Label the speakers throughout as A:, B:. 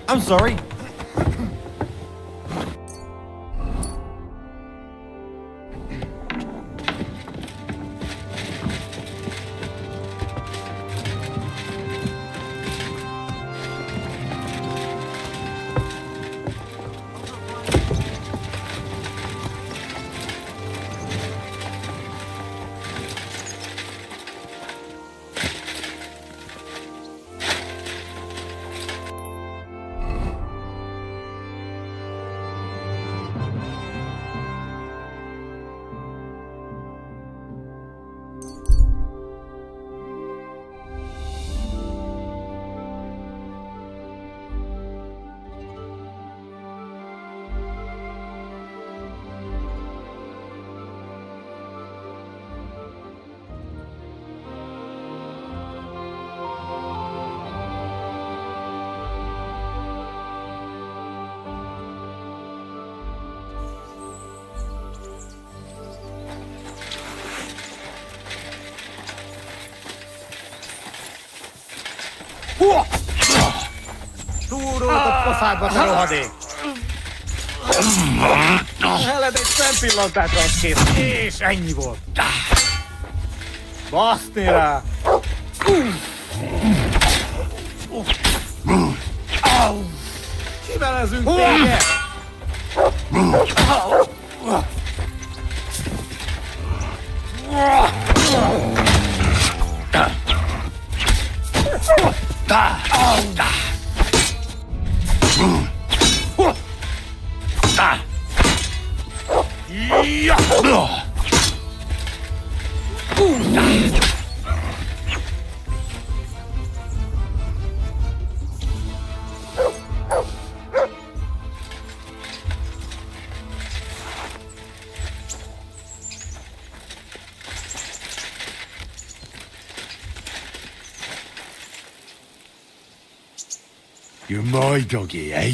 A: I'm sorry. Túródott poszádba, te rohadék! Heled egy szempillantásra az kész, és ennyi volt. Baszni rá! Kivelezünk téged!
B: You're my doggy, eh?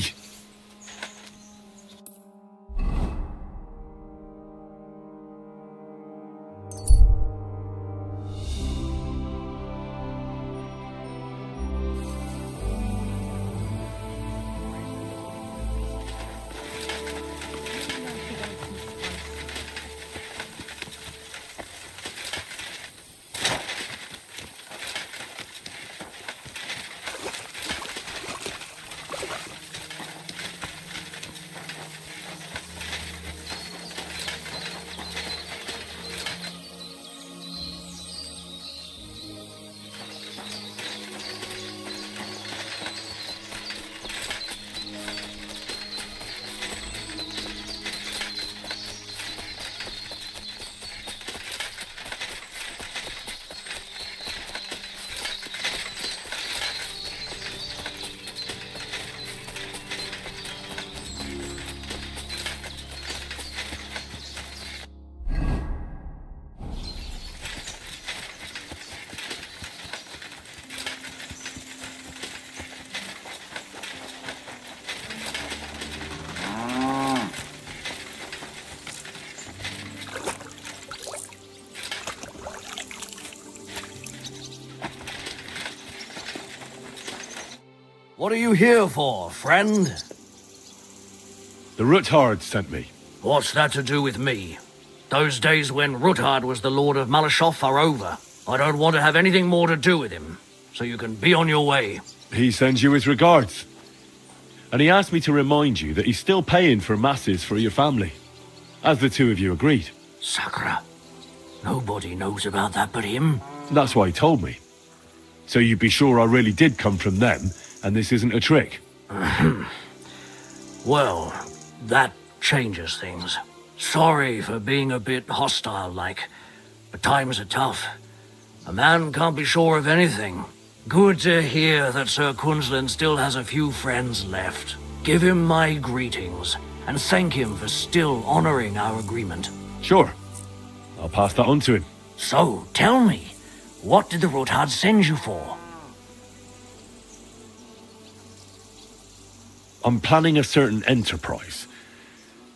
C: What are you here for, friend?
B: The Ruthard sent me.
C: What's that to do with me? Those days when Ruthard was the Lord of Malashov are over. I don't want to have anything more to do with him, so you can be on your way.
B: He sends you his regards. And he asked me to remind you that he's still paying for masses for your family, as the two of you agreed.
C: Sakura. Nobody knows about that but him.
B: That's why he told me. So you'd be sure I really did come from them, and this isn't a trick.
C: Well, that changes things. Sorry for being a bit hostile-like, but times are tough. A man can't be sure of anything. Good to hear that Sir Quinlan still has a few friends left. Give him my greetings, and thank him for still honoring our agreement.
B: Sure. I'll pass that on to him.
C: So, tell me, What did the Rotad send you for?
B: I'm planning a certain enterprise.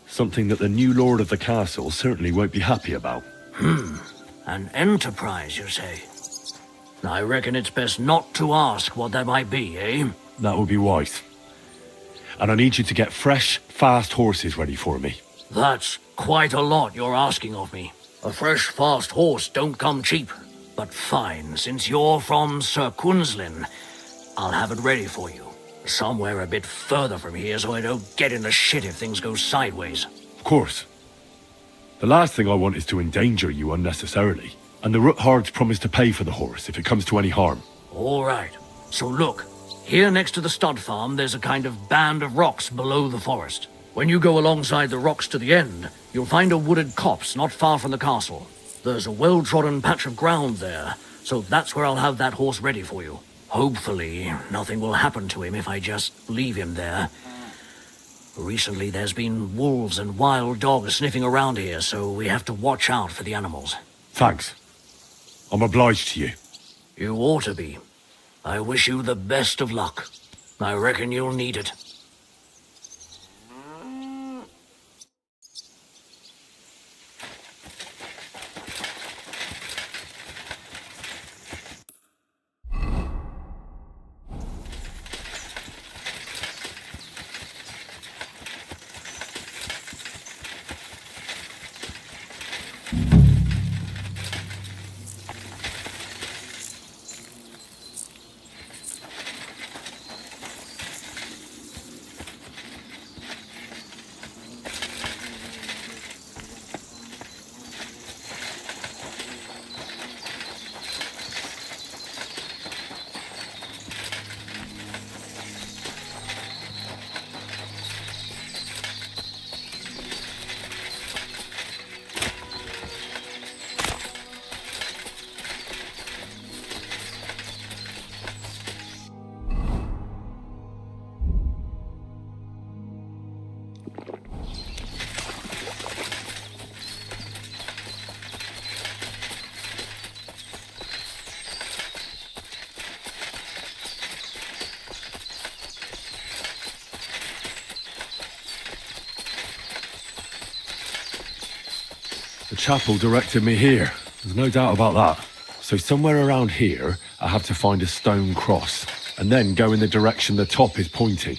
B: Something that the new lord of the castle certainly won't be happy about.
C: An enterprise, you say? I reckon it's best not to ask what that might be, eh?
B: That would be wise. And I need you to get fresh, fast horses ready for me.
C: That's quite a lot you're asking of me. A fresh, fast horse don't come cheap. But fine, since you're from Sir Kunslin, I'll have it ready for you. Somewhere a bit further from here so I don't get in the shit if things go sideways.
B: Of course. The last thing I want is to endanger you unnecessarily. And the Roothards promise to pay for the horse if it comes to any harm.
C: All right. So look, here next to the stud farm, there's a kind of band of rocks below the forest. When you go alongside the rocks to the end, you'll find a wooded copse not far from the castle. There's a well-trodden patch of ground there, so that's where I'll have that horse ready for you. Hopefully, nothing will happen to him if I just leave him there. Recently, there's been wolves and wild dogs sniffing around here, so we have to watch out for the animals.
B: Thanks. I'm obliged to you.
C: You ought to be. I wish you the best of luck. I reckon you'll need it.
B: The chapel directed me here. There's no doubt about that. So somewhere around here, I have to find a stone cross, and then go in the direction the top is pointing.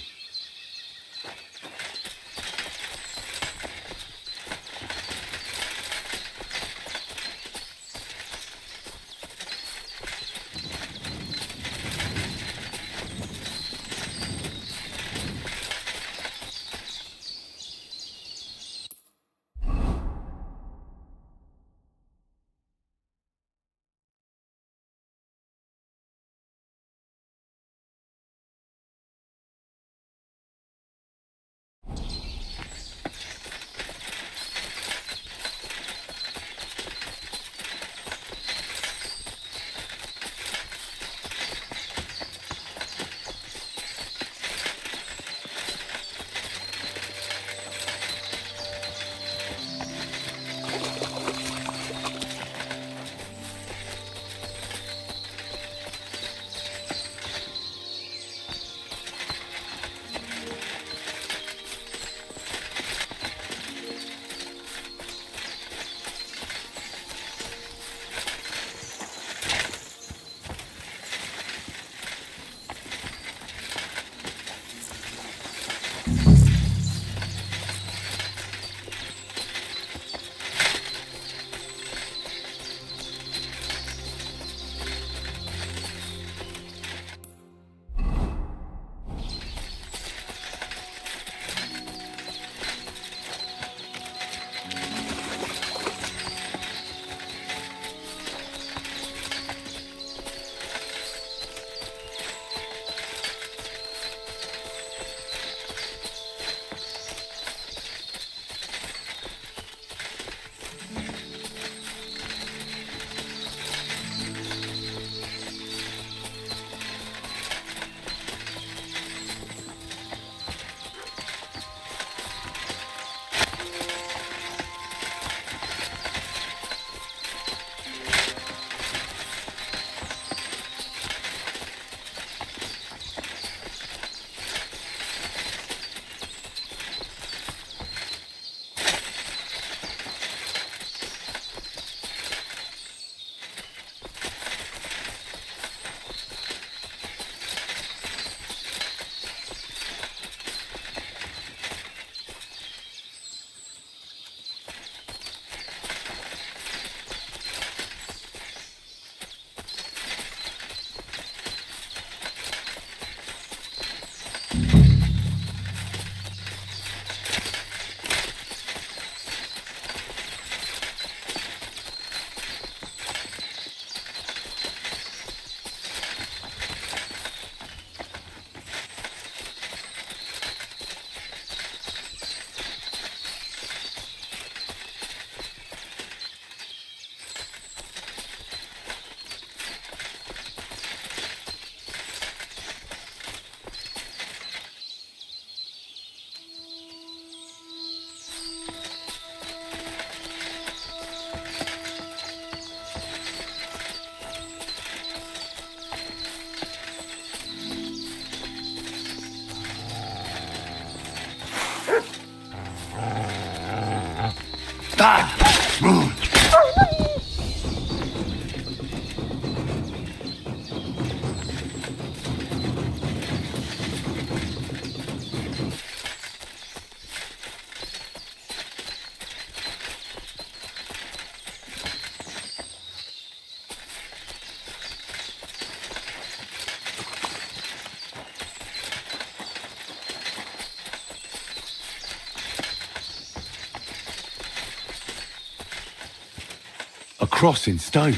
B: A cross in stone.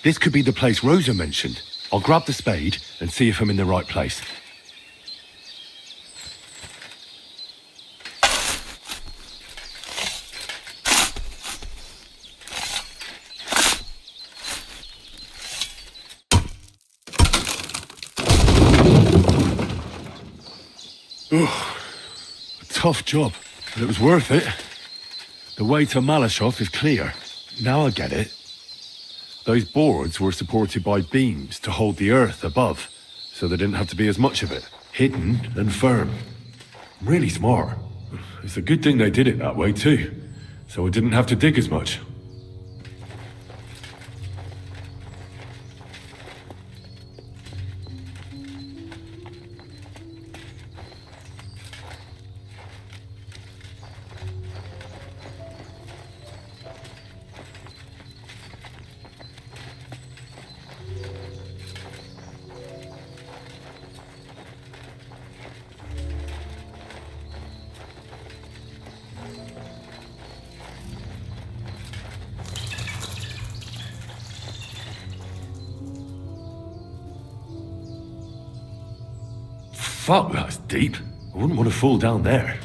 B: This could be the place Rosa mentioned. I'll grab the spade and see if I'm in the right place. A tough job, but it was worth it. The way to Malashov is clear. Now I get it. Those boards were supported by beams to hold the earth above, so there didn't have to be as much of it. Hidden and firm. Really smart. It's a good thing they did it that way too, so I didn't have to dig as much. Fuck, that's deep. I wouldn't want to fall down there.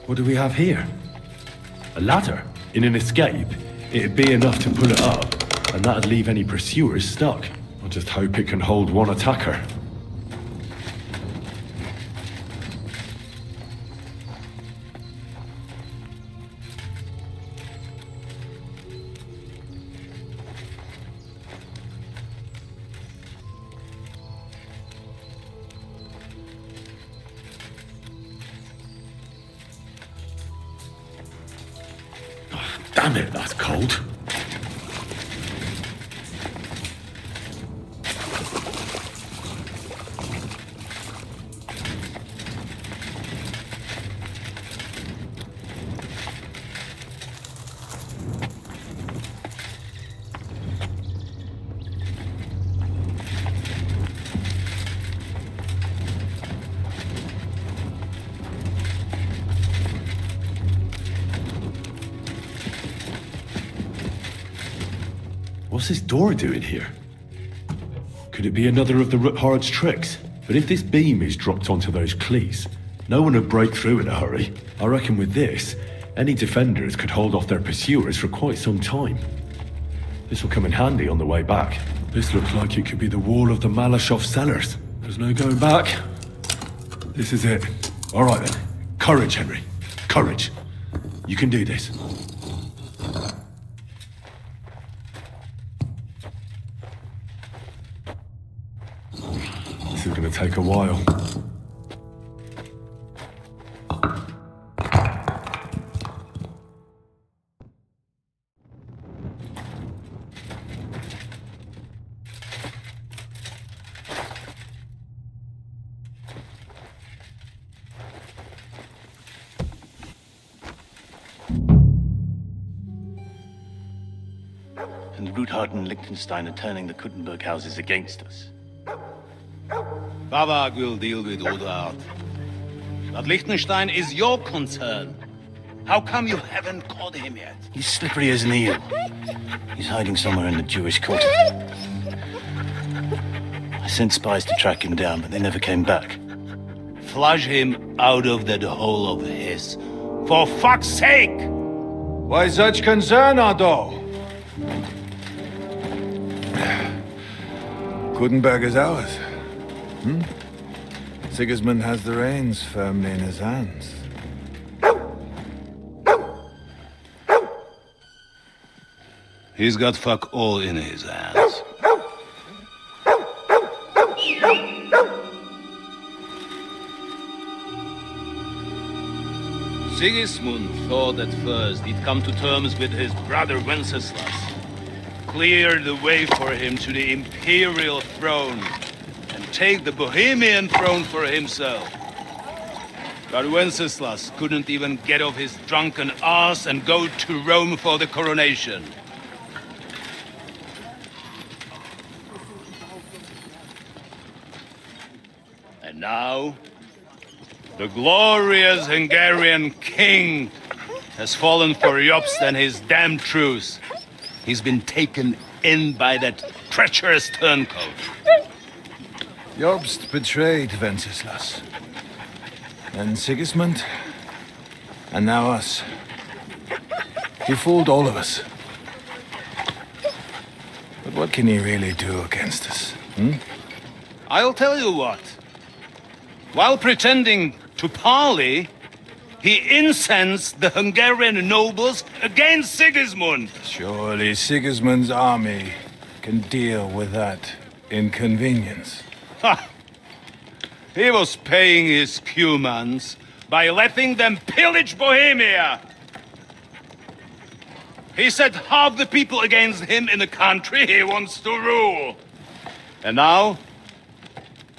B: What do we have here? A ladder? In an escape, it'd be enough to pull it up, and that'd leave any pursuers stuck. I just hope it can hold one attacker. Damn it, that's cold. What's this door doing here? Could it be another of the Ruthard's tricks? But if this beam is dropped onto those cleats, no one would break through in a hurry. I reckon with this, any defenders could hold off their pursuers for quite some time. This will come in handy on the way back. This looks like it could be the wall of the Malashov cellars. There's no going back. This is it. All right then. Courage, Henry. Courage. You can do this. This is going to take a while. and the Ruthard and Liechtenstein are turning the Kuttenberg houses against us.
D: Babak will deal with Ruthard. But Liechtenstein is your concern. How come you haven't caught him yet?
B: He's slippery as an eel. He's hiding somewhere in the Jewish quarter. I sent spies to track him down, but they never came back.
D: Flush him out of that hole of his. For fuck's sake!
E: Why such concern, Otto? Gutenberg is ours. Sigismund has the reins firmly in his hands.
D: He's got fuck all in his hands. Sigismund thought at first he'd come to terms with his brother Wenceslas, clear the way for him to the imperial throne, and take the Bohemian throne for himself. But Wenceslas couldn't even get off his drunken ass and go to Rome for the coronation. And now, the glorious Hungarian king has fallen for Jobst and his damn truce. He's been taken in by that treacherous turncoat.
E: Jobst betrayed Wenceslas. Then Sigismund. And now us. He fooled all of us. But what can he really do against us?
D: I'll tell you what. While pretending to parley, he incensed the Hungarian nobles against Sigismund.
E: Surely Sigismund's army can deal with that inconvenience.
D: Ha! He was paying his Cumans by letting them pillage Bohemia. He set half the people against him in the country he wants to rule. And now,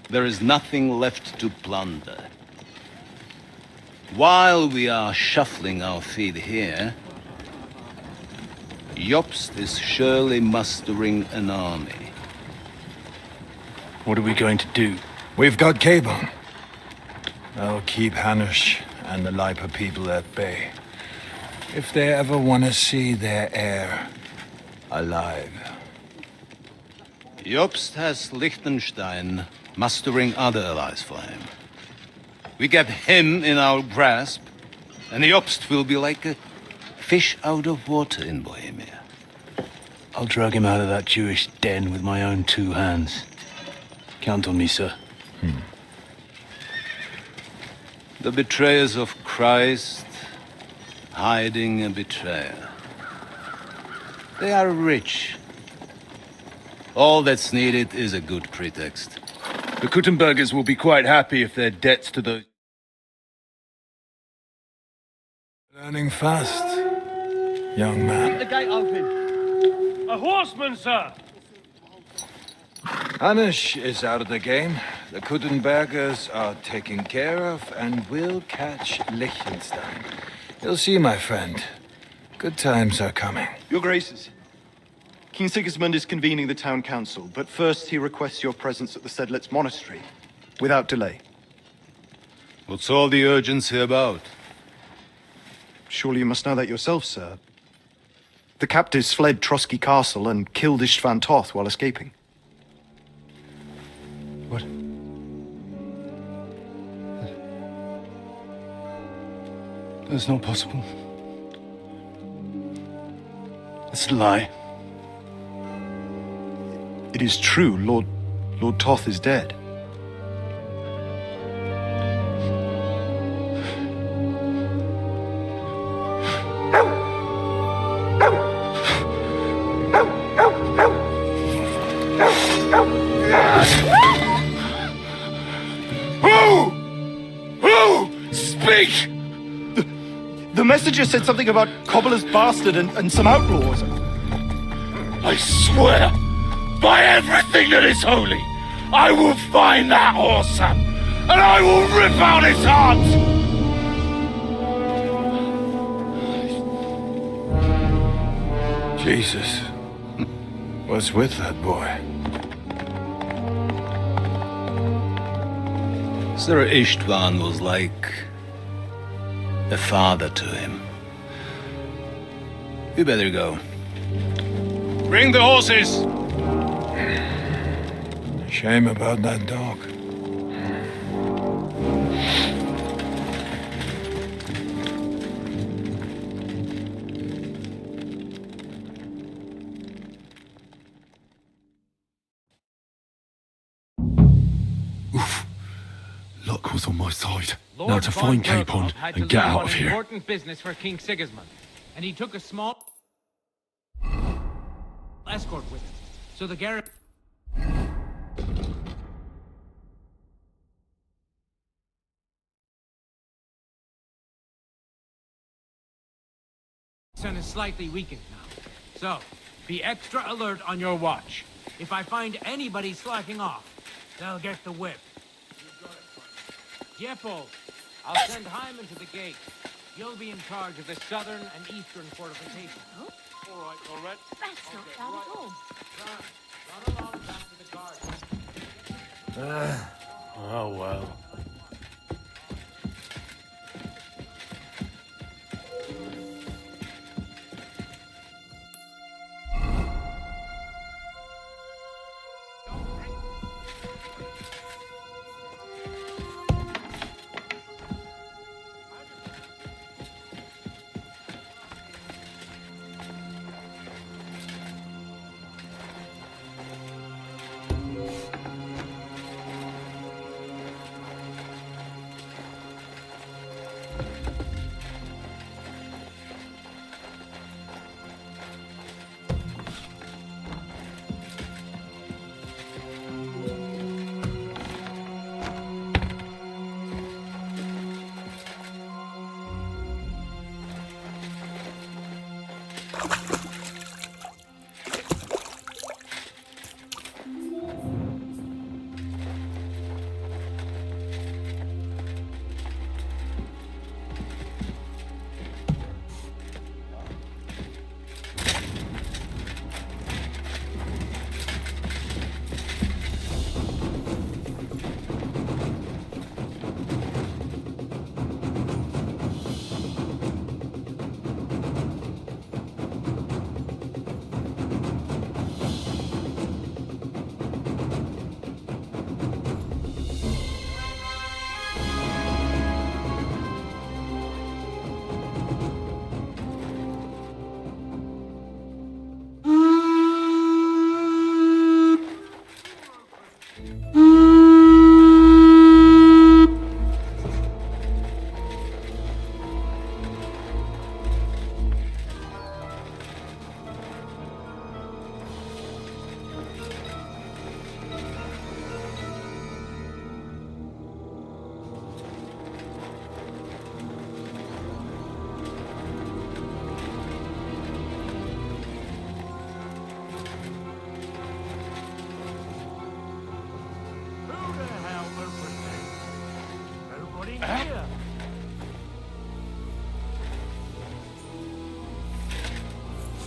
D: there is nothing left to plunder. While we are shuffling our feet here, Jobst is surely mustering an army.
B: What are we going to do?
E: We've got Cabon. I'll keep Hanush and the Lipa people at bay. If they ever want to see their heir alive.
D: Jobst has Liechtenstein mustering other allies for him. We get him in our grasp, and Jobst will be like a fish out of water in Bohemia.
B: I'll drag him out of that Jewish den with my own 2 hands. Count on me, sir.
D: The betrayers of Christ hiding a betrayer. They are rich. All that's needed is a good pretext.
F: The Kuttenbergers will be quite happy if their debts to those...
E: Learning fast, young man.
A: The gate open. A horseman, sir!
E: Hanush is out of the game. The Kuttenbergers are taken care of, and we'll catch Liechtenstein. You'll see, my friend. Good times are coming.
G: Your Graces, King Sigismund is convening the town council, but first he requests your presence at the Sedlitz monastery, without delay.
D: What's all the urgency about?
G: Surely you must know that yourself, sir. The captives fled Trotsky Castle and killed Istvan Toth while escaping.
F: What? That's not possible. That's a lie.
G: It is true, Lord Toth is dead.
F: Who? Speak!
G: The messenger said something about Cobbler's bastard and some outlaws.
F: I swear, by everything that is holy, I will find that whoreson, and I will rip out his heart!
E: Jesus. was with that boy.
D: Sir Istvan was like a father to him. You better go. Bring the horses!
E: Shame about that dog.
B: Luck was on my side.
A: Lord
B: Now to
A: von
B: find
A: Berghoff
B: Capon
A: had to
B: and get
A: leave
B: out
A: on
B: of here.
A: important business for King Sigismund, and he took a small escort with him. So the garrison is slightly weakened now. So, be extra alert on your watch. If I find anybody slacking off, they'll get the whip. Jeppel, I'll send Hyman to the gate. You'll be in charge of the southern and eastern fortifications.
H: Oh,
A: All right, all right.
H: that's not bad at all.
A: Run along back to the guard.
C: Oh well.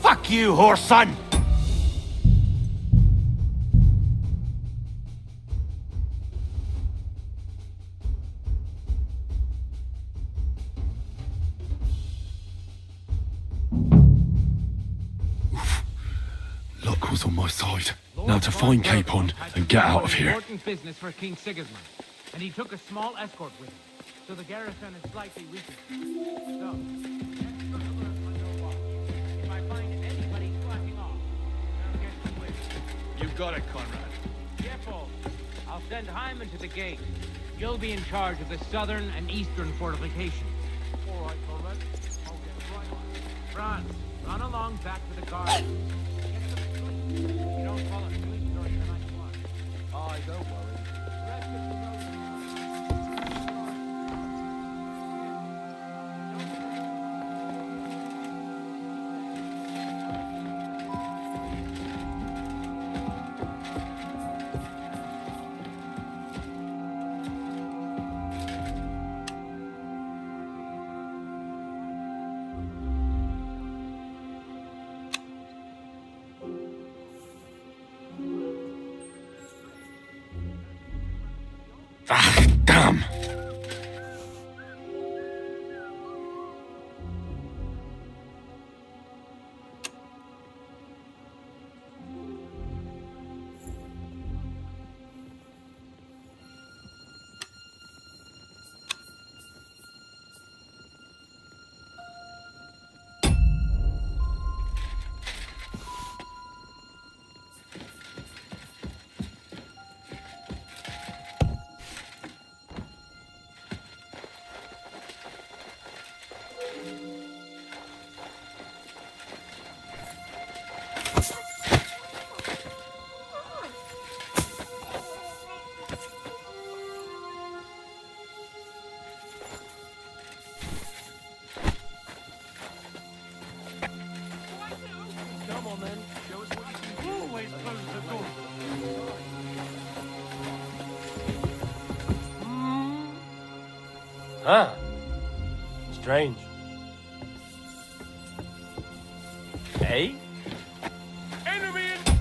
F: Fuck you, horse son!
B: Luck was on my side. Now to find Capon and get out of here.
A: Important business for King Sigismund, and he took a small escort with him. So the garrison is slightly weakened. So, extra alert on your watch. If I find anybody slacking off, they'll get the whip.
D: You've got it, Conrad.
A: Jeppel, I'll send Hyman to the gate. You'll be in charge of the southern and eastern fortifications. All right, Conrad. I'll get right on. Franz, run along back to the guard. Get some sleep. You don't fall asleep during the night watch.
F: I don't worry.
A: Rest of the road.
H: Huh. Strange. Hey? Enemy in...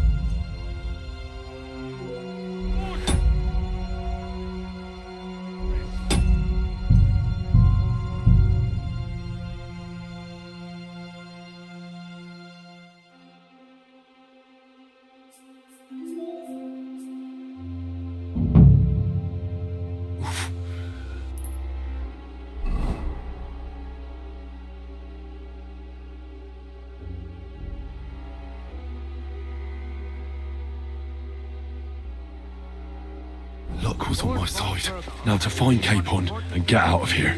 B: Luck was on my side. Now to find Capon and get out of here.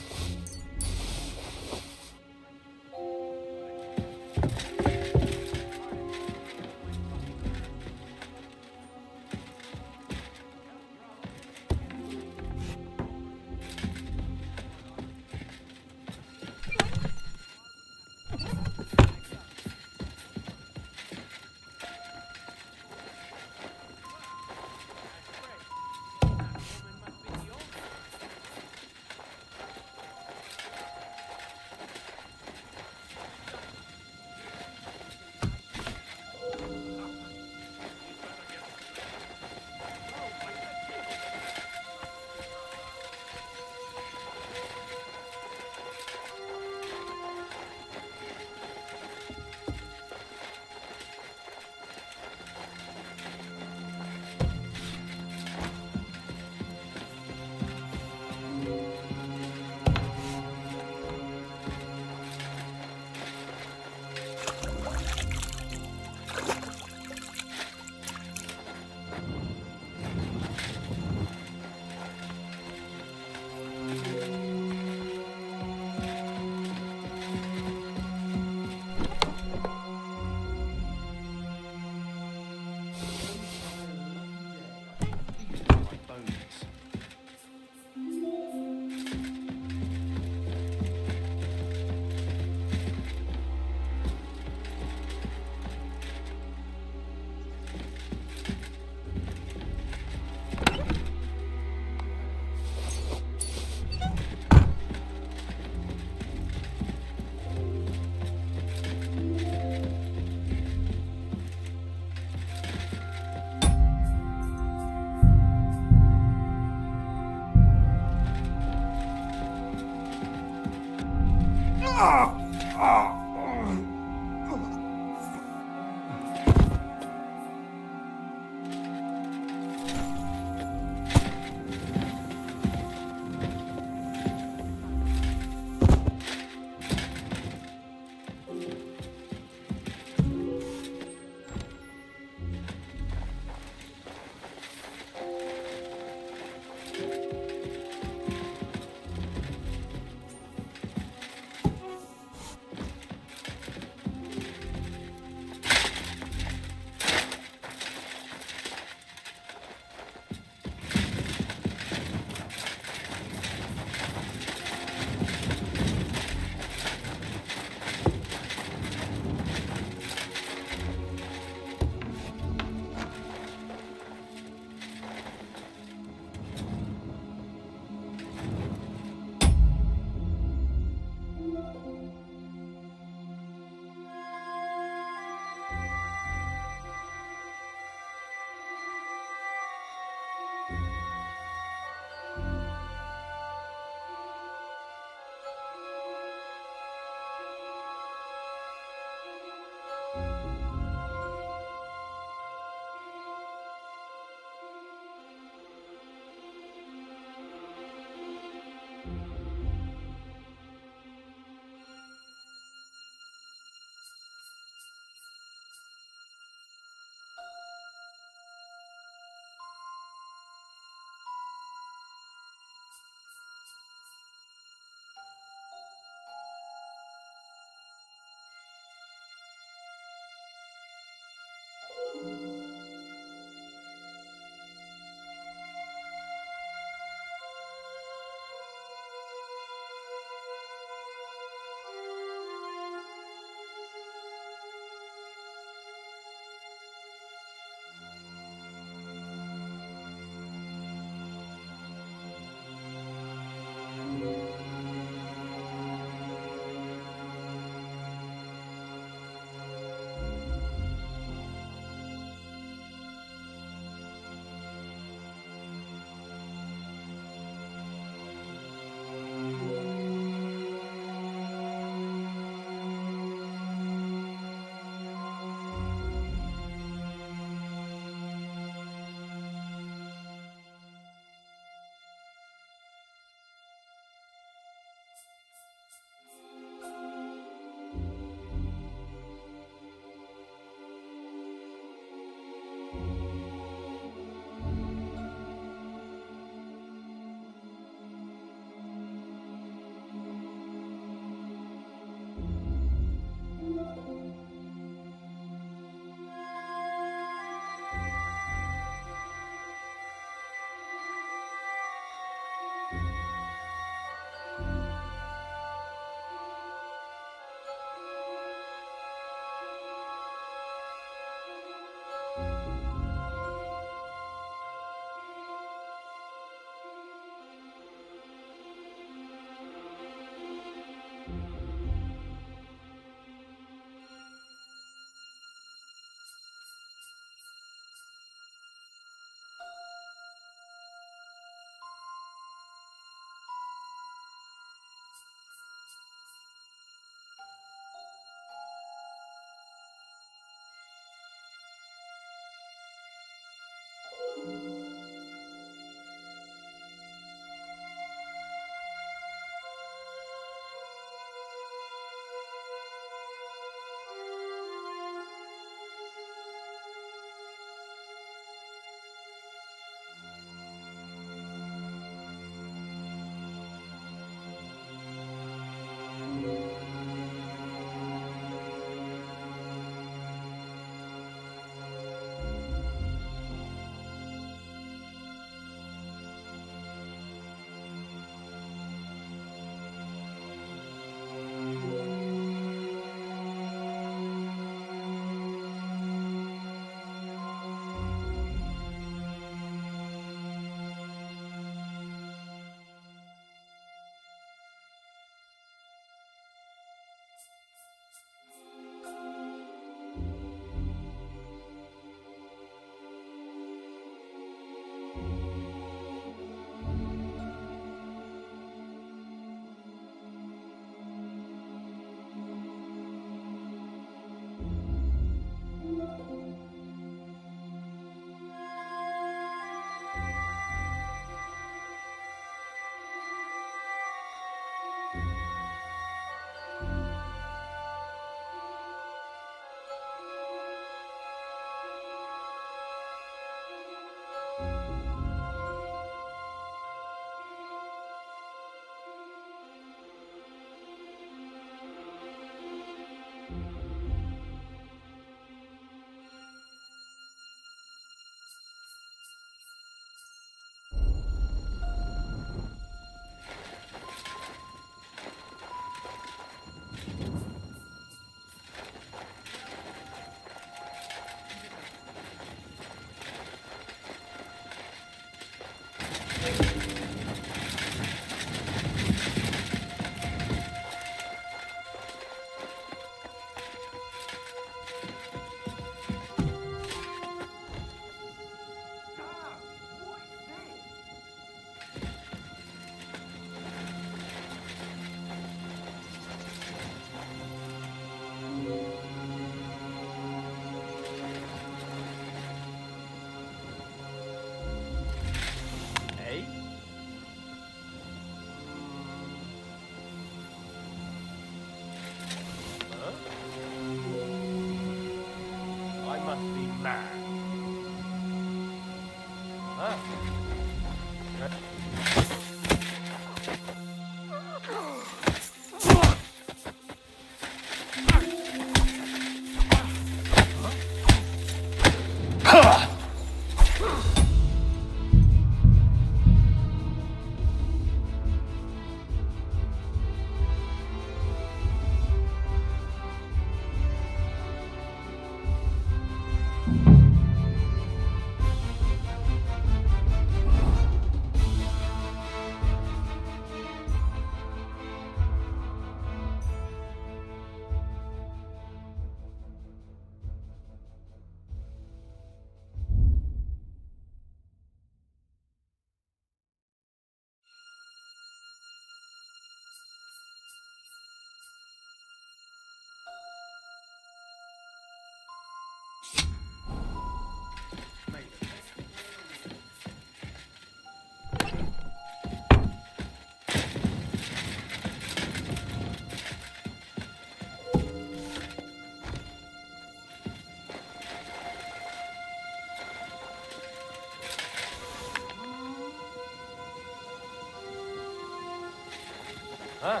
H: Huh?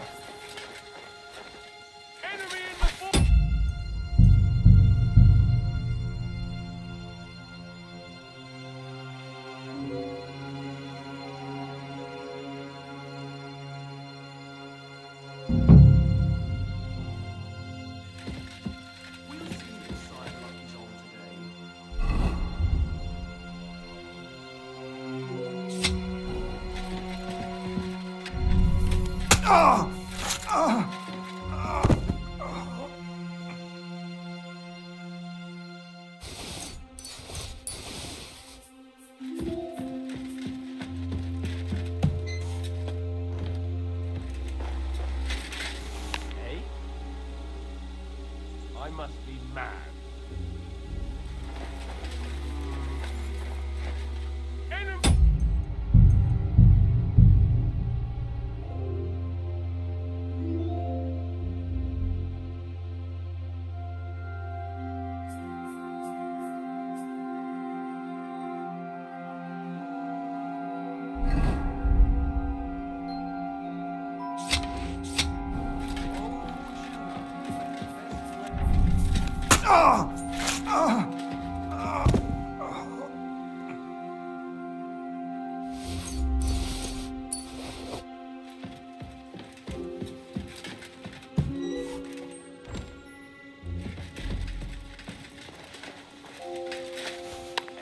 H: Enemy in the fort! Hey? I must be mad. Enemy!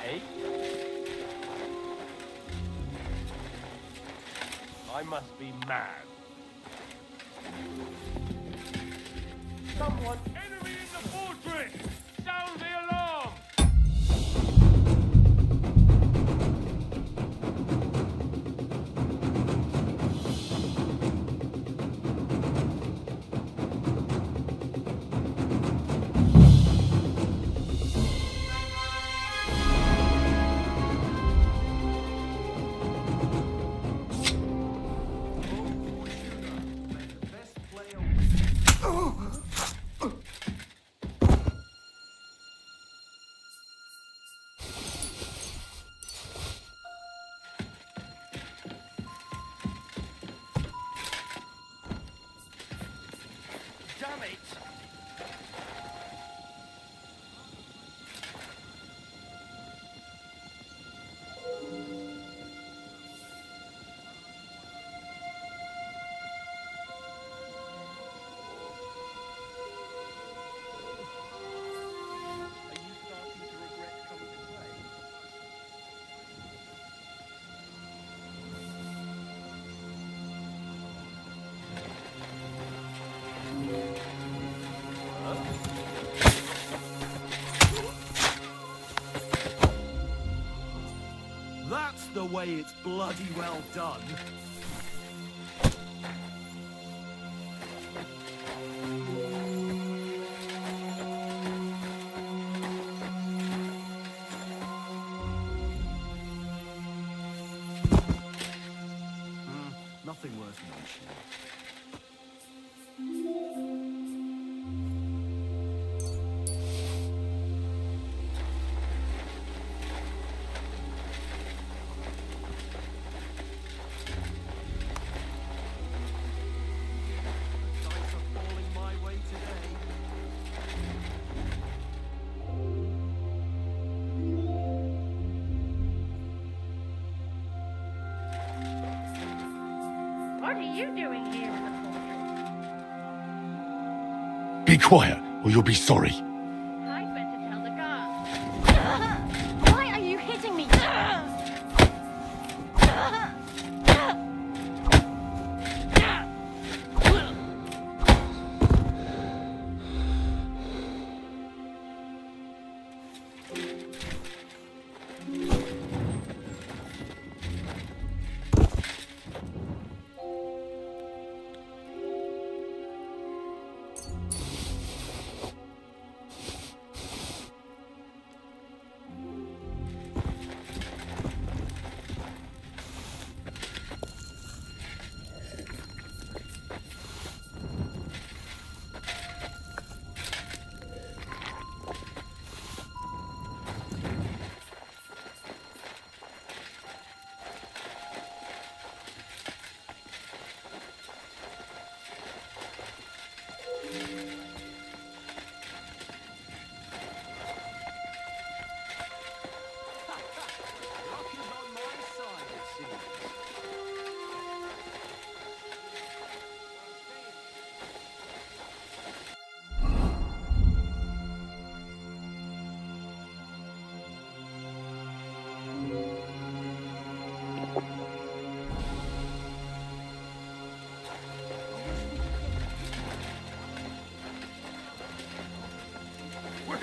H: Hey? I must be mad. Someone! Enemy in the fortress! Sound the alarm! Damn it! Are you starting to regret coming to play?
I: That's the way it's bloody well done. Nothing worth mentioning. Dice are falling my way today.
J: What are you doing here in the fortress?
B: Be quiet, or you'll be sorry.
J: I'd better tell the guards. Why are you hitting me?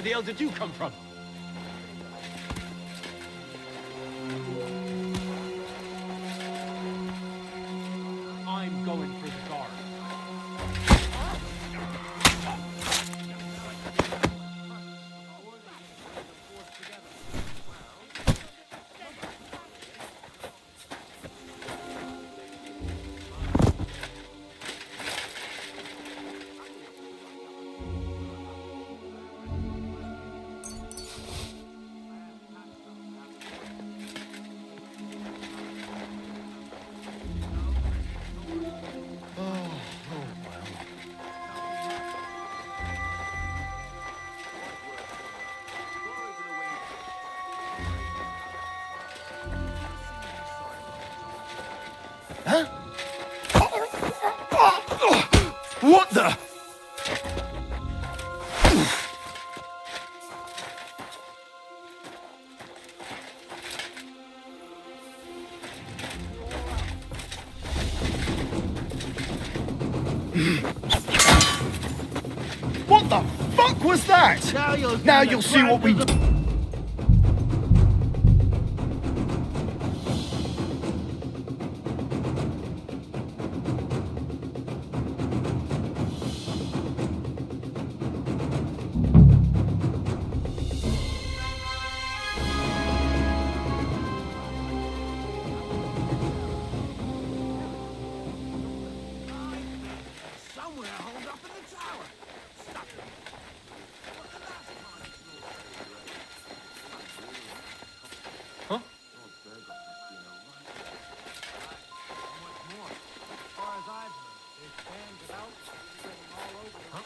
A: the hell did you come from? I'm going for the guard.
E: What the? What the fuck was that? Now you'll see what we...
I: Somewhere holed up in the tower. Stop it. What the last time it's
A: Huh?
I: Much more. As far as I've heard, there's bands about spreading all over the
A: Huh?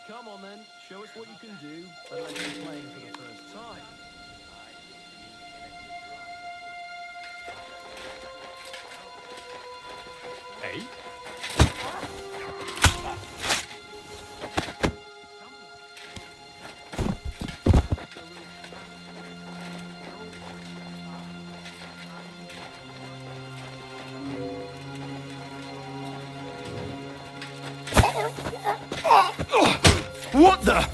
I: Come on then, show us what you can do, unless you're playing for the first time.
A: Hey?
E: What the?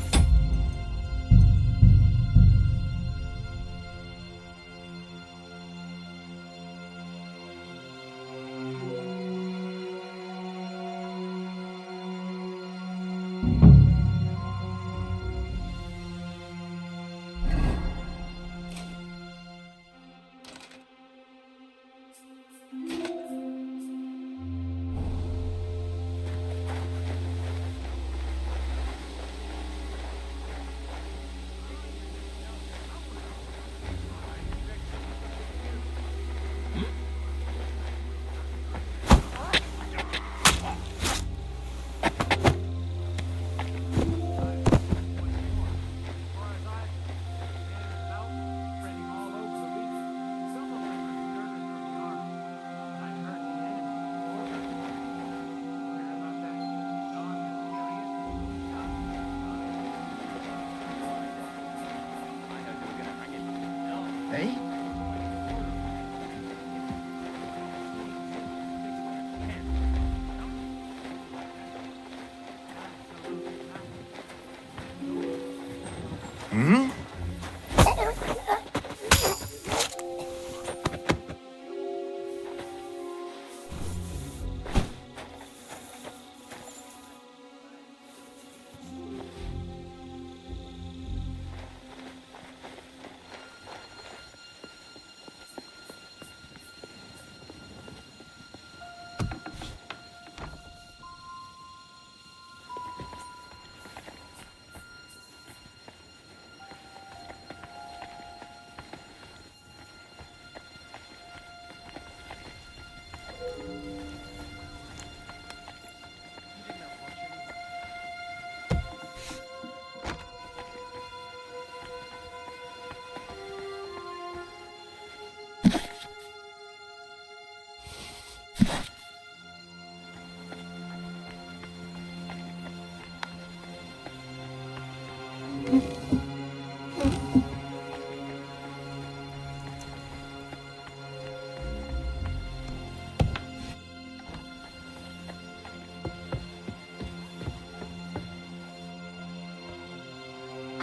E: Hey? Hmm?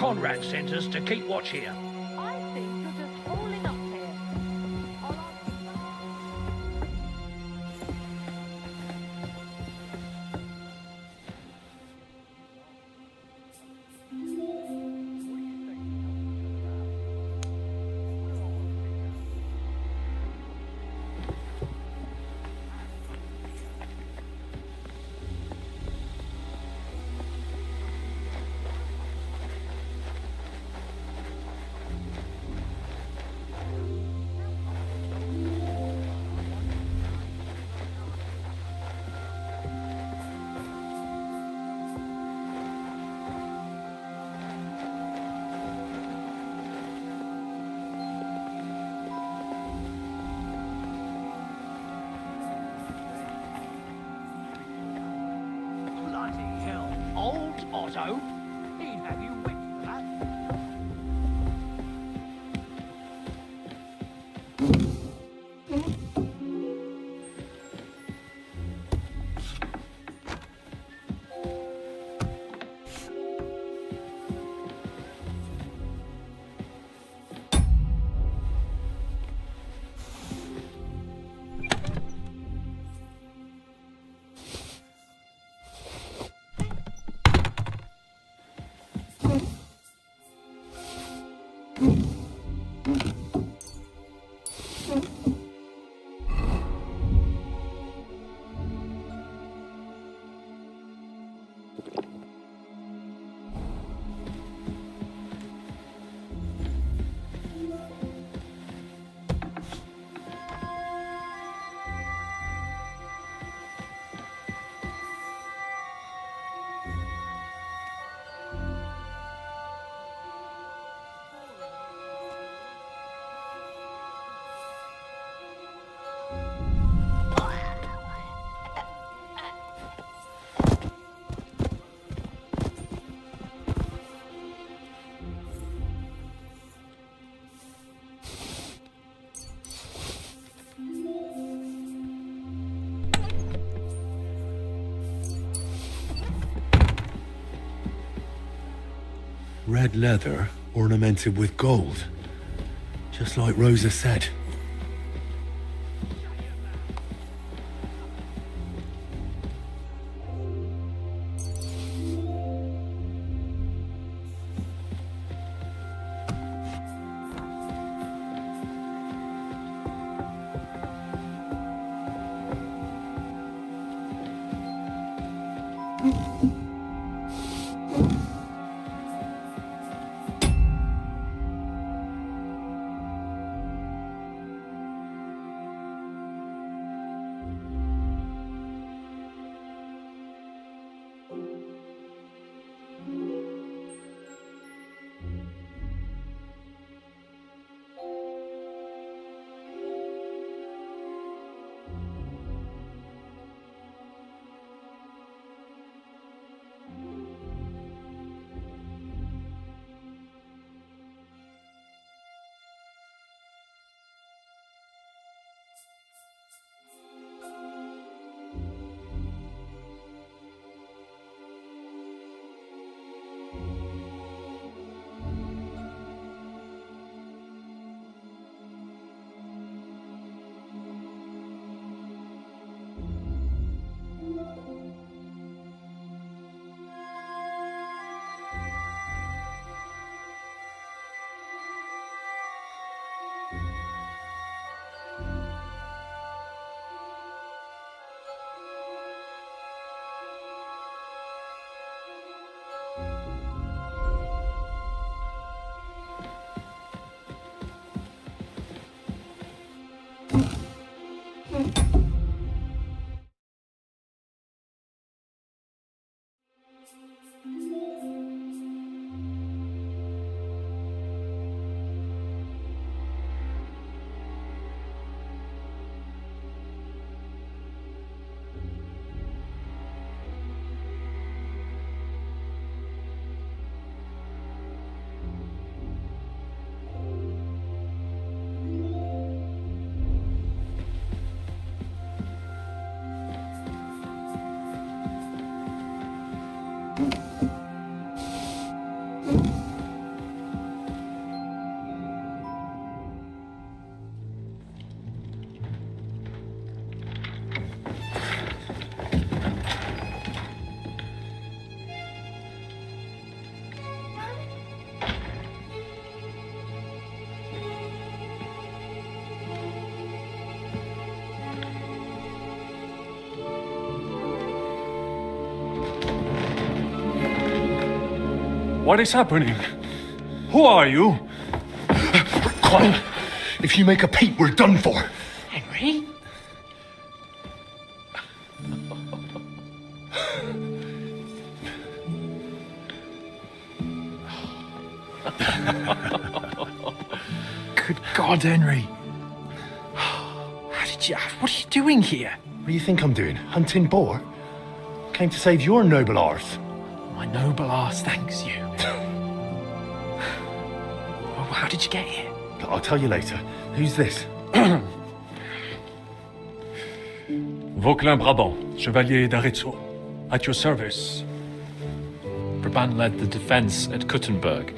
C: Conrad sent us to keep watch here.
J: I think you're just hauling up here. I'll ask you
C: Bloody hell. Old Otto? He'd have you whipped for that.
B: Red leather ornamented with gold. Just like Rosa said.
E: What is happening? Who are you?
B: Quiet. If you make a peep, we're done for.
K: Henry?
E: Good God, Henry.
K: What are you doing here?
B: What do you think I'm doing? Hunting boar? Came to save your noble arse.
K: My noble arse thanks you. Well, how did you get here?
B: I'll tell you later. Who's this?
E: Vauquelin Brabant, Chevalier d'Aretzo. At your service.
L: Brabant led the defense at Kuttenberg.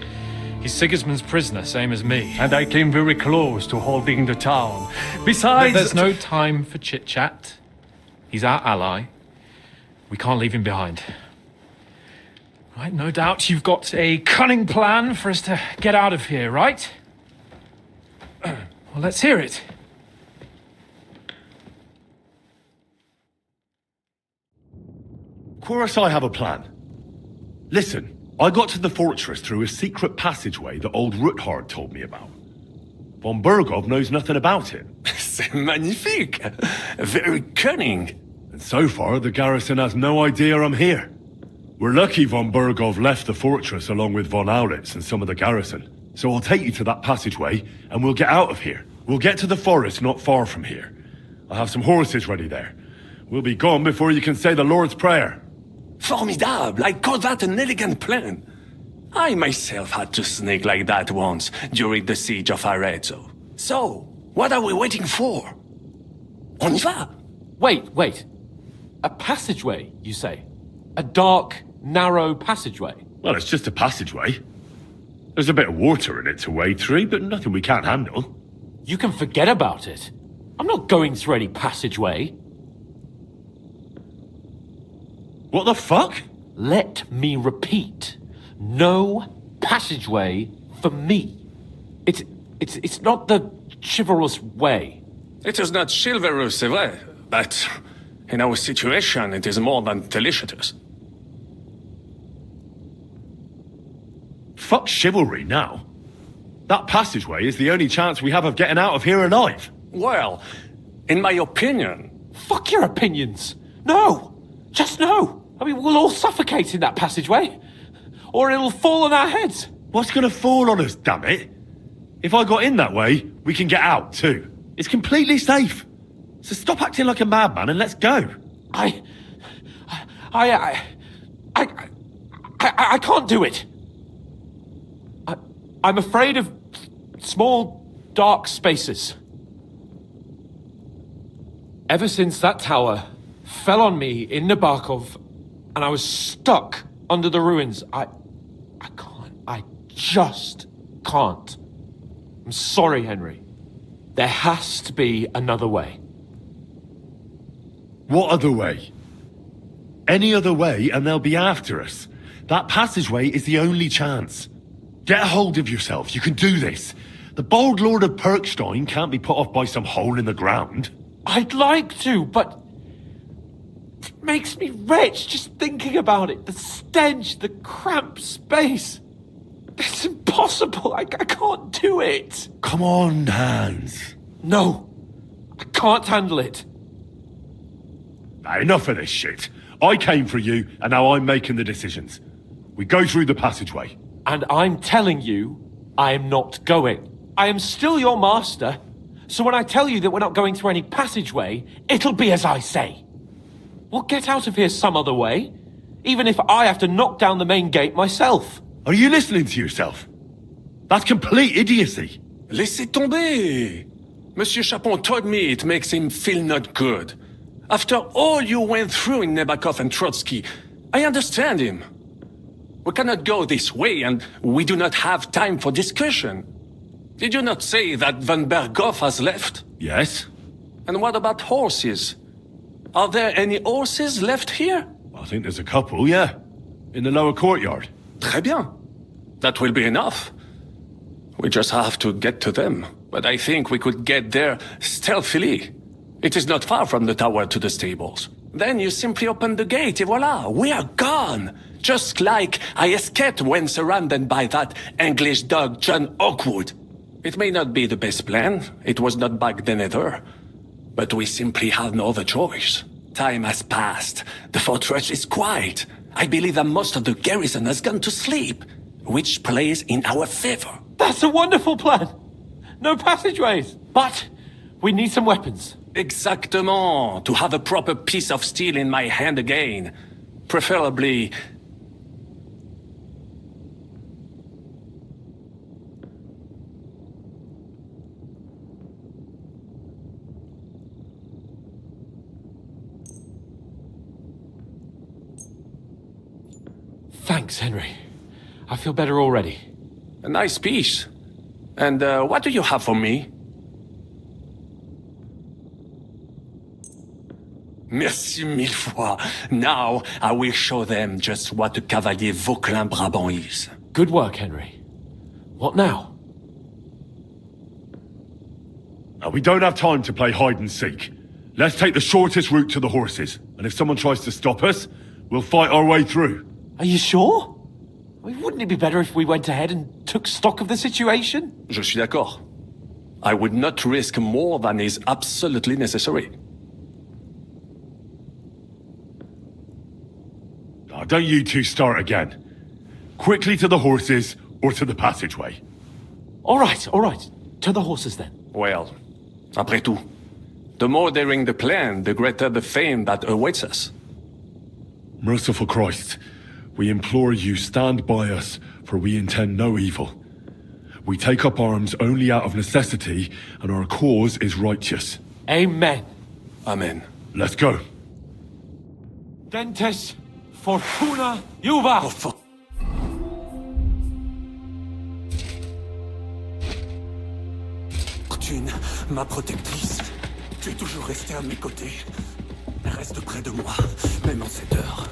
L: He's Sigismund's prisoner, same as me.
E: And I came very close to holding the town. Besides...
L: There's no time for chit-chat. He's our ally. We can't leave him behind. Right, no doubt you've got a cunning plan for us to get out of here, right? Well, let's hear it.
B: Of course I have a plan. Listen, I got to the fortress through a secret passageway that old Ruthard told me about. Von Burgov knows nothing about it.
F: C'est magnifique! Very cunning.
B: And so far, the garrison has no idea I'm here. We're lucky Von Burgov left the fortress along with Von Aulitz and some of the garrison. So I'll take you to that passageway, and we'll get out of here. We'll get to the forest not far from here. I have some horses ready there. We'll be gone before you can say the Lord's Prayer.
F: Formidable! I call that an elegant plan. I myself had to sneak like that once during the siege of Arezzo. So, what are we waiting for? On y va!
K: Wait. A passageway, you say? A dark, narrow passageway?
B: Well, it's just a passageway. There's a bit of water in it to wade through, but nothing we can't handle.
K: You can forget about it. I'm not going through any passageway.
B: What the fuck?
K: Let me repeat. No passageway for me. It's not the chivalrous way.
F: It is not chivalrous, c'est vrai, but in our situation, it is more than delicious.
B: Fuck chivalry now. That passageway is the only chance we have of getting out of here alive.
F: Well, in my opinion...
K: Fuck your opinions. No! Just no! I mean, we'll all suffocate in that passageway. Or it'll fall on our heads.
B: What's gonna fall on us, damn it? If I got in that way, we can get out too. It's completely safe. So stop acting like a madman and let's go.
K: I can't do it. I'm afraid of small, dark spaces. Ever since that tower fell on me in Nabokov, and I was stuck under the ruins, I just can't. I'm sorry, Henry. There has to be another way.
B: What other way? Any other way and they'll be after us. That passageway is the only chance. Get a hold of yourself. You can do this. The bold Lord of Perkstein can't be put off by some hole in the ground.
K: I'd like to, but it makes me wretched just thinking about it. The stench, the cramped space. It's impossible. I can't do it.
B: Come on, Hans.
K: No, I can't handle it.
B: Now, enough of this shit. I came for you, and now I'm making the decisions. We go through the passageway.
K: And I'm telling you, I am not going. I am still your master, so when I tell you that we're not going through any passageway, it'll be as I say. We'll get out of here some other way, even if I have to knock down the main gate myself.
B: Are you listening to yourself? That's complete idiocy.
F: Laissez tomber! Monsieur Chapon told me it makes him feel not good. After all you went through in Nabokov and Trotsky, I understand him. We cannot go this way, and we do not have time for discussion. Did you not say that Van Berghoff has left?
B: Yes.
F: And what about horses? Are there any horses left here?
B: I think there's a couple, yeah. In the lower courtyard.
F: Très bien. That will be enough. We just have to get to them. But I think we could get there stealthily. It is not far from the tower to the stables. Then you simply open the gate, et voila, we are gone! Just like I escaped when surrounded by that English dog John Oakwood. It may not be the best plan. It was not back then either. But we simply had no other choice. Time has passed. The fortress is quiet. I believe that most of the garrison has gone to sleep, which plays in our favor.
K: That's a wonderful plan. No passageways. But we need some weapons.
F: Exactement. To have a proper piece of steel in my hand again. Preferably...
K: Thanks, Henry. I feel better already.
F: A nice piece. And what do you have for me? Merci mille fois. Now I will show them just what a Cavalier Vauquelin Brabant is.
K: Good work, Henry. What now?
B: We don't have time to play hide and seek. Let's take the shortest route to the horses, and if someone tries to stop us, we'll fight our way through.
K: Are you sure? I mean, wouldn't it be better if we went ahead and took stock of the situation?
F: Je suis d'accord. I would not risk more than is absolutely necessary.
B: Oh, don't you two start again. Quickly to the horses, or to the passageway.
K: All right. To the horses then.
F: Well, après tout, the more daring the plan, the greater the fame that awaits us.
B: Merciful Christ, we implore you, stand by us, for we intend no evil. We take up arms only out of necessity, and our cause is righteous.
K: Amen.
F: Amen.
B: Let's go.
K: Gentes Fortuna Juva.
F: Oh, fuck. Fortune, ma protectrice, tu es toujours restée à mes côtés. Reste près de moi, même en cette heure.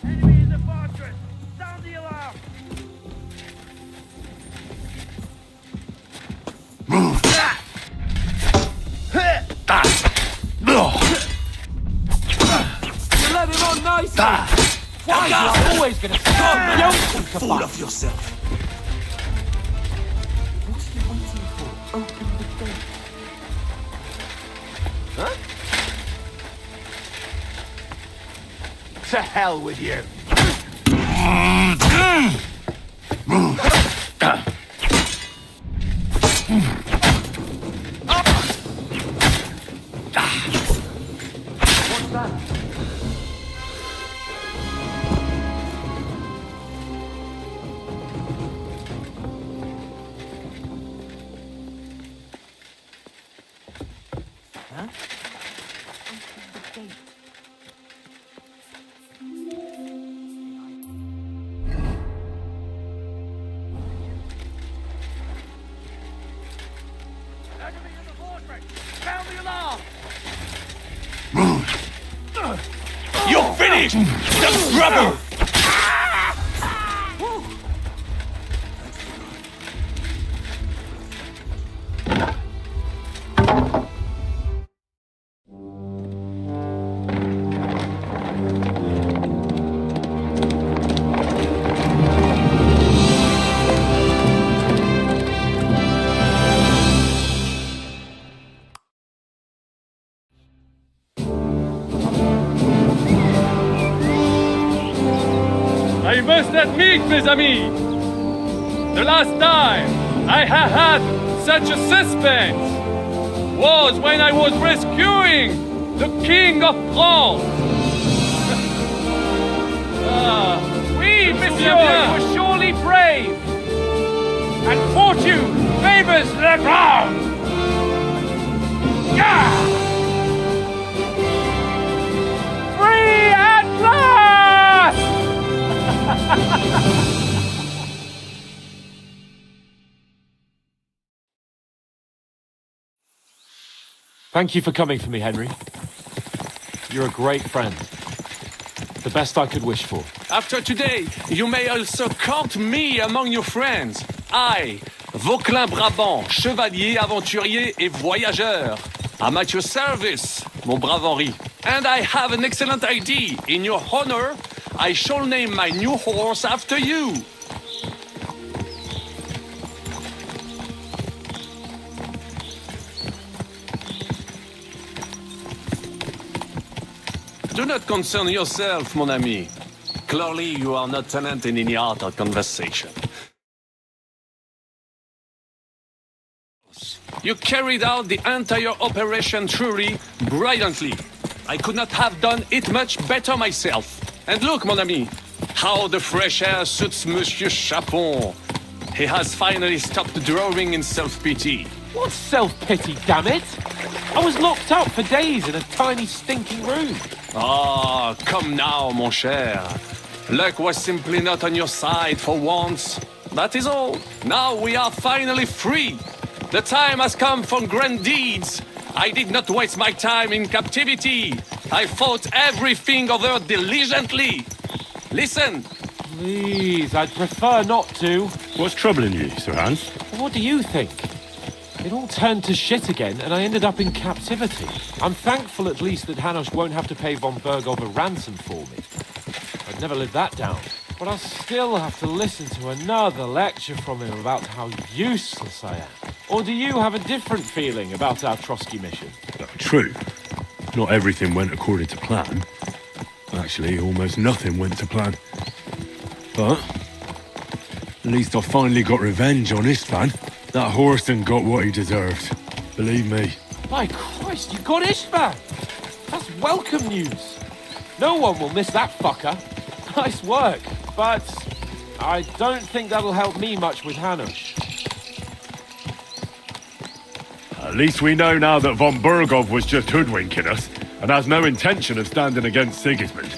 H: Enemy in the fortress! Sound the alarm!
K: You let him on nicely. Why you're always gonna stop young
F: Fool of yourself.
K: What are you waiting for? Open the gate.
I: To hell with you.
K: What's that? Huh?
H: Enemy in the fortress! Sound the alarm!
F: You're finished! The rubber!
H: I must admit, mes amis, the last time I have had such a suspense
F: was when I was rescuing the King of France.
A: Oui, monsieur, you were surely brave. And fortune favors the brave. Yeah! Free at last!
K: Thank you for coming for me, Henry. You're a great friend. The best I could wish for.
F: After today, you may also count me among your friends. I, Vauquelin Brabant, chevalier, aventurier et voyageur. I'm at your service, mon brave Henri. And I have an excellent idea. In your honor, I shall name my new horse after you. Do not concern yourself, mon ami. Clearly, you are not talented in any art or conversation. You carried out the entire operation truly brilliantly. I could not have done it much better myself. And look, mon ami, how the fresh air suits Monsieur Chapon. He has finally stopped drawing in self-pity.
K: What self-pity, damn it? I was locked up for days in a tiny stinking room.
F: Ah, come now, mon cher. Luck was simply not on your side for once. That is all. Now we are finally free. The time has come for grand deeds. I did not waste my time in captivity. I fought everything over diligently. Listen.
K: Please, I'd prefer not to.
B: What's troubling you, Sir Hans?
K: What do you think? It all turned to shit again, and I ended up in captivity. I'm thankful at least that Hanush won't have to pay von Bergov a ransom for me. I'd never live that down. But I'll still have to listen to another lecture from him about how useless I am. Or do you have a different feeling about our Trotsky mission?
B: True. Not everything went according to plan. Actually, almost nothing went to plan. But at least I finally got revenge on Istvan. That Horston got what he deserved. Believe me.
K: My Christ, you got Istvan! That's welcome news. No one will miss that fucker. Nice work, but I don't think that'll help me much with Hanush.
B: At least we know now that von Bergov was just hoodwinking us and has no intention of standing against Sigismund.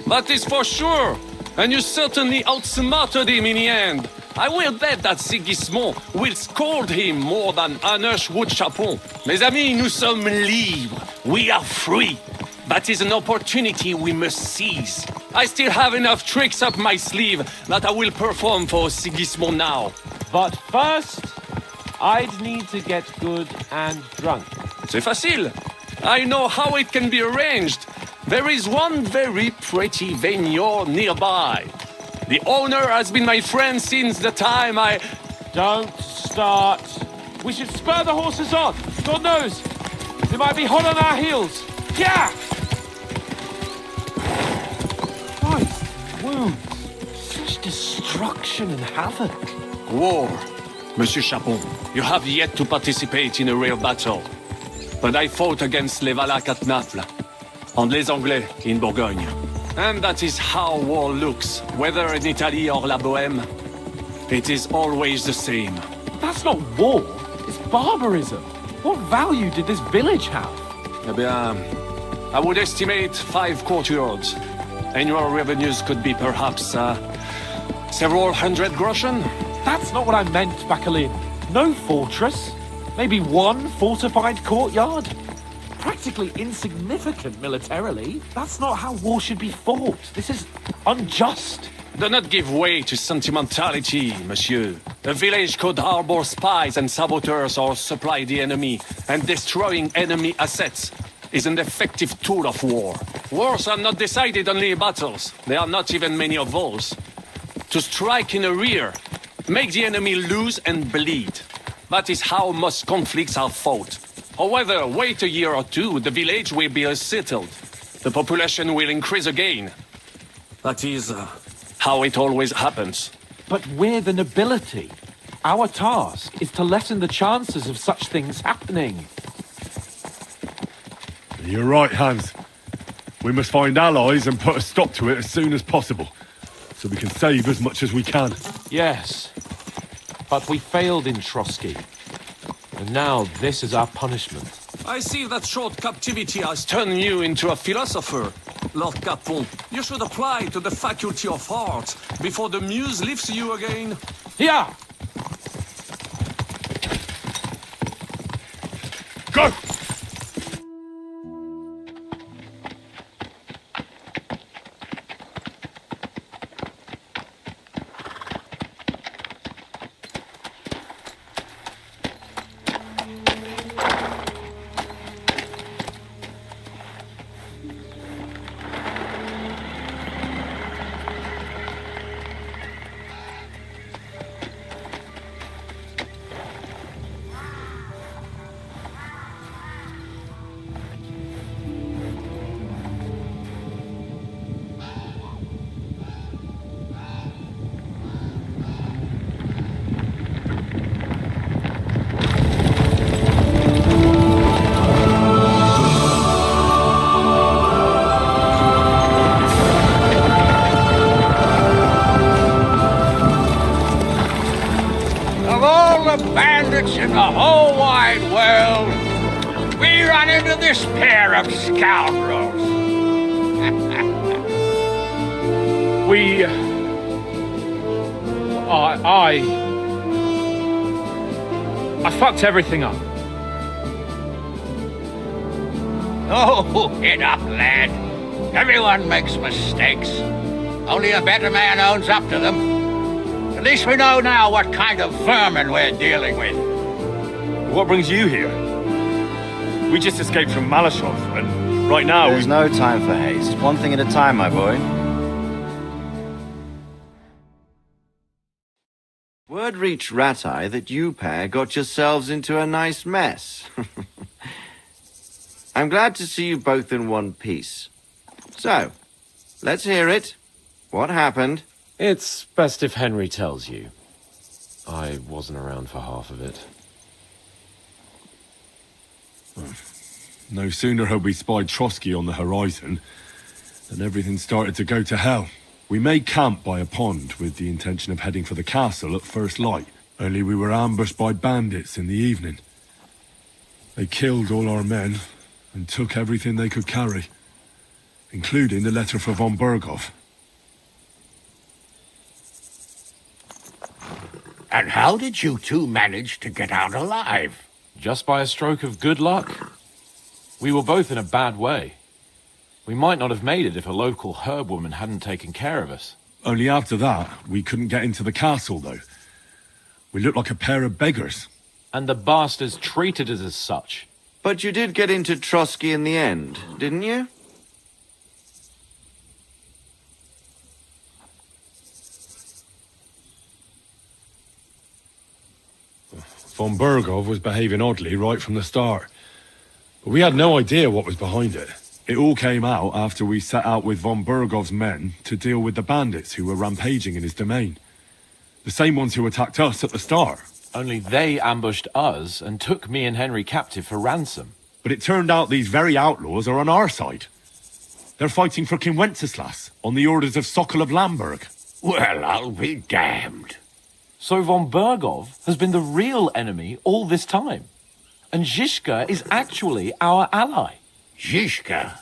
F: That is for sure. And you certainly outsmarted him in the end. I will bet that Sigismund will scold him more than Hanush would Chapon. Mes amis, nous sommes libres. We are free. That is an opportunity we must seize. I still have enough tricks up my sleeve that I will perform for Sigismund now.
K: But first, I'd need to get good and drunk.
F: C'est facile. I know how it can be arranged. There is one very pretty venue nearby. The owner has been my friend since the time I...
K: Don't start. We should spur the horses on. God knows, they might be hot on our heels. Yeah! Christ, wounds. Such destruction and havoc.
F: War. Monsieur Chapon, you have yet to participate in a real battle. But I fought against les Valaques at Naples, and les Anglais in Bourgogne. And that is how war looks, whether in Italy or La Bohème. It is always the same.
K: That's not war, it's barbarism. What value did this village have?
F: Eh bien, I would estimate 5 courtyards. Annual revenues could be perhaps, several hundred groschen.
K: That's not what I meant, Bakalin. No fortress. Maybe one fortified courtyard. Practically insignificant militarily. That's not how war should be fought. This is unjust.
F: Do not give way to sentimentality, monsieur. A village could harbor spies and saboteurs or supply the enemy, and destroying enemy assets is an effective tool of war. Wars are not decided only in battles. There are not even many of those. To strike in the rear, make the enemy lose and bleed. That is how most conflicts are fought. However, wait a year or two, the village will be settled. The population will increase again. That is how it always happens.
K: But we're the nobility. Our task is to lessen the chances of such things happening.
B: You're right, Hans. We must find allies and put a stop to it as soon as possible, so we can save as much as we can.
K: Yes, but we failed in Trotsky. And now this is our punishment.
M: I see that short captivity has turned you into a philosopher. Lord Capon, you should apply to the Faculty of Arts before the muse lifts you again.
K: Yeah!
B: Go!
C: In the whole wide world, we run into this pair of scoundrels.
L: I fucked everything up.
C: Oh, get up, lad. Everyone makes mistakes. Only a better man owns up to them. At least we know now what kind of vermin we're dealing with.
B: What brings you here? We just escaped from Malashov, and right now
N: There's no time for haste. One thing at a time, my boy. Word reached Ratai that you pair got yourselves into a nice mess. I'm glad to see you both in one piece. So, let's hear it. What happened?
K: It's best if Henry tells you. I wasn't around for half of it.
B: no sooner had we spied Trotsky on the horizon than everything started to go to hell. We made camp by a pond with the intention of heading for the castle at first light, only we were ambushed by bandits in the evening. They killed all our men and took everything they could carry, including the letter for von Berghoff.
C: And how did you two manage to get out alive?
K: Just by a stroke of good luck. We were both in a bad way. We might not have made it if a local herb woman hadn't taken care of us.
B: Only after that, we couldn't get into the castle, though. We looked like a pair of beggars.
K: And the bastards treated us as such.
N: But you did get into Trotsky in the end, didn't you?
B: Von Berghoff was behaving oddly right from the start. But we had no idea what was behind it. It all came out after we set out with von Berghoff's men to deal with the bandits who were rampaging in his domain. The same ones who attacked us at the start.
K: Only they ambushed us and took me and Henry captive for ransom.
B: But it turned out these very outlaws are on our side. They're fighting for King Wenceslas on the orders of Sokol of Lamberg.
C: Well, I'll be damned.
K: So von Berghoff has been the real enemy all this time. And Zizka is actually our ally.
C: Zizka.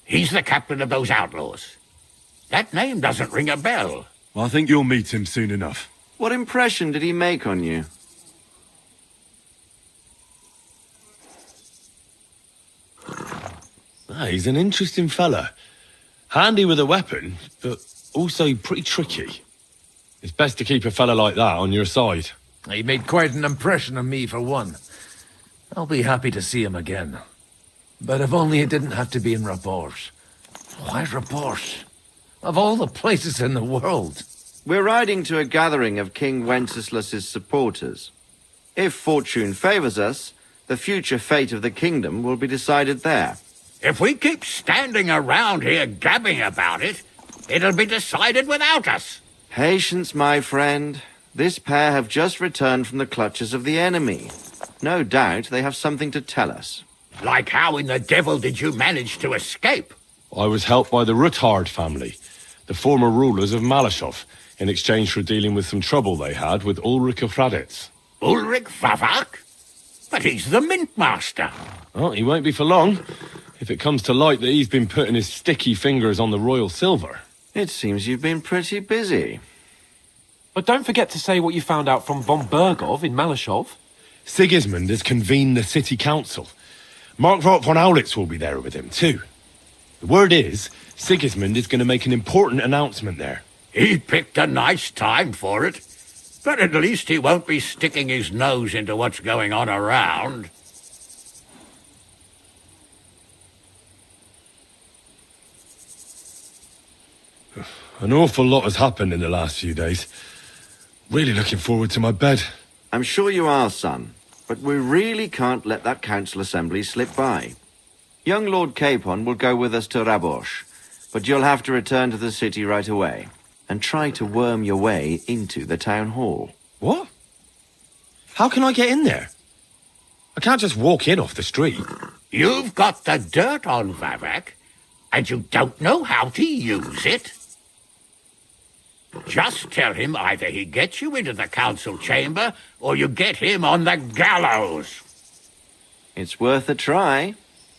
C: He's the captain of those outlaws. That name doesn't ring a bell.
B: Well, I think you'll meet him soon enough.
N: What impression did he make on you?
B: He's an interesting fella. Handy with a weapon, but also pretty tricky. It's best to keep a fella like that on your side.
O: He made quite an impression on me, for one. I'll be happy to see him again. But if only it didn't have to be in Rapport. Why Rapport? Of all the places in the world.
N: We're riding to a gathering of King Wenceslas's supporters. If fortune favors us, the future fate of the kingdom will be decided there.
C: If we keep standing around here gabbing about it, it'll be decided without us.
N: Patience, my friend. This pair have just returned from the clutches of the enemy. No doubt they have something to tell us.
P: Like how in the devil did you manage to escape?
B: I was helped by the Ruthard family, the former rulers of Malashov, in exchange for dealing with some trouble they had with Ulrich of Raditz.
P: Ulrich Favak? But he's the mint master.
B: Well, he won't be for long, if it comes to light that he's been putting his sticky fingers on the royal silver.
N: It seems you've been pretty busy.
K: But don't forget to say what you found out from von Bergov in Malashov.
B: Sigismund has convened the city council. Markvart von Aulitz will be there with him, too. The word is, Sigismund is going to make an important announcement there.
P: He picked a nice time for it. But at least he won't be sticking his nose into what's going on around.
B: An awful lot has happened in the last few days. Really looking forward to my bed.
N: I'm sure you are, son. But we really can't let that council assembly slip by. Young Lord Capon will go with us to Rabosh, but you'll have to return to the city right away and try to worm your way into the town hall.
B: What? How can I get in there? I can't just walk in off the street.
P: You've got the dirt on Vavak, and you don't know how to use it? Just tell him either he gets you into the council chamber, or you get him on the gallows.
N: It's worth a try,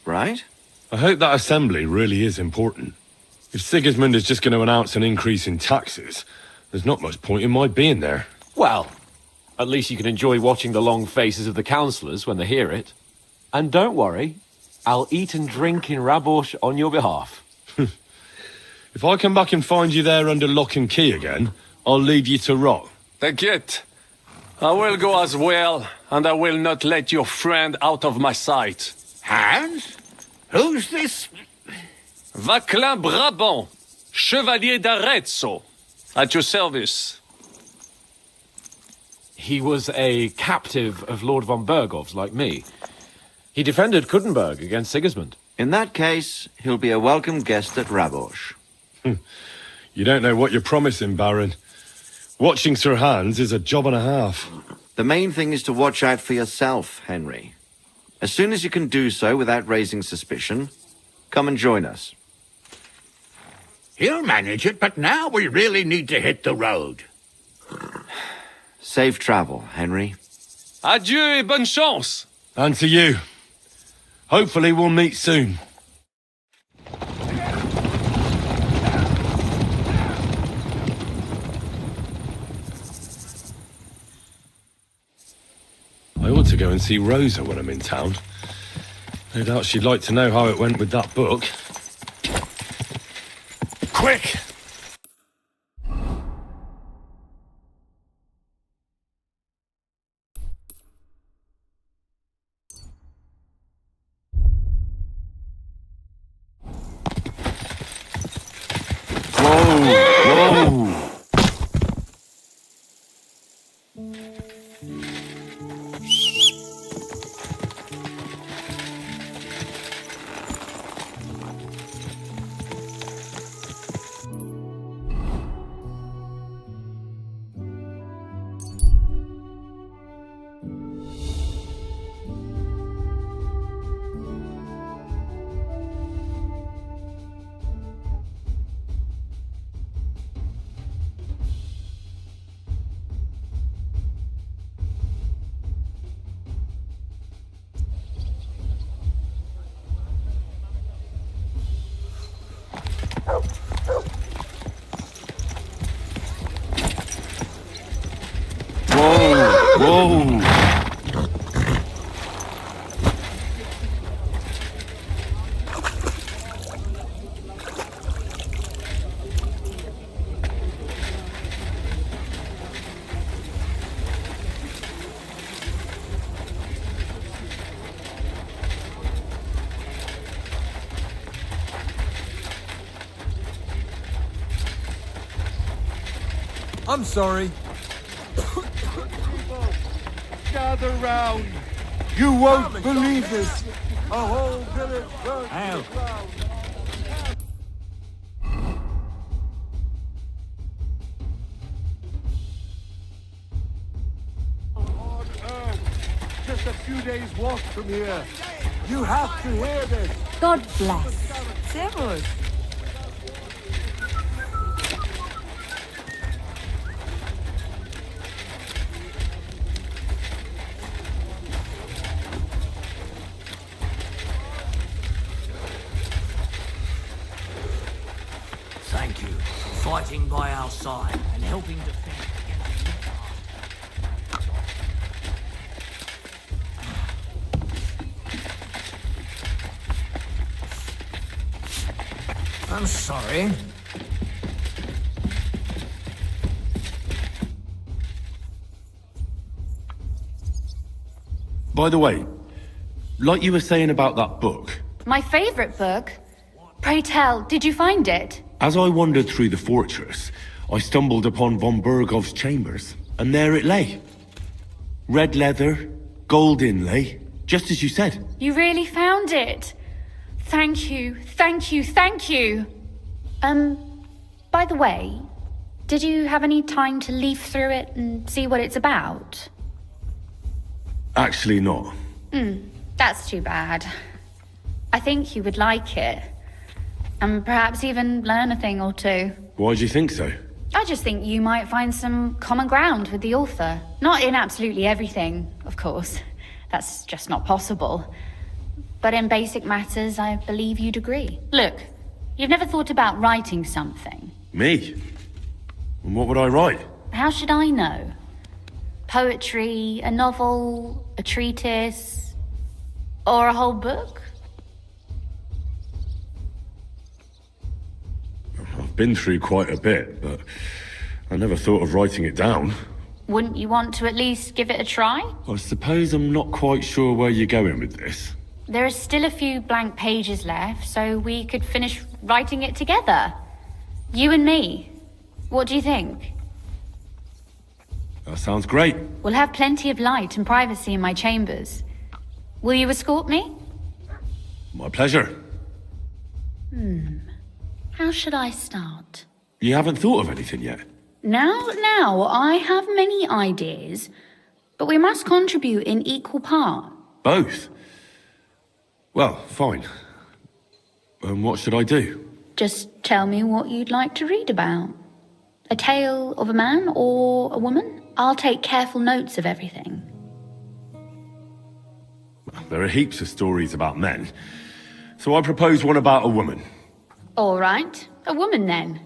N: right?
B: I hope that assembly really is important. If Sigismund is just going to announce an increase in taxes, there's not much point in my being there.
K: Well, at least you can enjoy watching the long faces of the councillors when they hear it. And don't worry, I'll eat and drink in Rabosh on your behalf.
B: If I come back and find you there under lock and key again, I'll leave you to rot.
M: T'inquiète. I will go as well, and I will not let your friend out of my sight.
P: Hans? Who's this?
M: Vaclin Brabant, Chevalier d'Arezzo, at your service.
K: He was a captive of Lord von Bergov's, like me. He defended Kuttenberg against Sigismund.
N: In that case, he'll be a welcome guest at Rabosh.
B: You don't know what you're promising, Baron. Watching Sir Hans is a job and a half.
N: The main thing is to watch out for yourself, Henry. As soon as you can do so without raising suspicion, come and join us.
P: He'll manage it, but now we really need to hit the road.
N: Safe travel, Henry.
M: Adieu et bonne chance!
B: And to you. Hopefully we'll meet soon. I ought to go and see Rosa when I'm in town. No doubt she'd like to know how it went with that book. Quick! Whoa! Whoa!
I: I'm sorry. Gather round. You won't believe this. A whole village burned to the ground. just a few days' walk from here. You have to hear this.
J: God bless.
Q: Servus.
C: Thank you for fighting by our side and helping defend against the
M: I'm sorry.
B: By the way, like you were saying about that book,
J: My favorite book. Pray tell, did you find it?
B: as I wandered through the fortress, I stumbled upon von Burgov's chambers, and there it lay. Red leather, gold inlay, just as you said.
J: You really found it. Thank you, thank you, thank you. By the way, did you have any time to leaf through it and see what it's about?
B: Actually not.
J: That's too bad. I think you would like it. And perhaps even learn a thing or two.
B: Why do you think so?
J: I just think you might find some common ground with the author. Not in absolutely everything, of course. That's just not possible. But in basic matters, I believe you'd agree. Look, you've never thought about writing something.
B: Me? And what would I write?
J: How should I know? Poetry, a novel, a treatise, or a whole book?
B: I've been through quite a bit, but I never thought of writing it down.
J: Wouldn't you want to at least give it a try?
B: I suppose I'm not quite sure where you're going with this.
J: There are still a few blank pages left, so we could finish writing it together. You and me. What do you think?
B: That sounds great.
J: We'll have plenty of light and privacy in my chambers. Will you escort me?
B: My pleasure.
J: How should I start?
B: You haven't thought of anything yet?
J: Now, I have many ideas, but we must contribute in equal part.
B: Both? Well, fine. And what should I do?
J: Just tell me what you'd like to read about. A tale of a man or a woman? I'll take careful notes of everything.
B: There are heaps of stories about men. So I propose one about a woman.
J: All right, a woman then.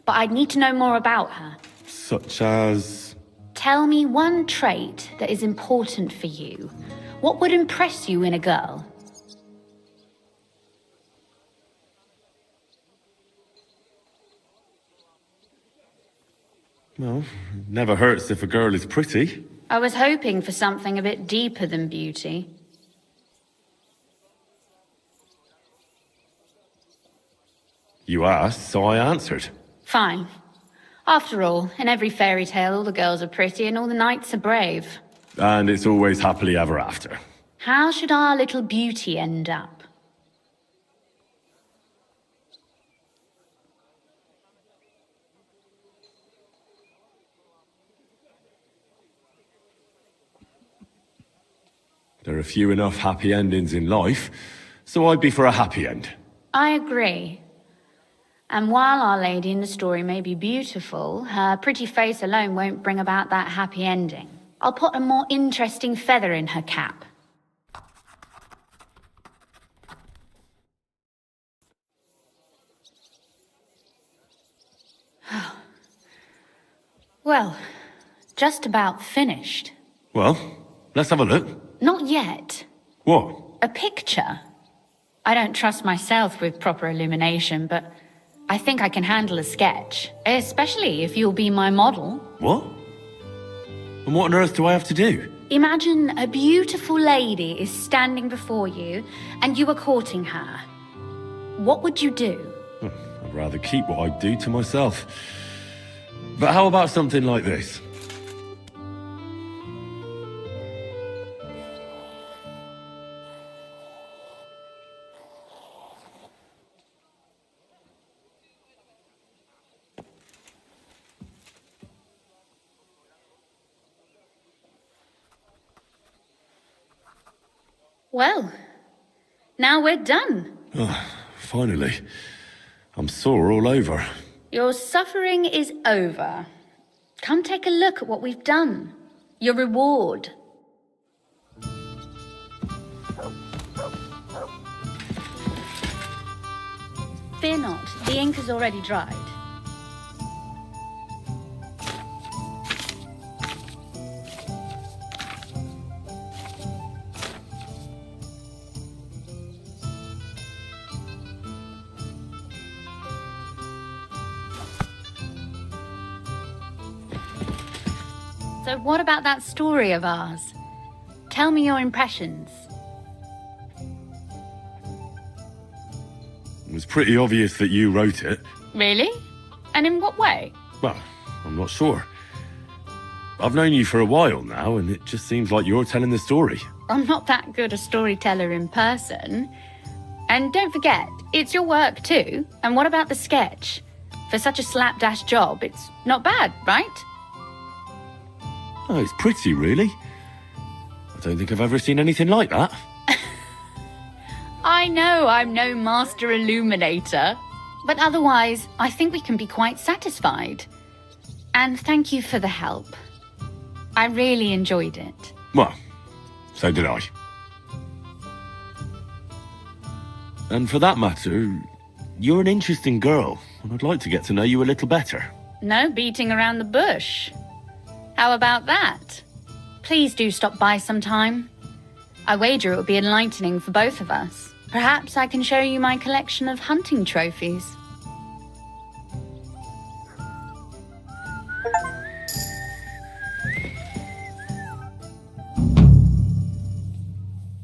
J: But I'd need to know more about her.
B: Such as...
J: Tell me one trait that is important for you. What would impress you in a girl?
B: Well, never hurts if a girl is pretty.
J: I was hoping for something a bit deeper than beauty.
B: You asked, so I answered.
J: Fine. After all, in every fairy tale, all the girls are pretty and all the knights are brave.
B: And it's always happily ever after.
J: How should our little beauty end up?
B: There are few enough happy endings in life, so I'd be for a happy end.
J: I agree. And while Our Lady in the story may be beautiful, her pretty face alone won't bring about that happy ending. I'll put a more interesting feather in her cap. Well, just about finished.
B: Well, let's have a look.
J: Not yet.
B: What?
J: A picture. I don't trust myself with proper illumination, but I think I can handle a sketch, especially if you'll be my model.
B: What? And what on earth do I have to do?
J: Imagine a beautiful lady is standing before you and you are courting her. What would you do?
B: I'd rather keep what I do to myself. But how about something like this?
J: Well, now we're done.
B: Oh, finally. I'm sore all over.
J: Your suffering is over. Come take a look at what we've done. Your reward. Fear not, the ink has already dried. So what about that story of ours? Tell me your impressions.
B: It was pretty obvious that you wrote it.
J: Really? And in what way?
B: Well, I'm not sure. I've known you for a while now, and it just seems like you're telling the story.
J: I'm not that good a storyteller in person. And don't forget, it's your work too. And what about the sketch? For such a slapdash job, it's not bad, right?
B: Oh, it's pretty, really. I don't think I've ever seen anything like that.
J: I know I'm no master illuminator, but otherwise, I think we can be quite satisfied. And thank you for the help. I really enjoyed it.
B: Well, so did I. And for that matter, you're an interesting girl, and I'd like to get to know you a little better.
J: No beating around the bush. How about that? Please do stop by sometime. I wager it will be enlightening for both of us. Perhaps I can show you my collection of hunting trophies.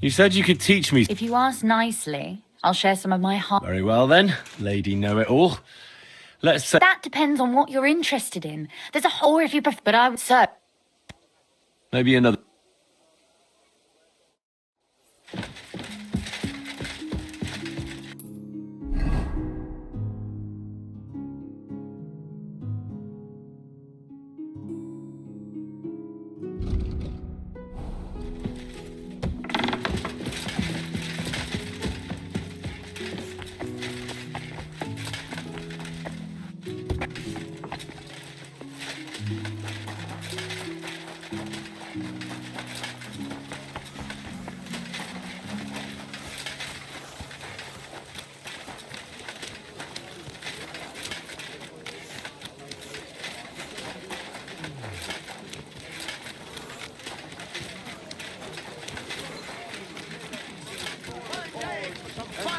B: You said you could teach me.
J: If you ask nicely, I'll share some of my heart.
B: Very well then, Lady Know-It-All. Let's say...
J: That depends on what you're interested in. There's a whole if you prefer, but I would say...
B: Maybe another...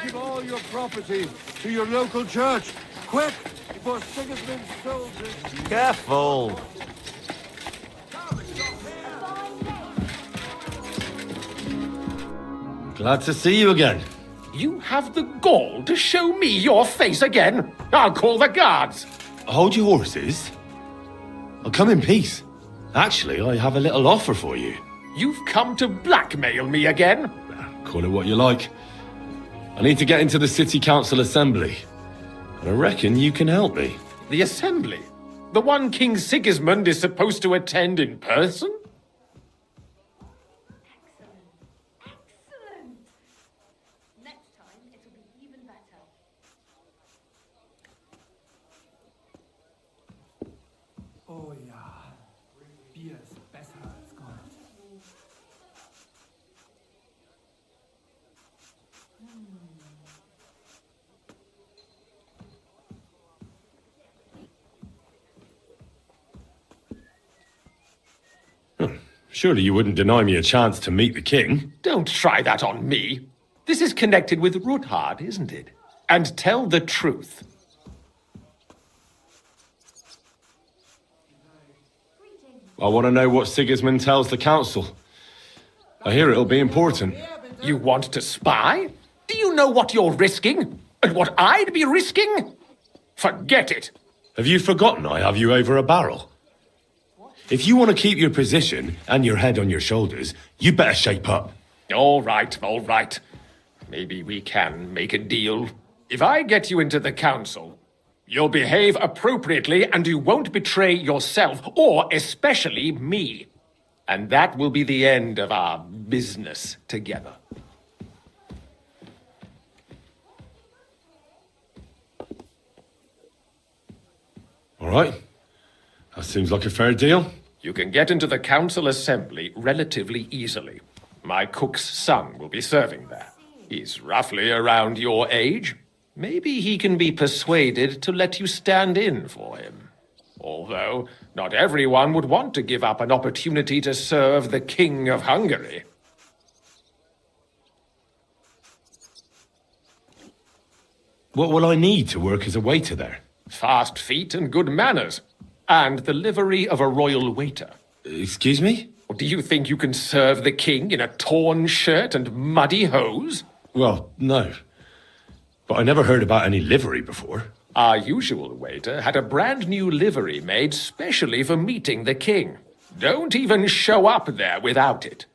I: Give all your property to your local church. Quick, before Sigismund's soldiers...
Q: Careful!
B: Glad to see you again.
K: You have the gall to show me your face again? I'll call the guards.
B: Hold your horses. I'll come in peace. Actually, I have a little offer for you.
K: You've come to blackmail me again?
B: Call it what you like. I need to get into the City Council Assembly. And I reckon you can help me.
K: The Assembly? The one King Sigismund is supposed to attend in person?
I: Oh ja, Bier ist besser als Gold.
B: Surely you wouldn't deny me a chance to meet the king?
K: Don't try that on me. This is connected with Ruthard, isn't it? And tell the truth.
B: I want to know what Sigismund tells the council. I hear it'll be important.
K: You want to spy? Do you know what you're risking? And what I'd be risking? Forget it.
B: Have you forgotten I have you over a barrel? If you want to keep your position and your head on your shoulders, you better shape up.
K: All right, all right. Maybe we can make a deal. If I get you into the council, you'll behave appropriately and you won't betray yourself, or especially me. And that will be the end of our business together.
B: right. That seems like a fair deal.
K: You can get into the council assembly relatively easily. My cook's son will be serving there. He's roughly around your age. Maybe he can be persuaded to let you stand in for him. Although, not everyone would want to give up an opportunity to serve the King of Hungary.
B: What will I need to work as a waiter there?
K: Fast feet and good manners. And the livery of a royal waiter.
B: Excuse me?
K: Do you think you can serve the king in a torn shirt and muddy hose?
B: Well, no. But I never heard about any livery before.
K: Our usual waiter had a brand new livery made specially for meeting the king. Don't even show up there without it.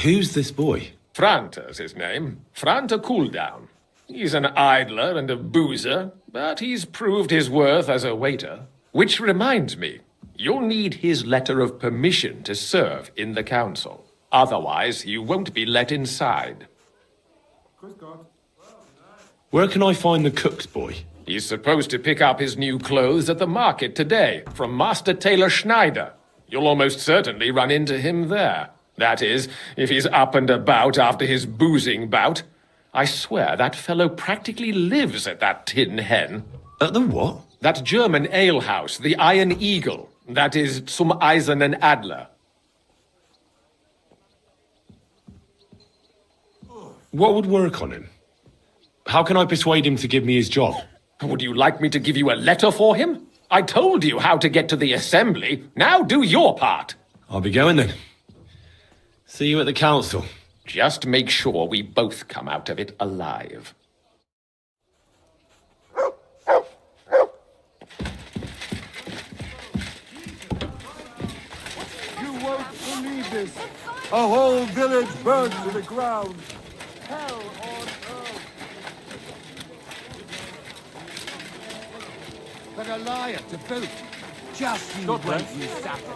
B: Who's this boy?
K: Franta's his name. Franta Cooldown. He's an idler and a boozer, but he's proved his worth as a waiter. Which reminds me, you'll need his letter of permission to serve in the council. Otherwise, you won't be let inside.
B: Where can I find the cook's boy?
K: He's supposed to pick up his new clothes at the market today from Master Tailor Schneider. You'll almost certainly run into him there. That is, if he's up and about after his boozing bout. I swear that fellow practically lives at that Tin Hen.
B: At the what?
K: That German alehouse, the Iron Eagle. That is Zum Eisernen Adler.
B: What would work on him? How can I persuade him to give me his job?
K: Would you like me to give you a letter for him? I told you how to get to the assembly. Now do your part.
B: I'll be going then. See you at the council.
K: Just make sure we both come out of it alive.
I: You won't believe this. A whole village burned to the ground. Hell on earth. But a liar to boot. Just you wait, you sapper.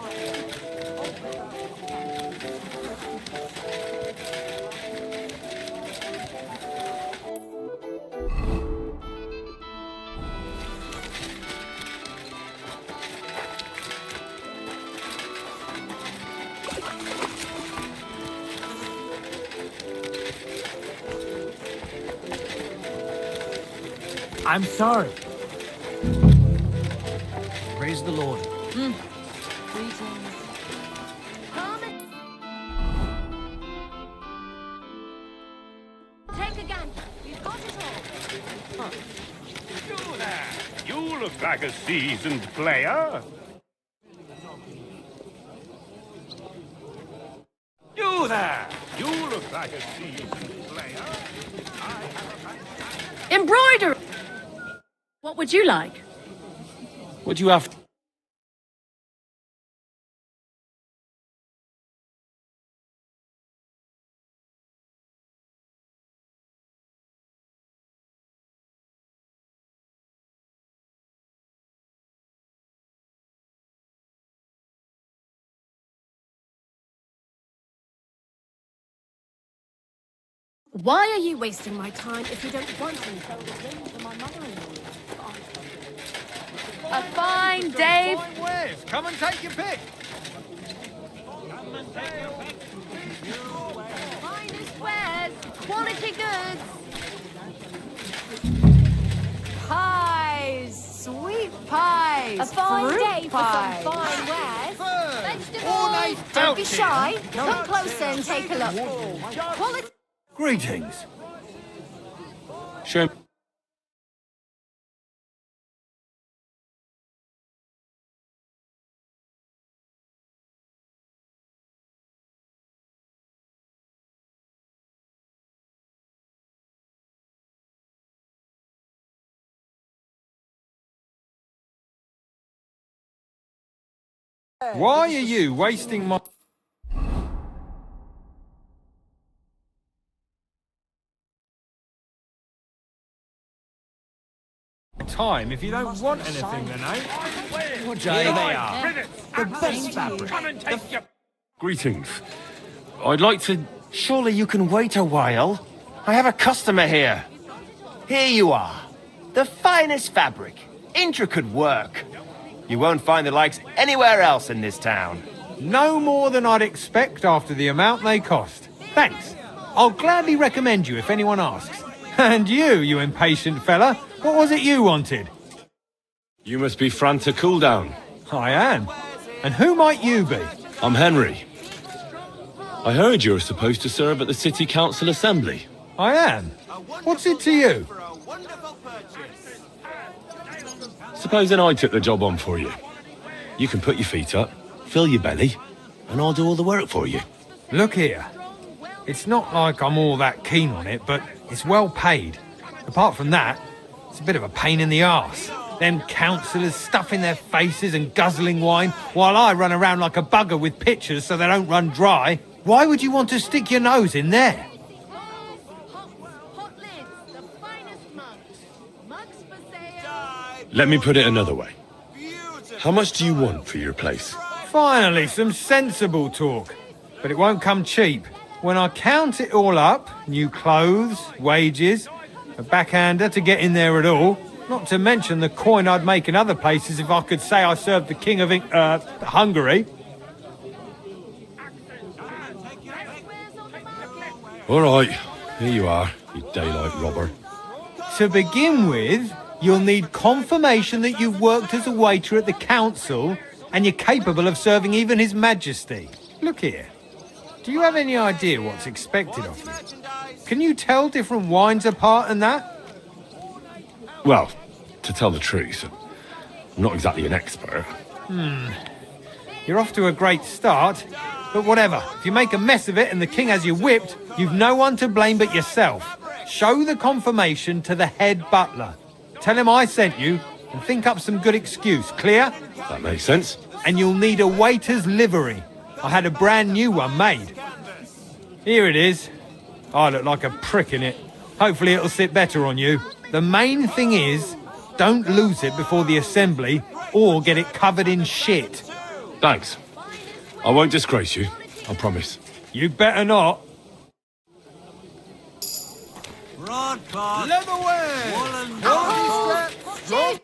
A: I'm sorry. Praise the Lord.
Q: Greetings. Take a gun. You've got it all.
H: You there! You look like a seasoned player. You there! You look like a seasoned player.
Q: Embroidery! What would you like?
B: What do you have?
Q: Why are you wasting my time if you don't want to? For my mother-in-law. A fine day.
I: Fine wares. Come and take your pick.
Q: Finest wares. Quality goods. Pies. Sweet pies. A fine
I: Fruit
Q: day
I: pies.
Q: for some fine wares. Vegetables.
I: Ornate
Q: Don't be
I: pouches.
Q: shy. Come closer and take a look. Quality.
E: Greetings.
B: Show.
I: Why are you wasting my time if you don't want anything then, eh? Here they are. The best fabric.
H: Come and take your...
B: Greetings. I'd like to...
R: Surely you can wait a while. I have a customer here. Here you are. The finest fabric. Intricate work. You won't find the likes anywhere else in this town.
I: No more than I'd expect after the amount they cost. Thanks. I'll gladly recommend you if anyone asks. And you impatient fella, what was it you wanted?
B: You must be Franta Cooldown.
I: I am. And who might you be?
B: I'm Henry. I heard you're supposed to serve at the City Council Assembly.
I: I am. What's it to you?
B: Supposing I took the job on for you. You can put your feet up, fill your belly, and I'll do all the work for you.
I: Look here. It's not like I'm all that keen on it, but it's well paid. Apart from that, it's a bit of a pain in the arse. Them councillors stuffing their faces and guzzling wine, while I run around like a bugger with pitchers so they don't run dry. Why would you want to stick your nose in there?
B: Let me put it another way. How much do you want for your place?
I: Finally, some sensible talk. But it won't come cheap. When I count it all up, new clothes, wages, a backhander to get in there at all, not to mention the coin I'd make in other places if I could say I served the King of Hungary.
B: All right, here you are, you daylight robber.
I: To begin with, you'll need confirmation that you've worked as a waiter at the council and you're capable of serving even His Majesty. Look here. Do you have any idea what's expected of you? Can you tell different wines apart and that?
B: Well, to tell the truth, I'm not exactly an expert.
I: You're off to a great start, but whatever. If you make a mess of it and the king has you whipped, you've no one to blame but yourself. Show the confirmation to the head butler. Tell him I sent you and think up some good excuse. Clear?
B: That makes sense.
I: And you'll need a waiter's livery. I had a brand new one made. Here it is. I look like a prick in it. Hopefully it'll sit better on you. The main thing is, don't lose it before the assembly or get it covered in shit.
B: Thanks. I won't disgrace you, I promise.
I: You better not.
M: Broadcloth,
I: Leather away!
M: woolen
Q: Oh,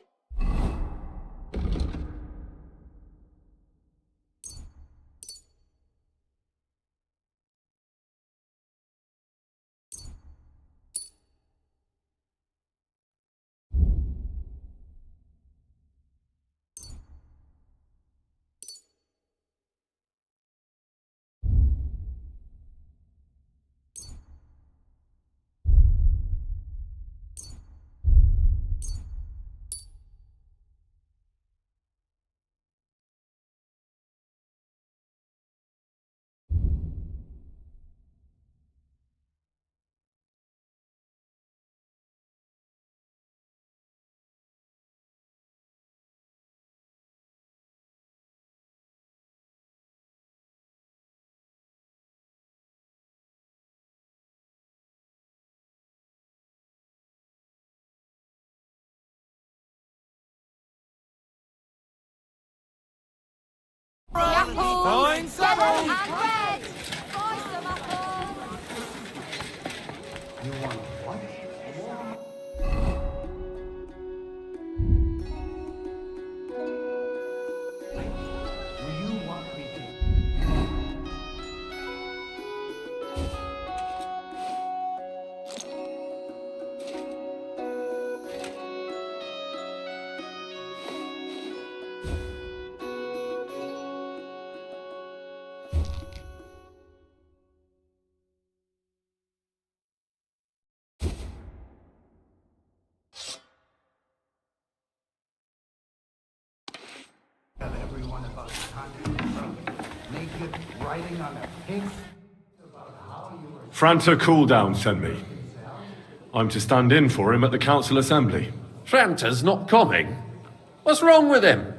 Q: Fine, settle and red. Buy some apples.
I: You want what?
S: Everyone about the content naked writing on a pink about how you were.
B: Franta Cooldown sent me. I'm to stand in for him at the council assembly.
K: Franta's not coming? What's wrong with him?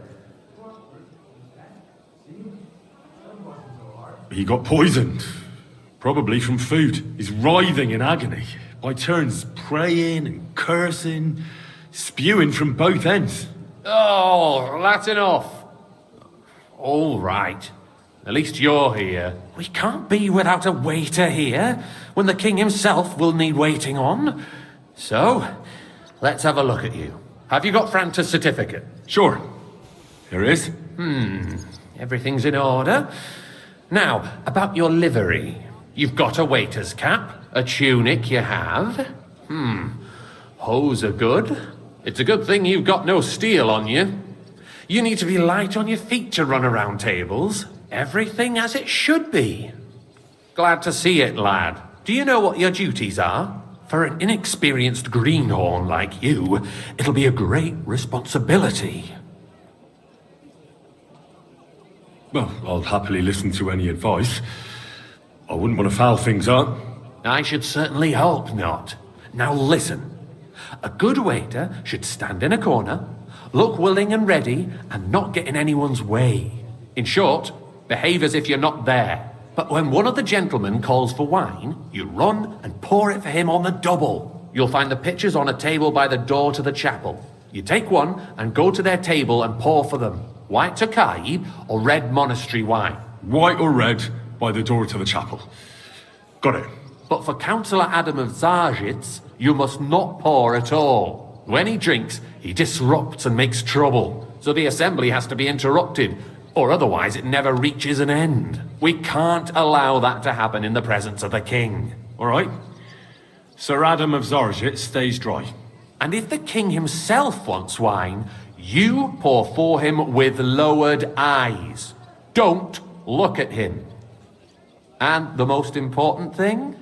B: He got poisoned. Probably from food. He's writhing in agony. By turns praying and cursing, spewing from both ends.
K: Oh, that's enough. All right. At least you're here. We can't be without a waiter here, when the king himself will need waiting on. So, let's have a look at you. Have you got Franta's certificate?
B: Sure. Here it is.
K: Everything's in order. Now, about your livery. You've got a waiter's cap, a tunic you have. Hose are good. It's a good thing you've got no steel on you. You need to be light on your feet to run around tables. Everything as it should be. Glad to see it, lad. Do you know what your duties are? For an inexperienced greenhorn like you, it'll be a great responsibility.
B: Well, I'll happily listen to any advice. I wouldn't want to foul things up.
K: I should certainly hope not. Now listen. A good waiter should stand in a corner, look willing and ready, and not get in anyone's way. In short, behave as if you're not there. But when one of the gentlemen calls for wine, you run and pour it for him on the double. You'll find the pitchers on a table by the door to the chapel. You take one and go to their table and pour for them. White Tokai or red monastery wine.
B: White or red by the door to the chapel. Got it.
K: But for Councillor Adam of Zarzhitz, you must not pour at all. When he drinks, he disrupts and makes trouble. So the assembly has to be interrupted, or otherwise it never reaches an end. We can't allow that to happen in the presence of the king.
B: All right. Sir Adam of Zarzhitz stays dry.
K: And if the king himself wants wine, you pour for him with lowered eyes. Don't look at him. And the most important thing?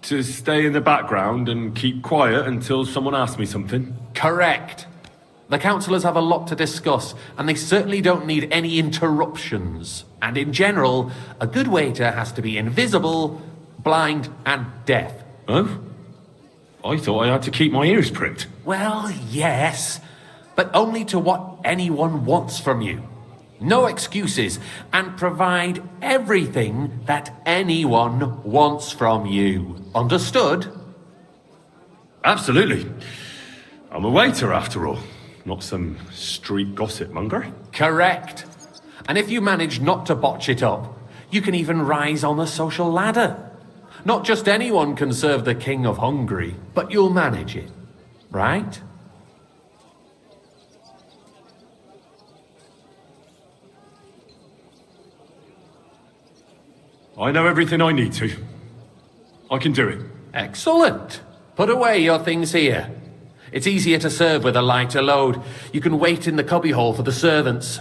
B: To stay in the background and keep quiet until someone asks me something?
K: Correct. The councillors have a lot to discuss, and they certainly don't need any interruptions. And in general, a good waiter has to be invisible, blind, and deaf.
B: Oh? I thought I had to keep my ears pricked.
K: Well, yes, but only to what anyone wants from you. No excuses, and provide everything that anyone wants from you. Understood?
B: Absolutely. I'm a waiter, after all. Not some street gossip monger.
K: Correct. And if you manage not to botch it up, you can even rise on the social ladder. Not just anyone can serve the King of Hungary, but you'll manage it, right?
B: I know everything I need to. I can do it.
K: Excellent. Put away your things here. It's easier to serve with a lighter load. You can wait in the cubbyhole for the servants.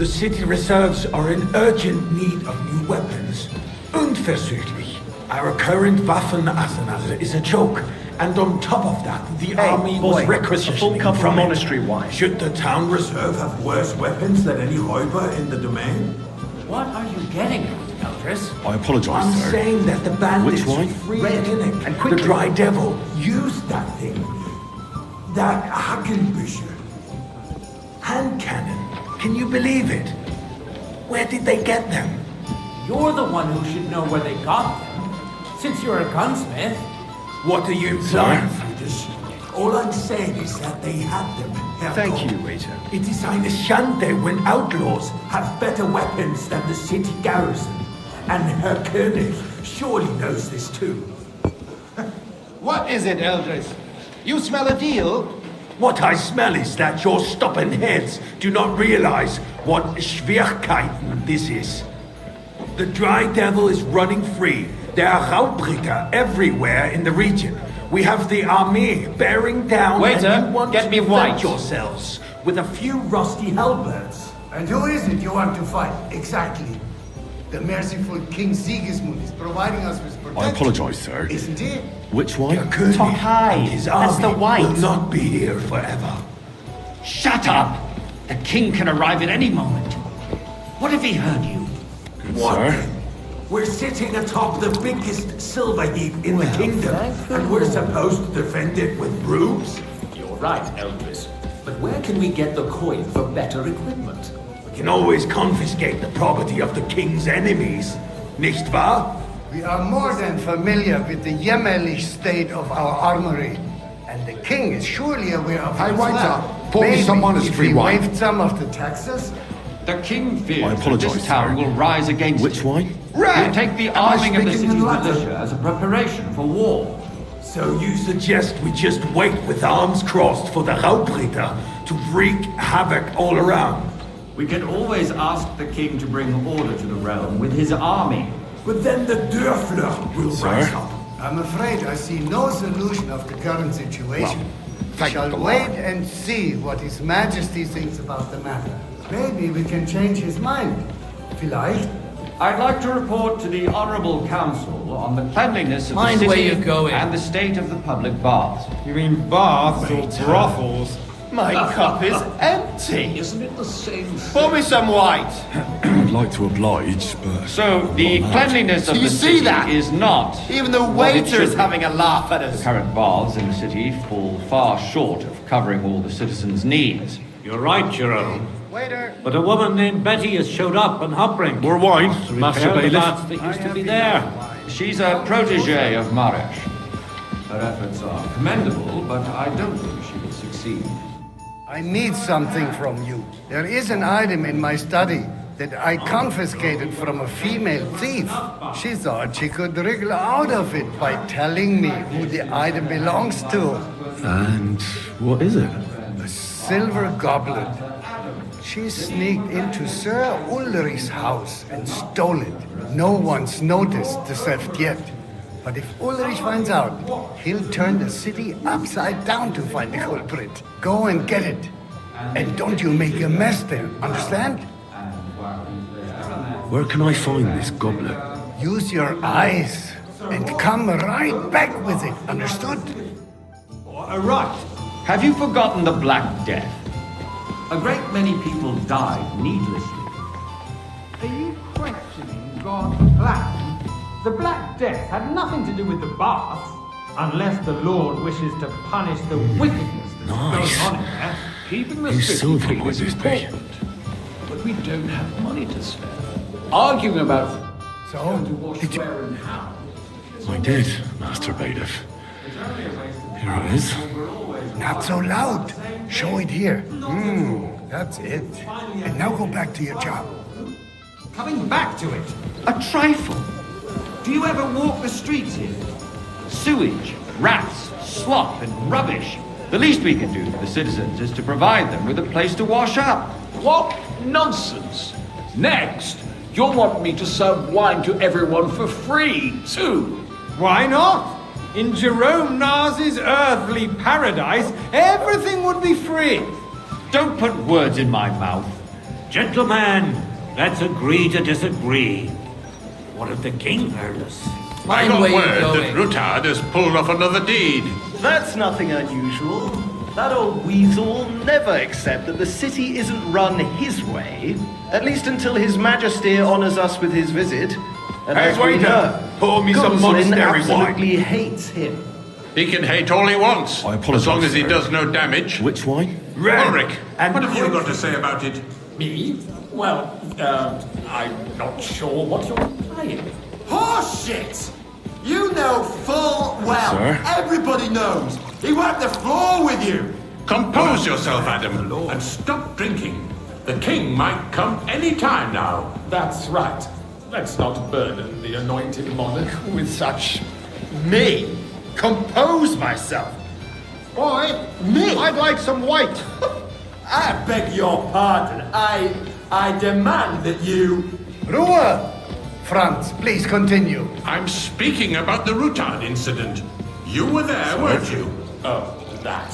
S: The city reserves are in urgent need of new weapons. Unversüchlich. Our current Waffenarsenal is a joke. And on top of that, the army was requisitioning from monastery wine. Should the town reserve have worse weapons than any Räuber in the domain?
C: What are you getting at, Eldris?
B: I apologize,
S: I'm
B: sir.
S: saying that the bandits
B: Which wine?
S: freed Kinnick, and the Dry Devil, used that thing. That Hackenbücher. Hand cannon. Can you believe it? Where did they get them?
A: You're the one who should know where they got them, since you're a gunsmith.
S: What are you implying, Friedrich? All I'm saying is that they had them.
E: Thank you, waiter.
S: It is eine Schande when outlaws have better weapons than the city garrison. And Herr König surely knows this too.
T: What is it, Eldris? You smell a deal?
S: What I smell is that your stubborn heads do not realize what Schwierigkeiten this is. The Dry Devil is running free. There are Raubritter everywhere in the region. We have the army bearing down.
T: Waiter,
S: and you want
T: get
S: to
T: me
S: defend
T: white.
S: yourselves with a few rusty halberds.
U: And who is it you want to fight, exactly? The merciful King Sigismund is providing us with protection.
B: I apologize, sir.
U: Isn't it?
B: Which wine?
S: König
T: high.
S: and his
T: That's
S: army
T: the white.
S: will not be here forever.
T: Shut up! The king can arrive at any moment. What if he heard you?
S: What?
B: Sir?
S: We're sitting atop the biggest silver heap in the kingdom, and we're supposed to defend it with brooms?
T: You're right, Eldris. But where can we get the coin for better equipment?
S: We can always confiscate the property of the king's enemies, nicht wahr?
U: We are more than familiar with the jämmerlich state of our armory. And the king is surely aware of it as well.
S: Pour me some monastery
U: if he
S: wine.
U: waived some of the taxes?
T: The king
B: I
T: fears that
B: apologize,
T: this town
B: sir.
T: will rise against
B: Which
T: it.
B: wine?
T: We'll take the
U: Am I
T: arming of the
U: speaking
T: city's
U: in Latin?
T: militia as a preparation for war.
S: So you suggest we just wait with arms crossed for the Raubritter to wreak havoc all around?
T: We can always ask the king to bring order to the realm with his army.
S: But then the Dörfler will rise up.
U: I'm afraid I see no solution of the current situation. We shall wait and see what His Majesty thinks about the matter. Maybe we can change his mind. Vielleicht.
T: I'd like to report to the Honorable Council on the cleanliness of
C: Mind
T: the
C: where
T: city
C: you're going.
T: and the state of the public baths.
I: You mean baths or brothels?
R: My cup is empty.
T: Isn't it the same
R: Pour me some white.
B: I'd like to oblige, but...
T: So, the
B: not that.
T: cleanliness of
R: Do you
T: the
R: see
T: city
R: that?
T: is not.
R: Even the
T: what it
R: waiter
T: should
R: is
T: be.
R: having a laugh at
T: The
R: us.
T: current baths in the city fall far short of covering all the citizens' needs.
C: You're right, Jerome.
U: Waiter.
C: But a woman named Betty has showed up in Hopbrink.
B: More wine, Master
C: Repair the
B: Bailiff.
C: baths that used to be there.
T: She's a protege of Maresh. Her efforts are commendable, but I don't think she will succeed.
U: I need something from you. There is an item in my study that I confiscated from a female thief. She thought she could wriggle out of it by telling me who the item belongs to.
B: And what is it?
U: A silver goblet. She sneaked into Sir Ulrich's house and stole it. No one's noticed the theft yet. But if Ulrich finds out, he'll turn the city upside down to find the culprit. Go and get it. And don't you make a mess there, understand?
B: Where can I find this goblet?
U: Use your eyes and come right back with it, understood?
T: Right. Have you forgotten the Black Death? A great many people died needlessly.
A: Are you questioning God's plan? The Black Death had nothing to do with the baths, unless the Lord wishes to punish the wickedness that's
B: Nice.
A: going on in there.
L: Keeping the
B: Whose
L: city
B: silver
L: clean
B: might
L: is
B: this be?
L: important, but we don't have money to spare. Arguing about
U: So, did you...
L: where and how.
B: I did, Master Bailiff. Here it is.
U: Not so loud. Show it here. That's it. And now go back to your job.
A: Coming back to it,
T: A trifle. Do you ever walk the streets here? Sewage, rats, slop, and rubbish. The least we can do for the citizens is to provide them with a place to wash up.
H: What nonsense! Next, you'll want me to serve wine to everyone for free, too.
I: Why not? In Jerome Nars's earthly paradise, everything would be free.
T: Don't put words in my mouth.
G: Gentlemen, let's agree to disagree. What if the king heard us?
V: I got word that Rutard has pulled off another deed.
W: That's nothing unusual. That old weasel will never accept that the city isn't run his way, at least until His Majesty honors us with his visit. And
V: Hey,
W: as we
V: waiter,
W: know,
V: pour me some
W: Gunslin
V: monastery
W: absolutely hates him.
V: He can hate all he wants,
B: I apologize,
V: as long as he
B: sir.
V: does no damage.
B: Which wine?
V: Ulrich,
H: and
V: what have you
H: quick.
V: got to say about it?
H: Me? Well, I'm not sure what you're playing.
X: Horseshit! You know full well.
V: Sir?
X: Everybody knows. He wiped the floor with you.
V: Compose yourself, Adam, and stop drinking. The king might come any time now.
H: That's right. Let's not burden the anointed monarch with such...
X: Me? Compose myself. Boy, me? I'd like some white.
H: I beg your pardon. I demand that you...
U: Ruhe! Franz, please continue.
V: I'm speaking about the Rutard incident. You were there, weren't you?
H: Oh, that.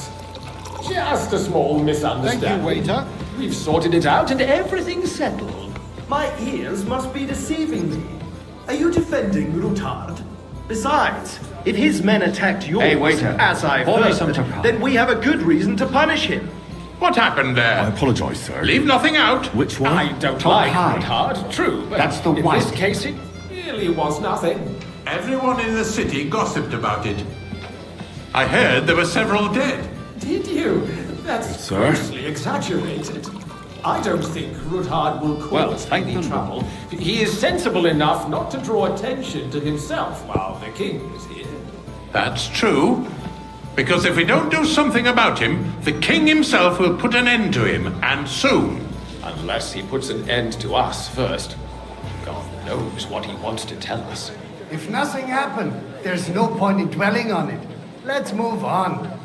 H: Just a small misunderstanding.
X: Thank you, waiter.
H: We've sorted it out and everything's settled. My ears must be deceiving me. Are you defending Rutard?
W: Besides, if his men attacked yours,
T: Hey, waiter,
W: as I've
T: pour me
W: heard,
T: some chocolate.
W: then we have a good reason to punish him.
V: What happened there?
B: I apologise, sir.
V: Leave nothing out.
B: Which one?
H: I don't
T: Talk
H: like
T: high.
H: Rutard, true, but
T: That's the
H: in
T: white.
H: this case it really was nothing.
V: Everyone in the city gossiped about it. I heard there were several dead.
H: Did you? That's
B: Sir?
H: grossly exaggerated. I don't think Rutard will cause any trouble. He is sensible enough not to draw attention to himself while the king is here.
V: That's true. Because if we don't do something about him, the king himself will put an end to him, and soon.
H: Unless he puts an end to us first. God knows what he wants to tell us.
U: If nothing happened, there's no point in dwelling on it. Let's move on.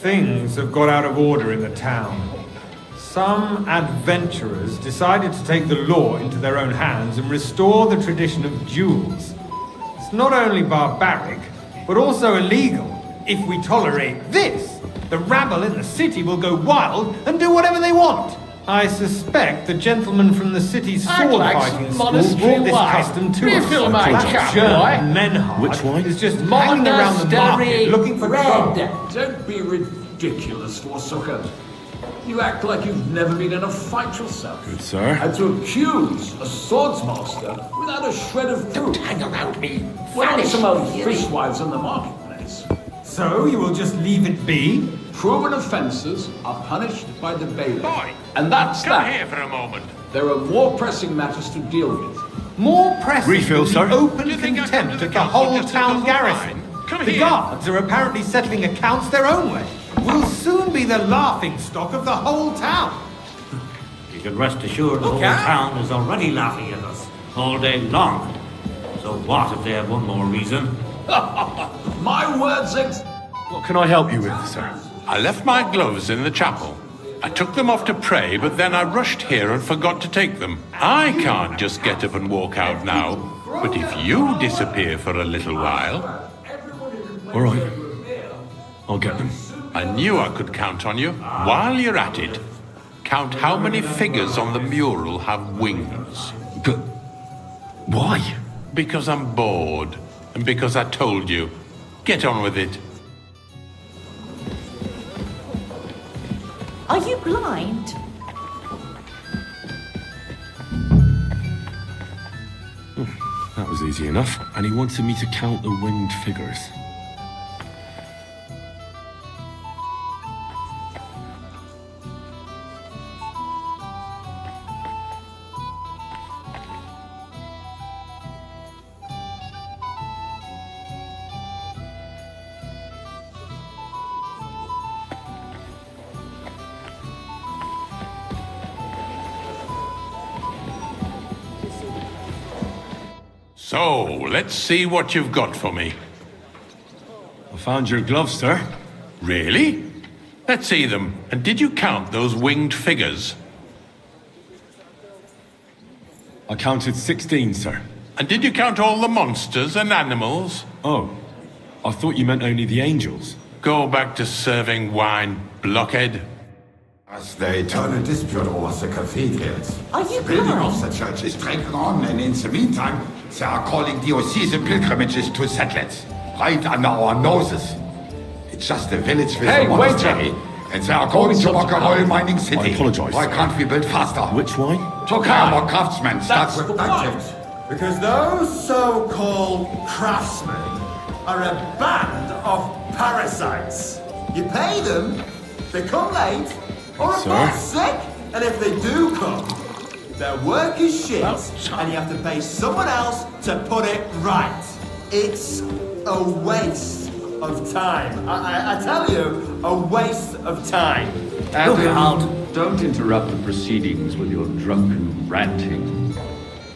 I: Things have got out of order in the town. Some adventurers decided to take the law into their own hands and restore the tradition of duels. It's not only barbaric, but also illegal. If we tolerate this, the rabble in the city will go wild and do whatever they want. I suspect the gentleman from the city's
H: I'd
I: sword
H: like
I: fighting
H: some
I: school
H: monastery
I: brought this
H: wine.
I: custom to
H: Refill
I: us.
H: my
I: That
H: cup,
I: German
H: boy.
I: Menhard
B: Which wine?
I: is just hanging around the market looking for trouble.
H: Don't be ridiculous, Forsooker. You act like you've never been in a fight yourself.
B: Good, sir.
H: And to accuse a swordsmaster without a shred of proof. Don't hang around me. We're not some old fishwives in the marketplace.
I: So you will just leave it be?
H: Proven offences are punished by the bailiff.
V: Boy,
H: And that's
V: come
H: that.
V: here for a moment.
H: There are more pressing matters to deal with.
I: More pressing
B: Refill,
I: than
B: sir.
I: the open
V: Do you think I come to
I: contempt
V: the
I: of the
V: council
I: whole
V: just to
I: town
V: guzzle
I: garrison.
V: wine? Come
I: The
V: here.
I: guards are apparently settling accounts their own way. We'll soon be the laughing stock of the whole town.
G: You can rest assured the whole town is already laughing at us all day long. So what if they have one more reason?
H: My words
B: What can I help you with, sir?
V: I left my gloves in the chapel. I took them off to pray, but then I rushed here and forgot to take them. I can't just get up and walk out now. But if you disappear for a little while...
B: All right. I'll get them.
V: I knew I could count on you. While you're at it, count how many figures on the mural have wings.
B: But why?
V: Because I'm bored. And because I told you. Get on with it.
Y: Are you blind?
B: That was easy enough. And he wanted me to count the winged figures.
V: So, let's see what you've got for me.
B: I found your gloves, sir.
V: Really? Let's see them. And did you count those winged figures?
B: I counted 16, sir.
V: And did you count all the monsters and animals?
B: Oh, I thought you meant only the angels.
V: Go back to serving wine, blockhead.
D: As the eternal dispute over the cathedrals.
Q: Are you
D: The building
Q: blind?
D: of the church is dragging on, and in the meantime, they are calling diocesan pilgrimages to settlers, right under our noses. It's just a village with a monastery, and they are going to mock a oil mining city.
B: I apologise.
D: Why can't we build faster?
B: Which wine?
D: To hire more craftsmen, start
X: That's
D: with
X: the
D: budget.
X: point. Because those so-called craftsmen are a band of parasites. You pay them, they come late, or a
B: Sir?
X: bit sick, and if they do come, their work is shit, and you have to pay someone else to put it right. It's a waste of time. I tell you, a waste of time.
T: Adam, don't interrupt the proceedings with your drunken ranting.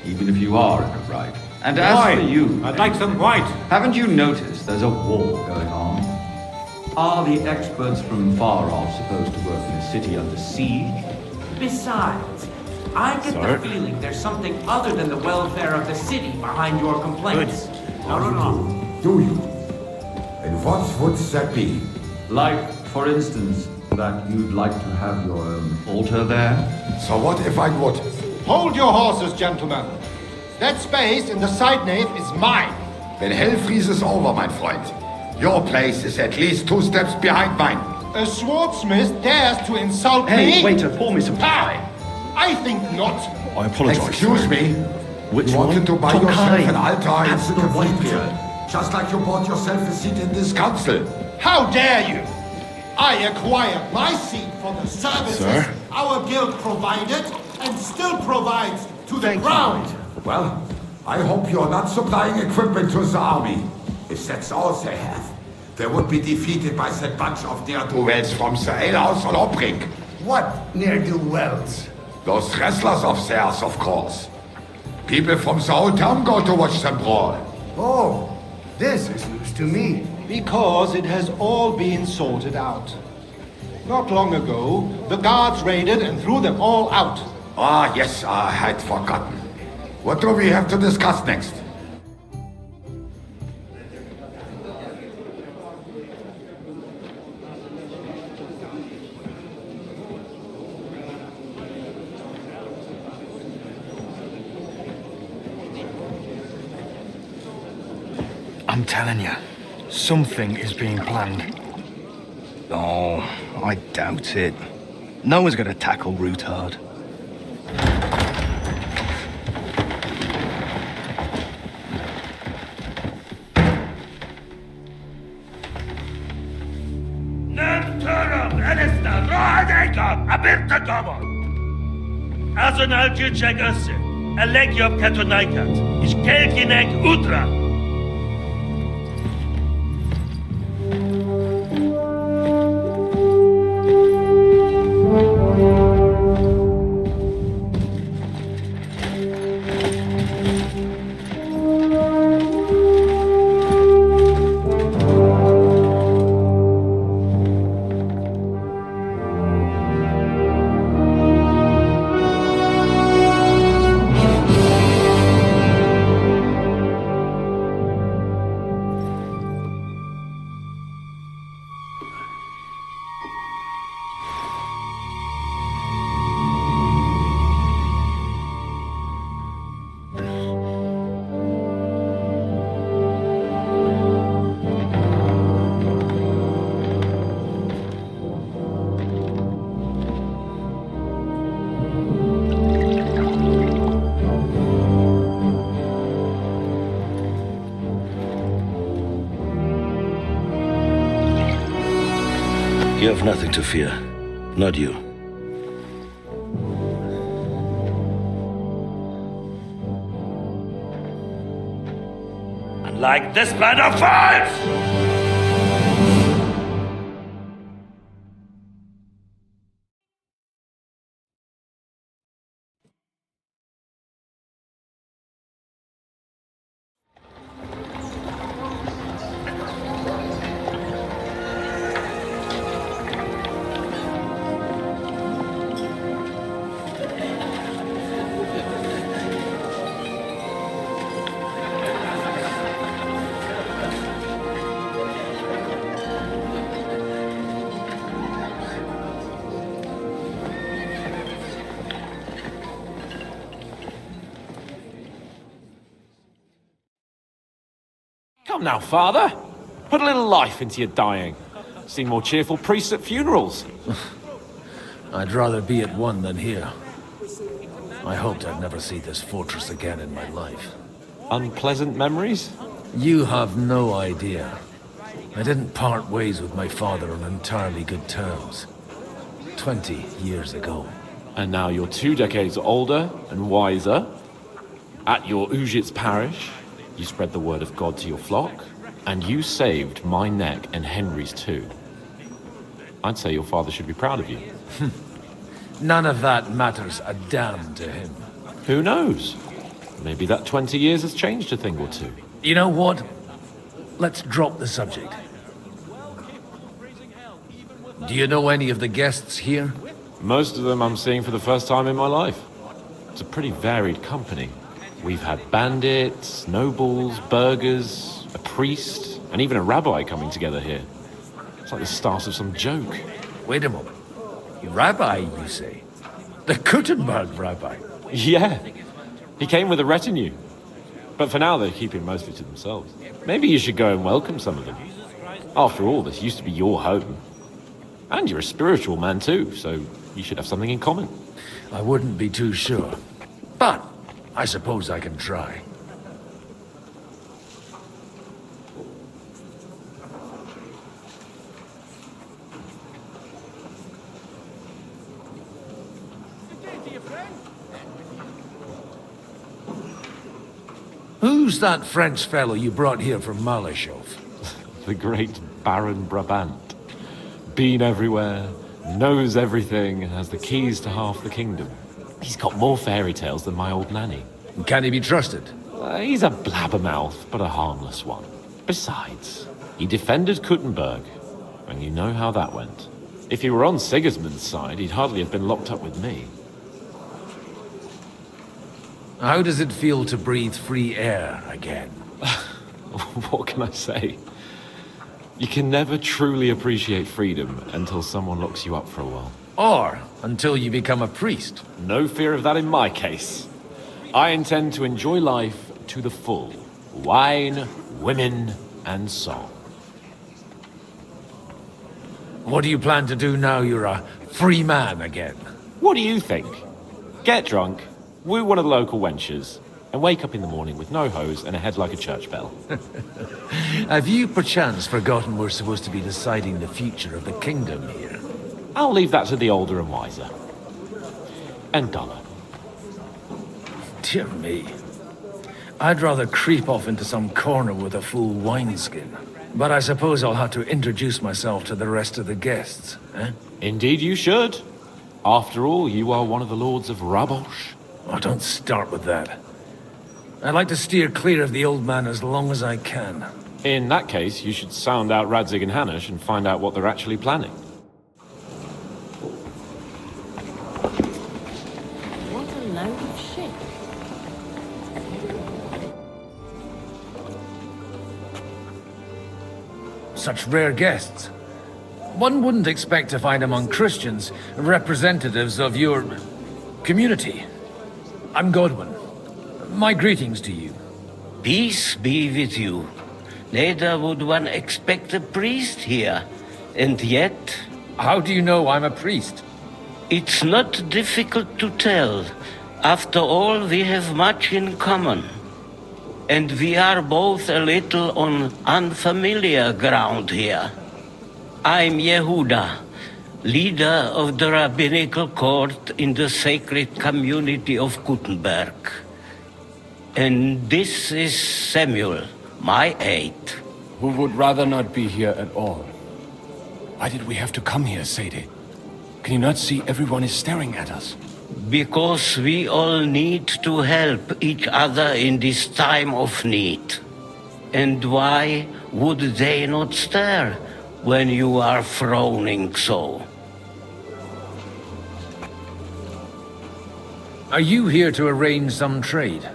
T: Even if you are in the right. And
G: Why?
T: as for you,
G: I'd like them white.
T: haven't you noticed there's a war going on? Are the experts from far off supposed to work in a city under siege?
A: Besides, I get
B: Sir?
A: the feeling there's something other than the welfare of the city behind your complaints. No.
D: Do you? And what would that be?
T: Like, for instance, that you'd like to have your own altar there?
D: So what if I would?
X: Hold your horses, gentlemen. That space in the side nave is mine.
D: Then hell freezes over, my friend. Your place is at least 2 steps behind mine.
X: A swordsmith dares to insult me?
T: Hey, waiter, pour me some pie.
X: I think not.
B: I apologise.
D: Excuse me.
B: Which
D: You wanted to buy
T: Tokai.
D: yourself an altar in
T: That's
D: the
T: the white
D: cathedral,
T: one.
D: just like you bought yourself a seat in this council.
X: How dare you? I acquired my seat for the services
B: Sir?
X: our guild provided and still provides to the ground.
D: Well, I hope you're not supplying equipment to the army. If that's all they have, they would be defeated by that bunch of ne'er-do-wells from the alehouse or Obring.
U: What ne'er-do-wells?
D: Those wrestlers of theirs, of course. People from the whole town go to watch them brawl.
U: Oh, this is news to me.
X: Because it has all been sorted out. Not long ago, the guards raided and threw them all out.
D: Ah, yes, I had forgotten. What do we have to discuss next?
I: I'm telling you, something is being planned.
R: Oh, I doubt it. No one's gonna tackle Rootard.
F: Azonal Gyurcsák össze! A legjobb katonákat, és kelkinek útra!
O: You have nothing to fear. Not you.
F: Unlike this plan of false!
K: Come now, Father. Put a little life into your dying. Seen more cheerful priests at funerals.
C: I'd rather be at one than here. I hoped I'd never see this fortress again in my life.
K: Unpleasant memories?
C: You have no idea. I didn't part ways with my father on entirely good terms. 20 years ago.
K: And now you're 2 decades older and wiser. At your Ujit's parish, you spread the word of God to your flock, and you saved my neck and Henry's too. I'd say your father should be proud of you.
C: None of that matters a damn to him.
K: Who knows? Maybe that 20 years has changed a thing or two.
C: You know what? Let's drop the subject. Do you know any of the guests here?
K: Most of them I'm seeing for the first time in my life. It's a pretty varied company. We've had bandits, nobles, burghers, a priest, and even a rabbi coming together here. It's like the start of some joke.
C: Wait a moment. Rabbi, you say? The Kuttenberg rabbi?
K: Yeah. He came with a retinue. But for now, they're keeping mostly to themselves. Maybe you should go and welcome some of them. After all, this used to be your home. And you're a spiritual man too, so you should have something in common.
C: I wouldn't be too sure. But I suppose I can try. Who's that French fellow you brought here from Malashov?
K: The great Baron Brabant. Been everywhere, knows everything, and has the keys to half the kingdom. He's got more fairy tales than my old nanny.
C: Can he be trusted?
K: He's a blabbermouth, but a harmless one. Besides, he defended Kuttenberg, and you know how that went. If he were on Sigismund's side, he'd hardly have been locked up with me.
C: How does it feel to breathe free air again?
K: What can I say? You can never truly appreciate freedom until someone locks you up for a while.
C: Or until you become a priest.
K: No fear of that in my case. I intend to enjoy life to the full. Wine, women, and song.
C: What do you plan to do now you're a free man again?
K: What do you think? Get drunk, woo one of the local wenches, and wake up in the morning with no hose and a head like a church bell.
C: Have you perchance forgotten we're supposed to be deciding the future of the kingdom here?
K: I'll leave that to the older and wiser. And duller.
C: Dear me. I'd rather creep off into some corner with a full wineskin. But I suppose I'll have to introduce myself to the rest of the guests, eh?
K: Indeed you should. After all, you are one of the lords of Rabosh.
C: Oh, don't start with that. I'd like to steer clear of the old man as long as I can.
K: In that case, you should sound out Radzig and Hanush and find out what they're actually planning.
Q: What a load of shit.
C: Such rare guests. One wouldn't expect to find among Christians representatives of your community. I'm Godwin. My greetings to you.
J: Peace be with you. Neither would one expect a priest here. And yet...
C: How do you know I'm a priest?
J: It's not difficult to tell. After all, we have much in common. And we are both a little on unfamiliar ground here. I'm Yehuda, leader of the rabbinical court in the sacred community of Kuttenberg. And this is Samuel, my aide.
M: Who would rather not be here at all. Why did we have to come here, Sadie? Can you not see everyone is staring at us?
J: Because we all need to help each other in this time of need. And why would they not stare when you are frowning so?
C: Are you here to arrange some trade?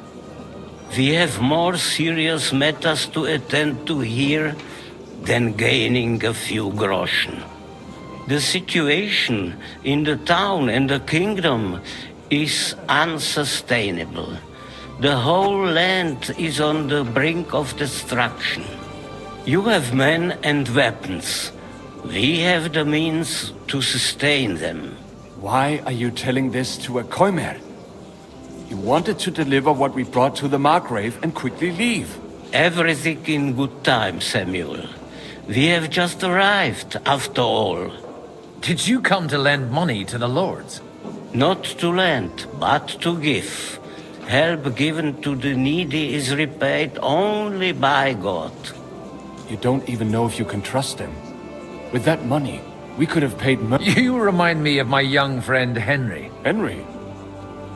J: We have more serious matters to attend to here than gaining a few groschen. The situation in the town and the kingdom is unsustainable. The whole land is on the brink of destruction. You have men and weapons. We have the means to sustain them.
M: Why are you telling this to a Koimer? You wanted to deliver what we brought to the Margrave and quickly leave.
J: Everything in good time, Samuel. We have just arrived, after all.
E: Did you come to lend money to the lords?
J: Not to lend, but to give. Help given to the needy is repaid only by God.
M: You don't even know if you can trust them. With that money, we could have paid
E: You remind me of my young friend Henry.
M: Henry?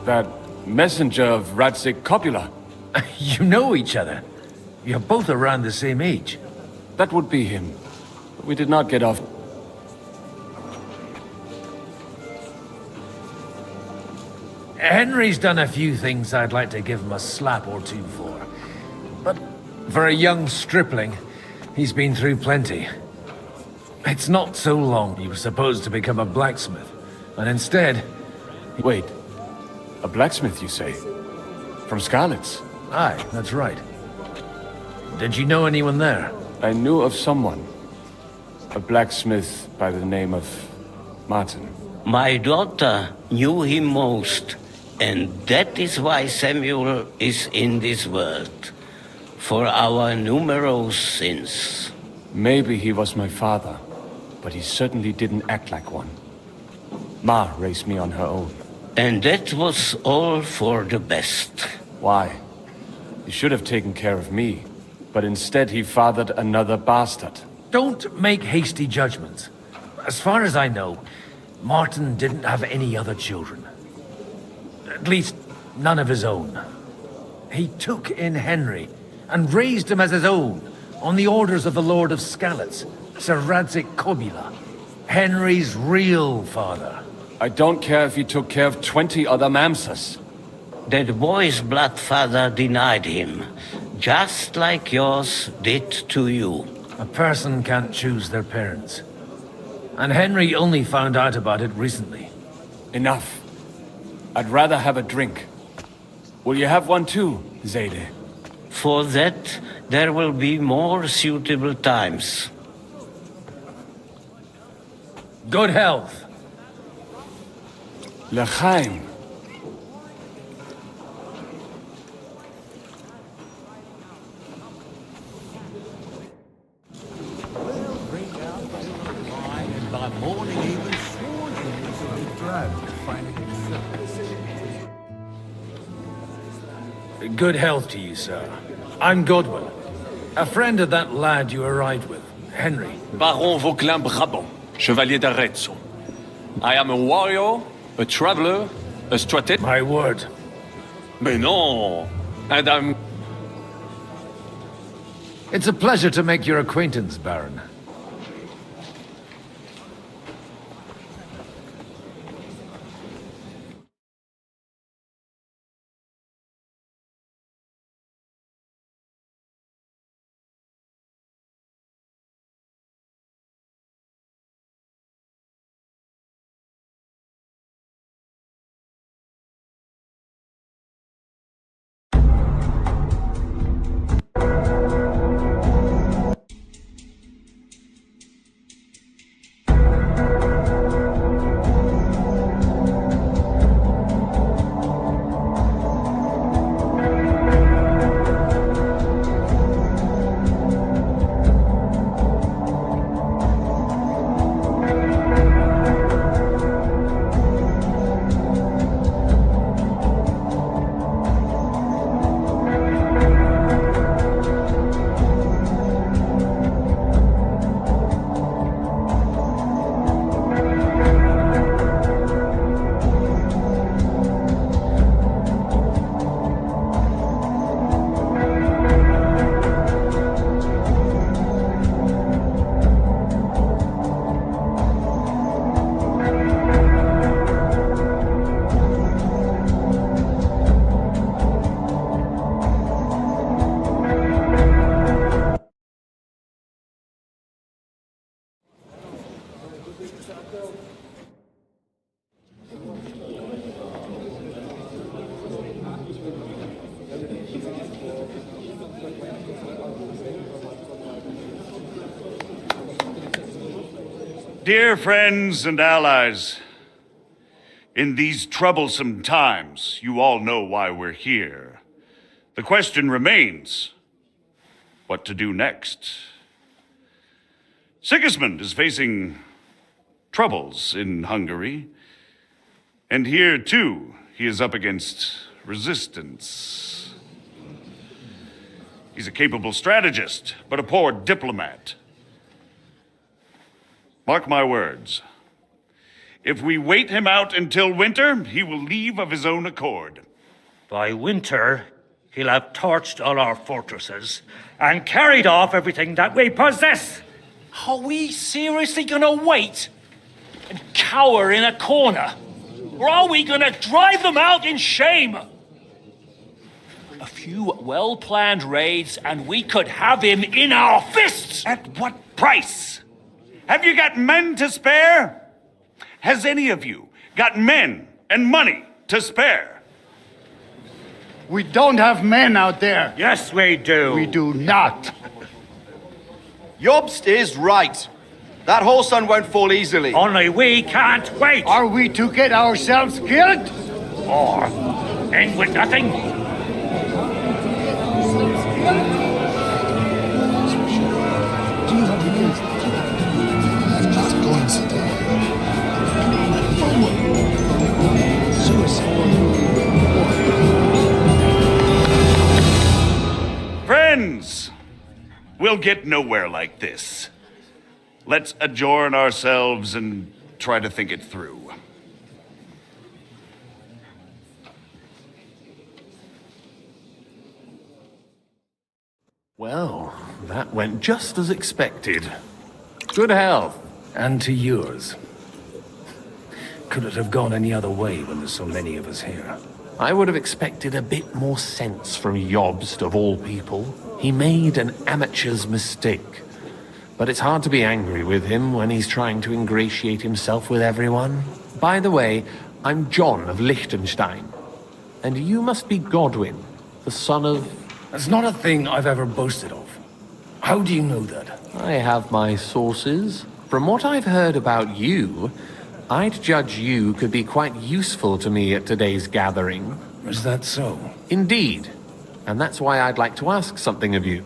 M: That messenger of Radzik Copula.
E: You know each other. You're both around the same age.
M: That would be him. But we did not get off.
E: Henry's done a few things I'd like to give him a slap or two for. But for a young stripling, he's been through plenty. It's not so long he was supposed to become a blacksmith, and instead...
M: Wait, a blacksmith, you say? From Scarlet's?
E: Aye, that's right. Did you know anyone there?
M: I knew of someone. A blacksmith by the name of Martin.
J: My daughter knew him most, and that is why Samuel is in this world. For our numerous sins.
M: Maybe he was my father, but he certainly didn't act like one. Ma raised me on her own.
J: And that was all for the best.
M: Why? He should have taken care of me, but instead he fathered another bastard.
E: Don't make hasty judgments. As far as I know, Martin didn't have any other children. At least, none of his own. He took in Henry and raised him as his own on the orders of the Lord of Skalitz, Sir Radzik Kobila, Henry's real father.
M: I don't care if he took care of 20 other Mamsas.
J: That boy's blood father denied him, just like yours did to you.
E: A person can't choose their parents. And Henry only found out about it recently.
M: Enough. I'd rather have a drink. Will you have one too, Zayde?
J: For that, there will be more suitable times.
E: Good health.
M: L'chaim.
E: Good health to you, sir. I'm Godwin, a friend of that lad you arrived with, Henry.
K: Baron Vauquelin Brabant, Chevalier d'Arezzo. I am a warrior, a traveler, a strateg...
E: My word.
K: Mais non! And I'm...
E: It's a pleasure to make your acquaintance, Baron.
L: Dear friends and allies, in these troublesome times, you all know why we're here. The question remains, what to do next? Sigismund is facing troubles in Hungary, and here too, he is up against resistance. He's a capable strategist, but a poor diplomat. Mark my words. If we wait him out until winter, he will leave of his own accord.
F: By winter, he'll have torched all our fortresses and carried off everything that we possess.
K: Are we seriously gonna wait and cower in a corner? Or are we gonna drive them out in shame? A few well-planned raids and we could have him in our fists!
L: At what price? Have you got men to spare? Has any of you got men and money to spare?
U: We don't have men out there.
F: Yes, we do.
U: We do not.
R: Jobst is right. That whole sun won't fall easily.
F: Only we can't wait.
U: Are we to get ourselves killed?
F: Or end with nothing?
L: Friends, we'll get nowhere like this. Let's adjourn ourselves and try to think it through.
M: Well, that went just as expected. Good health.
E: And to yours. Could it have gone any other way when there's so many of us here?
M: I would have expected a bit more sense from Jobst, of all people. He made an amateur's mistake. But it's hard to be angry with him when he's trying to ingratiate himself with everyone. By the way, I'm John of Liechtenstein. And you must be Godwin, the son of...
E: That's not a thing I've ever boasted of. How do you know that?
M: I have my sources. From what I've heard about you, I'd judge you could be quite useful to me at today's gathering.
E: Is that so?
M: Indeed. And that's why I'd like to ask something of you.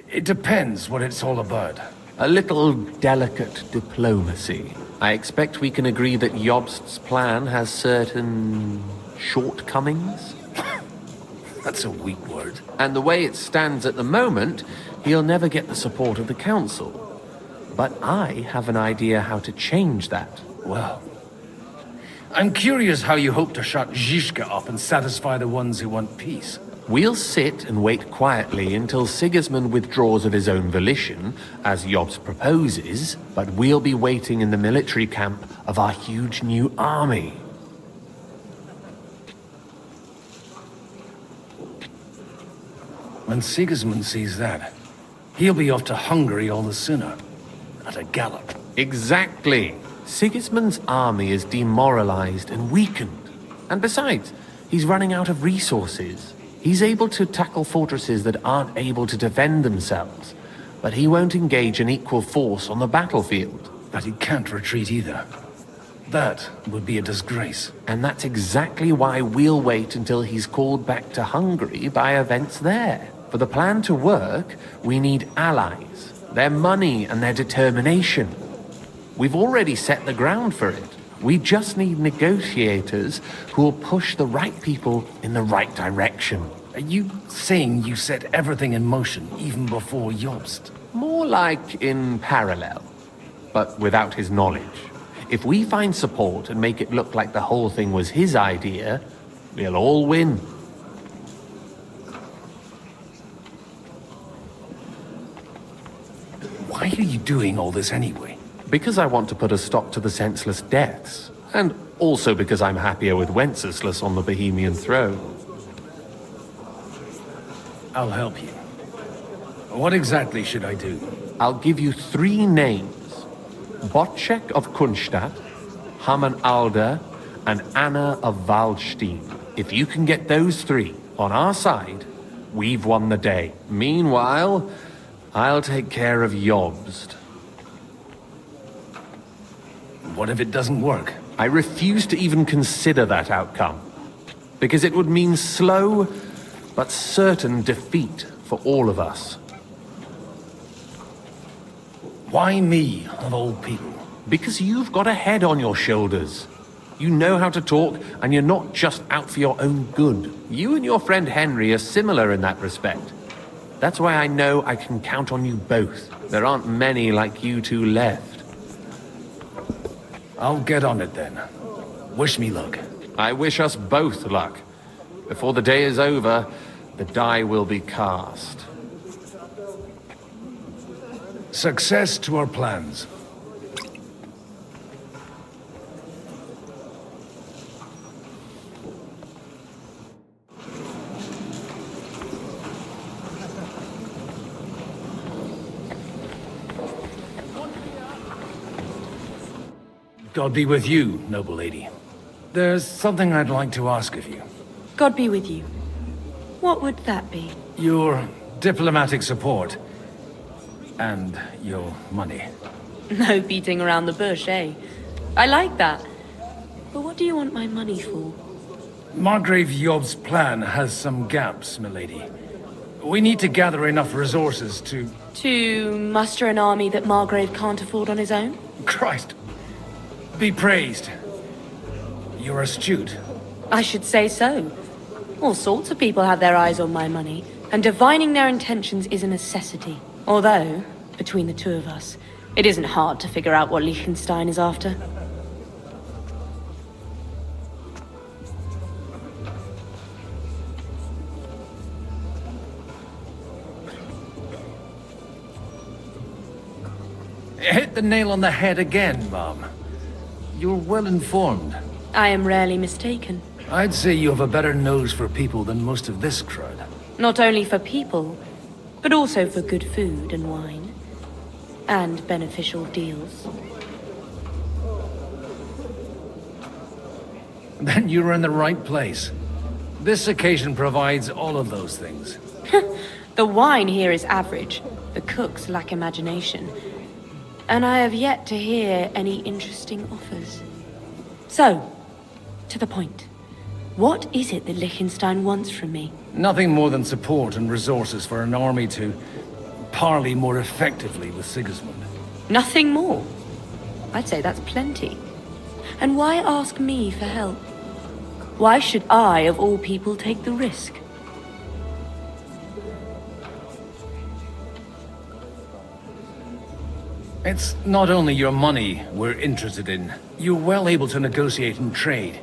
E: It depends what it's all about.
M: A little delicate diplomacy. I expect we can agree that Jobst's plan has certain shortcomings?
E: That's a weak word.
M: And the way it stands at the moment, he'll never get the support of the council. But I have an idea how to change that.
E: Well, I'm curious how you hope to shut Zizka up and satisfy the ones who want peace.
M: We'll sit and wait quietly until Sigismund withdraws of his own volition, as Jobst proposes, but we'll be waiting in the military camp of our huge new army.
E: When Sigismund sees that, he'll be off to Hungary all the sooner. At a gallop.
M: Exactly. Sigismund's army is demoralized and weakened. And besides, he's running out of resources. He's able to tackle fortresses that aren't able to defend themselves, but he won't engage an equal force on the battlefield.
E: But he can't retreat either. That would be a disgrace.
M: And that's exactly why we'll wait until he's called back to Hungary by events there. For the plan to work, we need allies, their money and their determination. We've already set the ground for it. We just need negotiators who will push the right people in the right direction.
E: Are you saying you set everything in motion even before Jobst?
M: More like in parallel, but without his knowledge. If we find support and make it look like the whole thing was his idea, we'll all win.
E: Why are you doing all this anyway?
M: Because I want to put a stop to the senseless deaths. And also because I'm happier with Wenceslas on the Bohemian throne.
E: I'll help you. What exactly should I do?
M: I'll give you 3 names. Botchek of Kunstadt, Haman Alder, and Anna of Waldstein. If you can get those 3 on our side, we've won the day. Meanwhile, I'll take care of Jobst.
E: What if it doesn't work?
M: I refuse to even consider that outcome. Because it would mean slow, but certain defeat for all of us.
E: Why me, of all people?
M: Because you've got a head on your shoulders. You know how to talk, and you're not just out for your own good. You and your friend Henry are similar in that respect. That's why I know I can count on you both. There aren't many like you two left.
E: I'll get on it then. Wish me luck.
M: I wish us both luck. Before the day is over, the die will be cast.
E: Success to our plans. God be with you, noble lady. There's something I'd like to ask of you.
N: God be with you. What would that be?
E: Your diplomatic support. And your money.
N: No beating around the bush, eh? I like that. But what do you want my money for?
E: Margrave Job's plan has some gaps, milady. We need to gather enough resources to...
N: To muster an army that Margrave can't afford on his own?
E: Christ! Be praised. You're astute.
N: I should say so. All sorts of people have their eyes on my money, and divining their intentions is a necessity. Although, between the two of us, it isn't hard to figure out what Liechtenstein is after.
E: Hit the nail on the head again, Mom. You're well informed.
N: I am rarely mistaken.
E: I'd say you have a better nose for people than most of this crowd.
N: Not only for people, but also for good food and wine. And beneficial deals.
E: Then you're in the right place. This occasion provides all of those things.
N: The wine here is average. The cooks lack imagination. And I have yet to hear any interesting offers. So, to the point. What is it that Liechtenstein wants from me?
E: Nothing more than support and resources for an army to parley more effectively with Sigismund.
N: Nothing more? I'd say that's plenty. And why ask me for help? Why should I, of all people, take the risk?
E: It's not only your money we're interested in. You're well able to negotiate and trade.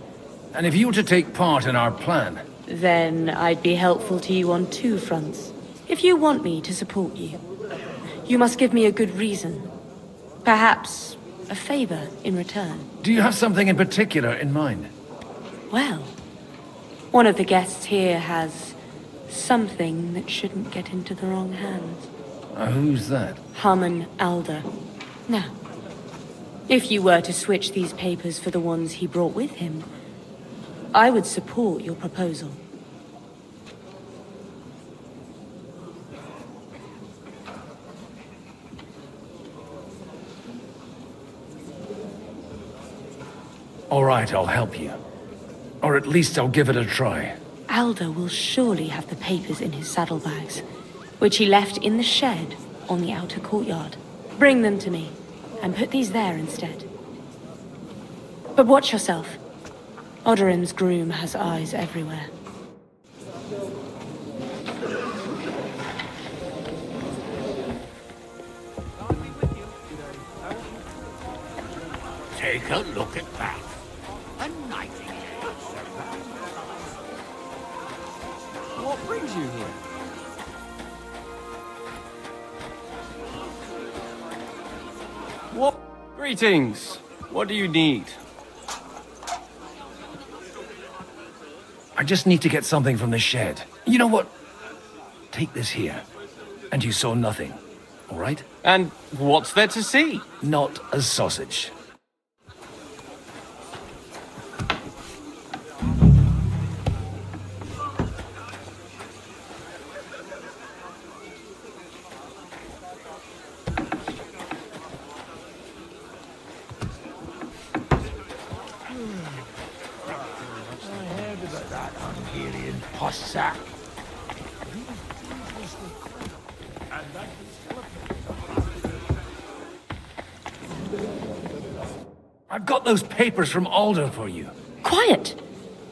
E: And if you were to take part in our plan...
N: Then I'd be helpful to you on two fronts. If you want me to support you, you must give me a good reason. Perhaps a favor in return.
E: Do you have something in particular in mind?
N: Well, one of the guests here has something that shouldn't get into the wrong hands.
E: Who's that?
N: Harman Alder. Now, if you were to switch these papers for the ones he brought with him, I would support your proposal.
E: All right, I'll help you. Or at least I'll give it a try.
N: Alder will surely have the papers in his saddlebags, which he left in the shed on the outer courtyard. Bring them to me, and put these there instead. But watch yourself. Odorim's groom has eyes everywhere.
P: Take a look at that. A nightingale.
R: What brings you here? What? Greetings. What do you need?
E: I just need to get something from the shed. You know what? Take this here. And you saw nothing. All right?
R: And what's there to see?
E: Not a sausage. Possa. I've got those papers from Alder for you.
N: Quiet!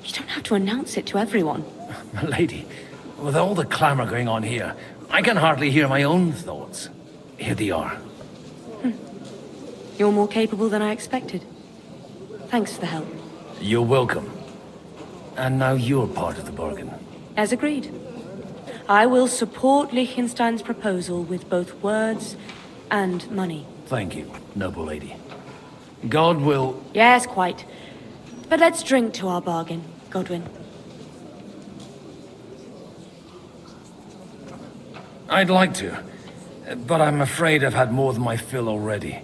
N: You don't have to announce it to everyone.
E: Lady, with all the clamor going on here, I can hardly hear my own thoughts. Here they are.
N: You're more capable than I expected. Thanks for the help.
E: You're welcome. And now you're part of the bargain.
N: As agreed. I will support Liechtenstein's proposal with both words and money.
E: Thank you, noble lady. God will...
N: Yes, quite. But let's drink to our bargain, Godwin.
E: I'd like to, but I'm afraid I've had more than my fill already.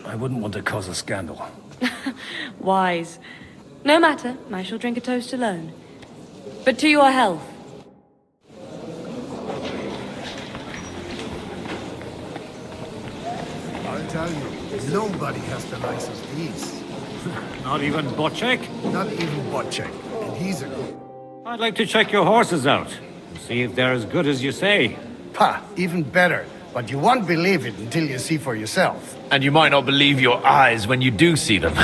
E: I wouldn't want to cause a scandal.
N: Wise. No matter, I shall drink a toast alone. But to your health.
U: I'll tell you, nobody has the likes of these.
F: Not even Bocek?
U: Not even Bocek, and he's a good...
F: I'd like to check your horses out, and see if they're as good as you say.
U: Ha, even better. But you won't believe it until you see for yourself.
R: And you might not believe your eyes when you do see them.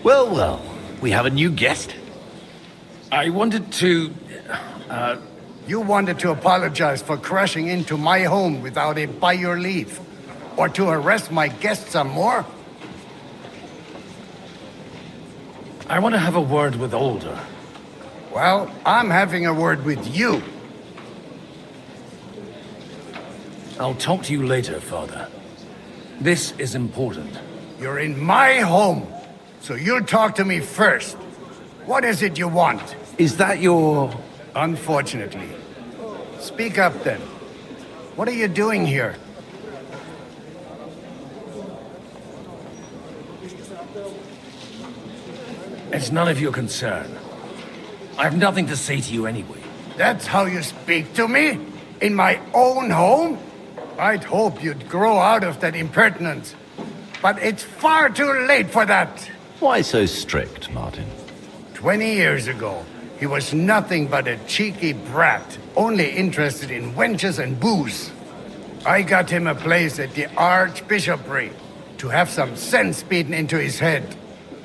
R: Well, well, we have a new guest.
E: I wanted to...
U: You wanted to apologize for crashing into my home without it by your leave. Or to arrest my guests some more?
E: I want to have a word with Alder.
U: Well, I'm having a word with you.
E: I'll talk to you later, Father. This is important.
U: You're in my home, so you'll talk to me first. What is it you want?
R: Is that your...
U: Unfortunately. Speak up then. What are you doing here?
E: It's none of your concern. I've nothing to say to you anyway.
U: That's how you speak to me? In my own home? I'd hope you'd grow out of that impertinence. But it's far too late for that.
O: Why so strict, Martin?
U: 20 years ago, he was nothing but a cheeky brat, only interested in wenches and booze. I got him a place at the Archbishopric to have some sense beaten into his head.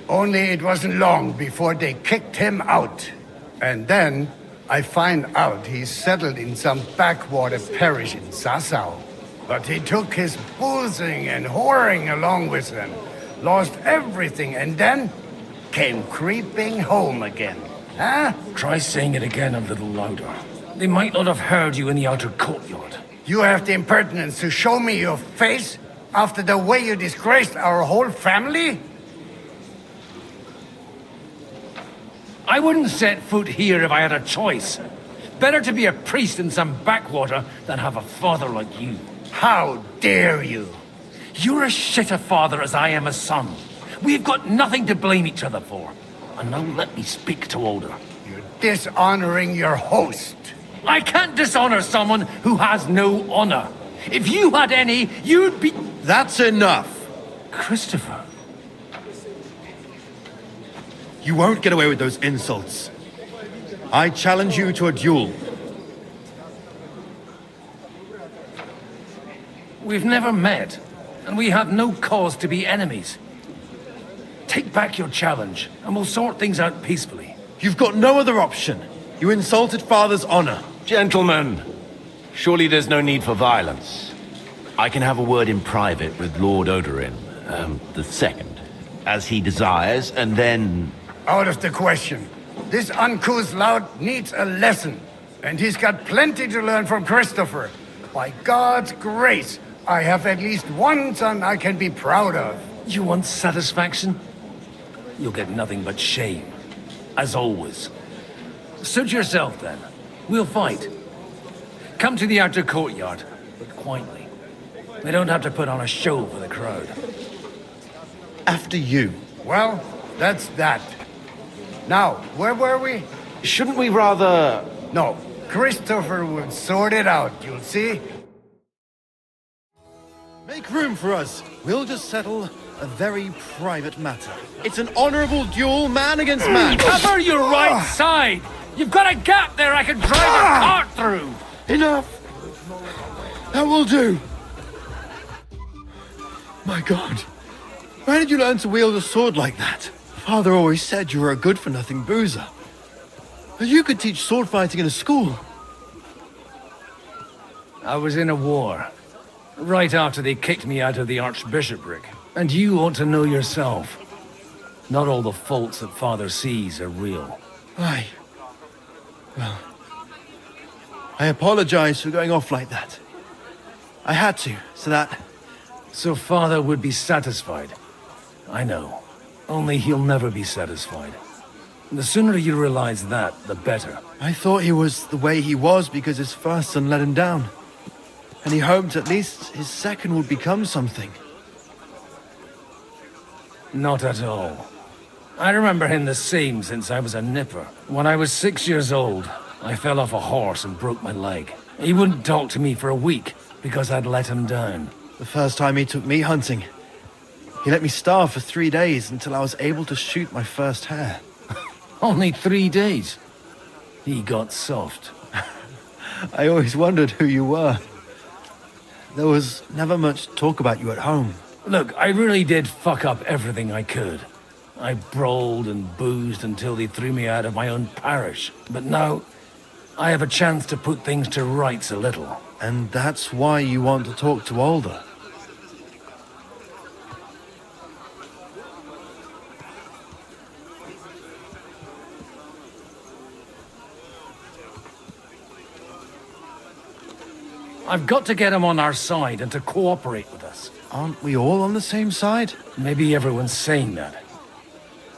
U: Only it wasn't long before they kicked him out. And then I find out he's settled in some backwater parish in Sassau. But he took his boozing and whoring along with him, lost everything, and then came creeping home again. Huh?
E: Try saying it again a little louder. They might not have heard you in the outer courtyard.
U: You have the impertinence to show me your face after the way you disgraced our whole family?
E: I wouldn't set foot here if I had a choice. Better to be a priest in some backwater than have a father like you.
U: How dare you?
E: You're as shit a father as I am a son. We've got nothing to blame each other for. And now let me speak to Alder.
U: You're dishonoring your host.
E: I can't dishonor someone who has no honor. If you had any, you'd be...
R: That's enough.
E: Christopher.
R: You won't get away with those insults. I challenge you to a duel.
E: We've never met, and we have no cause to be enemies. Take back your challenge, and we'll sort things out peacefully.
R: You've got no other option. You insulted Father's honor.
M: Gentlemen, surely there's no need for violence. I can have a word in private with Lord Odorin, the second, as he desires, and then...
U: Out of the question. This uncouth lout needs a lesson, and he's got plenty to learn from Christopher. By God's grace, I have at least one son I can be proud of.
E: You want satisfaction? You'll get nothing but shame, as always. Suit yourself, then. We'll fight. Come to the outer courtyard, but quietly. They don't have to put on a show for the crowd.
R: After you.
U: Well, that's that. Now, where were we?
R: Shouldn't we rather...
U: No, Christopher will sort it out, you'll see.
R: Make room for us. We'll just settle
H: a very private matter. It's an honorable duel, man against man.
C: Cover your right side! You've got a gap there I can drive a cart through!
H: Enough! That will do. My God. Where did you learn to wield a sword like that? Father always said you were a good-for-nothing boozer. But you could teach sword fighting in a school.
E: I was in a war. Right after they kicked me out of the archbishopric. And you ought to know yourself. Not all the faults that Father sees are real.
H: Aye. Well, I apologize for going off like that. I had to, so that...
E: So Father would be satisfied. I know. Only he'll never be satisfied. The sooner you realize that, the better.
H: I thought he was the way he was because his first son let him down. And he hoped at least his second would become something.
E: Not at all. I remember him the same since I was a nipper. When I was 6 years old, I fell off a horse and broke my leg. He wouldn't talk to me for a week because I'd let him down.
H: The first time he took me hunting, he let me starve for 3 days until I was able to shoot my first hare.
E: Only 3 days? He got soft.
H: I always wondered who you were. There was never much talk about you at home.
E: Look, I really did fuck up everything I could. I brawled and boozed until they threw me out of my own parish. But now, I have a chance to put things to rights a little.
H: And that's why you want to talk to Alder.
E: I've got to get him on our side and to cooperate with us.
H: Aren't we all on the same side?
E: Maybe everyone's saying that.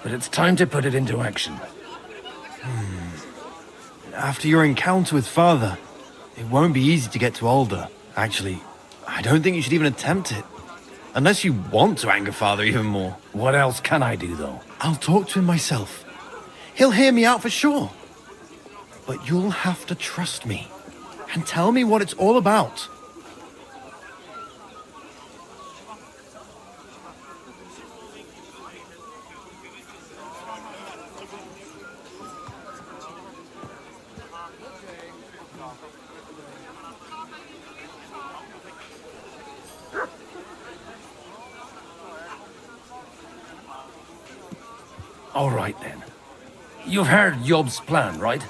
E: But it's time to put it into action.
H: After your encounter with Father, it won't be easy to get to Alder. Actually, I don't think you should even attempt it. Unless you want to anger Father even more.
E: What else can I do, though?
H: I'll talk to him myself. He'll hear me out for sure. But you'll have to trust me. And tell me what it's all about.
E: All right, then. You've heard Yob's plan, right?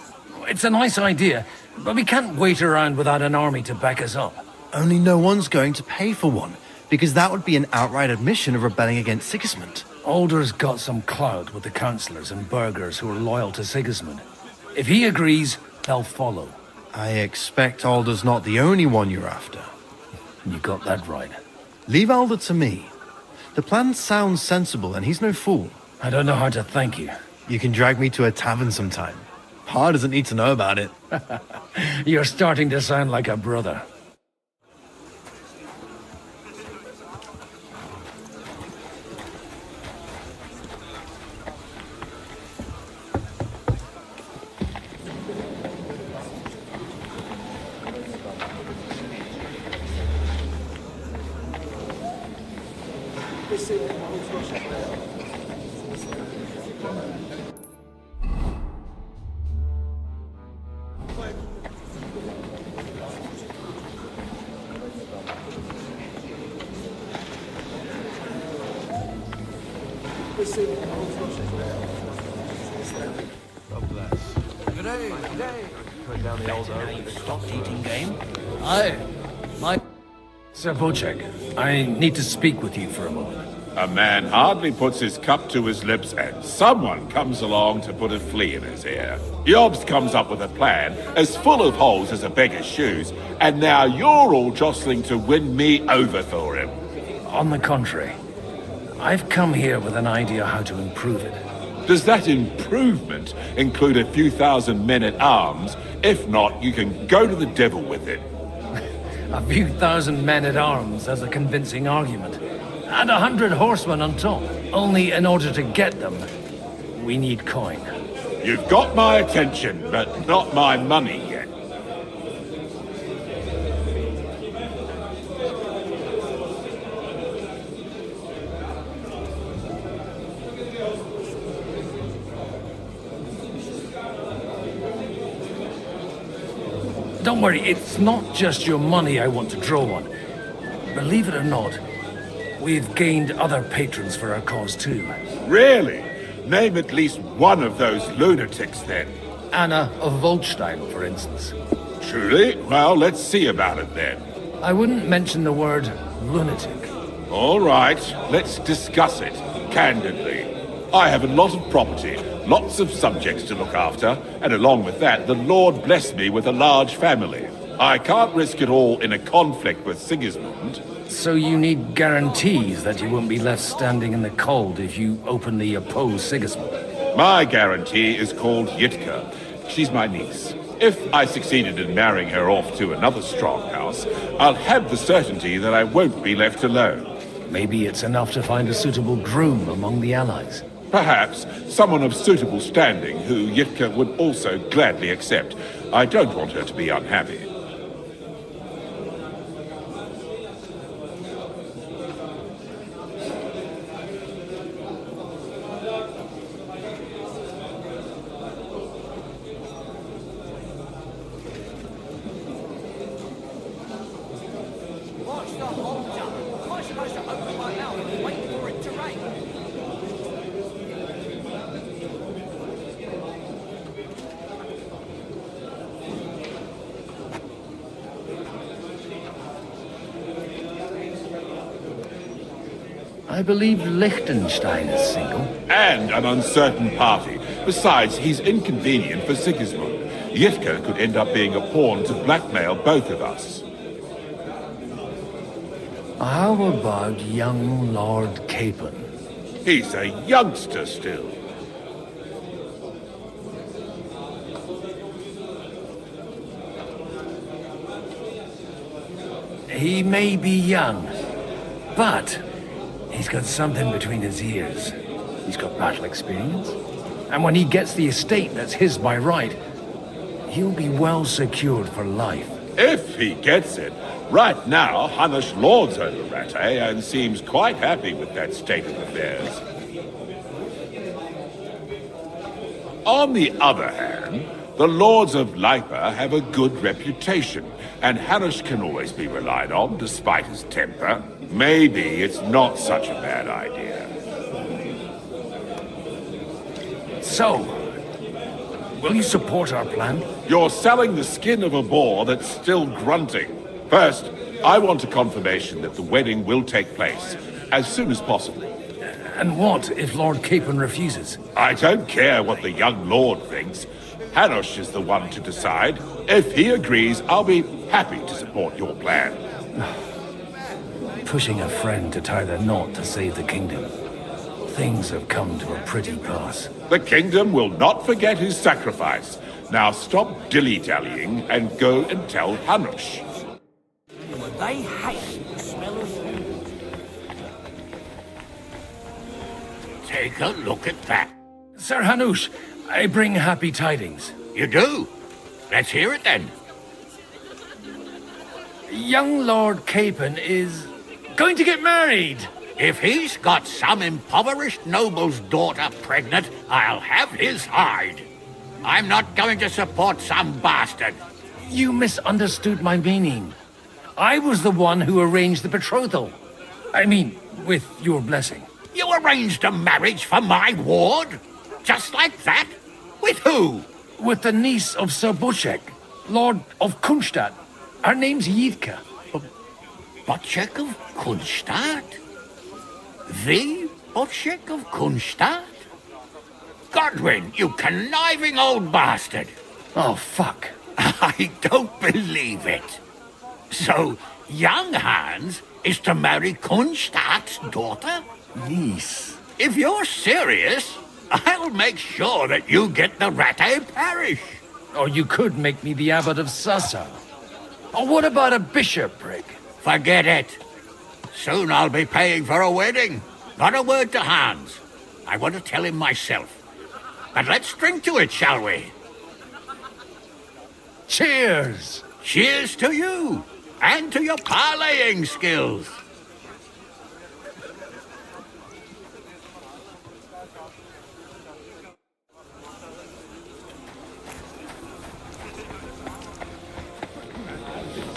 E: It's a nice idea, but we can't wait around without an army to back us up.
H: Only no one's going to pay for one, because that would be an outright admission of rebelling against Sigismund.
E: Alder's got some clout with the councillors and burghers who are loyal to Sigismund. If he agrees, they'll follow.
H: I expect Alder's not the only one you're after.
E: You got that right.
H: Leave Alder to me. The plan sounds sensible, and he's no fool.
E: I don't know how to thank you.
H: You can drag me to a tavern sometime. Pa doesn't need to know about it.
E: You're starting to sound like a brother. Sir Bocek, I need to speak with you for a moment.
S: A man hardly puts his cup to his lips and someone comes along to put a flea in his ear. Jobst comes up with a plan as full of holes as a beggar's shoes, and now you're all jostling to win me over for him.
E: On the contrary, I've come here with an idea how to improve it.
S: Does that improvement include a few thousand men-at-arms? If not, you can go to the devil with it.
E: A few thousand men-at-arms as a convincing argument. And 100 horsemen on top. Only in order to get them, we need coin.
S: You've got my attention, but not my money yet.
E: Don't worry, it's not just your money I want to draw on. Believe it or not, we've gained other patrons for our cause too.
S: Really? Name at least one of those lunatics then.
E: Anna of Volstein, for instance.
S: Truly? Well, let's see about it then.
E: I wouldn't mention the word lunatic.
S: All right, let's discuss it, candidly. I have a lot of property, lots of subjects to look after, and along with that, the Lord blessed me with a large family. I can't risk it all in a conflict with Sigismund.
E: So you need guarantees that you won't be left standing in the cold if you openly oppose Sigismund?
S: My guarantee is called Yitka. She's my niece. If I succeeded in marrying her off to another strong house, I'll have the certainty that I won't be left alone.
E: Maybe it's enough to find a suitable groom among the allies.
S: Perhaps someone of suitable standing who Yitka would also gladly accept. I don't want her to be unhappy.
E: I believe Liechtenstein is single.
S: And an uncertain party. Besides, he's inconvenient for Sigismund. Yitka could end up being a pawn to blackmail both of us.
E: How about young Lord Capon?
S: He's a youngster still.
E: He may be young, but he's got something between his ears. He's got battle experience. And when he gets the estate that's his by right, he'll be well secured for life.
S: If he gets it. Right now, Hanush lords over Rattay and seems quite happy with that state of affairs. On the other hand, the lords of Lipa have a good reputation, and Hanush can always be relied on despite his temper. Maybe it's not such a bad idea.
E: So, will you support our plan?
S: You're selling the skin of a boar that's still grunting. First, I want a confirmation that the wedding will take place as soon as possible.
E: And what if Lord Capon refuses?
S: I don't care what the young lord thinks. Hanush is the one to decide. If he agrees, I'll be happy to support your plan.
E: Pushing a friend to tie the knot to save the kingdom. Things have come to a pretty pass.
S: The kingdom will not forget his sacrifice. Now stop dilly-dallying and go and tell Hanush.
P: They hate the smell of food. Take a look at that.
E: Sir Hanush, I bring happy tidings.
P: You do? Let's hear it then.
E: Young Lord Capon is going to get married.
P: If he's got some impoverished noble's daughter pregnant, I'll have his hide. I'm not going to support some bastard.
E: You misunderstood my meaning. I was the one who arranged the betrothal. I mean, with your blessing.
P: You arranged a marriage for my ward? Just like that? With who?
E: With the niece of Sir Butchek, Lord of Kunstadt. Her name's Yitka.
P: Butchek of Kunstadt? The Butchek of Kunstadt? Godwin, you conniving old bastard!
E: Oh, fuck.
P: I don't believe it. So, young Hans is to marry Kunstadt's daughter?
E: Niece.
P: If you're serious, I'll make sure that you get the Rattay parish.
E: Or you could make me the abbot of Sassa. Or what about a bishopric?
P: Forget it. Soon I'll be paying for a wedding. Not a word to Hans. I want to tell him myself. But let's drink to it, shall we?
E: Cheers!
P: Cheers to you! And to your parleying skills!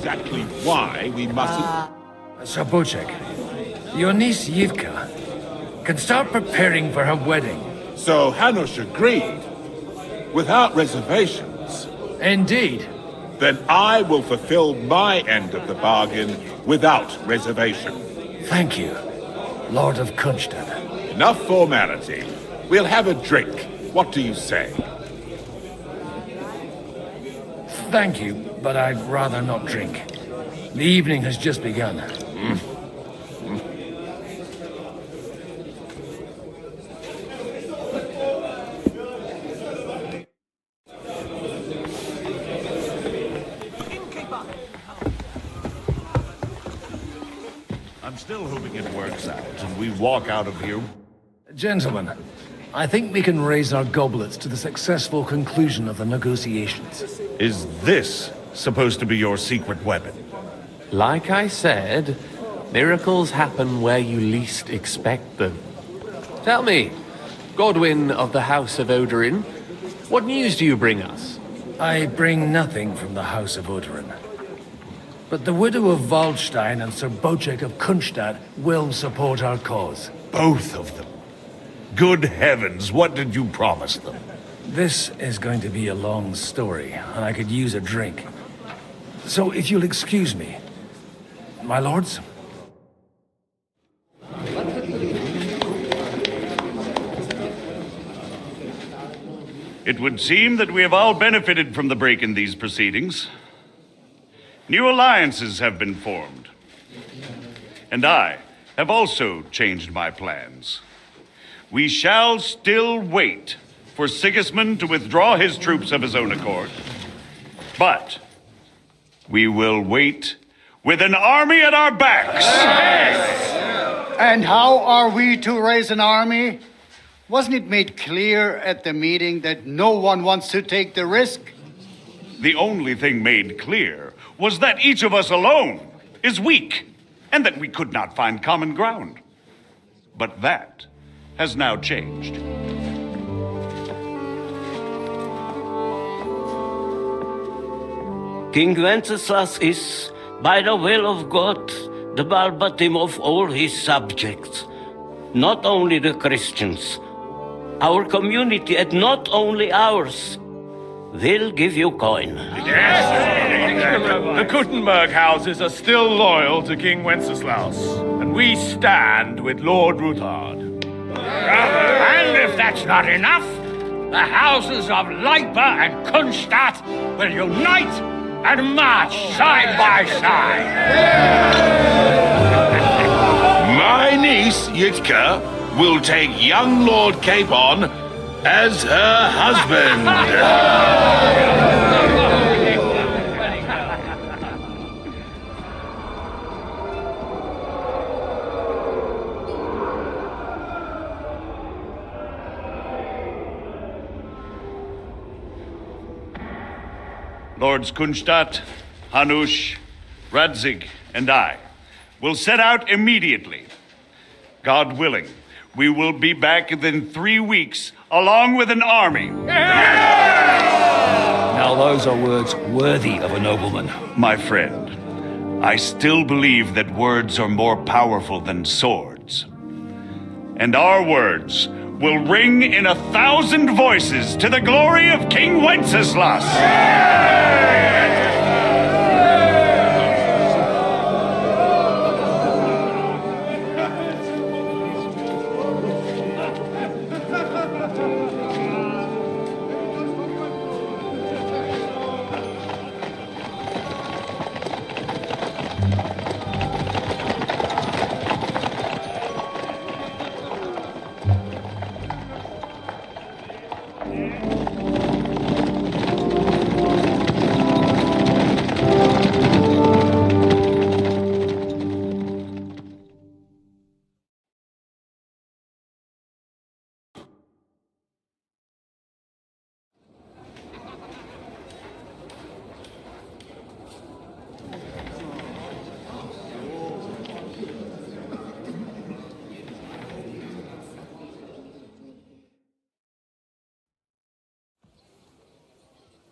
S: exactly why we mustn't...
E: Sir Bocek, your niece Yivka can start preparing for her wedding.
S: So Hanush agreed, without reservations.
E: Indeed.
S: Then I will fulfill my end of the bargain without reservation.
E: Thank you, Lord of Kunstad.
S: Enough formality. We'll have a drink. What do you say?
E: Thank you, but I'd rather not drink. The evening has just begun.
L: I'm still hoping it works out and we walk out of here.
E: Gentlemen, I think we can raise our goblets to the successful conclusion of the negotiations.
L: Is this supposed to be your secret weapon?
M: Like I said, miracles happen where you least expect them. Tell me, Godwin of the House of Odorin, what news do you bring us?
E: I bring nothing from the House of Odorin. But the widow of Waldstein and Sir Bocek of Kunstad will support our cause.
L: Both of them? Good heavens, what did you promise them?
E: This is going to be a long story, and I could use a drink. So if you'll excuse me, my lords?
L: It would seem that we have all benefited from the break in these proceedings. New alliances have been formed. And I have also changed my plans. We shall still wait for Sigismund to withdraw his troops of his own accord. But we will wait with an army at our backs.
U: And how are we to raise an army? Wasn't it made clear at the meeting that no one wants to take the risk?
L: The only thing made clear was that each of us alone is weak, and that we could not find common ground. But that has now changed.
J: King Wenceslas is, by the will of God, the Balbatim of all his subjects. Not only the Christians, our community, and not only ours. They'll give you coin.
A: The Kuttenberg houses are still loyal to King Wenceslaus, and we stand with Lord Ruthard.
F: And if that's not enough, the houses of Leipa and Kunstadt will unite and march side by side.
S: My niece, Yitka, will take young Lord Capon as her husband.
L: Lords Kunstadt, Hanush, Radzig, and I will set out immediately. God willing, we will be back within 3 weeks, along with an army.
C: Now those are words worthy of a nobleman.
L: My friend, I still believe that words are more powerful than swords. And our words will ring in 1,000 voices to the glory of King Wenceslas.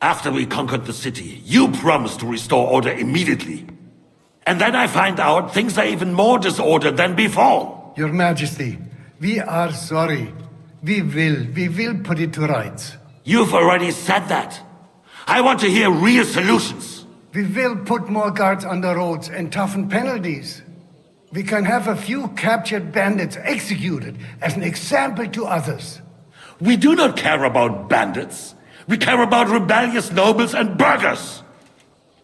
G: After we conquered the city, you promised to restore order immediately. And then I find out things are even more disordered than before.
U: Your Majesty, we are sorry. We will put it to rights.
G: You've already said that. I want to hear real solutions.
U: We will put more guards on the roads and toughen penalties. We can have a few captured bandits executed as an example to others.
G: We do not care about bandits. We care about rebellious nobles and burghers.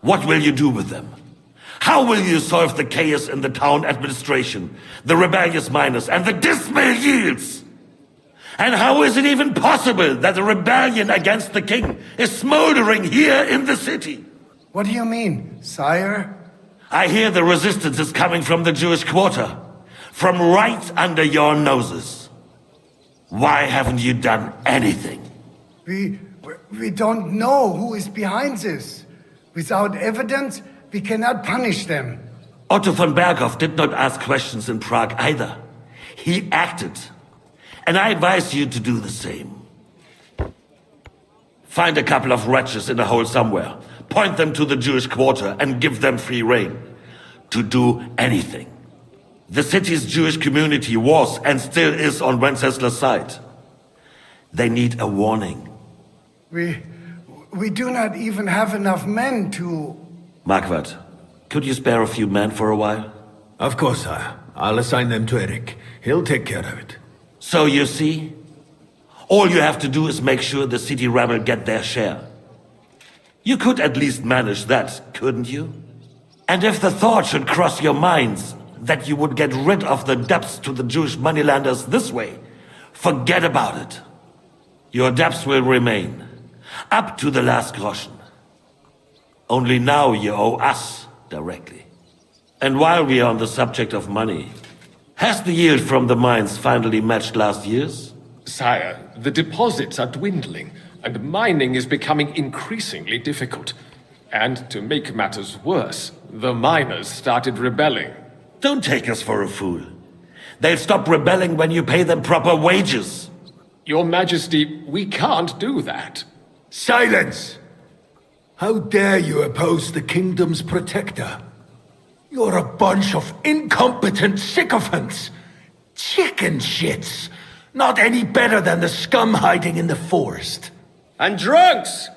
G: What will you do with them? How will you solve the chaos in the town administration, the rebellious miners, and the dismal yields? And how is it even possible that a rebellion against the king is smoldering here in the city?
U: What do you mean, sire?
G: I hear the resistance is coming from the Jewish quarter, from right under your noses. Why haven't you done anything?
U: We don't know who is behind this. Without evidence, we cannot punish them.
G: Otto von Berghoff did not ask questions in Prague either. He acted. And I advise you to do the same. Find a couple of wretches in a hole somewhere, point them to the Jewish quarter, and give them free rein to do anything. The city's Jewish community was and still is on Wencesla's side. They need a warning.
U: We do not even have enough men to...
G: Marquardt, could you spare a few men for a while?
T: Of course, sire. I'll assign them to Eric. He'll take care of it.
G: So you see, all you have to do is make sure the city rebel get their share. You could at least manage that, couldn't you? And if the thought should cross your minds that you would get rid of the debts to the Jewish moneylenders this way, forget about it. Your debts will remain, up to the last groschen. Only now you owe us directly. And while we are on the subject of money, has the yield from the mines finally matched last year's?
K: Sire, the deposits are dwindling, and mining is becoming increasingly difficult. And to make matters worse, the miners started rebelling.
G: Don't take us for a fool. They'll stop rebelling when you pay them proper wages.
K: Your Majesty, we can't do that.
T: Silence! How dare you oppose the kingdom's protector? You're a bunch of incompetent sycophants! Chicken shits! Not any better than the scum hiding in the forest.
R: And drunks!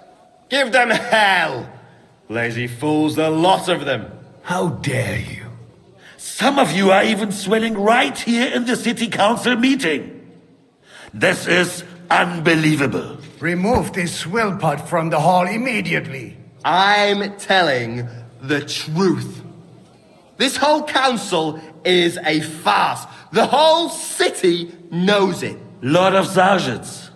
R: Give them hell! Lazy fools, the lot of them.
T: How dare you?
G: Some of you are even swelling right here in the city council meeting. This is unbelievable.
U: Remove this swill pot from the hall immediately.
R: I'm telling the truth. This whole council is a farce. The whole city knows it.
G: Lord of Sargitz,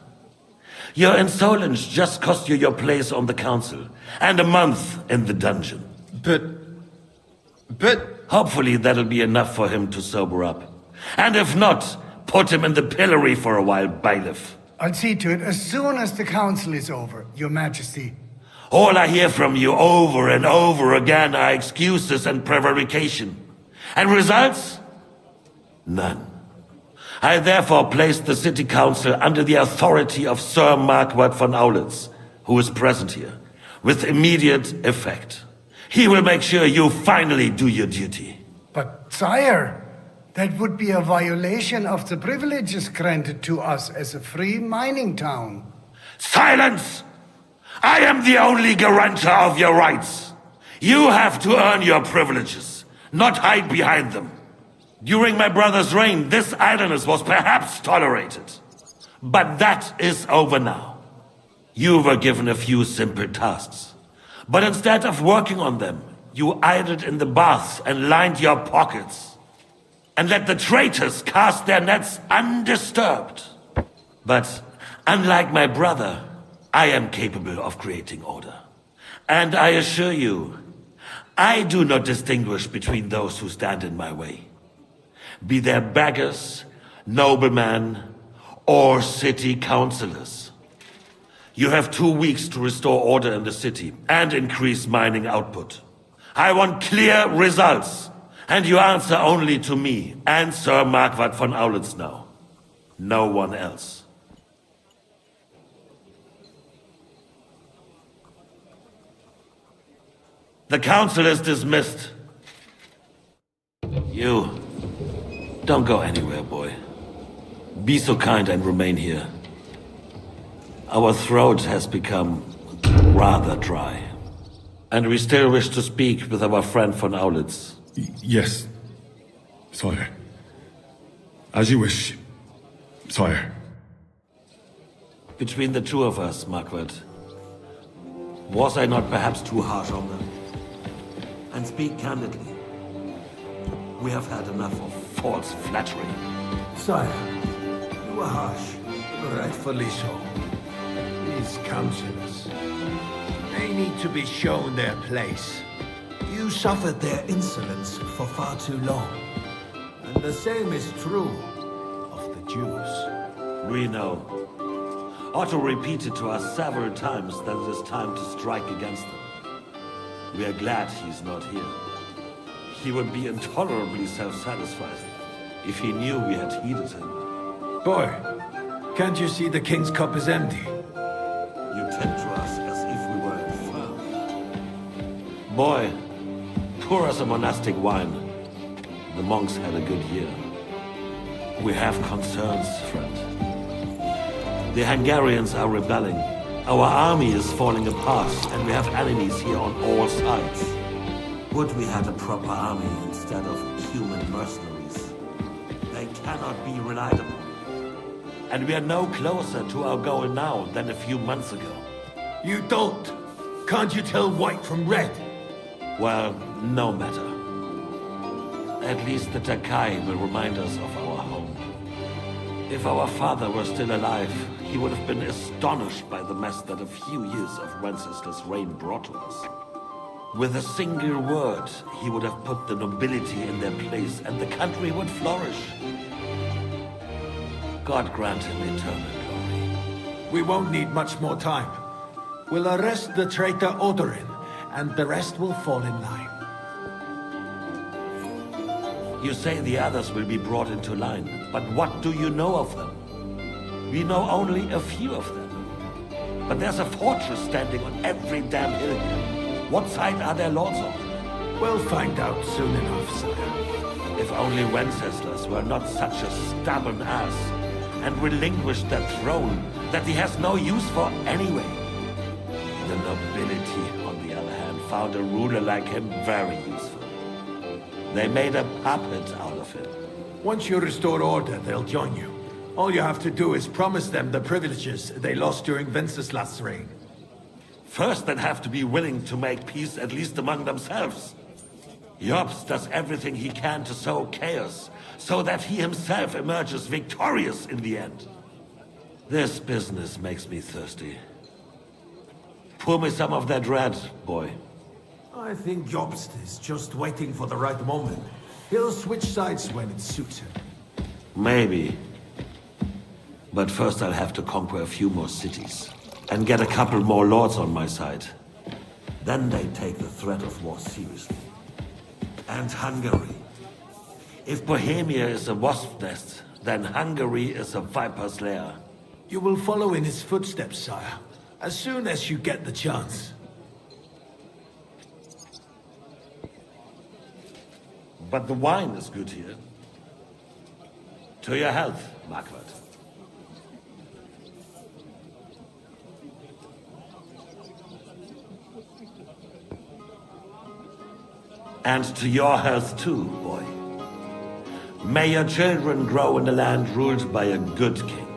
G: your insolence just cost you your place on the council and a month in the dungeon.
R: But...
G: Hopefully that'll be enough for him to sober up. And if not, put him in the pillory for a while, bailiff.
U: I'll see to it as soon as the council is over, Your Majesty.
G: All I hear from you over and over again are excuses and prevarication. And results? None. I therefore place the city council under the authority of Sir Marquardt von Aulitz, who is present here, with immediate effect. He will make sure you finally do your duty.
U: But, sire, that would be a violation of the privileges granted to us as a free mining town.
G: Silence! I am the only guarantor of your rights. You have to earn your privileges, not hide behind them. During my brother's reign, this idleness was perhaps tolerated. But that is over now. You were given a few simple tasks. But instead of working on them, you idled in the baths and lined your pockets. And let the traitors cast their nets undisturbed. But unlike my brother, I am capable of creating order. And I assure you, I do not distinguish between those who stand in my way. Be they beggars, noblemen, or city councillors. You have 2 weeks to restore order in the city and increase mining output. I want clear results, and you answer only to me and Sir Marquardt von Aulitz now. No one else. The council is dismissed. You, don't go anywhere, boy. Be so kind and remain here. Our throat has become rather dry. And we still wish to speak with our friend von Aulitz.
B: Yes, sire. As you wish, sire.
G: Between the two of us, Marquardt, was I not perhaps too harsh on them? And speak candidly. We have had enough of false flattery.
T: Sire, you were harsh, rightfully so. These councillors, they need to be shown their place. You suffered their insolence for far too long. And the same is true of the Jews.
G: We know. Otto repeated to us several times that it is time to strike against them. We are glad he's not here. He would be intolerably self-satisfied if he knew we had heeded him.
T: Boy, can't you see the king's cup is empty?
G: You tend to us as if we were infirm. Boy, pour us a monastic wine. The monks had a good year. We have concerns, friend. The Hungarians are rebelling. Our army is falling apart, and we have enemies here on all sides. Would we had a proper army instead of human mercenaries? They cannot be relied upon. And we are no closer to our goal now than a few months ago.
T: You don't. Can't you tell white from red?
G: Well, no matter. At least the Takai will remind us of our home. If our father were still alive, he would have been astonished by the mess that a few years of Wenceslas' reign brought to us. With a single word, he would have put the nobility in their place and the country would flourish. God grant him eternal glory.
T: We won't need much more time. We'll arrest the traitor Odorin, and the rest will fall in line.
G: You say the others will be brought into line, but what do you know of them? We know only a few of them. But there's a fortress standing on every damn hill here. What side are their lords on?
T: We'll find out soon enough, sire.
G: If only Wenceslas were not such a stubborn ass, and relinquished that throne that he has no use for anyway. The nobility, on the other hand, found a ruler like him very useful. They made a puppet out of him.
T: Once you restore order, they'll join you. All you have to do is promise them the privileges they lost during Wenceslas' reign.
G: First, they'd have to be willing to make peace at least among themselves. Jobst does everything he can to sow chaos, so that he himself emerges victorious in the end. This business makes me thirsty. Pour me some of that red, boy.
T: I think Jobst is just waiting for the right moment. He'll switch sides when it suits him.
G: Maybe. But first I'll have to conquer a few more cities. And get a couple more lords on my side. Then they take the threat of war seriously. And Hungary. If Bohemia is a wasp nest, then Hungary is a viper's lair.
T: You will follow in his footsteps, sire. As soon as you get the chance.
G: But the wine is good here. To your health, Marquardt. And to your health too, boy. May your children grow in a land ruled by a good king.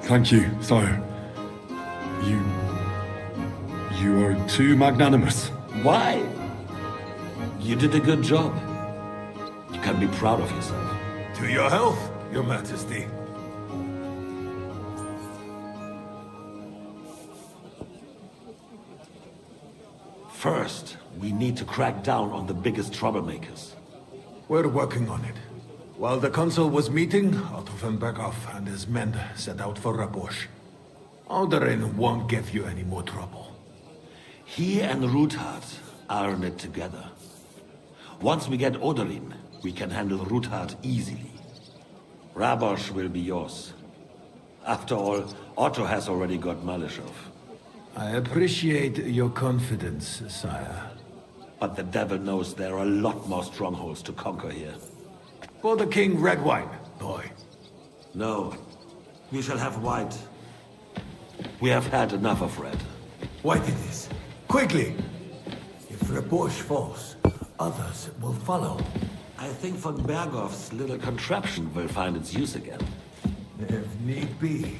B: Thank you, sire. You are too magnanimous.
G: Why? You did a good job. You can be proud of yourself.
T: To your health, your majesty.
G: First, we need to crack down on the biggest troublemakers.
T: We're working on it. While the consul was meeting, Otto von Berghoff and his men set out for Rabosch. Odorin won't give you any more trouble.
G: He and Ruthard are in it together. Once we get Odorin, we can handle Ruthard easily. Rabosch will be yours. After all, Otto has already got Malishov.
T: I appreciate your confidence, sire.
G: But the devil knows there are a lot more strongholds to conquer here.
T: For the king red wine, boy.
G: No. We shall have white. We have had enough of red.
T: White it is. Quickly! If Repoche falls, others will follow.
G: I think von Berghoff's little contraption will find its use again.
T: If need be,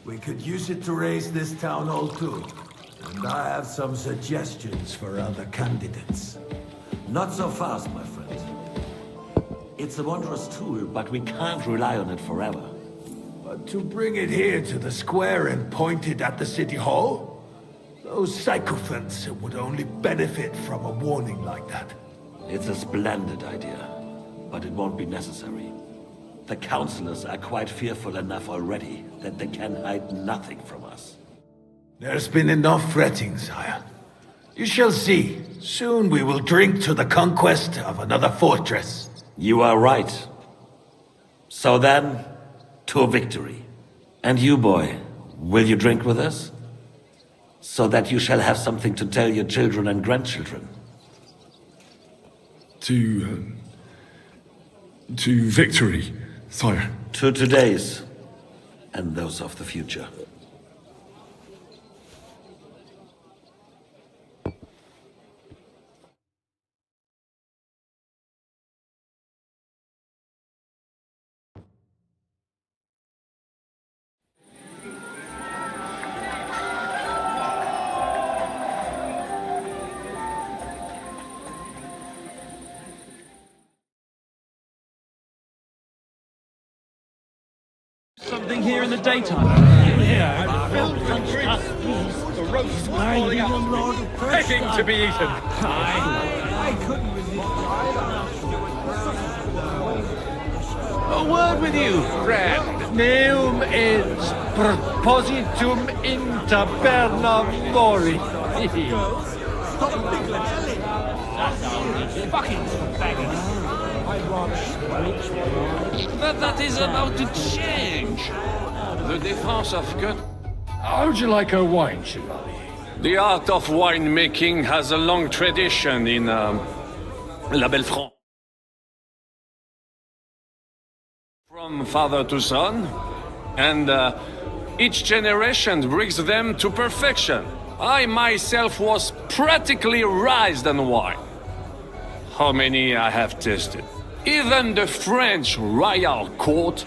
T: we could use it to raise this town hall too. And I have some suggestions for other candidates.
G: Not so fast, my friend. It's a wondrous tool, but we can't rely on it forever.
T: But to bring it here to the square and point it at the city hall? Those sycophants would only benefit from a warning like that.
G: It's a splendid idea, but it won't be necessary. The councillors are quite fearful enough already that they can hide nothing from us.
T: There's been enough fretting, sire. You shall see. Soon we will drink to the conquest of another fortress.
G: You are right. So then, to victory. And you, boy, will you drink with us? So that you shall have something to tell your children and grandchildren.
B: To victory, sire.
G: To today's, and those of the future.
K: Something here in the daytime. The roast falling out. Begging to be eaten.
E: A word with you, friend. Neum is propositum inter perna mori.
D: But that is about to change. The defense of good.
C: How would you like a wine, Chevalier?
D: The art of winemaking has a long tradition in La Belle France. From father to son, and each generation brings them to perfection. I myself was practically raised on wine. How many I have tasted. Even the French royal court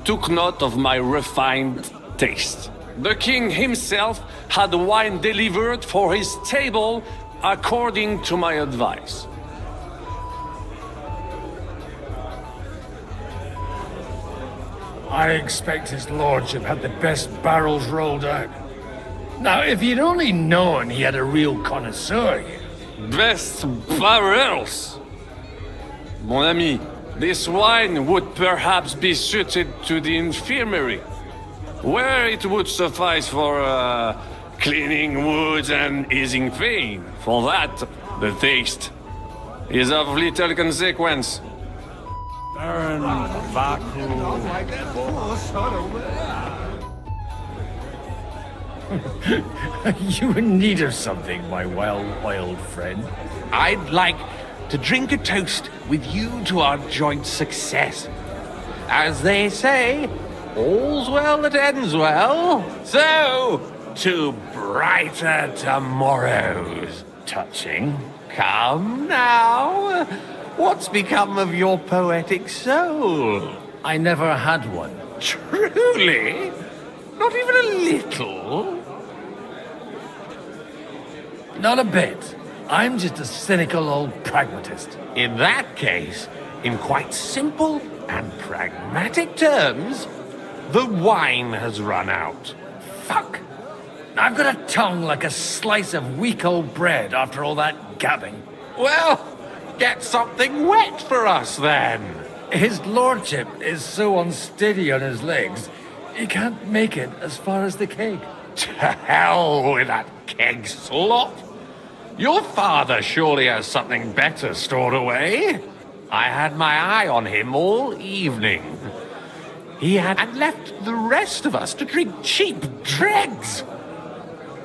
D: took note of my refined taste. The king himself had wine delivered for his table according to my advice.
C: I expect his lordship had the best barrels rolled out. Now, if you'd only known he had a real connoisseur here.
D: Best barrels! Mon ami, this wine would perhaps be suited to the infirmary, where it would suffice for cleaning wounds and easing pain. For that, the taste is of little consequence.
E: Baron
C: You in need of something, my well-oiled friend.
E: I'd like to drink a toast with you to our joint success. As they say, all's well that ends well. So, to brighter tomorrows.
C: Touching.
E: Come now. What's become of your poetic soul?
C: I never had one.
E: Truly? Not even a little?
C: Not a bit. I'm just a cynical old pragmatist.
E: In that case, in quite simple and pragmatic terms, the wine has run out.
C: Fuck! I've got a tongue like a slice of weak old bread after all that gabbing.
E: Well, get something wet for us then.
C: His lordship is so unsteady on his legs, he can't make it as far as the keg.
E: To hell with that keg slop. Your father surely has something better stored away. I had my eye on him all evening. He had left the rest of us to drink cheap dregs.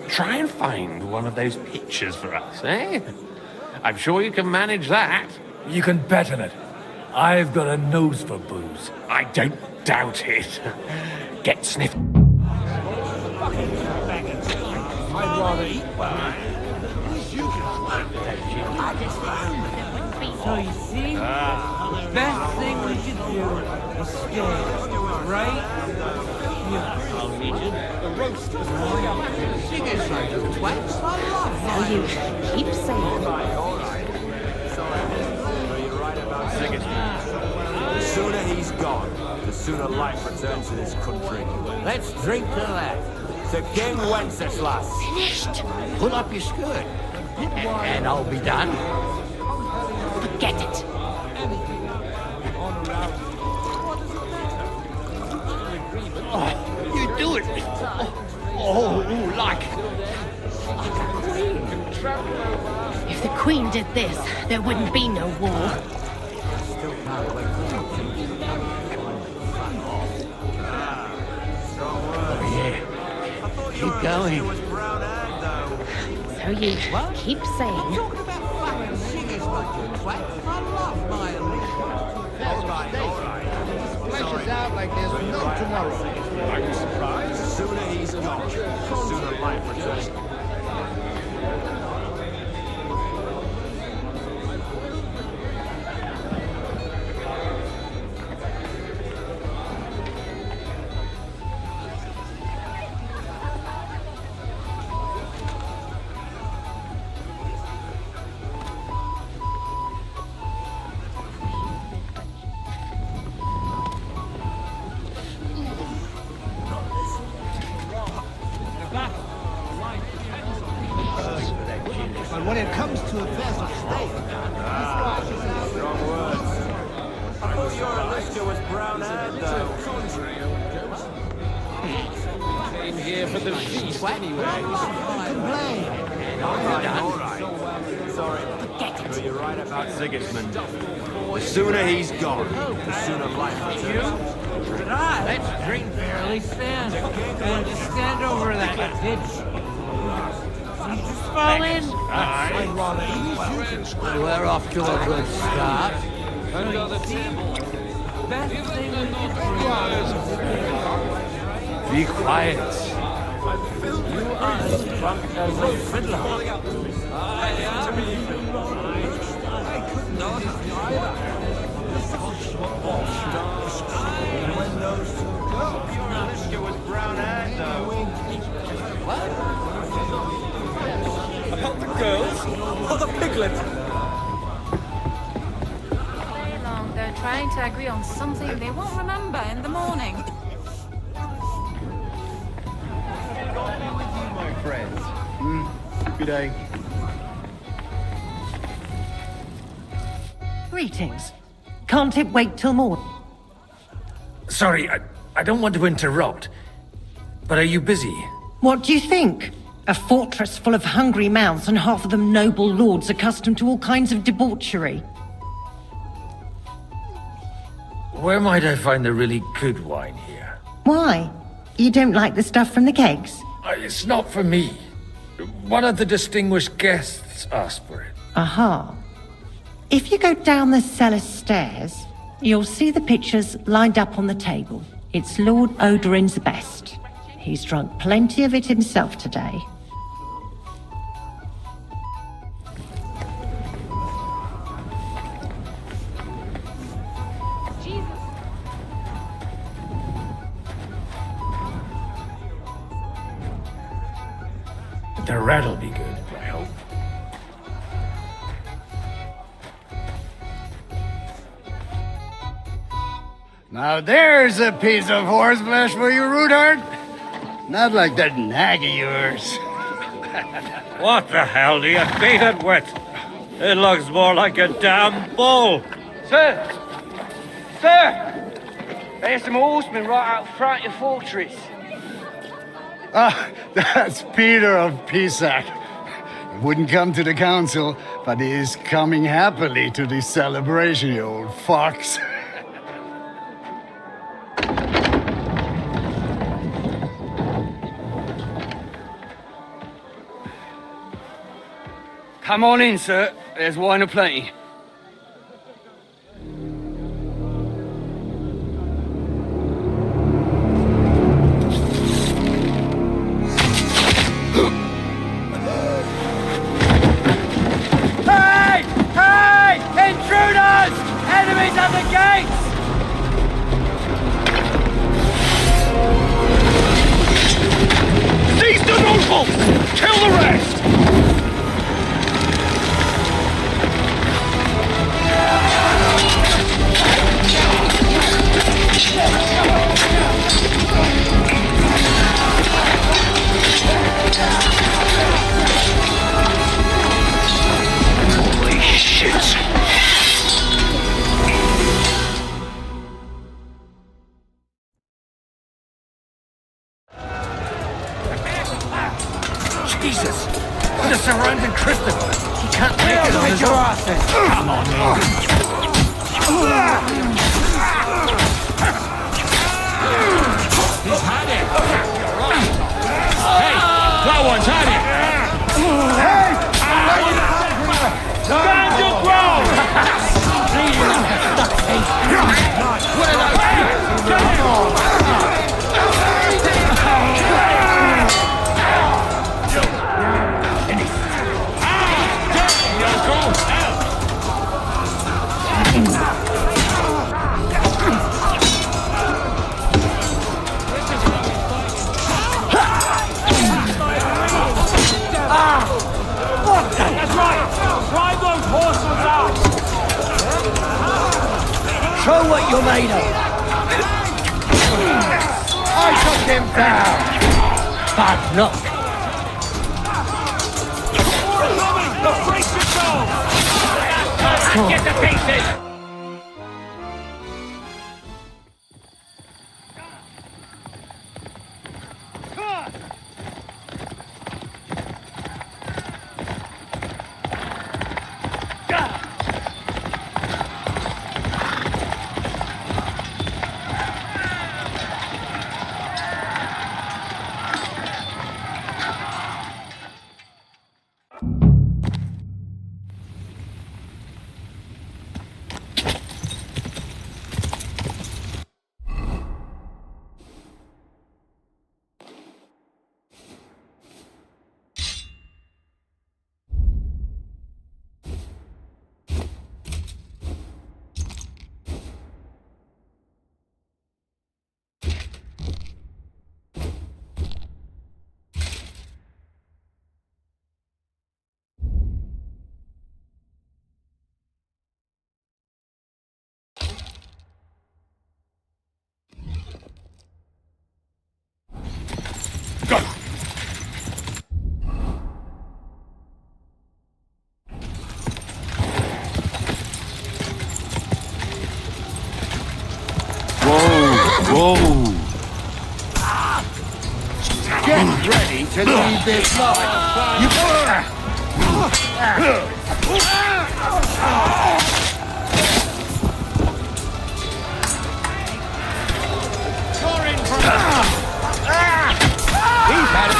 E: Try and find one of those pictures for us, eh?
M: I'm sure you can manage that.
E: You can bet on it. I've got a nose for booze.
M: I don't doubt it. Get sniffed.
F: I'd rather eat well.
I: So you see, the best thing we could do is stay, right?
Q: So you keep saying.
F: The sooner he's gone, the sooner life returns to this country. Let's drink to that. To King Wenceslas.
P: Finished. Pull up your skirt. And I'll be done.
Q: Forget it.
P: Oh, you do it. Oh, like
Q: If the Queen did this, there wouldn't be no war.
P: Oh, yeah. Keep going.
Q: So you keep saying.
F: Fleshes out like there's no tomorrow. Are you surprised? The sooner he's gone, the sooner life returns.
T: But when it comes to affairs of state,
F: Strong words. I thought your Alicia was brown-haired, though.
K: Came here for the feast anyway.
F: All right. Sorry.
Q: Forget it.
F: But you're right about Sigismund. The sooner he's gone, the sooner life returns.
I: Let's drink barely stand. And just stand over that ditch. You just fall in.
F: I'd rather eat well.
P: We're off to a good start.
I: Under the table. Best thing we could do.
E: Be quiet.
I: You are as drunk as a fiddler.
F: Alicia was brown-haired, though.
K: About the girls or the piglet?
V: Play along. They're trying to agree on something they won't remember in the morning.
H: My friends. Good day.
W: Greetings. Can't it wait till morning?
E: Sorry, I don't want to interrupt. But are you busy?
W: What do you think? A fortress full of hungry mouths and half of them noble lords accustomed to all kinds of debauchery.
E: Where might I find the really good wine here?
W: Why? You don't like the stuff from the kegs?
E: It's not for me. One of the distinguished guests asked for it.
W: Aha. If you go down the cellar stairs, you'll see the pictures lined up on the table. It's Lord Odorin's best. He's drunk plenty of it himself today.
E: The rat'll be good, I hope.
U: now there's a piece of horseflesh for you, Rootard. Not like that nag of yours.
F: What the hell do you beat it with? It looks more like a damn bull.
X: Sir! Sir! There's some horsemen right out front of the fortress.
U: Ah, that's Peter of Pisac. He wouldn't come to the council, but he is coming happily to the celebration, you old fox.
X: Come on in, sir. There's wine aplenty. Hey! Hey! Intruders! Enemies at the gates!
F: Seize the nobles! Kill the rest! Holy shit!
E: Jesus! They're surrounding Kristen! He can't make it on his own! Come on, man!
F: He's had it! Hey! That one's had it! Hey! Stand your ground! What are
X: That's right! Drive those horses out!
C: Show what you're made of. I took him down. Bad luck.
F: Brace yourself! Get the pieces!
B: Whoa!
F: Get ready to leave this life! You're in for He's had it!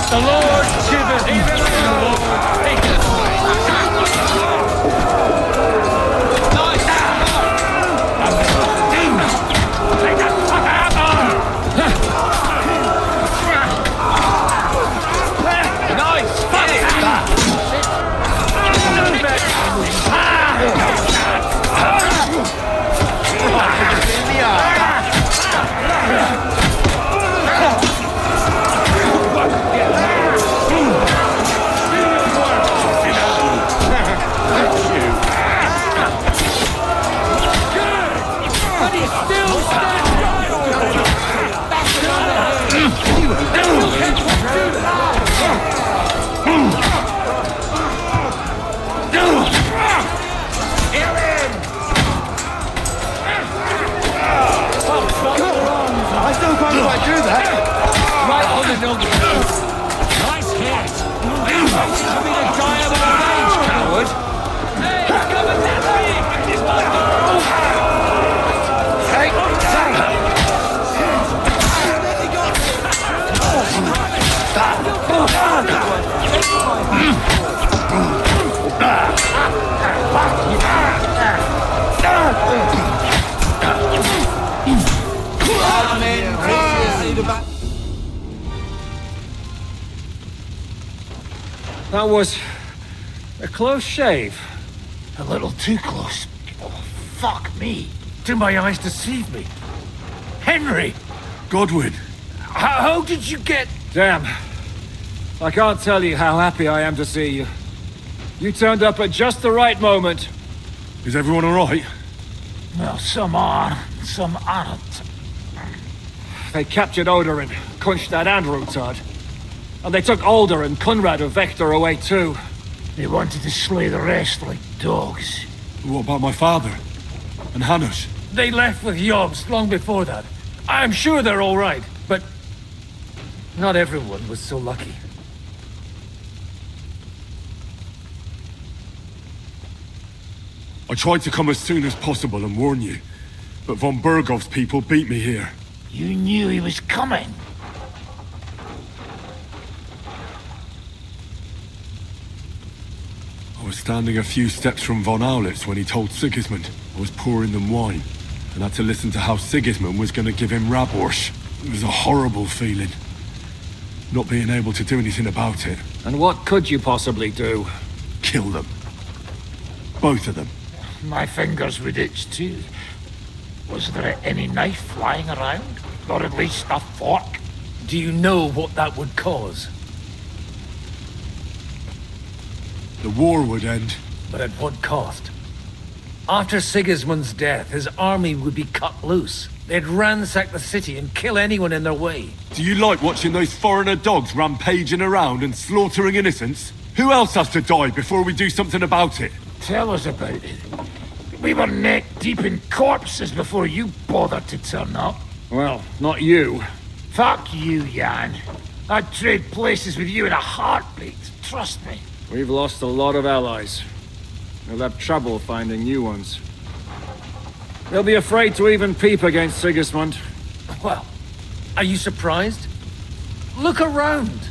X: The Lord giveth, even the Lord taketh away.
F: Take that fucker out!
X: Nice! Fuck it!
D: That was a close shave.
E: A little too close. Oh, fuck me. Do my eyes deceive me? Henry!
B: Godwin!
E: How did you get...
D: Damn. I can't tell you how happy I am to see you. You turned up at just the right moment.
B: Is everyone alright?
E: Well, some are, some aren't.
D: They captured Odorin, Kunstad and Rutard. And they took Alder and Conrad of Vector away too.
E: They wanted to slay the rest like dogs.
B: What about my father? And Hanush?
E: They left with Yobs long before that. I'm sure they're all right, but not everyone was so lucky.
B: I tried to come as soon as possible and warn you, but von Bergov's people beat me here.
E: You knew he was coming.
B: I was standing a few steps from von Aulitz when he told Sigismund I was pouring them wine, and had to listen to how Sigismund was going to give him Raborsch. It was a horrible feeling, not being able to do anything about it.
D: And what could you possibly do?
B: Kill them. Both of them.
E: My fingers would itch too. Was there any knife lying around? Or at least a fork? Do you know what that would cause?
B: The war would end.
E: But at what cost? After Sigismund's death, his army would be cut loose. They'd ransack the city and kill anyone in their way.
B: Do you like watching those foreigner dogs rampaging around and slaughtering innocents? Who else has to die before we do something about it?
E: Tell us about it. We were neck deep in corpses before you bothered to turn up.
D: Well, not you.
E: Fuck you, Jan. I'd trade places with you in a heartbeat. Trust me.
D: We've lost a lot of allies. We'll have trouble finding new ones. They'll be afraid to even peep against Sigismund.
E: Well, are you surprised? Look around.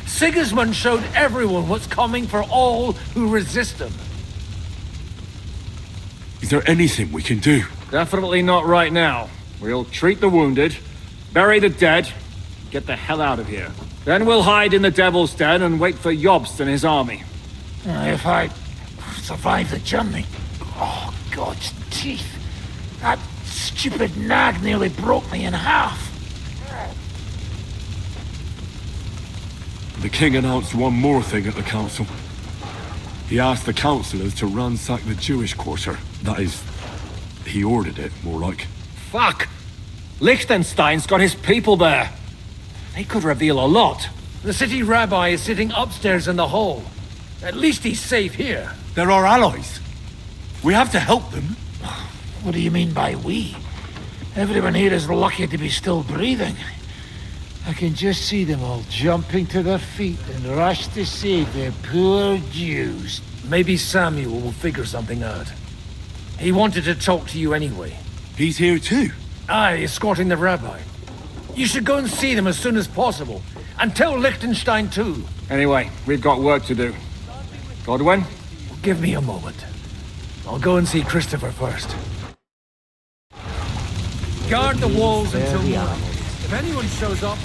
E: Sigismund showed everyone what's coming for all who resist him.
B: Is there anything we can do?
D: Definitely not right now. We'll treat the wounded, bury the dead, get the hell out of here. Then we'll hide in the Devil's Den and wait for Jobst and his army.
E: If I survive the journey... Oh, God's teeth. That stupid nag nearly broke me in half.
B: The king announced one more thing at the council. He asked the councillors to ransack the Jewish quarter. That is, he ordered it, more like.
D: Fuck! Liechtenstein's got his people there. They could reveal a lot.
E: The city rabbi is sitting upstairs in the hall. At least he's safe here.
G: They're our allies. We have to help them.
E: What do you mean by we? Everyone here is lucky to be still breathing. I can just see them all jumping to their feet and rush to save their poor Jews. Maybe Samuel will figure something out. He wanted to talk to you anyway.
B: He's here too?
E: Aye, escorting the rabbi. You should go and see them as soon as possible. And tell Liechtenstein too.
D: Anyway, we've got work to do. Godwin?
E: Give me a moment. I'll go and see Christopher first. Guard the walls until morning. If anyone shows up,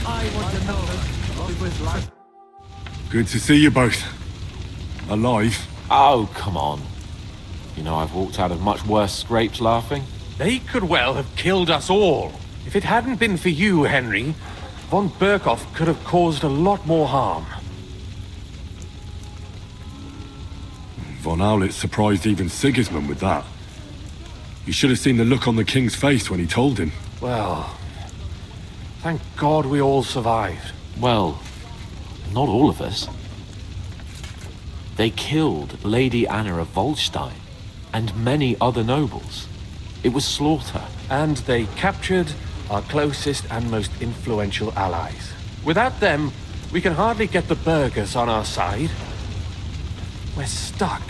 E: I want to know who was like.
B: Good to see you both. Alive.
K: Oh, come on. You know, I've walked out of much worse scrapes laughing.
A: They could well have killed us all. If it hadn't been for you, Henry, von Berkhoff could have caused a lot more harm.
B: Von Aulitz surprised even Sigismund with that. You should have seen the look on the king's face when he told him.
A: Well, thank God we all survived.
K: Well, not all of us. They killed Lady Anna of Volstein and many other nobles. It was slaughter.
A: And they captured our closest and most influential allies. Without them, we can hardly get the burghers on our side. We're stuck.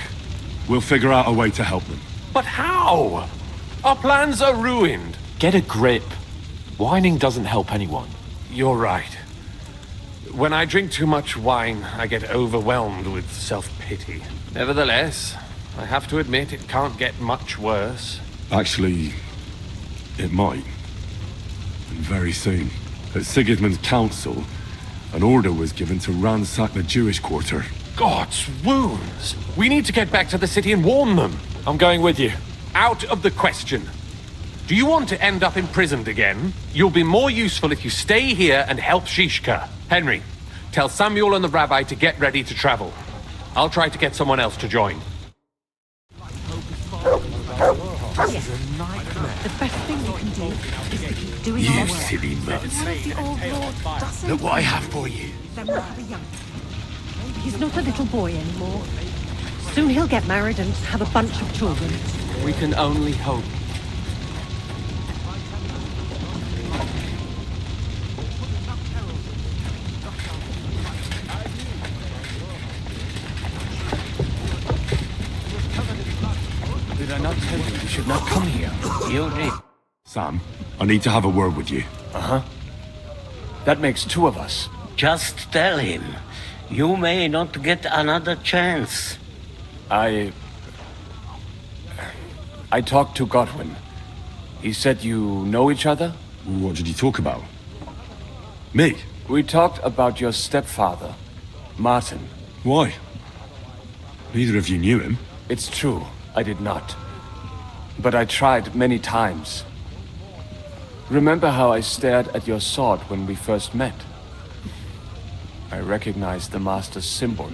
B: We'll figure out a way to help them.
A: But how? Our plans are ruined.
K: Get a grip. Whining doesn't help anyone.
A: You're right. When I drink too much wine, I get overwhelmed with self-pity. Nevertheless, I have to admit it can't get much worse.
B: Actually, it might. And very soon. At Sigismund's council, An order was given to ransack the Jewish quarter.
A: God's wounds! We need to get back to the city and warn them.
K: I'm going with you.
A: Out of the question. Do you want to end up imprisoned again? You'll be more useful if you stay here and help Shishka. Henry, tell Samuel and the rabbi to get ready to travel. I'll try to get someone else to join.
W: Yes. The best thing you can do is to keep doing
B: You
W: your work.
B: silly muds.
W: The old lord doesn't
B: Look what I have for you.
W: them rather young. He's not a little boy anymore. Soon he'll get married and have a bunch of children.
A: We can only hope.
E: Did I not tell you should not come here?
P: You did.
B: Sam, I need to have a word with you.
E: Uh-huh. That makes two of us.
P: Just tell him. You may not get another chance.
E: I talked to Godwin. He said you know each other?
B: What did you talk about? Me?
E: We talked about your stepfather, Martin.
B: Why? Neither of you knew him.
E: It's true, I did not. But I tried many times. Remember how I stared at your sword when we first met? I recognized the Master's symbol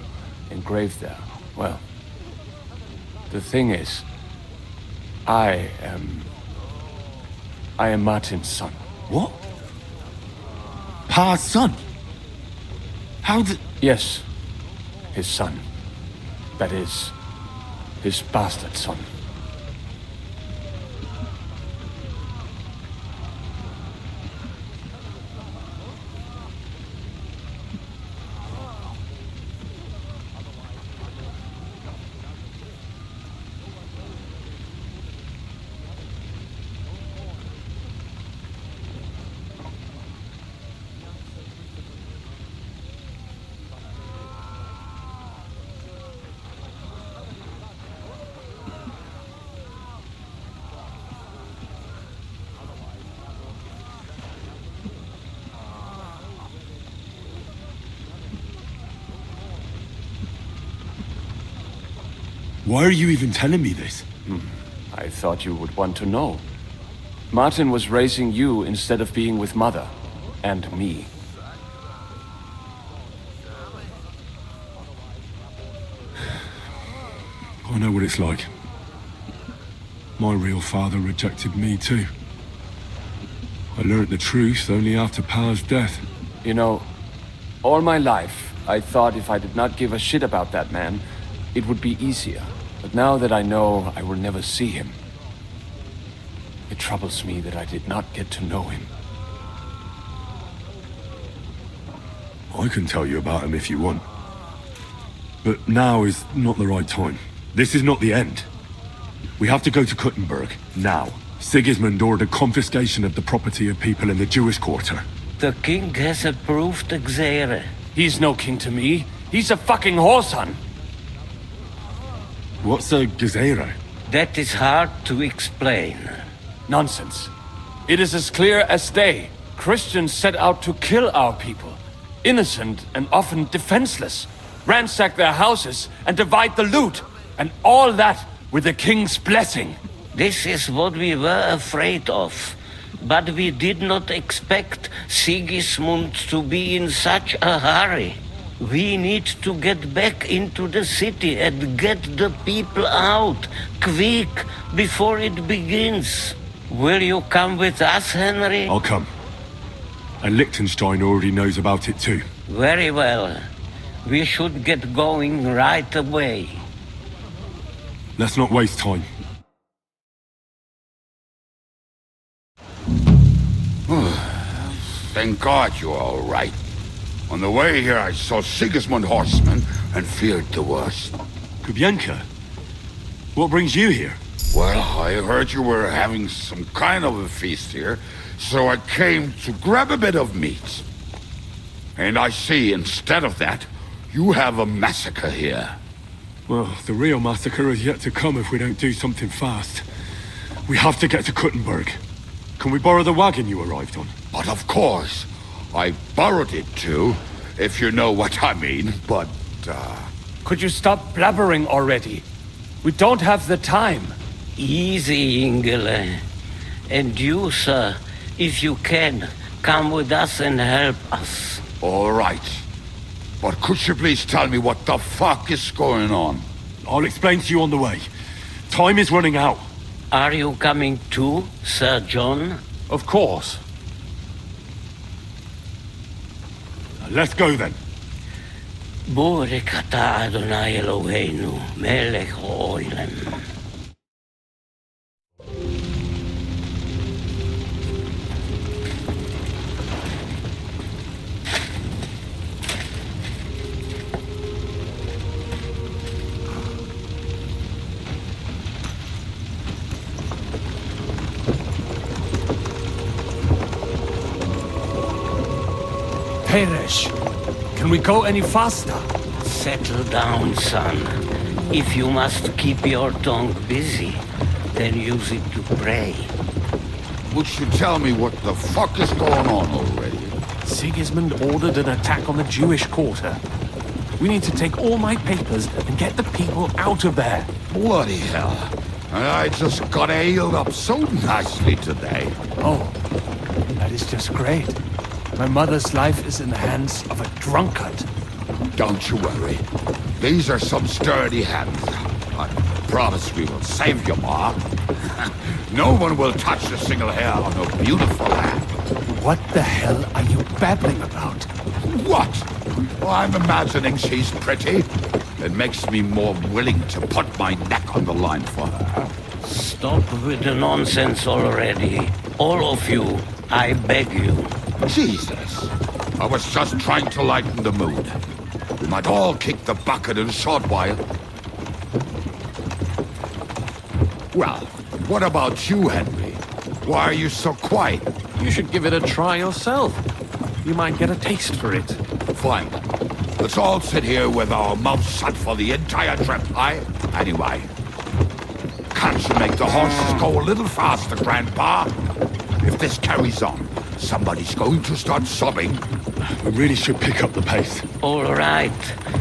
E: engraved there. Well, the thing is, I am Martin's son.
B: What? Pa's son? How did...
E: Yes, his son. That is, his bastard son.
B: Why are you even telling me this?
E: I thought you would want to know. Martin was raising you instead of being with Mother. And me.
B: I know what it's like. My real father rejected me too. I learned the truth only after Pa's death.
E: You know, all my life, I thought if I did not give a shit about that man, it would be easier. But now that I know I will never see him, it troubles me that I did not get to know him.
B: I can tell you about him if you want. But now is not the right time. This is not the end. We have to go to Kuttenberg, now. Sigismund ordered confiscation of the property of people in the Jewish quarter.
P: The king has approved Xere.
E: He's no king to me. He's a fucking whoreson.
B: What's a Gezerah?
P: That is hard to explain.
E: Nonsense. It is as clear as day. Christians set out to kill our people. Innocent and often defenseless. Ransack their houses and divide the loot. And all that with the king's blessing.
P: This is what we were afraid of. But we did not expect Sigismund to be in such a hurry. We need to get back into the city and get the people out, quick, before it begins. Will you come with us, Henry?
B: I'll come. And Liechtenstein already knows about it too.
P: Very well. We should get going right away.
B: Let's not waste time.
J: Thank God you're all right. On the way here, I saw Sigismund horsemen and feared the worst.
B: Kubienka? What brings you here?
J: Well, I heard you were having some kind of a feast here, so I came to grab a bit of meat. And I see, instead of that, you have a massacre here.
B: Well, the real massacre is yet to come if we don't do something fast. We have to get to Kuttenberg. Can we borrow the wagon you arrived on?
J: But of course. I borrowed it too, if you know what I mean, but,
K: Could you stop blabbering already? We don't have the time.
P: Easy, Ingele. And you, sir, if you can, come with us and help us.
J: All right. But could you please tell me what the fuck is going on?
B: I'll explain to you on the way. Time is running out.
P: Are you coming too, Sir John?
A: Of course.
B: Let's go then.
P: Borekata Adonai Eloheinu, melech haolam.
K: Peresh, can we go any faster?
P: Settle down, son. If you must keep your tongue busy, then use it to pray.
J: Would you tell me what the fuck is going on already?
A: Sigismund ordered an attack on the Jewish quarter. We need to take all my papers and get the people out of there.
J: Bloody hell. I just got ailed up so nicely today.
K: Oh, that is just great. My mother's life is in the hands of a drunkard.
J: Don't you worry. These are some sturdy hands. I promise we will save you, Ma. No one will touch a single hair on her beautiful head.
K: What the hell are you babbling about?
J: What? Oh, I'm imagining she's pretty. It makes me more willing to put my neck on the line for her.
P: Stop with the nonsense already. All of you, I beg you.
J: Jesus. I was just trying to lighten the mood. We might all kick the bucket in a short while. Well, what about you, Henry? Why are you so quiet?
A: You should give it a try yourself. You might get a taste for it.
J: Fine. Let's all sit here with our mouths shut for the entire trip, aye? Anyway, can't you make the horses go a little faster, Grandpa? If this carries on, somebody's going to start sobbing.
B: We really should pick up the pace.
P: All right.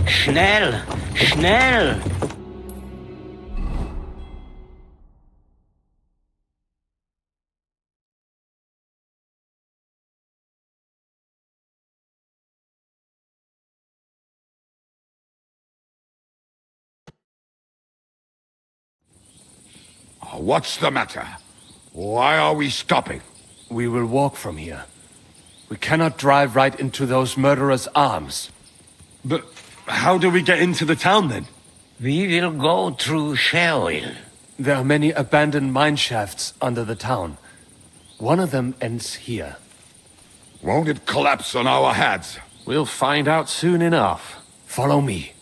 P: Schnell! Schnell!
J: What's the matter? Why are we stopping?
K: We will walk from here. We cannot drive right into those murderers' arms.
B: But how do we get into the town then?
P: We will go through Sheol.
K: There are many abandoned mine shafts under the town. One of them ends here.
J: Won't it collapse on our heads?
A: We'll find out soon enough.
K: Follow me.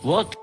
P: What?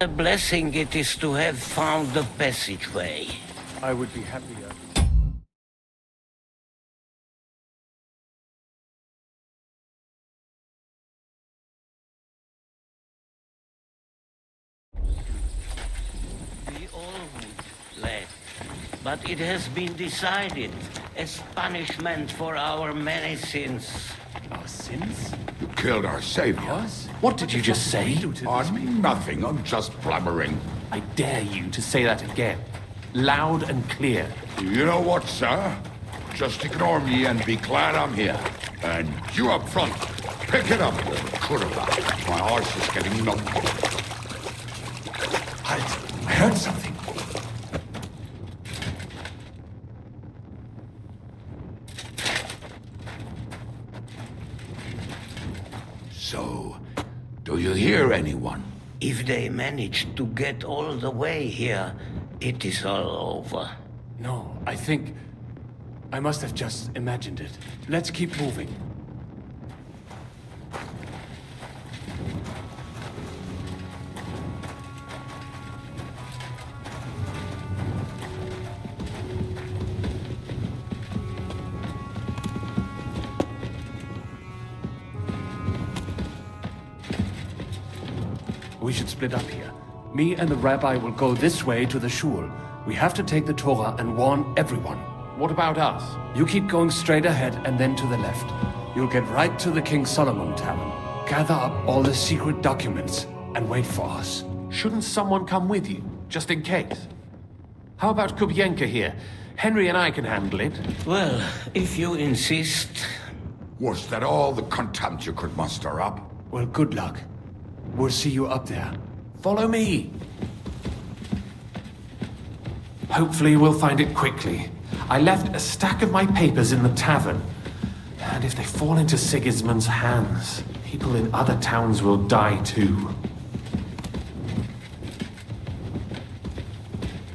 P: A blessing it is to have found the passageway.
E: I would be happier.
P: We all would, lad. But it has been decided as punishment for our many sins.
K: Our sins?
J: You killed our savior.
M: What did you just say?
J: Nothing, I'm just blabbering.
M: I dare you to say that again. Loud and clear.
J: You know what, sir? Just ignore me and be glad I'm here. And you up front, pick it up. Could have. My horse is getting numb.
T: Halt! I heard something.
J: So, do you hear anyone?
P: If they manage to get all the way here, it is all over.
K: No, I think... I must have just imagined it. Let's keep moving. We should split up here. Me and the rabbi will go this way to the shul. We have to take the Torah and warn everyone.
A: What about us?
K: You keep going straight ahead and then to the left. You'll get right to the King Solomon Tavern. Gather up all the secret documents and wait for us.
A: Shouldn't someone come with you, just in case? How about Kubienka here? Henry and I can handle it.
P: Well, if you insist.
J: Was that all the contempt you could muster up?
K: Well, good luck. We'll see you up there.
A: Follow me.
K: Hopefully we'll find it quickly. I left a stack of my papers in the tavern. And if they fall into Sigismund's hands, people in other towns will die too.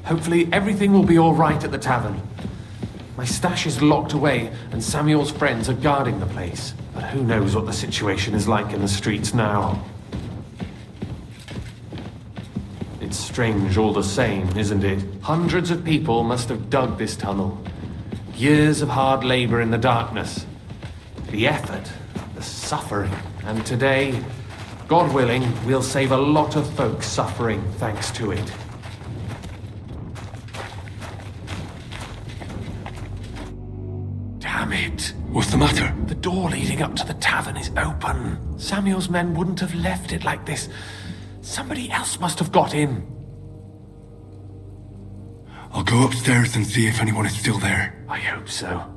K: Hopefully everything will be all right at the tavern. My stash is locked away, and Samuel's friends are guarding the place. But who knows what the situation is like in the streets now. It's strange all the same, isn't it? Hundreds of people must have dug this tunnel. Years of hard labor in the darkness. The effort, the suffering. And today, God willing, we'll save a lot of folks suffering thanks to it. Damn it.
B: What's the matter?
K: The door leading up to the tavern is open. Samuel's men wouldn't have left it like this. Somebody else must have got in.
B: I'll go upstairs and see if anyone is still there.
K: I hope so.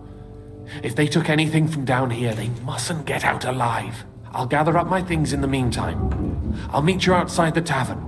K: If they took anything from down here, they mustn't get out alive. I'll gather up my things in the meantime. I'll meet you outside the tavern.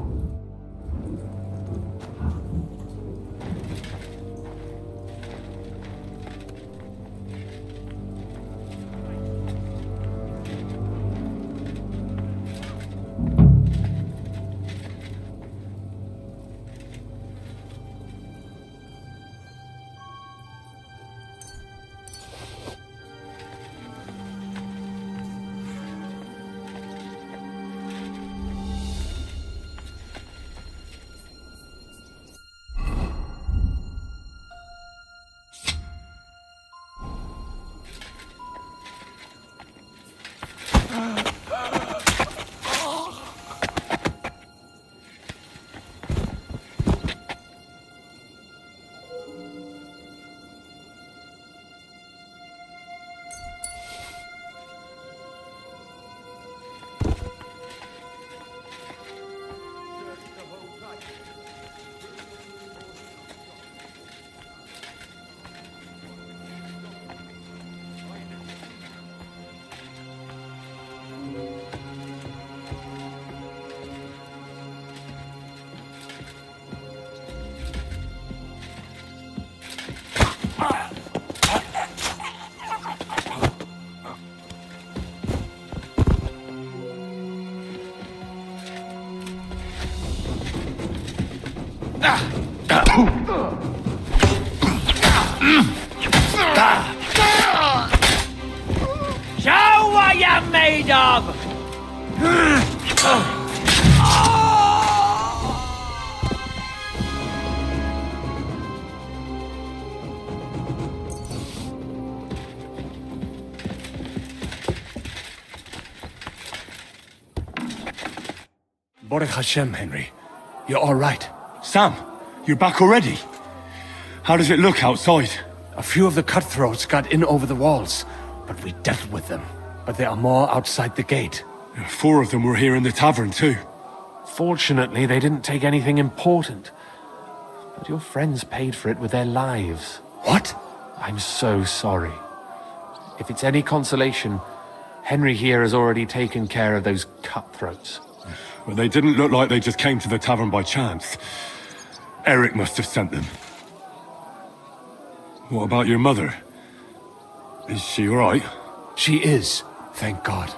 F: Show what you're made of!
L: Baruch Hashem, Henry. You're all right.
B: Sam, you're back already? How does it look outside?
L: A few of the cutthroats got in over the walls, but we dealt with them. But there are more outside the gate.
B: 4 of them were here in the tavern too.
M: Fortunately, they didn't take anything important. But your friends paid for it with their lives.
L: What?
M: I'm so sorry. If it's any consolation, Henry here has already taken care of those cutthroats.
B: Well, they didn't look like they just came to the tavern by chance. Eric must have sent them. What about your mother? Is she all right?
L: She is, thank God.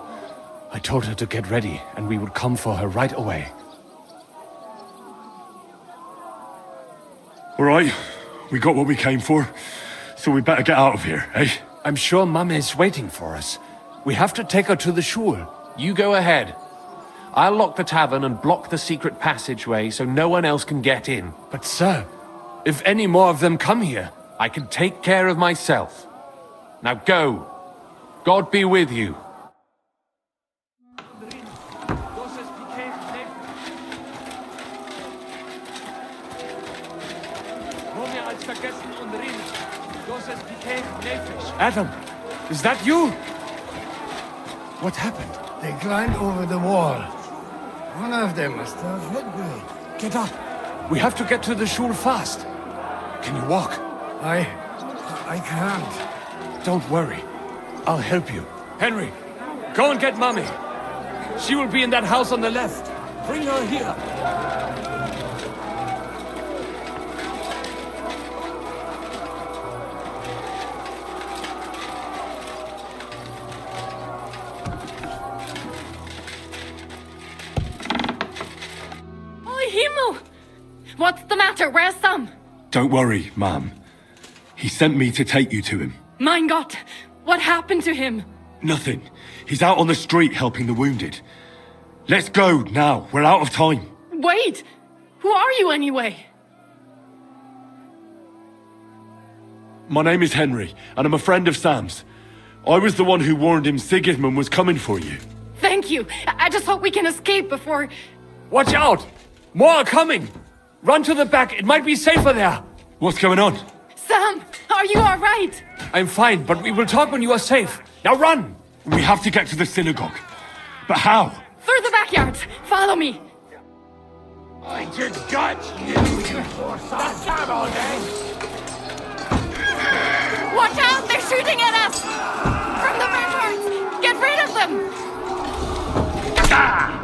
L: I told her to get ready, and we would come for her right away.
B: All right, we got what we came for, so we better get out of here, eh?
L: I'm sure Mama is waiting for us. We have to take her to the shul.
M: You go ahead. I'll lock the tavern and block the secret passageway so no one else can get in.
L: But sir, if any more of them come here,
M: I can take care of myself. Now go. God be with you.
L: Adam, is that you? What happened?
U: They climbed over the wall. One of them must have head grade.
L: Get up. We have to get to the shul fast. Can you walk?
U: I can't.
L: Don't worry. I'll help you. Henry, go and get Mommy. She will be in that house on the left. Bring her here.
Q: What's the matter? Where's Sam?
B: Don't worry, ma'am. He sent me to take you to him.
Q: Mein Gott! What happened to him?
B: Nothing. He's out on the street helping the wounded. Let's go now. We're out of time.
Q: Wait! Who are you anyway?
B: My name is Henry, and I'm a friend of Sam's. I was the one who warned him Sigismund was coming for you.
Q: Thank you. I just hope we can escape before...
L: Watch out! More are coming! Run to the back. It might be safer there.
B: What's going on?
Q: Sam, are you all right?
L: I'm fine, but we will talk when you are safe. Now run!
B: We have to get to the synagogue. But how?
Q: Through the backyard. Follow me.
F: I just got you that time all day.
Q: Watch out! They're shooting at us! From the ramparts! Get rid of them!
F: Ah!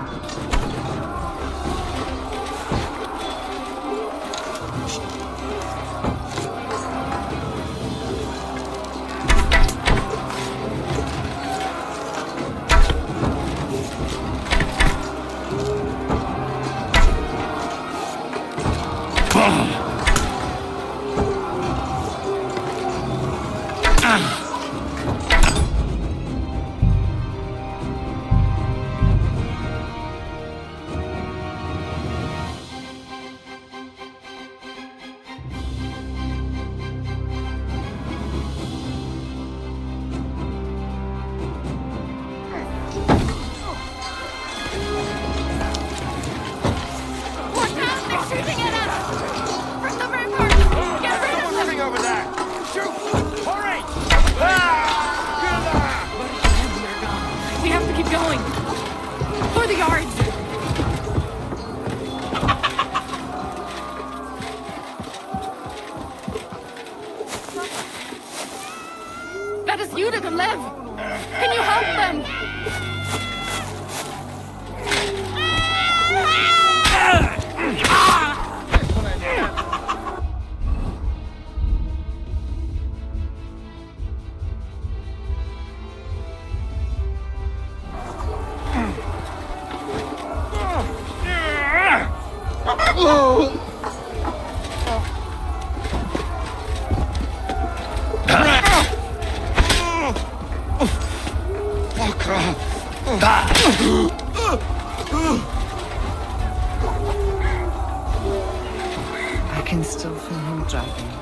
W: I can still feel him driving.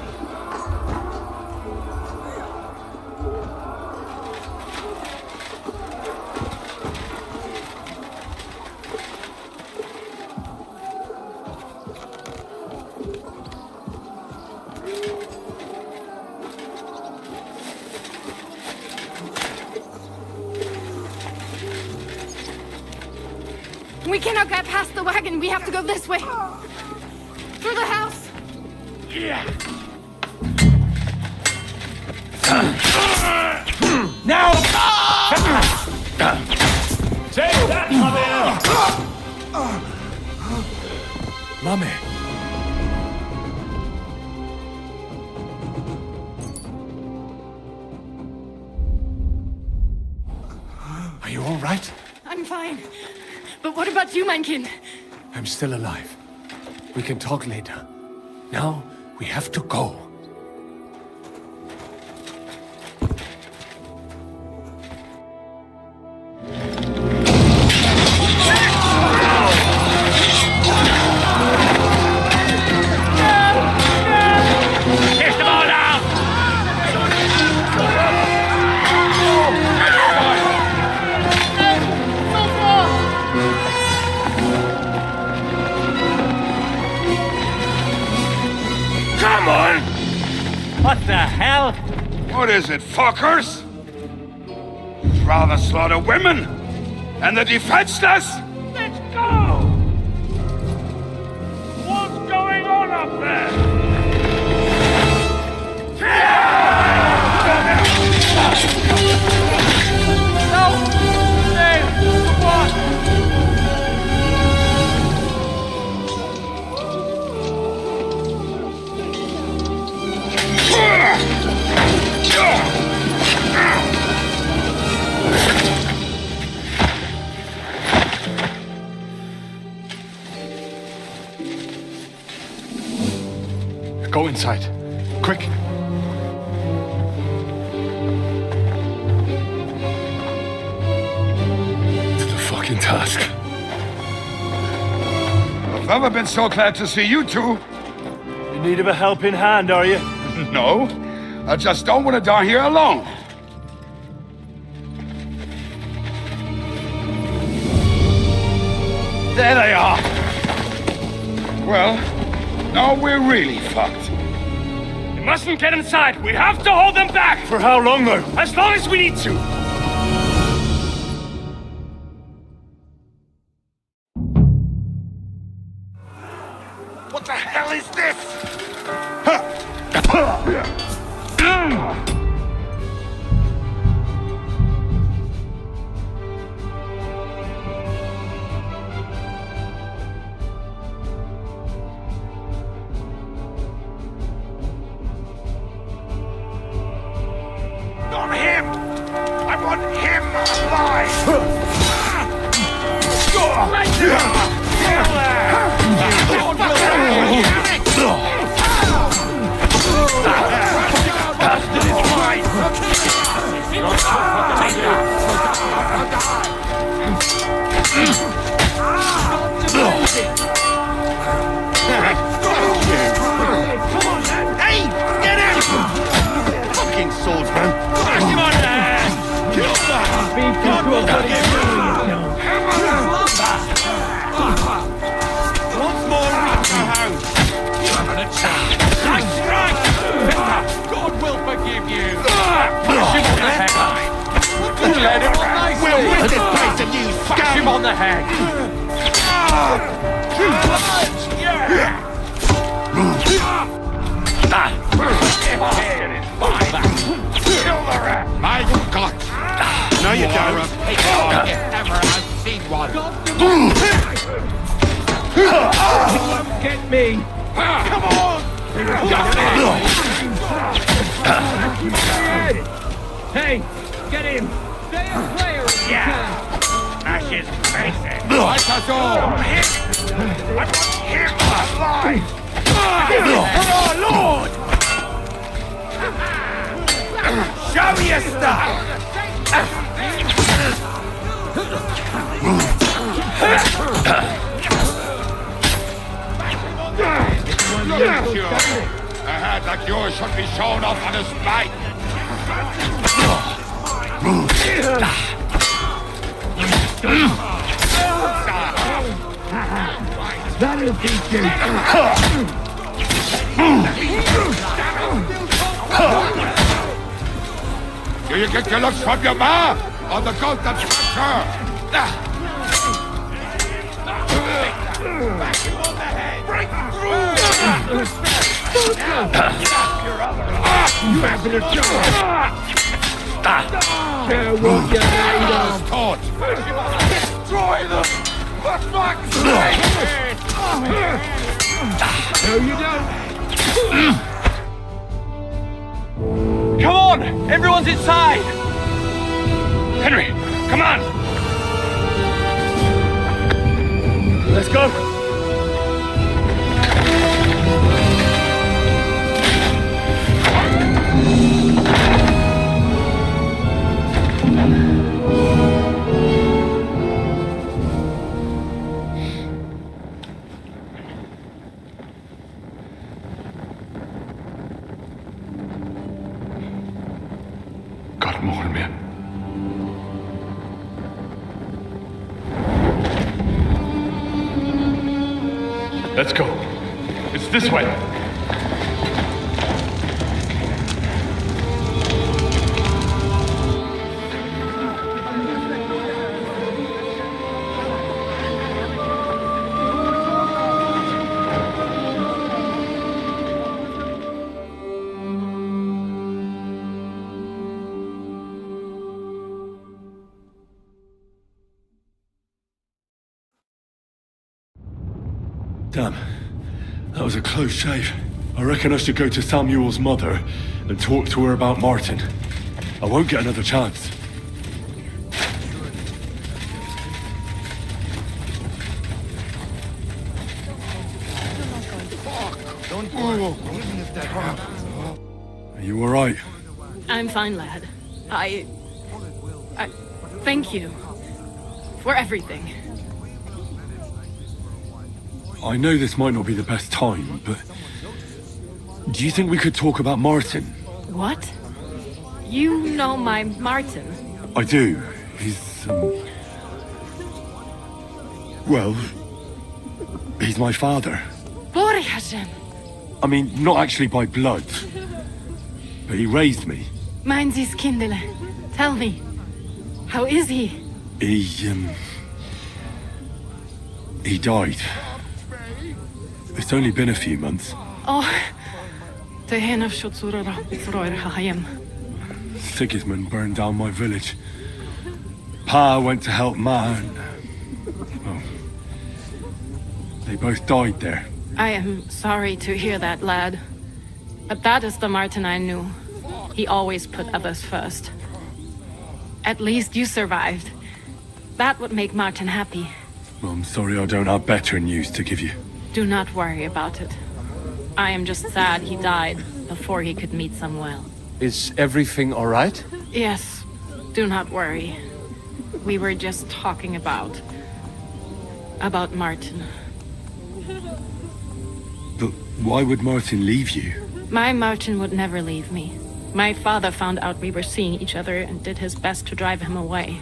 Q: We cannot get past the wagon. We have to go this way. Through the house.
L: Now! Take that, Mummy! Are you all right?
Q: I'm fine. But what about you, Mankin?
L: I'm still alive. We can talk later. Now, we have to go.
J: What the hell? What is it, fuckers? You'd rather slaughter women and the defenseless?
F: Let's go! What's going on up there? No! Stay! What?
B: Go inside. Quick. To the fucking task.
J: I've never been so glad to see you two.
N: In need of a helping hand, are you?
J: No. I just don't want to die here alone. There they are. Well, now we're really fucked.
F: We mustn't get inside. We have to hold them back.
N: For how long, though?
F: As long as we need to.
J: What the hell is this? Not him! I want him alive!
F: Hey! Get him!
J: Fucking swordsman!
F: Smash him on the head! Kill that! God will forgive you! Once more, reach the house! You haven't a chance! Nice strike! God will forgive you! Smash him on the head! You led him on nicely! We'll win this place of you, scum! Smash him on the head!
J: My God!
F: No, you don't. Ever I've seen one. Get me! Come on! Hey, get him! Stay a player if you can. Smash his face in.
J: Like us all! I want him alive!
F: For our Lord! Show me your stuff!
J: A hand like yours should be shown off on a spike!
F: That'll teach you!
J: Do you get your looks from your ma? Or the ghost that struck her?
B: You having a job? Care what you made of?
F: Destroy them! For fuck's sake!
B: No, you don't.
L: Come on! Everyone's inside! Henry, come on!
N: Let's go.
B: Got him on me.
N: Let's go. It's this way.
B: Damn. That was a close shave. I reckon I should go to Samuel's mother and talk to her about Martin. I won't get another chance.
U: Don't worry, even if that happens.
B: Are you alright?
Q: I'm fine, lad. I thank you for everything.
B: I know this might not be the best time, but do you think we could talk about Martin?
Q: What? You know my Martin?
B: I do. He's, well, he's my father.
Q: Bore Hashem.
B: I mean, not actually by blood, but he raised me.
Q: Meins is kindele. Tell me, how is he?
B: He died. It's only been a few months.
Q: Oh, the hen of Shutsura Hayem.
B: Sigismund burned down my village. Pa went to help Ma and... well, they both died there.
Q: I am sorry to hear that, lad. But that is the Martin I knew. He always put others first. At least you survived. That would make Martin happy.
B: Well, I'm sorry I don't have better news to give you.
Q: Do not worry about it. I am just sad he died before he could meet Samuel.
A: Is everything all right?
Q: Yes, do not worry. We were just talking about Martin.
B: But why would Martin leave you?
Q: My Martin would never leave me. My father found out we were seeing each other and did his best to drive him away.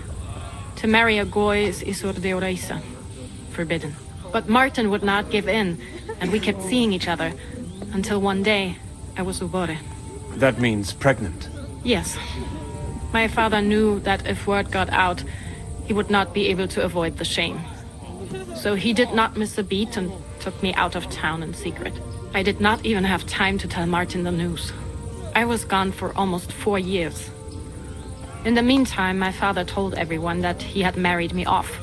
Q: To marry a Goy is Isur Deoraisa. Forbidden. But Martin would not give in, and we kept seeing each other, until one day, I was ubore.
A: That means pregnant.
Q: Yes. My father knew that if word got out, he would not be able to avoid the shame. So he did not miss a beat and took me out of town in secret. I did not even have time to tell Martin the news. I was gone for almost 4 years. In the meantime, my father told everyone that he had married me off,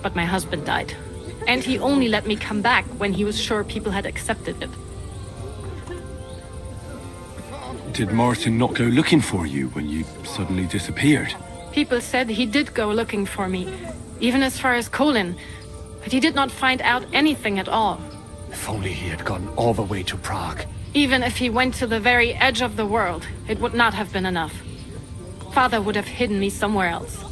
Q: but my husband died. And he only let me come back when he was sure people had accepted it.
B: Did Martin not go looking for you when you suddenly disappeared?
Q: People said he did go looking for me, even as far as Colin, but he did not find out anything at all.
A: If only he had gone all the way to Prague.
Q: Even if he went to the very edge of the world, it would not have been enough. Father would have hidden me somewhere else.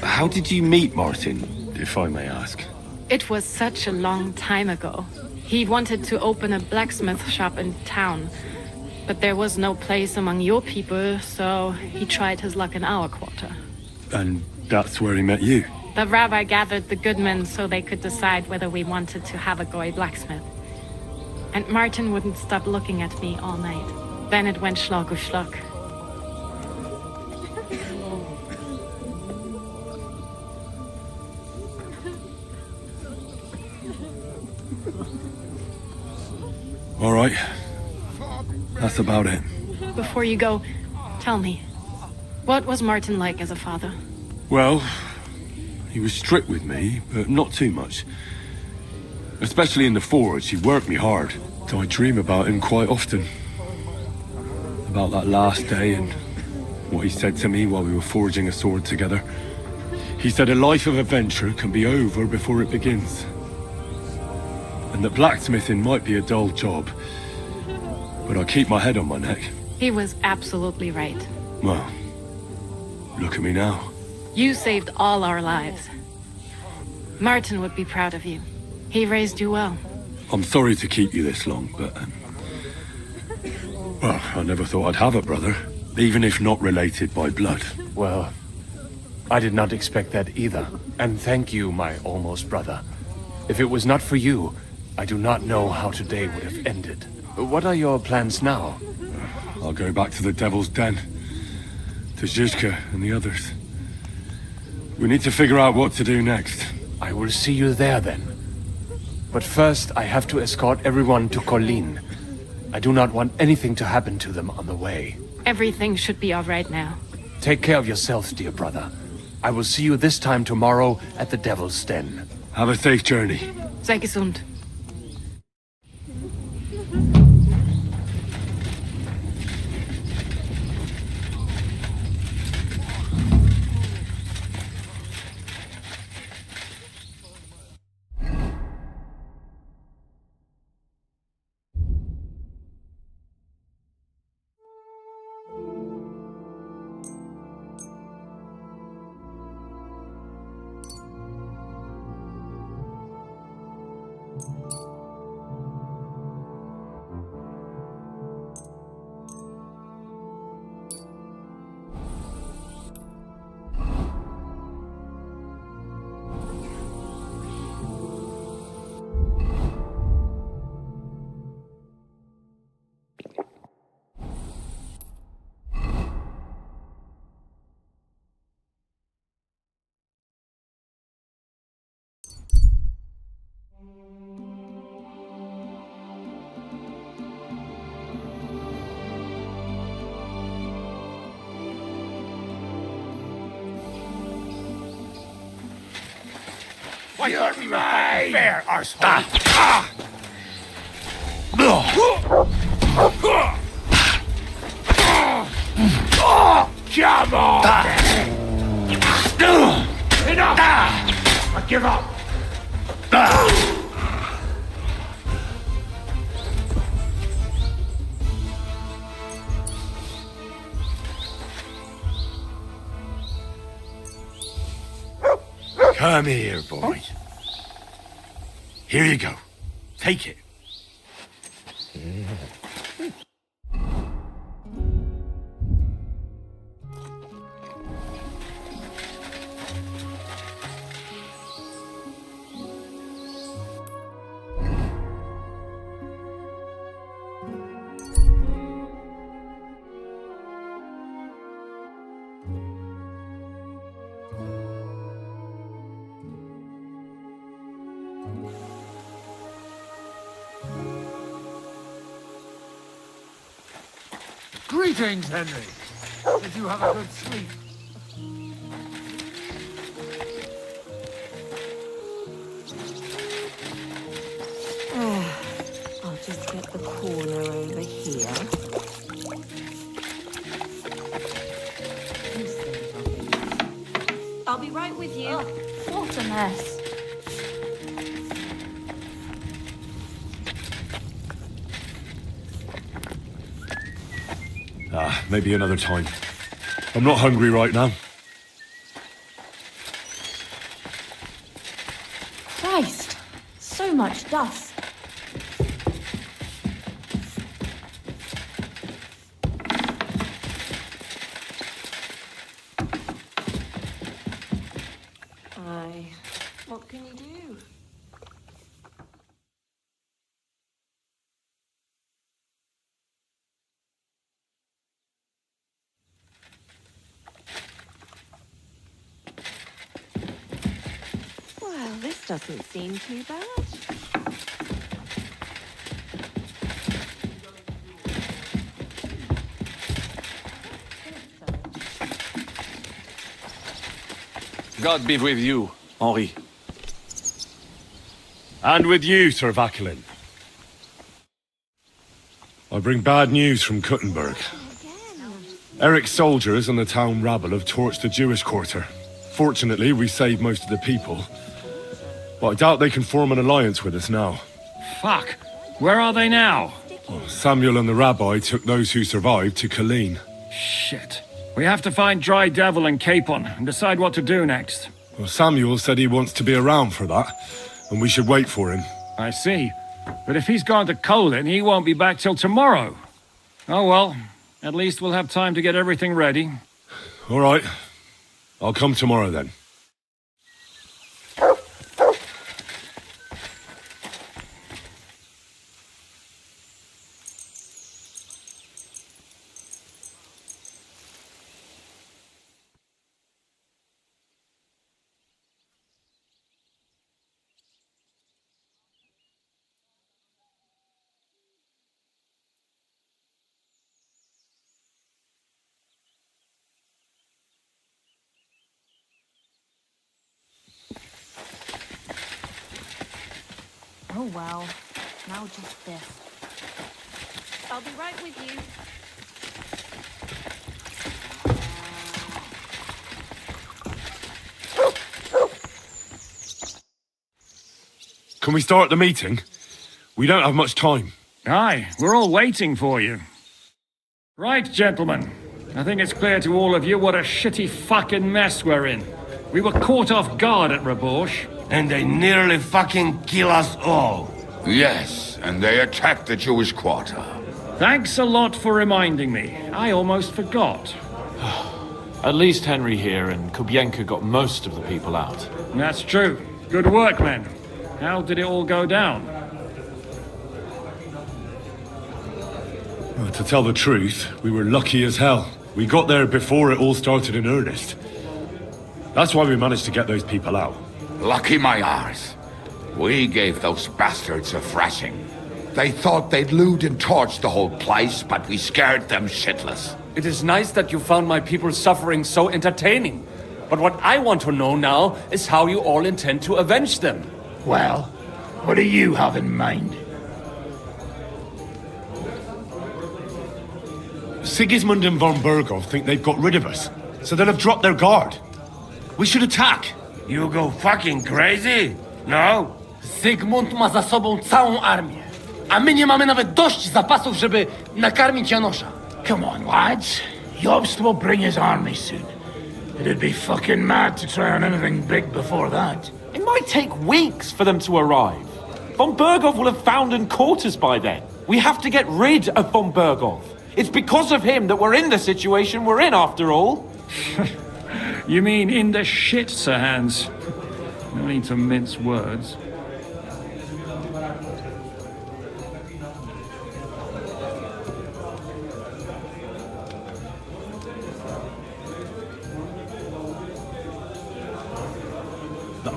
B: How did you meet Martin, if I may ask?
Q: It was such a long time ago. He wanted to open a blacksmith shop in town, but there was no place among your people, so he tried his luck in our quarter.
B: And that's where he met you?
Q: The rabbi gathered the good men so they could decide whether we wanted to have a Goy blacksmith. And Martin wouldn't stop looking at me all night. Then it went schlag auf schlag.
B: All right. That's about it.
Q: Before you go, tell me, what was Martin like as a father?
B: Well, he was strict with me, but not too much. Especially in the forge, he worked me hard. So I dream about him quite often. About that last day and what he said to me while we were forging a sword together. He said a life of adventure can be over before it begins. And that blacksmithing might be a dull job, but I keep my head on my neck.
Q: He was absolutely right.
B: Well, look at me now.
Q: You saved all our lives. Martin would be proud of you. He raised you well.
B: I'm sorry to keep you this long, but... well, I never thought I'd have a brother, even if not related by blood.
L: Well, I did not expect that either. And thank you, my almost brother. If it was not for you, I do not know how today would have ended. What are your plans now?
B: I'll go back to the Devil's Den. To Zizka and the others. We need to figure out what to do next.
L: I will see you there then. But first, I have to escort everyone to Colleen. I do not want anything to happen to them on the way.
Q: Everything should be all right now.
L: Take care of yourself, dear brother. I will see you this time tomorrow at the Devil's Den.
B: Have a safe journey.
Q: Sei gesund.
J: You're mine!
F: Fair, arsehole!
J: Come on!
F: Enough! I give up!
B: Come here, boy. Here you go. Take it.
F: Greetings, Henry. Did you have a good sleep?
I: I'll just get the corner over here. I'll be right with you. Oh, what a mess.
B: Maybe another time. I'm not hungry right now.
I: Christ, so much dust. What can you do? Well, this doesn't seem too bad.
D: God be with you, Henri.
B: And with you, Sir Vaculin. I bring bad news from Kuttenberg. Eric's soldiers and the town rabble have torched the Jewish quarter. Fortunately, we saved most of the people. But I doubt they can form an alliance with us now.
O: Fuck. Where are they now?
B: Well, Samuel and the rabbi took those who survived to Colleen.
O: Shit. We have to find Dry Devil and Capon and decide what to do next.
B: Well, Samuel said he wants to be around for that, and we should wait for him.
O: I see. But if he's gone to Colin, he won't be back till tomorrow. Oh well. At least we'll have time to get everything ready.
B: All right. I'll come tomorrow then.
I: Oh well. Now just this.
Q: I'll be right with you.
B: Can we start the meeting? We don't have much time.
O: Aye, we're all waiting for you. Right, gentlemen. I think it's clear to all of you what a shitty fucking mess we're in. We were caught off guard at Rabosh.
G: And they nearly fucking kill us all.
J: Yes, and they attacked the Jewish quarter.
O: Thanks a lot for reminding me. I almost forgot.
K: At least Henry here and Kubienka got most of the people out.
O: That's true. Good work, men. How did it all go down?
B: Well, to tell the truth, we were lucky as hell. We got there before it all started in earnest. That's why we managed to get those people out.
J: Lucky my arse. We gave those bastards a thrashing. They thought they'd loot and torch the whole place, but we scared them shitless.
K: It is nice that you found my people's suffering so entertaining. But what I want to know now is how you all intend to avenge them.
T: Well, what do you have in mind?
B: Sigismund and von Bergov think they've got rid of us, so they'll have dropped their guard. We should attack.
G: You go fucking crazy? No?
R: Zygmunt ma za sobą całą armię, a my nie mamy nawet dość zapasów, żeby nakarmić Janosza.
T: Come on, lads. Jobst will bring his army soon. It'd be fucking mad to try on anything big before that.
K: It might take weeks for them to arrive. Von Bergov will have found and caught us by then. We have to get rid of von Bergov. It's because of him that we're in the situation we're in, after all.
O: You mean in the shit, Sir Hans? No need to mince words.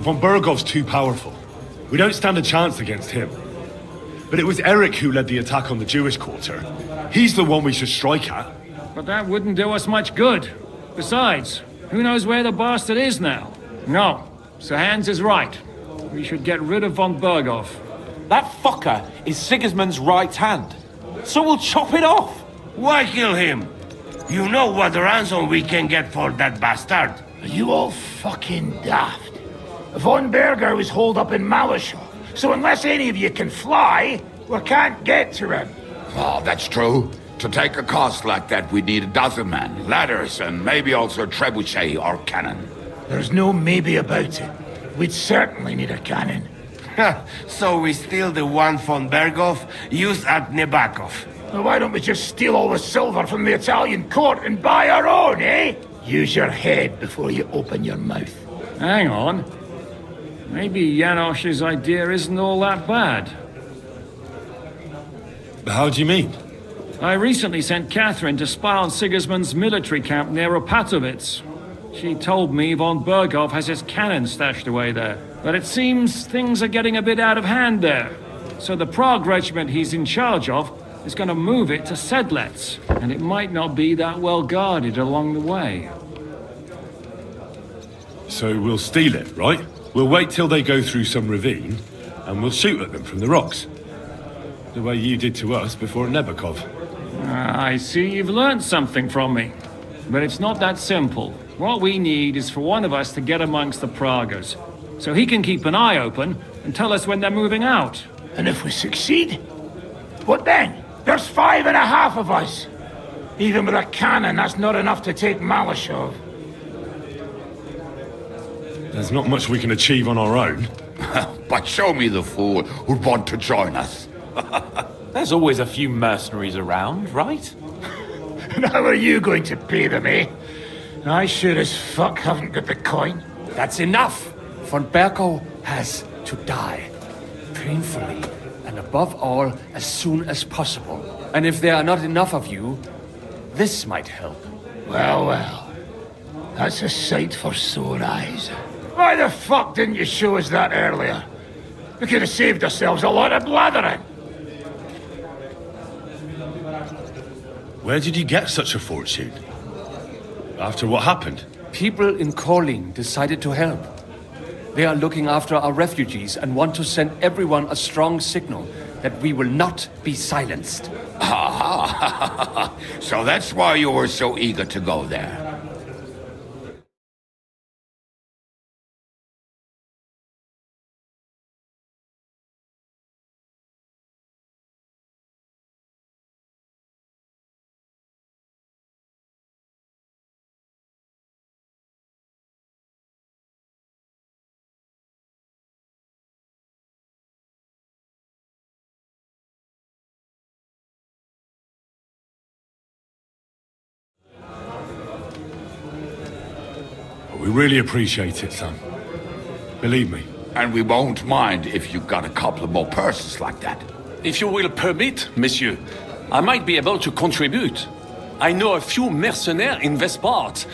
B: Von Bergov's too powerful. We don't stand a chance against him. But it was Eric who led the attack on the Jewish quarter. He's the one we should strike at.
O: But that wouldn't do us much good. Besides, who knows where the bastard is now? No, Sir Hans is right. We should get rid of von Bergov.
K: That fucker is Sigismund's right hand. So we'll chop it off.
G: Why kill him? You know what ransom we can get for that bastard.
T: Are you all fucking daft? Von Berger was holed up in Malishal, so unless any of you can fly, we can't get to him.
J: Oh, that's true. To take a cost like that, we'd need a dozen men, ladders, and maybe also a trebuchet or cannon.
T: There's no maybe about it. We'd certainly need a cannon.
G: So we steal the one von Bergov, use at Nebakov.
T: Well, why don't we just steal all the silver from the Italian court and buy our own, eh? Use your head before you open your mouth.
O: Hang on. Maybe Janosch's idea isn't all that bad.
B: How do you mean?
O: I recently sent Catherine to spy on Sigismund's military camp near Opatovitz. She told me von Bergov has his cannon stashed away there. But it seems things are getting a bit out of hand there. So the Prague regiment he's in charge of is going to move it to Sedlec. And it might not be that well guarded along the way.
B: So So we'll steal it, right? We'll wait till they go through some ravine, and we'll shoot at them from the rocks. The way you did to us before Nebakov.
O: I see you've learned something from me. But it's not that simple. What we need is for one of us to get amongst the Pragas, so he can keep an eye open and tell us when they're moving out.
C: And if we succeed? What then? There's 5.5 of us. Even with a cannon, that's not enough to take Malashov.
B: There's not much we can achieve on our own.
J: But show me the fool who'd want to join us.
K: There's always a few mercenaries around, right?
C: And how are you going to pay them, eh? I sure as fuck haven't got the coin.
L: That's enough! Von Berko has to die. Painfully. And above all, as soon as possible. And if there are not enough of you, this might help.
C: Well, well. That's a sight for sore eyes. Why the fuck didn't you show us that earlier? We could have saved ourselves a lot of blathering.
B: Where did you get such a fortune? After what happened?
L: People in Kolin decided to help. They are looking after our refugees and want to send everyone a strong signal that we will not be silenced.
J: So that's why you were so eager to go there.
B: We really appreciate it, son. Believe me.
J: And we won't mind if you got a couple more persons like that.
D: If you will permit, monsieur, I might be able to contribute. I know a few mercenaires in this part.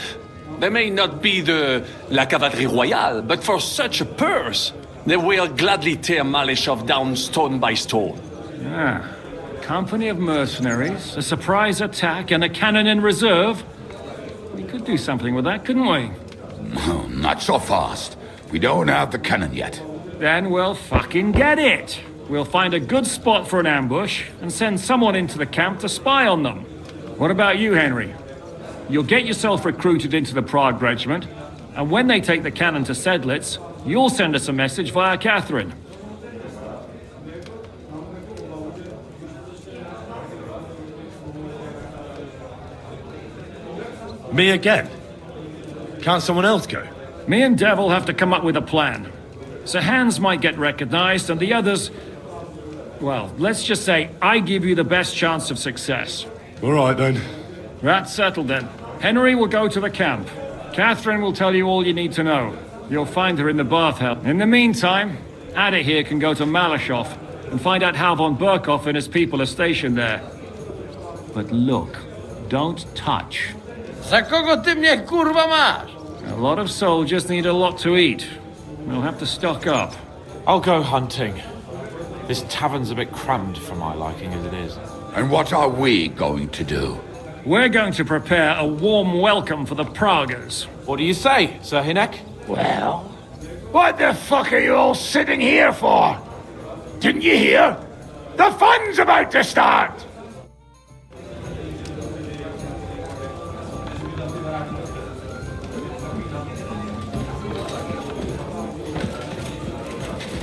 D: They may not be la cavalerie royale, but for such a purse, they will gladly tear Maleshov down stone by stone.
O: Ah, company of mercenaries, a surprise attack, and a cannon in reserve. We could do something with that, couldn't we?
J: No, not so fast. We don't have the cannon yet.
O: Then we'll fucking get it. We'll find a good spot for an ambush and send someone into the camp to spy on them. What about you, Henry? You'll get yourself recruited into the Prague regiment, and when they take the cannon to Sedlitz, you'll send us a message via Catherine.
B: Me again? Can't someone else go?
O: Me and Devil have to come up with a plan. So Hans might get recognized, and the others... Well, let's just say I give you the best chance of success.
B: All right, then.
O: That's settled, then. Henry will go to the camp. Catherine will tell you all you need to know. You'll find her in the bathhouse. In the meantime, Ada here can go to Malashov and find out how von Burkov and his people are stationed there. But look, don't touch.
R: Za kogo ty mnie kurwa masz?
O: A lot of soldiers need a lot to eat. We'll have to stock up.
K: I'll go hunting. This tavern's a bit crammed for my liking as it is.
J: And what are we going to do?
O: We're going to prepare a warm welcome for the Pragas.
K: What do you say, Sir Hinek?
C: Well, what the fuck are you all sitting here for? Didn't you hear? The fun's about to start!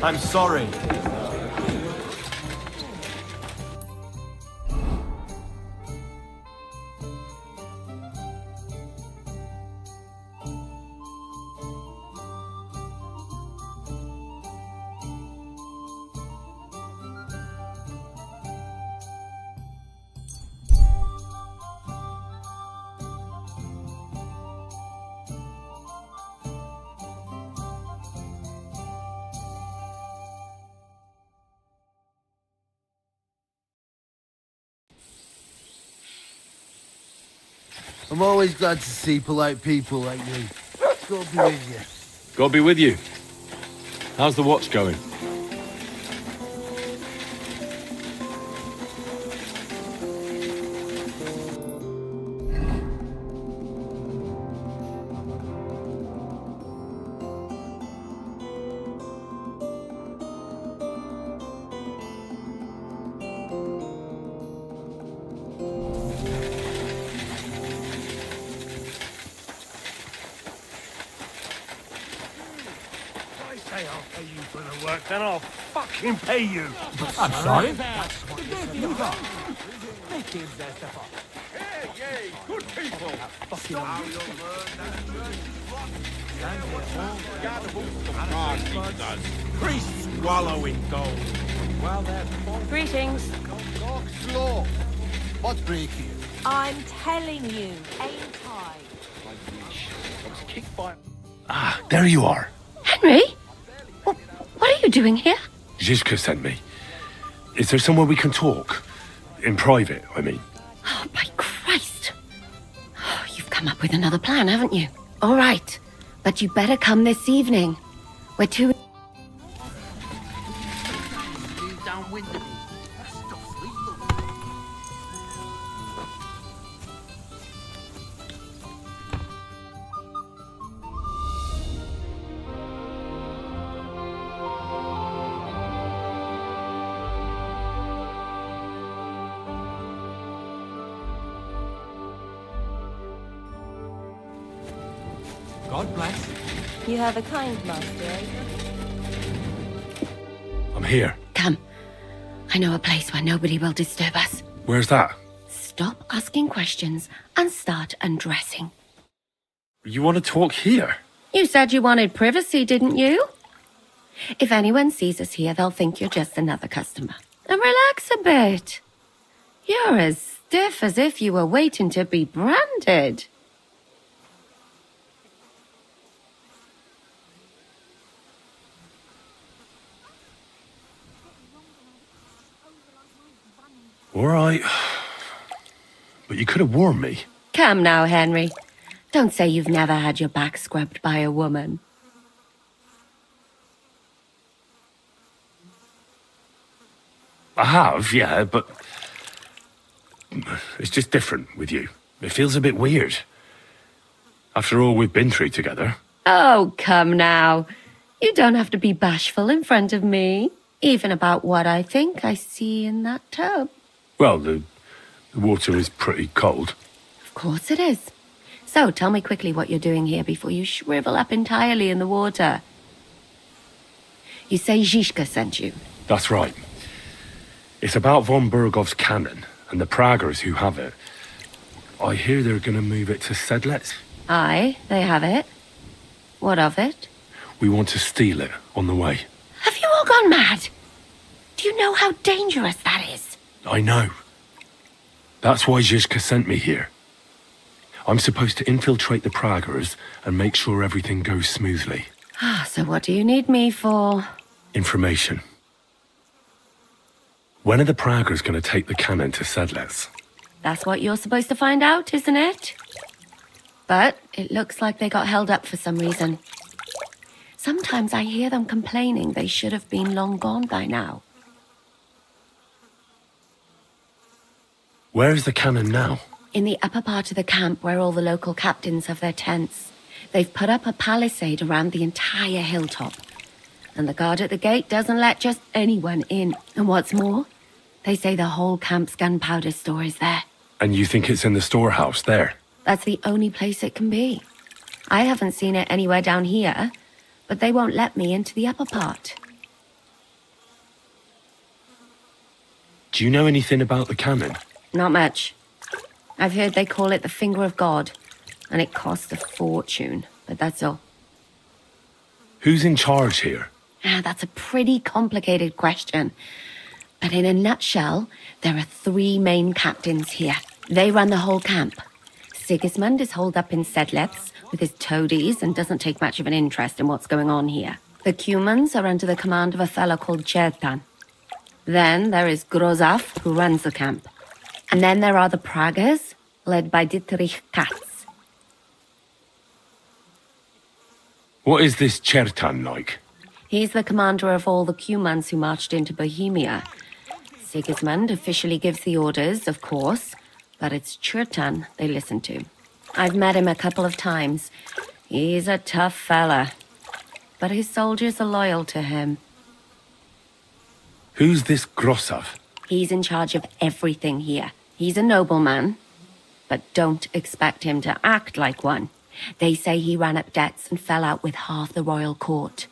H: I'm sorry. I'm always glad to see polite people like you. God be with you.
B: God be with you. How's the watch going?
F: work, then I'll fucking pay you.
C: I'm sorry.
F: Hey, good people. Priests wallow in gold.
Q: Greetings.
H: Slow. What break here?
I: I'm telling you, ain't I?
B: Ah, there you are.
W: Henry? What are you doing here?
B: Zizka sent me. Is there somewhere we can talk? In private, I mean.
W: Oh, by Christ. Oh, you've come up with another plan, haven't you? All right. But you better come this evening. We're too...
R: God bless.
I: You have a kind master, eh?
B: I'm here.
W: Come. I know a place where nobody will disturb us.
B: Where's that?
W: Stop asking questions and start undressing.
B: You want to talk here?
W: You said you wanted privacy, didn't you? If anyone sees us here, they'll think you're just another customer. And relax a bit. You're as stiff as if you were waiting to be branded.
B: All right. But you could have warned me.
W: Come now, Henry. Don't say you've never had your back scrubbed by a woman.
B: I have, yeah, but... It's just different with you. It feels a bit weird. After all we've been through together.
W: Oh, come now. You don't have to be bashful in front of me. Even about what I think I see in that tub.
B: Well, the water is pretty cold.
W: Of course it is. So tell me quickly what you're doing here before you shrivel up entirely in the water. You say Zizka sent you.
B: That's right. It's about von Bergov's cannon and the Praggers who have it. I hear they're going to move it to Sedlec.
W: Aye, they have it. What of it?
B: We want to steal it on the way.
W: Have you all gone mad? Do you know how dangerous that is?
B: I know. That's why Zizka sent me here. I'm supposed to infiltrate the Praggers and make sure everything goes smoothly.
W: So what do you need me for?
B: Information. When are the Praggers going to take the cannon to Sedlec?
W: That's what you're supposed to find out, isn't it? But it looks like they got held up for some reason. Sometimes I hear them complaining they should have been long gone by now.
B: Where is the cannon now?
W: In the upper part of the camp where all the local captains have their tents. They've put up a palisade around the entire hilltop. And the guard at the gate doesn't let just anyone in. And what's more, they say the whole camp's gunpowder store is there.
B: And you think it's in the storehouse there?
W: That's the only place it can be. I haven't seen it anywhere down here, but they won't let me into the upper part.
B: Do you know anything about the cannon?
W: Not much. I've heard they call it the Finger of God, and it costs a fortune, but that's all.
B: Who's in charge here?
W: That's a pretty complicated question. But in a nutshell, there are 3 main captains here. They run the whole camp. Sigismund is holed up in Sedlec with his toadies and doesn't take much of an interest in what's going on here. The Cumans are under the command of a fellow called Chertan. Then there is Grozaf, who runs the camp. And then there are the Praggers, led by Dietrich Katz.
B: What is this Chertan like?
W: He's the commander of all the Cumans who marched into Bohemia. Sigismund officially gives the orders, of course, but it's Chertan they listen to. I've met him a couple of times. He's a tough fella, but his soldiers are loyal to him.
B: Who's this Grosov?
W: He's in charge of everything here. He's a nobleman, but don't expect him to act like one. They say he ran up debts and fell out with half the royal court.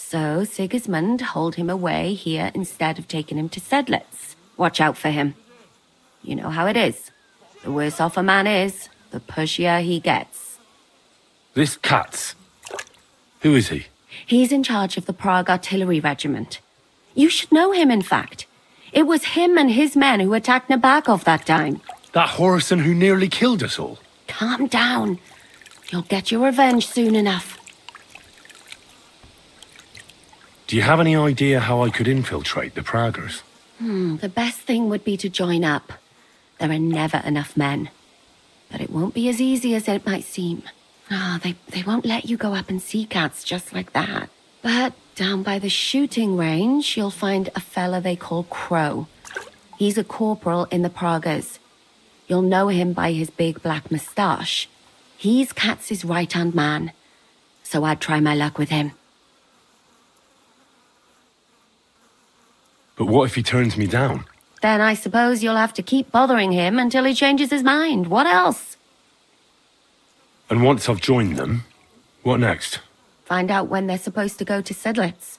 E: So Sigismund hauled him away here instead of taking him to Sedlitz. Watch out for him. You know how it is. The worse off a man is, the pushier he gets.
B: This Katz. Who is he?
E: He's in charge of the Prague Artillery Regiment. You should know him, in fact. It was him and his men who attacked Nabokov that time.
B: That Horison who nearly killed us all.
E: Calm down. You'll get your revenge soon enough.
B: Do you have any idea how I could infiltrate the Praggers?
E: The best thing would be to join up. There are never enough men. But it won't be as easy as it might seem. They won't let you go up and see cats just like that. But down by the shooting range, you'll find a fella they call Crow. He's a corporal in the Praggers. You'll know him by his big black moustache. He's Katz's right-hand man. So I'd try my luck with him.
B: But what if he turns me down?
E: Then I suppose you'll have to keep bothering him until he changes his mind. What else?
B: And once I've joined them, what next?
E: Find out when they're supposed to go to Sedlitz.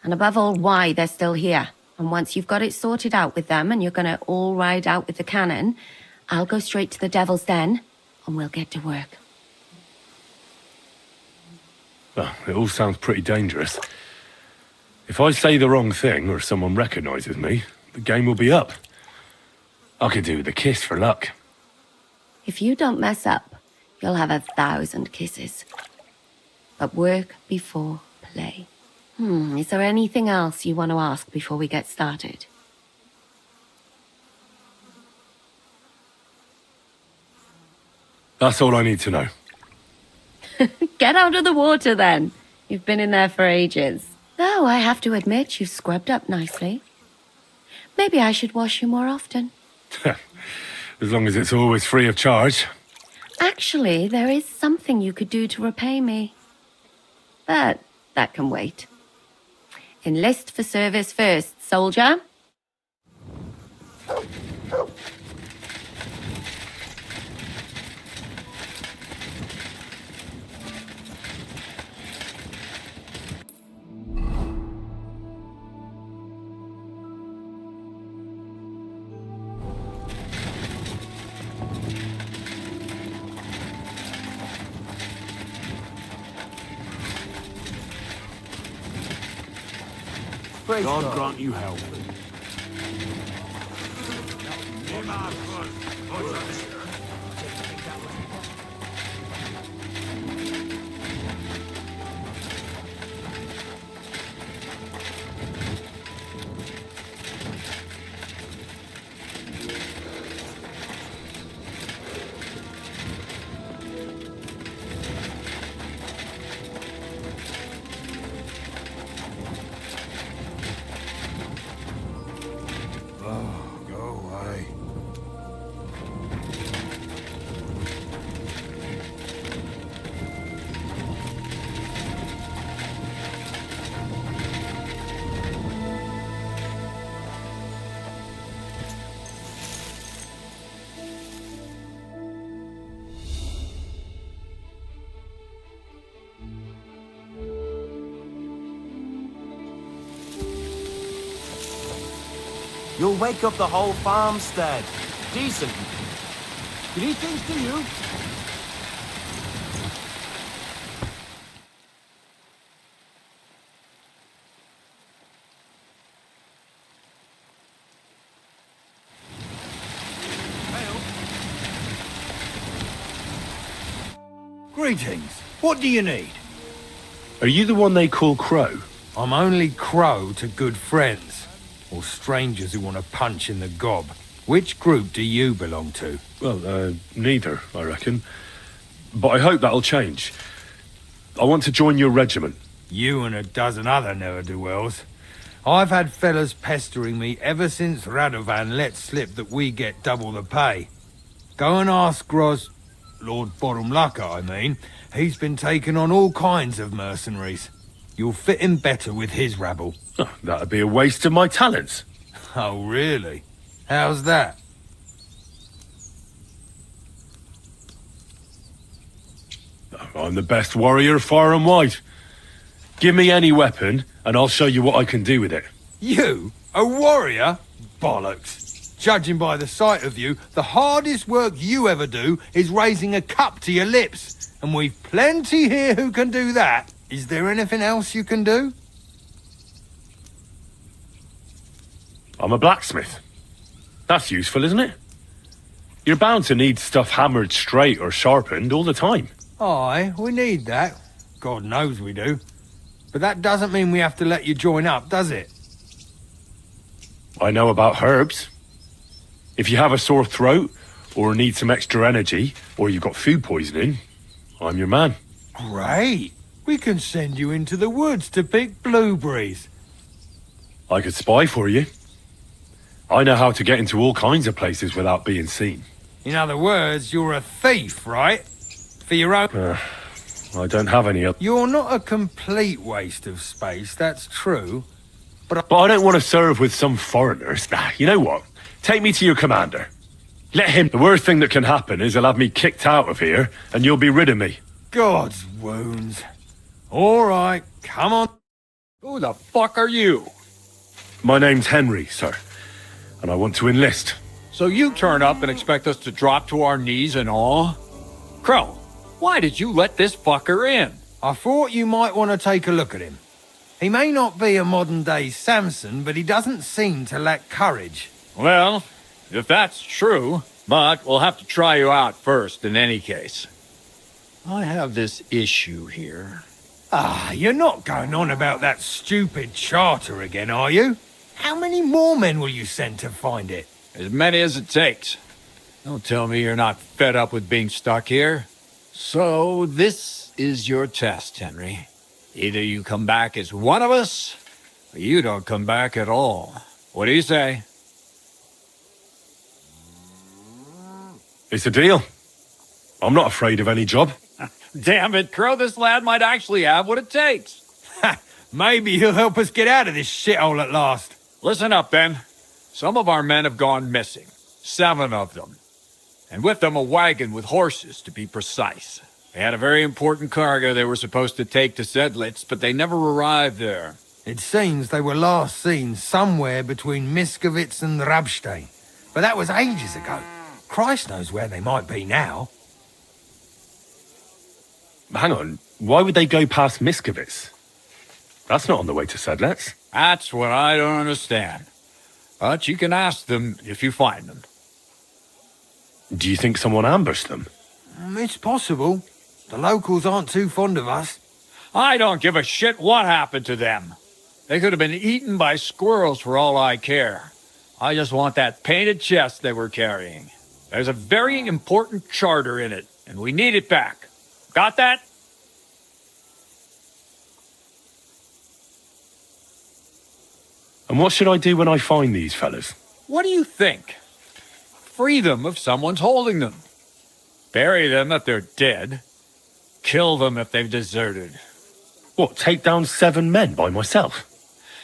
E: And above all, why they're still here. And once you've got it sorted out with them and you're gonna all ride out with the cannon, I'll go straight to the Devil's Den and we'll get to work.
B: Well, it all sounds pretty dangerous. If I say the wrong thing or someone recognizes me, the game will be up. I could do with a kiss for luck.
E: If you don't mess up, you'll have 1,000 kisses. But work before play. Is there anything else you want to ask before we get started?
B: That's all I need to know.
E: Get out of the water then. You've been in there for ages. Though I have to admit you've scrubbed up nicely. Maybe I should wash you more often.
B: As long as it's always free of charge.
E: Actually, there is something you could do to repay me. But that can wait. Enlist for service first, soldier.
F: God grant you help.
S: You'll wake up the whole farmstead. Decent. Greetings to you.
V: Greetings. What do you need?
B: Are you the one they call Crow?
V: I'm only Crow to good friends. Or strangers who want to punch in the gob. Which group do you belong to?
B: Well, neither, I reckon. But I hope that'll change. I want to join your regiment.
V: You and a dozen other ne'er-do-wells. I've had fellas pestering me ever since Radovan let slip that we get double the pay. Go and ask Lord Borumlaka, I mean. He's been taking on all kinds of mercenaries. You'll fit in better with his rabble.
B: Oh, that'd be a waste of my talents.
V: Oh, really? How's that?
B: I'm the best warrior far and wide. Give me any weapon, and I'll show you what I can do with it.
V: You? A warrior? Bollocks. Judging by the sight of you, the hardest work you ever do is raising a cup to your lips. And we've plenty here who can do that. Is there anything else you can do?
B: I'm a blacksmith. That's useful, isn't it? You're bound to need stuff hammered straight or sharpened all the time.
V: Aye, we need that. God knows we do. But that doesn't mean we have to let you join up, does it?
B: I know about herbs. If you have a sore throat, or need some extra energy, or you've got food poisoning, I'm your man.
V: Great. We can send you into the woods to pick blueberries.
B: I could spy for you. I know how to get into all kinds of places without being seen.
V: In other words, you're a thief, right? For your own...
B: I don't have any other...
V: You're not a complete waste of space, that's true.
B: But I don't want to serve with some foreigners. You know what? Take me to your commander. Let him... The worst thing that can happen is he'll have me kicked out of here, and you'll be rid of me.
V: God's wounds. All right, come on.
F: Who the fuck are you?
B: My name's Henry, sir. And I want to enlist.
F: So you turn up and expect us to drop to our knees in awe? Crow, why did you let this fucker in?
V: I thought you might want to take a look at him. He may not be a modern-day Samson, but he doesn't seem to lack courage.
F: Well, if that's true, but we'll have to try you out first in any case. I have this issue here.
V: Ah, you're not going on about that stupid charter again, are you? How many more men will you send to find it?
F: As many as it takes. Don't tell me you're not fed up with being stuck here. So, this is your test, Henry. Either you come back as one of us, or you don't come back at all. What do you say?
B: It's a deal. I'm not afraid of any job.
F: Damn it, Crow, this lad might actually have what it takes.
V: Maybe he'll help us get out of this shithole at last.
F: Listen up, then. Some of our men have gone missing. 7 of them. And with them a wagon with horses, to be precise. They had a very important cargo they were supposed to take to Sedlitz, but they never arrived there.
V: It seems they were last seen somewhere between Miskovitz and Rabstein. But that was ages ago. Christ knows where they might be now.
B: Hang on, why would they go past Miskovitz? That's not on the way to Sedlitz.
F: That's what I don't understand. But you can ask them if you find them.
B: Do you think someone ambushed them?
V: It's possible. The locals aren't too fond of us.
F: I don't give a shit what happened to them. They could have been eaten by squirrels for all I care. I just want that painted chest they were carrying. There's a very important charter in it, and we need it back. Got that?
B: And what should I do when I find these fellas?
F: What do you think? Free them if someone's holding them. Bury them if they're dead. Kill them if they've deserted.
B: What, take down 7 men by myself?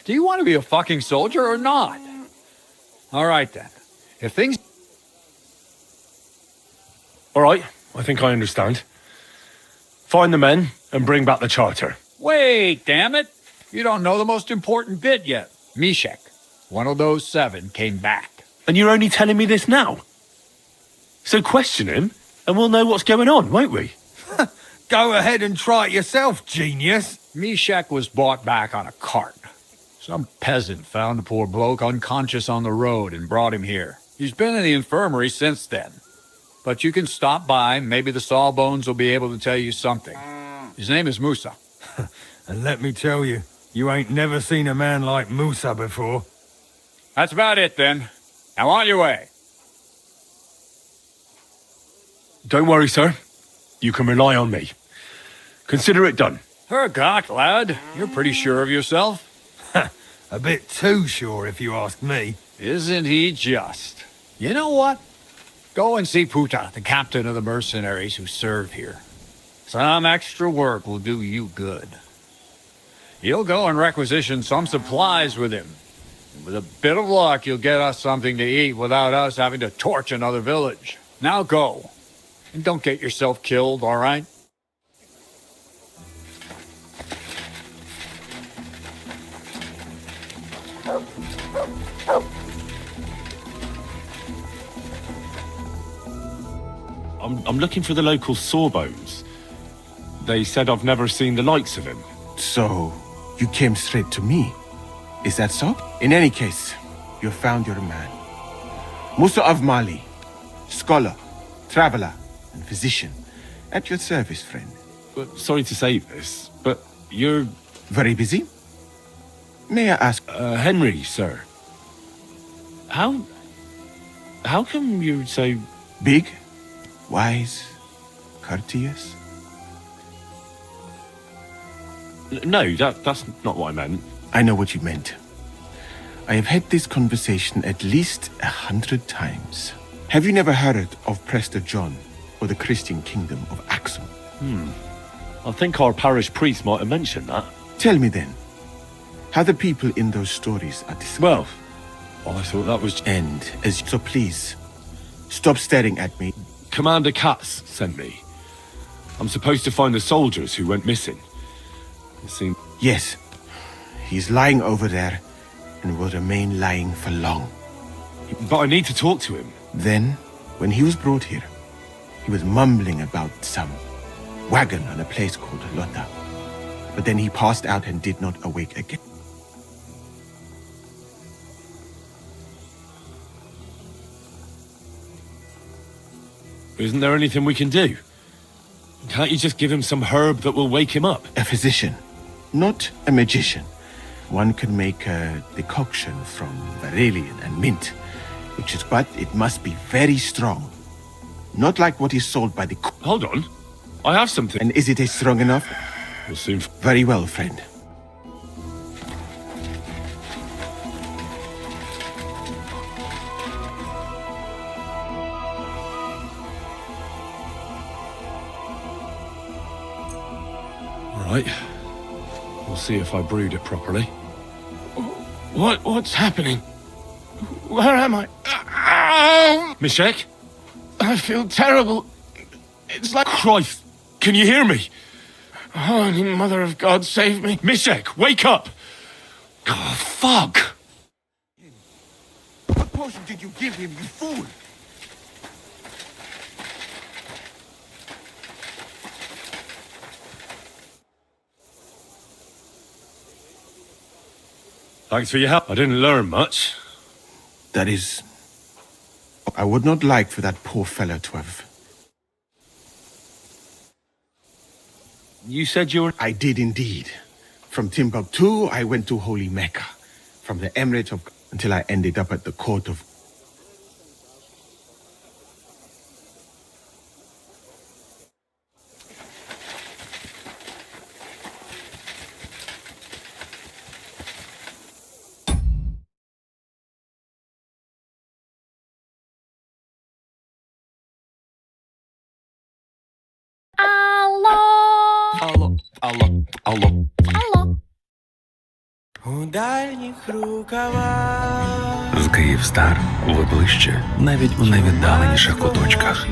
F: Do you want to be a fucking soldier or not? All right, then. If things...
B: All right, I think I understand. Find the men and bring back the charter.
F: Wait, damn it. You don't know the most important bit yet. Mishek, one of those 7, came back.
B: And you're only telling me this now? So question him, and we'll know what's going on, won't we?
V: Go ahead and try it yourself, genius.
F: Mishek was brought back on a cart. Some peasant found the poor bloke unconscious on the road and brought him here. He's been in the infirmary since then. But you can stop by, maybe the Sawbones will be able to tell you something. His name is Musa.
V: And let me tell you, you ain't never seen a man like Musa before.
F: That's about it, then. Now on your way.
B: Don't worry, sir. You can rely on me. Consider it done.
F: Hergott, lad. You're pretty sure of yourself.
V: A bit too sure, if you ask me.
F: Isn't he just? You know what? Go and see Puta, the captain of the mercenaries who serve here. Some extra work will do you good. You'll go and requisition some supplies with him. And with a bit of luck, you'll get us something to eat without us having to torch another village. Now go. And don't get yourself killed, all right?
L: I'm looking for the local Sawbones. They said I've never seen the likes of him.
M: So, you came straight to me. Is that so? In any case, you found your man. Musa of Mali, scholar, traveler, and physician. At your service, friend.
L: But sorry to say this, but you're...
M: Very busy? May I ask...
L: Henry, sir. How come you're so...
M: Big, wise, courteous?
L: No, that's not what I meant.
M: I know what you meant. I have had this conversation at least 100 times. Have you never heard of Prester John or the Christian kingdom of Axum?
L: I think our parish priest might have mentioned that.
M: Tell me then, how the people in those stories are described.
L: Well, I thought that was...
M: And so please, stop staring at me.
L: Commander Katz sent me. I'm supposed to find the soldiers who went missing. It seemed...
M: Yes, he's lying over there and will remain lying for long.
L: But I need to talk to him.
M: Then, when he was brought here, he was mumbling about some wagon on a place called Lota. But then he passed out and did not awake again.
L: Isn't there anything we can do? Can't you just give him some herb that will wake him up?
M: A physician, not a magician. One can make a decoction from valerian and mint, but it must be very strong. Not like what is sold by the...
L: Hold on. I have something.
M: And is it strong enough?
L: We'll soon...
M: Very well, friend.
L: All right. We'll see if I brewed it properly. What's happening? Where am I? Mishek?
R: I feel terrible. It's like...
L: Christ! Can you hear me?
R: Holy Mother of God, save me.
L: Mishek, wake up! Oh, fuck!
M: What potion did you give him, you fool?
L: Thanks for your help. I didn't learn much.
M: That is... I would not like for that poor fellow to have...
L: You said you were...
M: I did indeed. From Timbuktu, I went to Holy Mecca. From the Emirate of... until I ended up at the court of...
L: Алло.
N: У дальніх рукавах.
P: З Київстар ви ближче, навіть у найвіддаленіших куточках.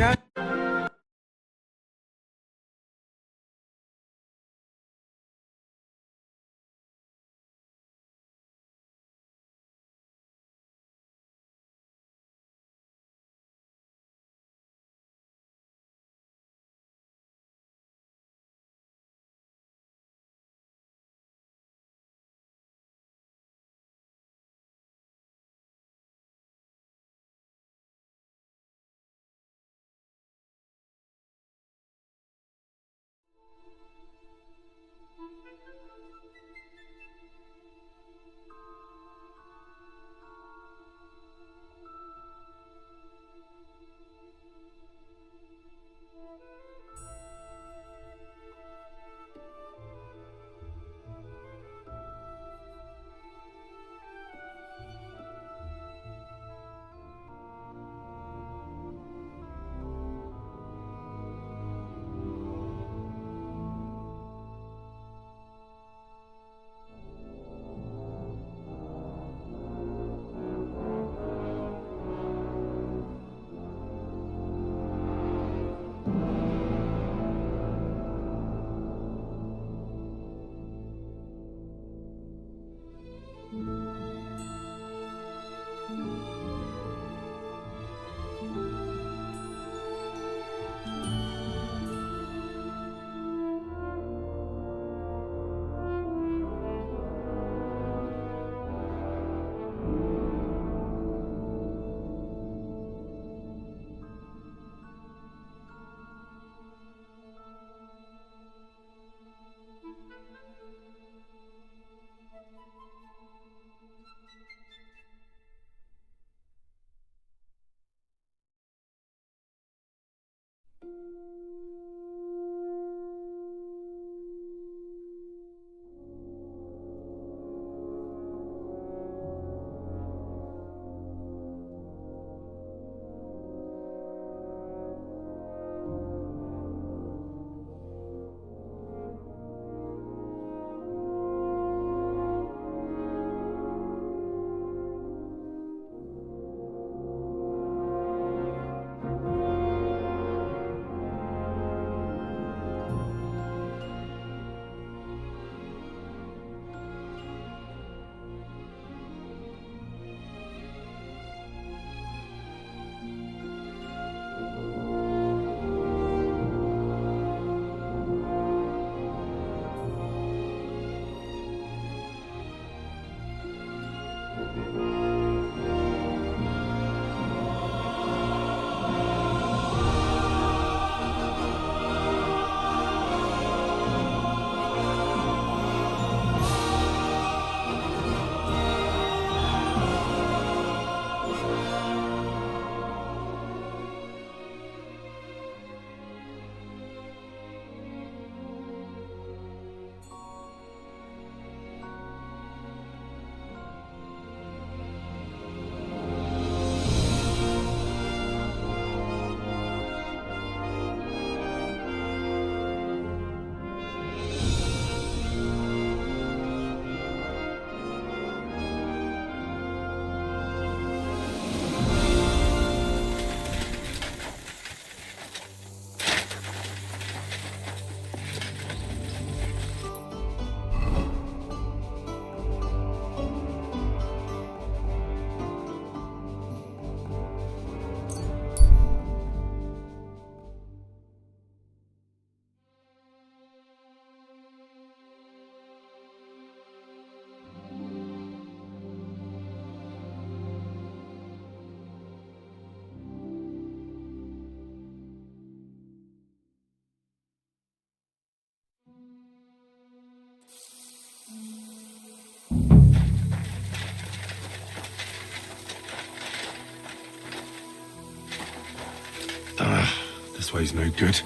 B: This way's no good.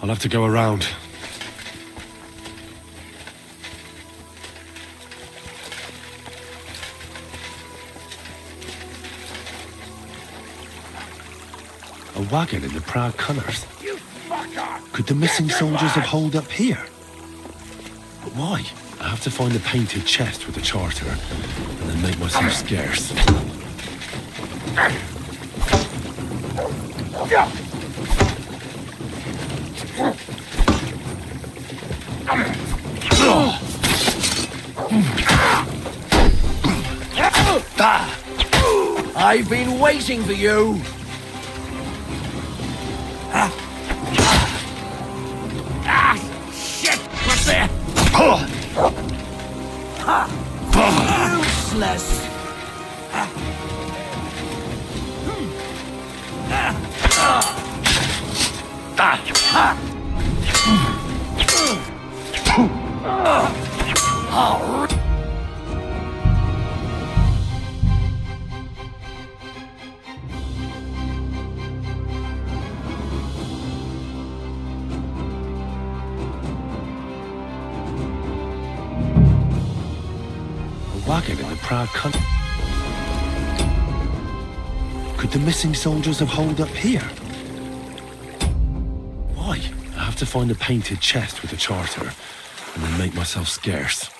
B: I'll have to go around. A wagon in the Prague Colours. Could the missing soldiers have holed up here? But why? I have to find the painted chest with the charter and then make myself scarce.
F: I've been waiting for you. Shit! What's there? Useless.
B: Wagon in the Prague country. Could the missing soldiers have holed up here? Why? I have to find a painted chest with a charter and then make myself scarce.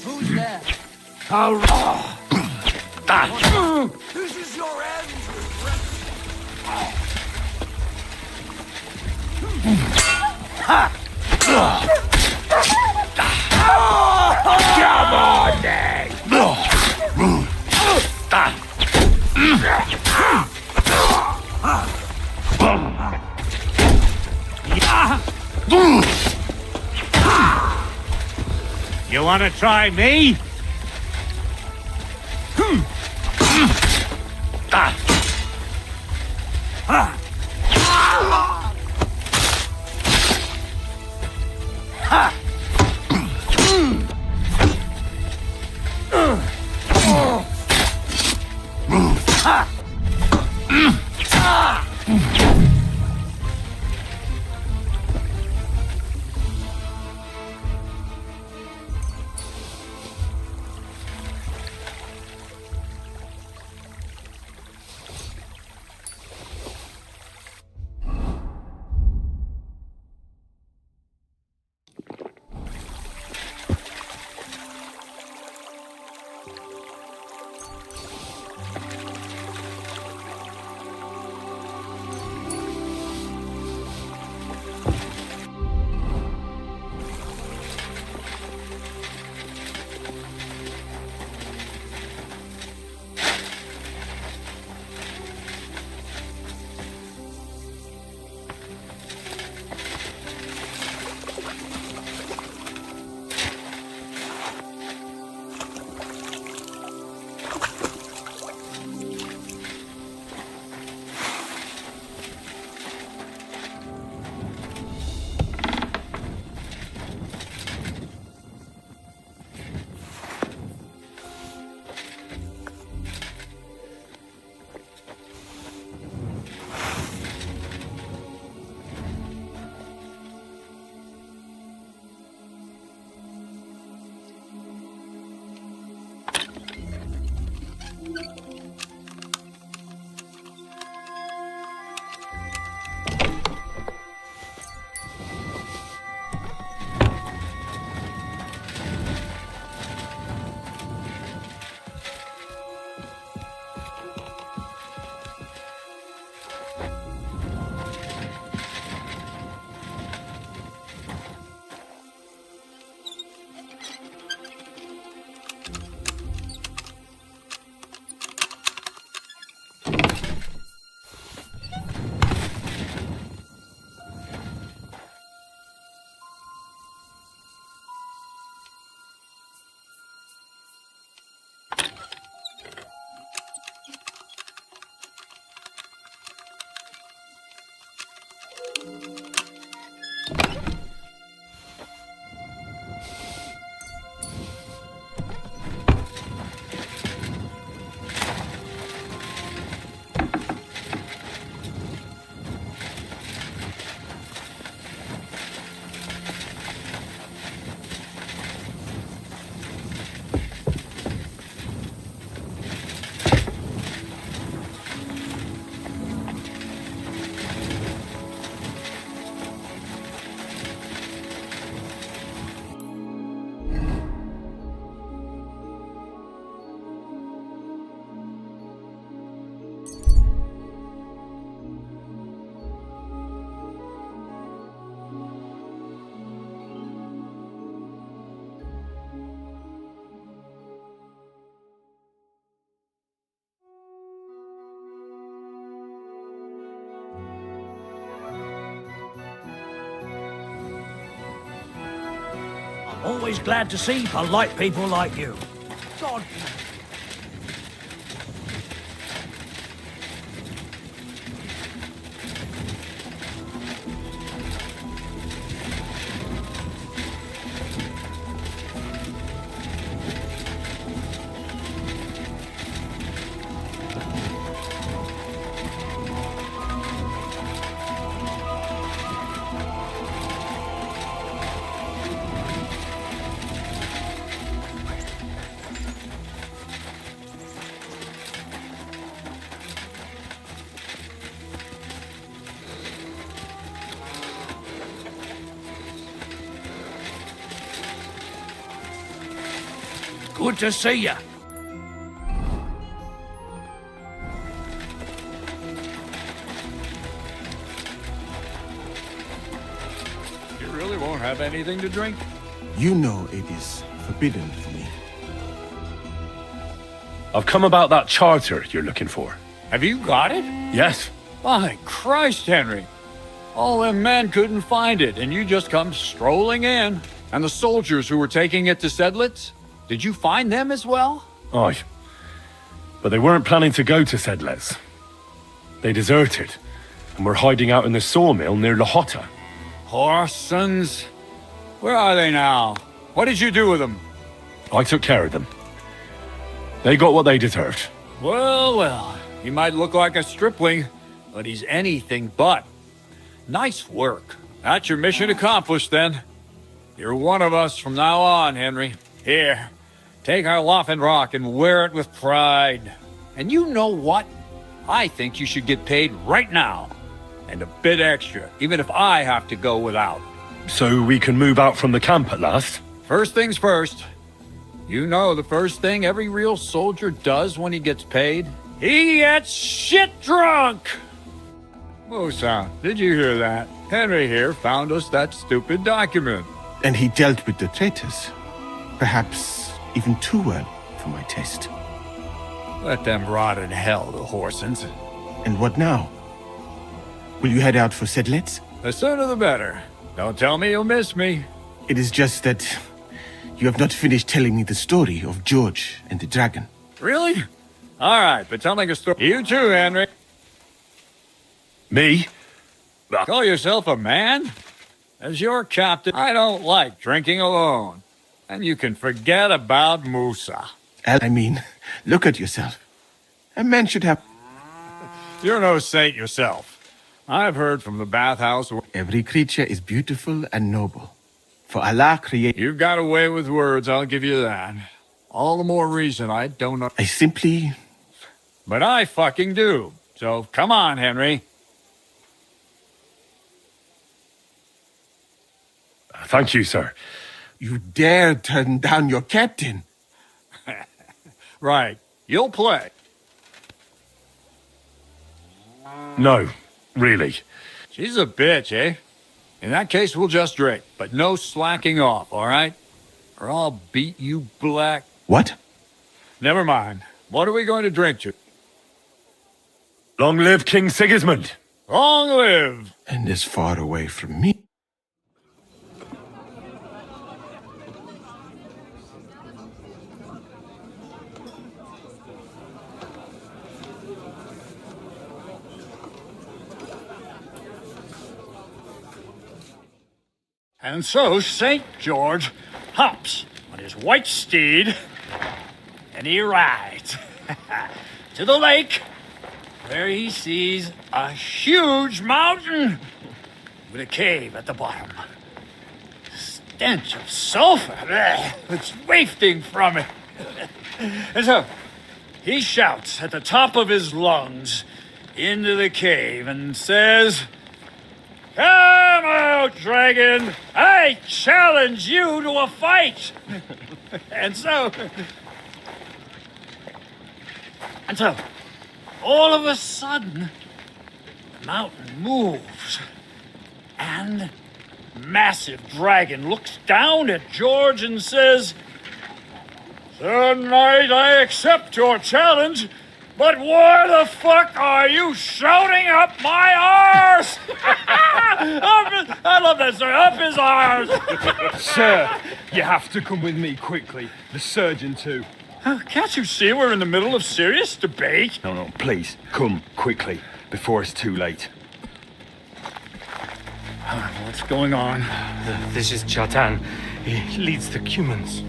F: Who's there? This is your end.
C: Come on, then!
V: You want to try me?
C: Always glad to see polite people like you. God. Good to see you.
F: You really won't have anything to drink?
M: You know it is forbidden for me.
L: I've come about that charter you're looking for.
F: Have you got it?
L: Yes.
F: My Christ, Henry. All them men couldn't find it, and you just come strolling in. And the soldiers who were taking it to Sedlitz? Did you find them as well?
L: Aye. But they weren't planning to go to Sedlitz. They deserted, and were hiding out in the sawmill near Lahota.
F: Horsons? Where are they now? What did you do with them?
L: I took care of them. They got what they deserved.
F: Well, well, he might look like a stripling, but he's anything but. Nice work. That's your mission accomplished, then. You're one of us from now on, Henry. Here, take our Laughing Rock and wear it with pride. And you know what? I think you should get paid right now. And a bit extra, even if I have to go without.
L: So we can move out from the camp at last?
F: First things first. You know the first thing every real soldier does when he gets paid? He gets shit drunk! Musa, did you hear that? Henry here found us that stupid document.
M: And he dealt with the traitors. Perhaps even too well for my taste.
F: Let them rot in hell, the Horsons.
M: And what now? Will you head out for Sedlitz?
F: The sooner the better. Don't tell me you'll miss me.
M: It is just that you have not finished telling me the story of George and the dragon.
F: Really? All right, but tell me a story. You too, Henry.
L: Me?
F: Call yourself a man? As your captain, I don't like drinking alone. And you can forget about Musa.
M: I mean, look at yourself. A man should have...
F: You're no saint yourself. I've heard from the bathhouse...
M: Every creature is beautiful and noble. For Allah created...
F: You've got a way with words, I'll give you that. All the more reason I don't know...
M: I simply...
F: But I fucking do. So come on, Henry.
L: Thank you, sir.
M: You dare turn down your captain?
F: Right. You'll play.
L: No, really.
F: She's a bitch, eh? In that case, we'll just drink. But no slacking off, all right? Or I'll beat you black.
M: What?
F: Never mind. What are we going to drink to?
L: Long live King Sigismund.
F: Long live.
M: And as far away from me.
C: And so St. George hops on his white steed, and he rides to the lake, where he sees a huge mountain with a cave at the bottom. Stench of sulfur, it's wafting from it. And so he shouts at the top of his lungs into the cave and says, "Come out, dragon! I challenge you to a fight!" And so, all of a sudden, the mountain moves, and massive dragon looks down at George and says, "Sir Knight, I accept your challenge, But why the fuck are you shouting up my arse? I love that, sir. Up his arse.
B: Sir, you have to come with me quickly. The surgeon too.
C: Can't you see we're in the middle of serious debate?
B: No, please, come quickly, before it's too late.
C: What's going on?
L: This is Chatan. He leads the Cumans.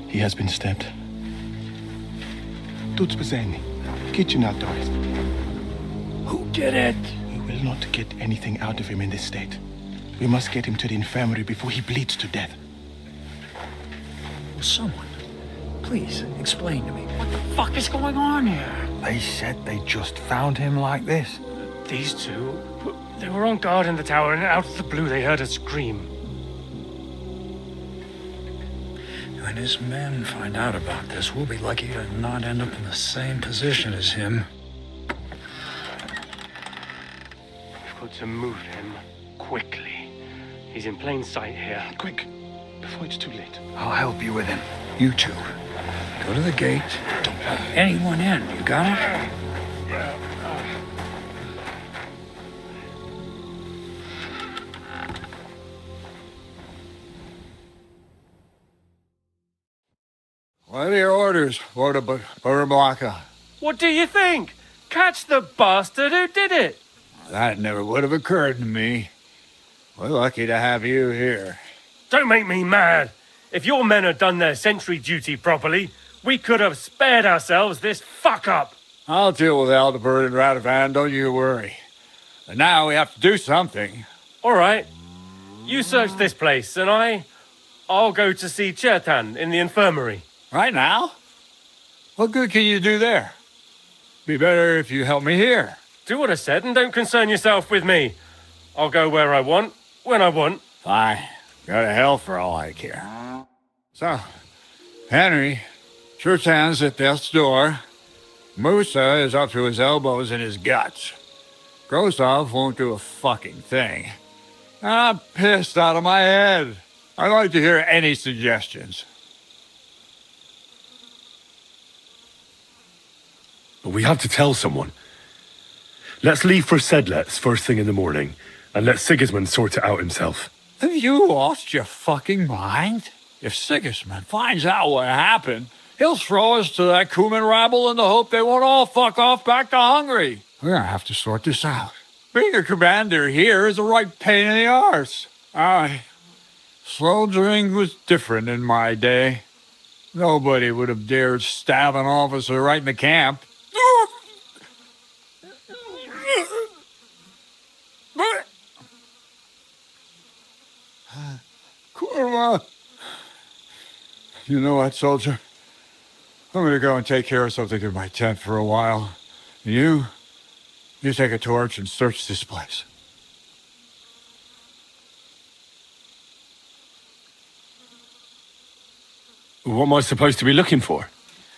M: He has been stabbed. Tuts bezeni. Kitchen outdoors.
C: Who did it?
M: We will not get anything out of him in this state. We must get him to the infirmary before he bleeds to death.
C: Someone, please explain to me what the fuck is going on here.
V: They said they just found him like this.
L: These two, they were on guard in the tower, and out of the blue they heard a scream.
C: When his men find out about this, we'll be lucky to not end up in the same position as him.
L: We've got to move him quickly. He's in plain sight here.
M: Quick, before it's too late.
C: I'll help you with him. You two. Go to the gate. Don't let anyone in. You got it?
V: What are your orders, Burblaka?
K: What do you think? Catch the bastard who did it!
V: That never would have occurred to me. We're lucky to have you here.
K: Don't make me mad. If your men had done their sentry duty properly, we could have spared ourselves this fuck-up.
V: I'll deal with Aldebert and Radovan, don't you worry. And now we have to do something.
K: All right. You search this place, and I'll go to see Chertan in the infirmary.
V: Right now? What good can you do there? Be better if you help me here.
K: Do what I said and don't concern yourself with me. I'll go where I want, when I want.
V: Fine. Go to hell for all I care. So, Henry, Chertan's at death's door. Musa is up to his elbows in his guts. Grosov won't do a fucking thing. I'm pissed out of my head. I'd like to hear any suggestions.
B: But we have to tell someone. Let's leave for Sedlets first thing in the morning, and let Sigismund sort it out himself.
V: Have you lost your fucking mind? If Sigismund finds out what happened, he'll throw us to that Cuman rabble in the hope they won't all fuck off back to Hungary. We're gonna have to sort this out. Being a commander here is a right pain in the arse. Soldiering was different in my day. Nobody would have dared stab an officer right in the camp. Kurva! You know what, soldier? I'm gonna go and take care of something in my tent for a while. You take a torch and search this place.
B: What am I supposed to be looking for?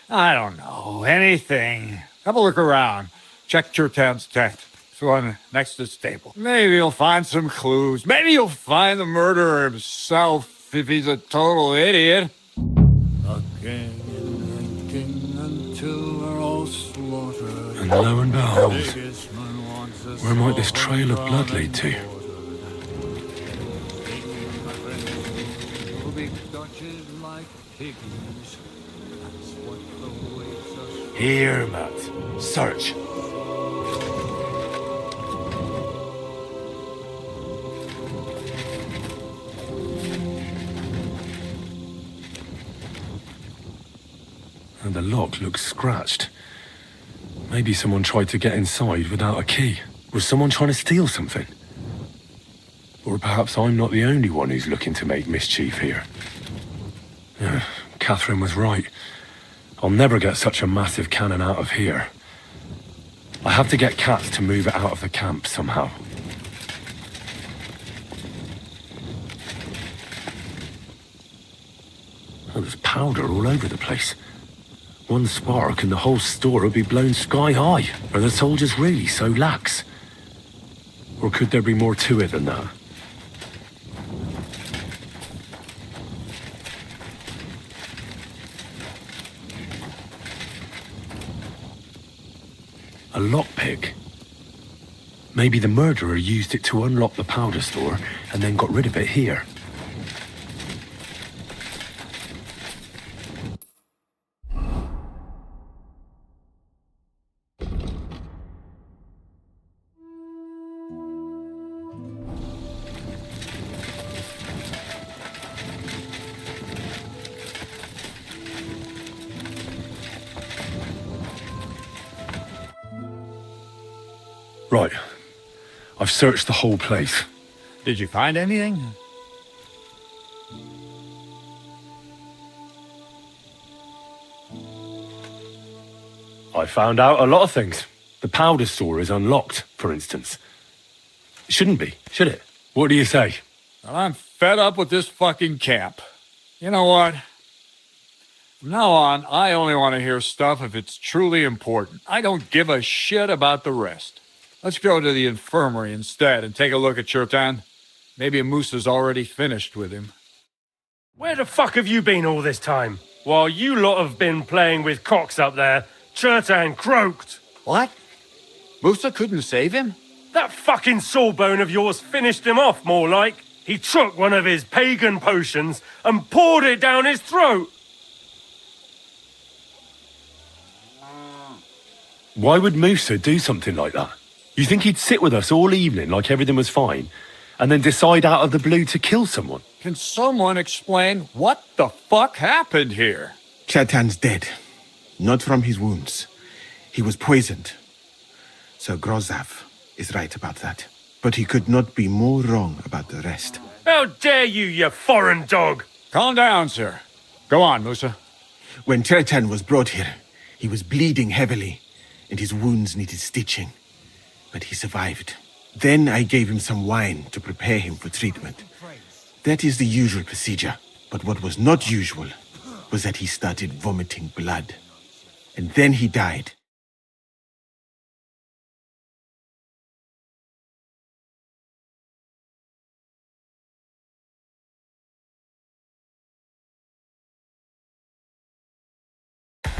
V: I don't know. Anything. Have a look around. Check Chertan's tent. It's the one next to the stable. Maybe you'll find some clues. Maybe you'll find the murderer himself if he's a total idiot.
B: And lo and behold, where might this trail of blood lead to? Here, Matt. Search. And the lock looks scratched. Maybe someone tried to get inside without a key. Was someone trying to steal something? Or perhaps I'm not the only one who's looking to make mischief here. Yeah, Catherine was right. I'll never get such a massive cannon out of here. I have to get Katz to move it out of the camp somehow. Oh, there's powder all over the place. One spark and the whole store would be blown sky high. Are the soldiers really so lax? Or could there be more to it than that?
L: lockpick. Maybe the murderer used it to unlock the powder store and then got rid of it here. Right. I've searched the whole place.
C: Did you find anything?
L: I found out a lot of things. The powder store is unlocked, for instance. It shouldn't be, should it? What do you say?
C: Well, I'm fed up with this fucking camp. You know what? From now on, I only want to hear stuff if it's truly important. I don't give a shit about the rest. Let's go to the infirmary instead and take a look at Chertan. Maybe Musa's already finished with him.
K: Where the fuck have you been all this time? While you lot have been playing with cocks up there, Chertan croaked.
C: What? Musa couldn't save him?
K: That fucking sawbone of yours finished him off, more like. He took one of his pagan potions and poured it down his throat.
L: Why would Musa do something like that? You think he'd sit with us all evening like everything was fine, and then decide out of the blue to kill someone?
C: Can someone explain what the fuck happened here?
M: Chertan's dead. Not from his wounds. He was poisoned. Sir Grozav is right about that. But he could not be more wrong about the rest.
K: How dare you, you foreign dog!
C: Calm down, sir. Go on, Musa.
M: When Chertan was brought here, he was bleeding heavily, and his wounds needed stitching. But he survived. Then I gave him some wine to prepare him for treatment. That is the usual procedure. But what was not usual was that he started vomiting blood. And then he died.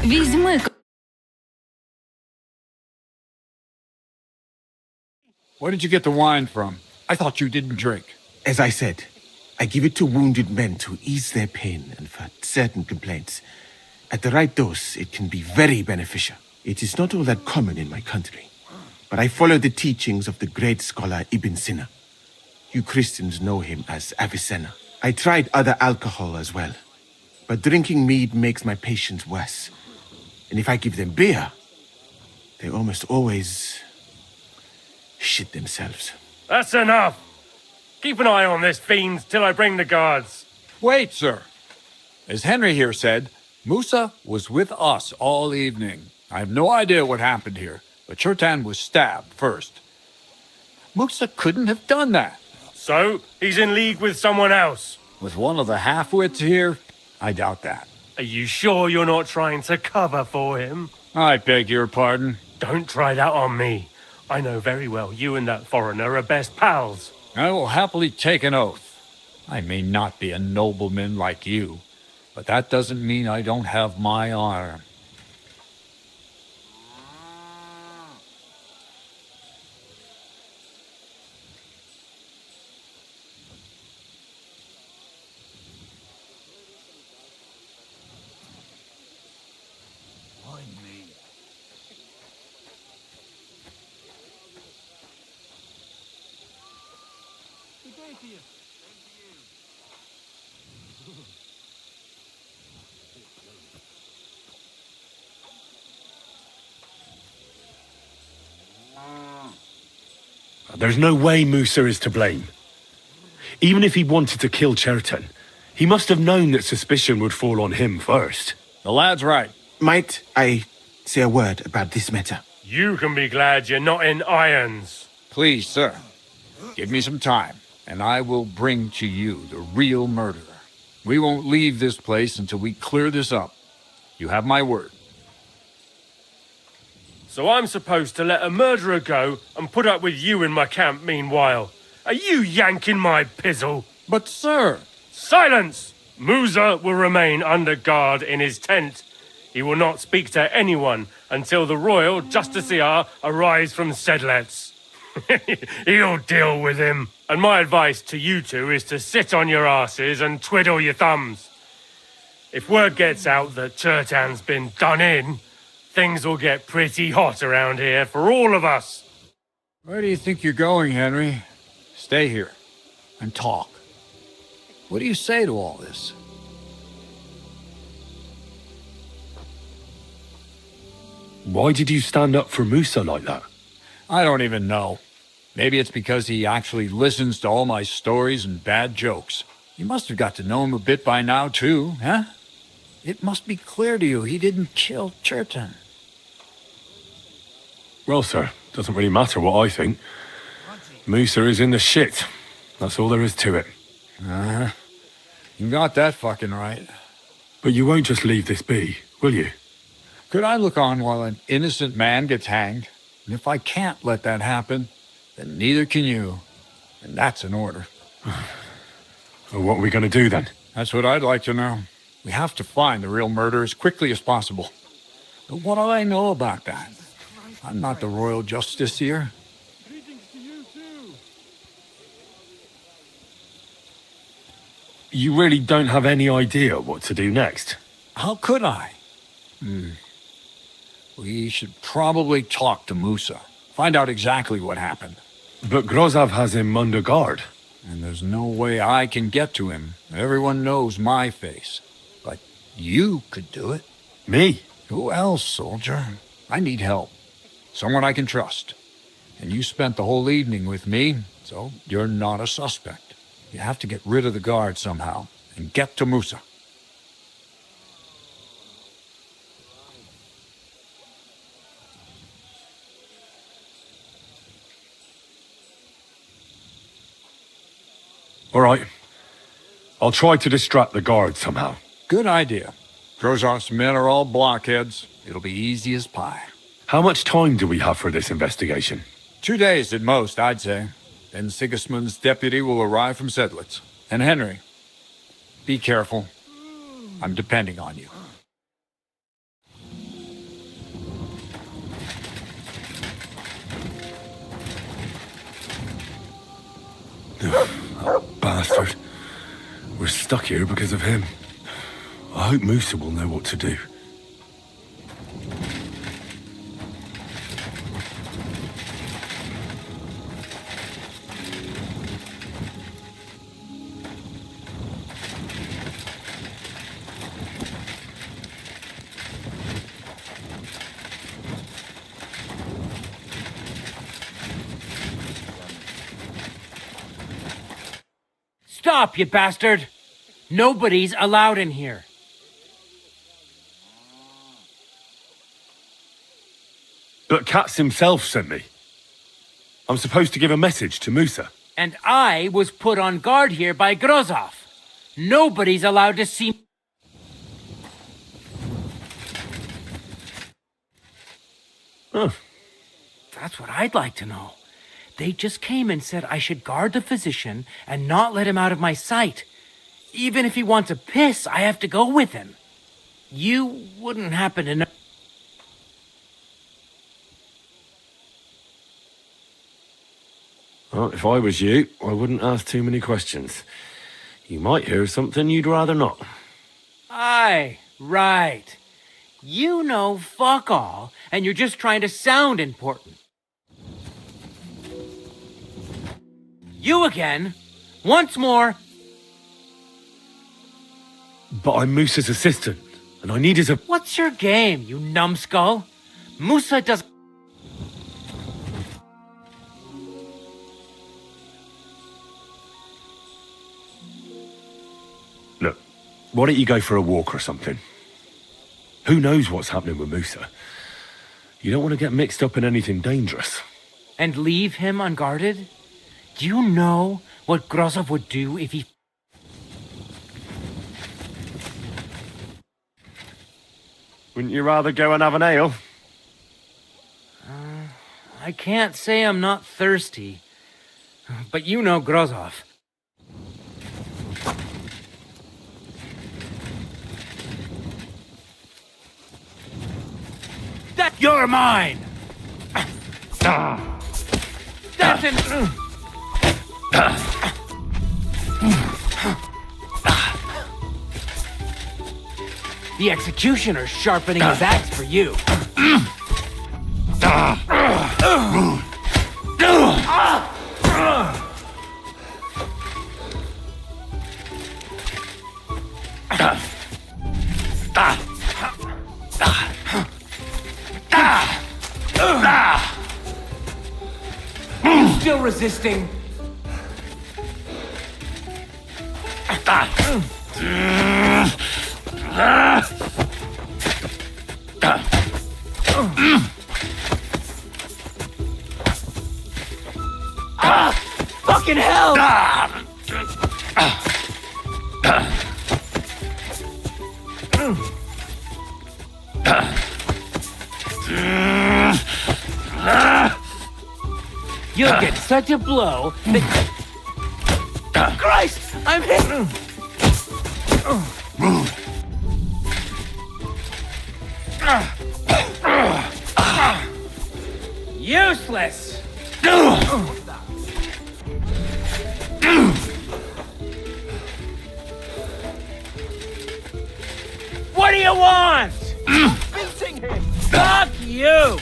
A: Візьми.
C: Where did you get the wine from? I thought you didn't drink.
M: As I said, I give it to wounded men to ease their pain and for certain complaints. At the right dose, it can be very beneficial. It is not all that common in my country. But I follow the teachings of the great scholar Ibn Sina. You Christians know him as Avicenna. I tried other alcohol as well. But drinking mead makes my patients worse. And if I give them beer, they almost always shit themselves.
K: That's enough! Keep an eye on this fiend till I bring the guards.
C: Wait, sir. As Henry here said, Musa was with us all evening. I have no idea what happened here, but Chertan was stabbed first. Musa couldn't have done that.
K: So, he's in league with someone else?
C: With one of the half-wits here, I doubt that.
K: Are you sure you're not trying to cover for him?
C: I beg your pardon.
K: Don't try that on me. I know very well you and that foreigner are best pals.
C: I will happily take an oath. I may not be a nobleman like you, but that doesn't mean I don't have my honor.
L: There's no way Musa is to blame. Even if he wanted to kill Chertan, he must have known that suspicion would fall on him first.
C: The lad's right.
M: Might I say a word about this matter?
K: You can be glad you're not in irons.
C: Please, sir. Give me some time, and I will bring to you the real murderer. We won't leave this place until we clear this up. You have my word.
K: So I'm supposed to let a murderer go and put up with you in my camp meanwhile. Are you yanking my pizzle?
C: But sir...
K: Silence! Musa will remain under guard in his tent. He will not speak to anyone until the royal justiciar arrives from Sedlets. He'll deal with him. And my advice to you two is to sit on your asses and twiddle your thumbs. If word gets out that Turtan's been done in, things will get pretty hot around here for all of us.
C: Where do you think you're going, Henry? Stay here and talk. What do you say to all this?
B: Why did you stand up for Musa like that?
C: I don't even know. Maybe it's because he actually listens to all my stories and bad jokes. You must have got to know him a bit by now, too, huh? It must be clear to you he didn't kill Turtan.
B: Well, sir, doesn't really matter what I think. Musa is in the shit. That's all there is to it.
C: Uh-huh. You got that fucking right.
B: But you won't just leave this be, will you?
C: Could I look on while an innocent man gets hanged? And if I can't let that happen, then neither can you. And that's an order.
B: Well, what are we going to do then?
C: That's what I'd like to know. We have to find the real murderer as quickly as possible. But what do I know about that? I'm not the royal justiciar.
B: You really don't have any idea what to do next?
C: How could I? We should probably talk to Musa. Find out exactly what happened.
B: But Grozov has him under guard.
C: And there's no way I can get to him. Everyone knows my face. But you could do it.
B: Me?
C: Who else, soldier? I need help. Someone I can trust. And you spent the whole evening with me, so you're not a suspect. You have to get rid of the guard somehow and get to Musa.
B: All right. I'll try to distract the guard somehow.
C: Good idea. Grozov's men are all blockheads. It'll be easy as pie.
B: How much time do we have for this investigation?
C: 2 days at most, I'd say. Then Sigismund's deputy will arrive from Sedlitz. And Henry, be careful. I'm depending on you.
B: That bastard. We're stuck here because of him. I hope Musa will know what to do.
R: Stop, you bastard! Nobody's allowed in here.
B: But Katz himself sent me. I'm supposed to give a message to Musa.
R: And I was put on guard here by Grozov. Nobody's allowed to see...
B: Huh.
R: That's what I'd like to know. They just came and said I should guard the physician and not let him out of my sight. Even if he wants to piss, I have to go with him. You wouldn't happen to know...
B: Well, if I was you, I wouldn't ask too many questions. You might hear something you'd rather not.
R: Aye, right. You know fuck all, and you're just trying to sound important. You again. Once more.
B: But I'm Musa's assistant, and I need his...
R: What's your game, you numbskull? Musa does...
B: Look, why don't you go for a walk or something? Who knows what's happening with Musa? You don't want to get mixed up in anything dangerous.
R: And leave him unguarded? Do you know what Grozov would do if he...
B: Wouldn't you rather go and have an ale?
R: I can't say I'm not thirsty. But you know Grozov. You're mine! That's an... The executioner's sharpening his axe for you. You still resisting? Fucking hell! You'll get such a blow that... Christ! I'm hit! Useless! What do you want? Beating him! Fuck you!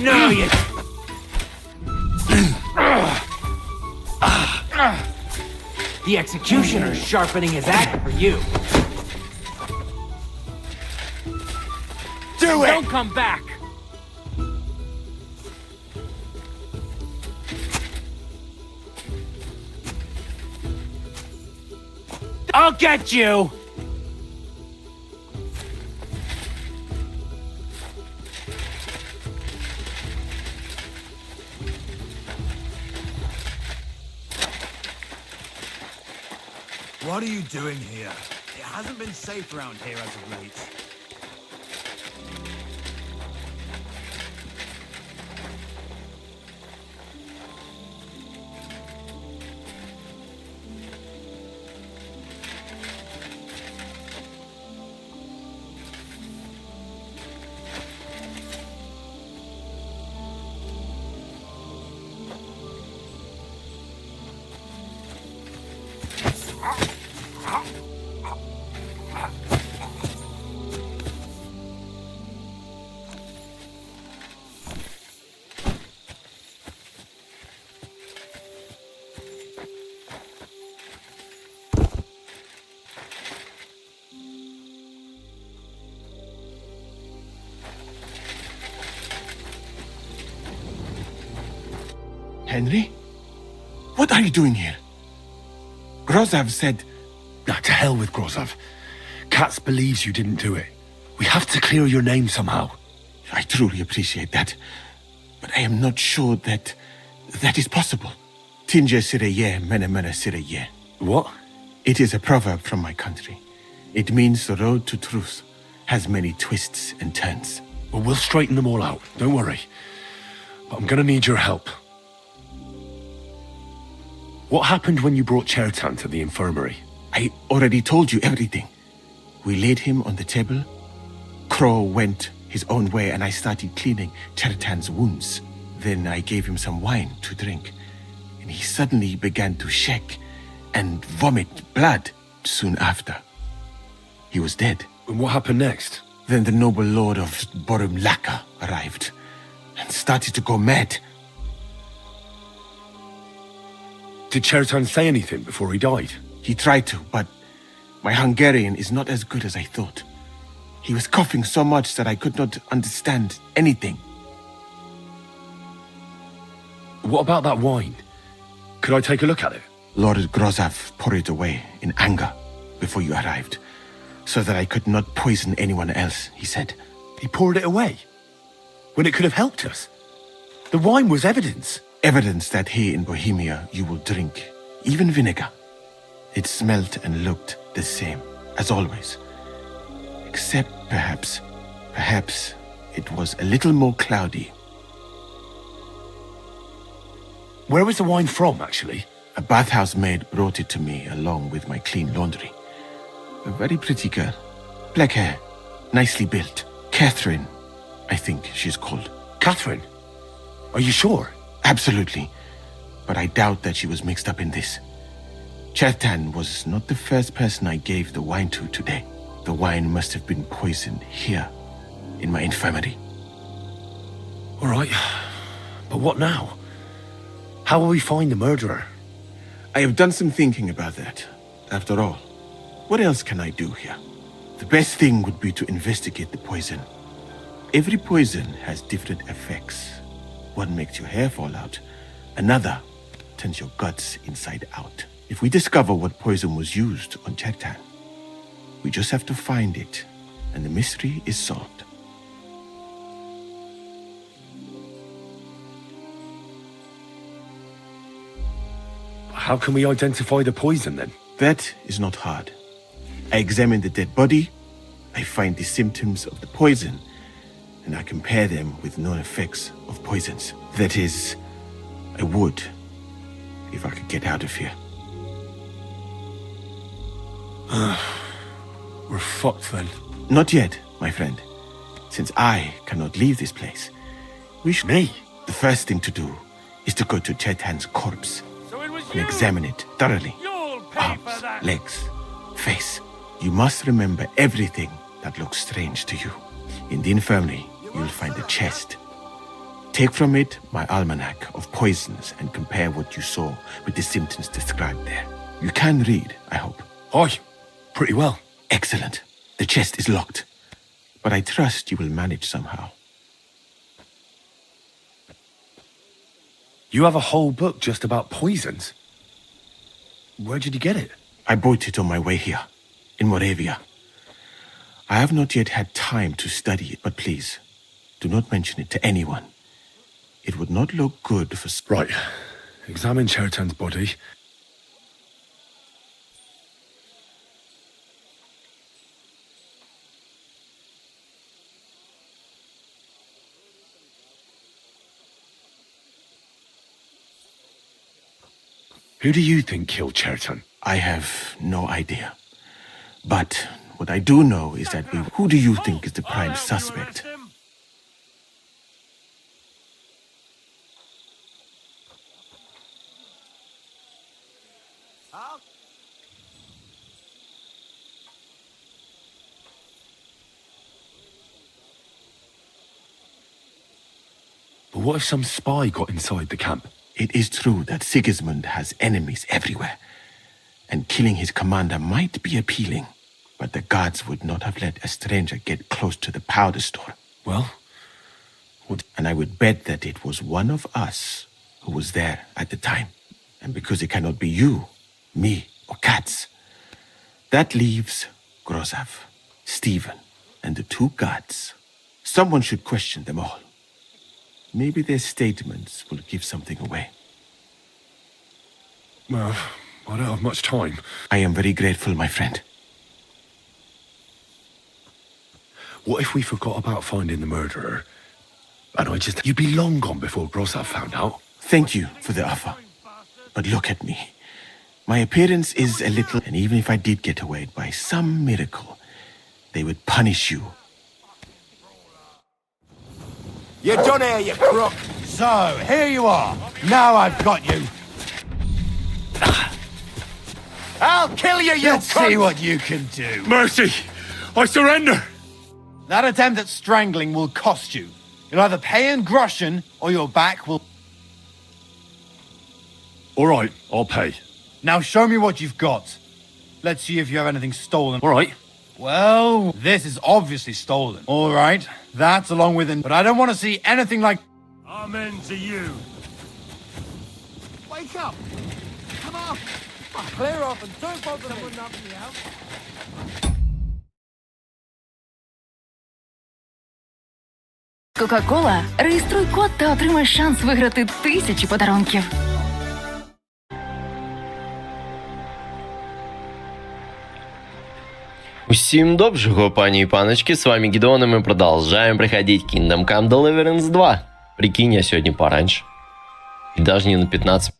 R: No, you... The executioner's sharpening his axe for you. Do it! Don't come back! I'll get you!
S: What are you doing here? It hasn't been safe around here as of late.
M: Henry? What are you doing here? Grozav said...
B: Nah, to hell with Grozav. Katz believes you didn't do it. We have to clear your name somehow.
M: I truly appreciate that. But I am not sure that is possible. Tinje sireye, mene mene sireye.
B: What?
M: It is a proverb from my country. It means the road to truth has many twists and turns.
B: Well, we'll straighten them all out. Don't worry. But I'm gonna need your help. What happened when you brought Chertan to the infirmary?
M: I already told you everything. We laid him on the table. Crow went his own way and I started cleaning Chertan's wounds. Then I gave him some wine to drink. And he suddenly began to shake and vomit blood soon after. He was dead.
B: And what happened next?
M: Then the noble lord of Borumlaka arrived and started to go mad.
B: Did Chertan say anything before he died?
M: He tried to, but my Hungarian is not as good as I thought. He was coughing so much that I could not understand anything.
B: What about that wine? Could I take a look at it?
M: Lord Grozav poured it away in anger before you arrived, so that I could not poison anyone else, he said.
B: He poured it away? When it could have helped us? The wine was evidence.
M: Evidence that here in Bohemia you will drink, even vinegar. It smelt and looked the same, as always. Except perhaps it was a little more cloudy.
B: Where was the wine from, actually?
M: A bathhouse maid brought it to me along with my clean laundry. A very pretty girl. Black hair, nicely built, Catherine, I think she's called.
L: Catherine? Are you sure?
M: Absolutely. But I doubt that she was mixed up in this. Chertan was not the first person I gave the wine to today. The wine must have been poisoned here, in my infirmary.
L: All right. But what now? How will we find the murderer?
M: I have done some thinking about that. After all, what else can I do here? The best thing would be to investigate the poison. Every poison has different effects. One makes your hair fall out. Another turns your guts inside out. If we discover what poison was used on Chertan, we just have to find it, and the mystery is solved.
L: How can we identify the poison then?
M: That is not hard. I examine the dead body, I find the symptoms of the poison, and I compare them with known effects of poisons. That is, I would, if I could get out of here.
L: We're fucked then.
M: Not yet, my friend. Since I cannot leave this place, we should...
L: Me?
M: The first thing to do is to go to Chertan's corpse and examine it thoroughly. Arms, legs, face. You must remember everything that looks strange to you. In the infirmary, you'll find a chest. Take from it my almanac of poisons and compare what you saw with the symptoms described there. You can read, I hope.
L: Aye, pretty well.
M: Excellent. The chest is locked, but I trust you will manage somehow.
L: You have a whole book just about poisons? Where did you get it?
M: I bought it on my way here, in Moravia. I have not yet had time to study it, but please, do not mention it to anyone. It would not look good for...
L: Right. Examine Chertan's body. Who do you think killed Chertan?
M: I have no idea. But what I do know is that who do you think is the prime suspect?
L: But what if some spy got inside the camp?
M: It is true that Sigismund has enemies everywhere, and killing his commander might be appealing, but the guards would not have let a stranger get close to the powder store.
L: Well,
M: and I would bet that it was one of us who was there at the time. And because it cannot be you, me, or Katz, that leaves Grozav, Stephen, and the two guards. Someone should question them all. Maybe their statements will give something away.
L: Well, I don't have much time.
M: I am very grateful, my friend.
L: What if we forgot about finding the murderer? And you'd be long gone before Grozav found out.
M: Thank you for the offer. But look at me. My appearance is a little... And even if I did get away by some miracle, they would punish you.
S: You're done here, you crook. So, here you are. Now I've got you. I'll kill you, you
V: Let's
S: cunt.
V: see what you can do.
L: Mercy! I surrender!
V: That attempt at strangling will cost you. You'll either pay in groschen, or your back will...
L: All right, I'll pay.
V: Now show me what you've got. Let's see if you have anything stolen.
L: All right.
V: Well, this is obviously stolen. All right, that's along with it. But I don't want to see anything like...
F: Amen to you.
S: Wake up. Come on. Clear off and don't bother me. Knock me out.
A: Кока-кола. Реєструй код та отримай шанс виграти 1000 подарунків.
G: Усім доброго, пані и паночки, с вами Гидеон, и мы продолжаем проходить Kingdom Come Deliverance 2. Прикинь, я сегодня пораньше. И даже не на 15.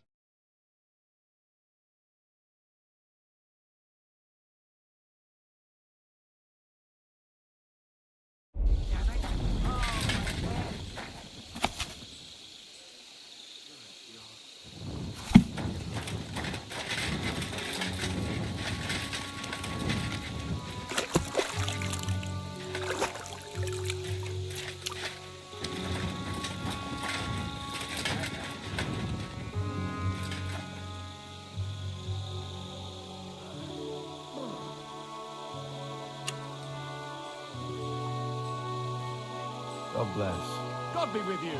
V: God bless.
F: God be with you.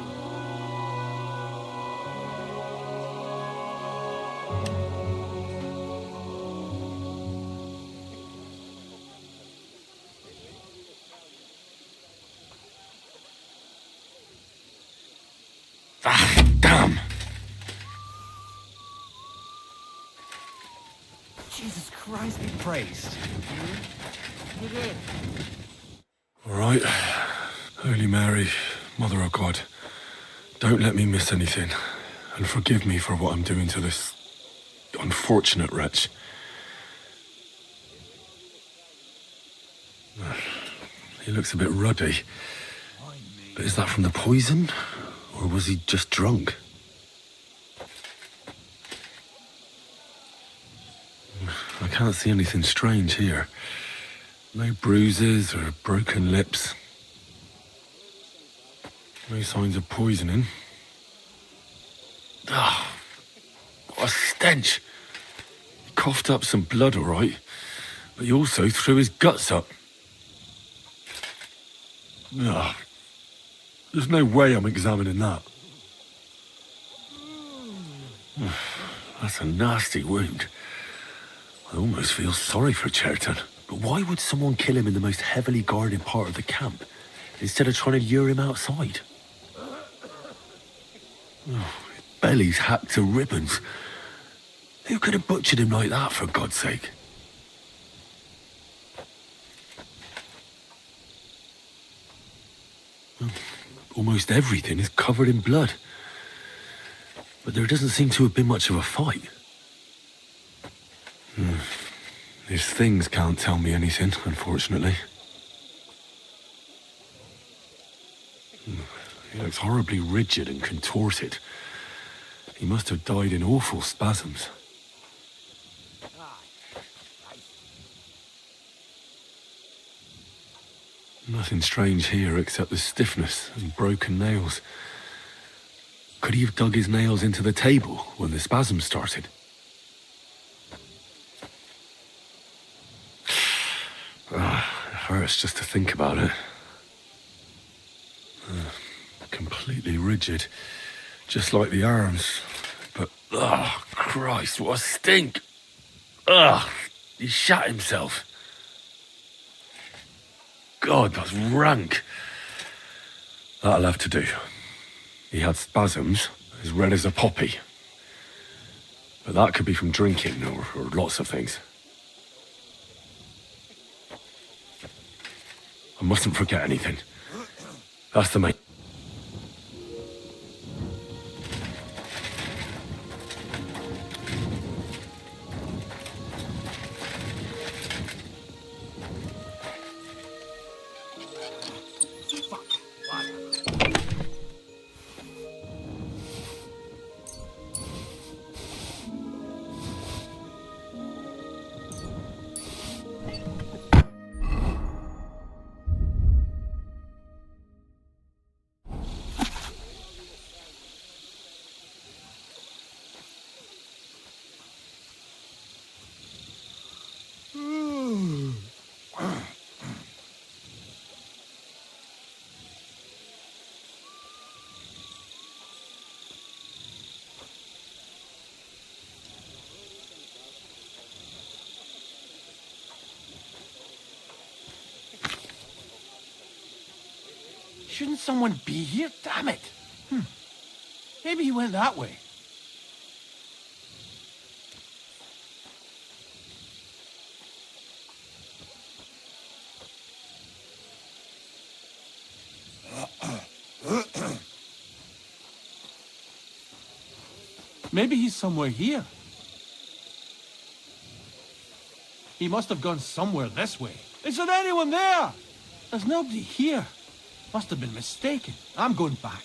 B: Damn!
S: Jesus Christ be praised. You did.
B: All right. Holy Mary, Mother of God, don't let me miss anything, and forgive me for what I'm doing to this unfortunate wretch. He looks a bit ruddy. But is that from the poison? Or was he just drunk? I can't see anything strange here. No bruises or broken lips. No signs of poisoning. Ah, what a stench. He coughed up some blood, all right, but he also threw his guts up. Ah, there's no way I'm examining that. That's a nasty wound. I almost feel sorry for Cherton. But why would someone kill him in the most heavily guarded part of the camp, instead of trying to lure him outside? Oh, his belly's hacked to ribbons. Who could have butchered him like that, for God's sake? Almost everything is covered in blood. But there doesn't seem to have been much of a fight. These things can't tell me anything, unfortunately. He looks horribly rigid and contorted. He must have died in awful spasms. Nothing strange here except the stiffness and broken nails. Could he have dug his nails into the table when the spasms started? It hurts just to think about it. Completely rigid, just like the arms. But, oh, Christ, what a stink! Ugh, he shat himself. God, that's rank. That'll have to do. He had spasms, as red as a poppy. But that could be from drinking, or lots of things. I mustn't forget anything. That's the main...
L: Shouldn't someone be here? Damn it! Maybe he went that way. Maybe he's somewhere here. He must have gone somewhere this way. Isn't anyone there? There's nobody here. Must have been mistaken. I'm going back.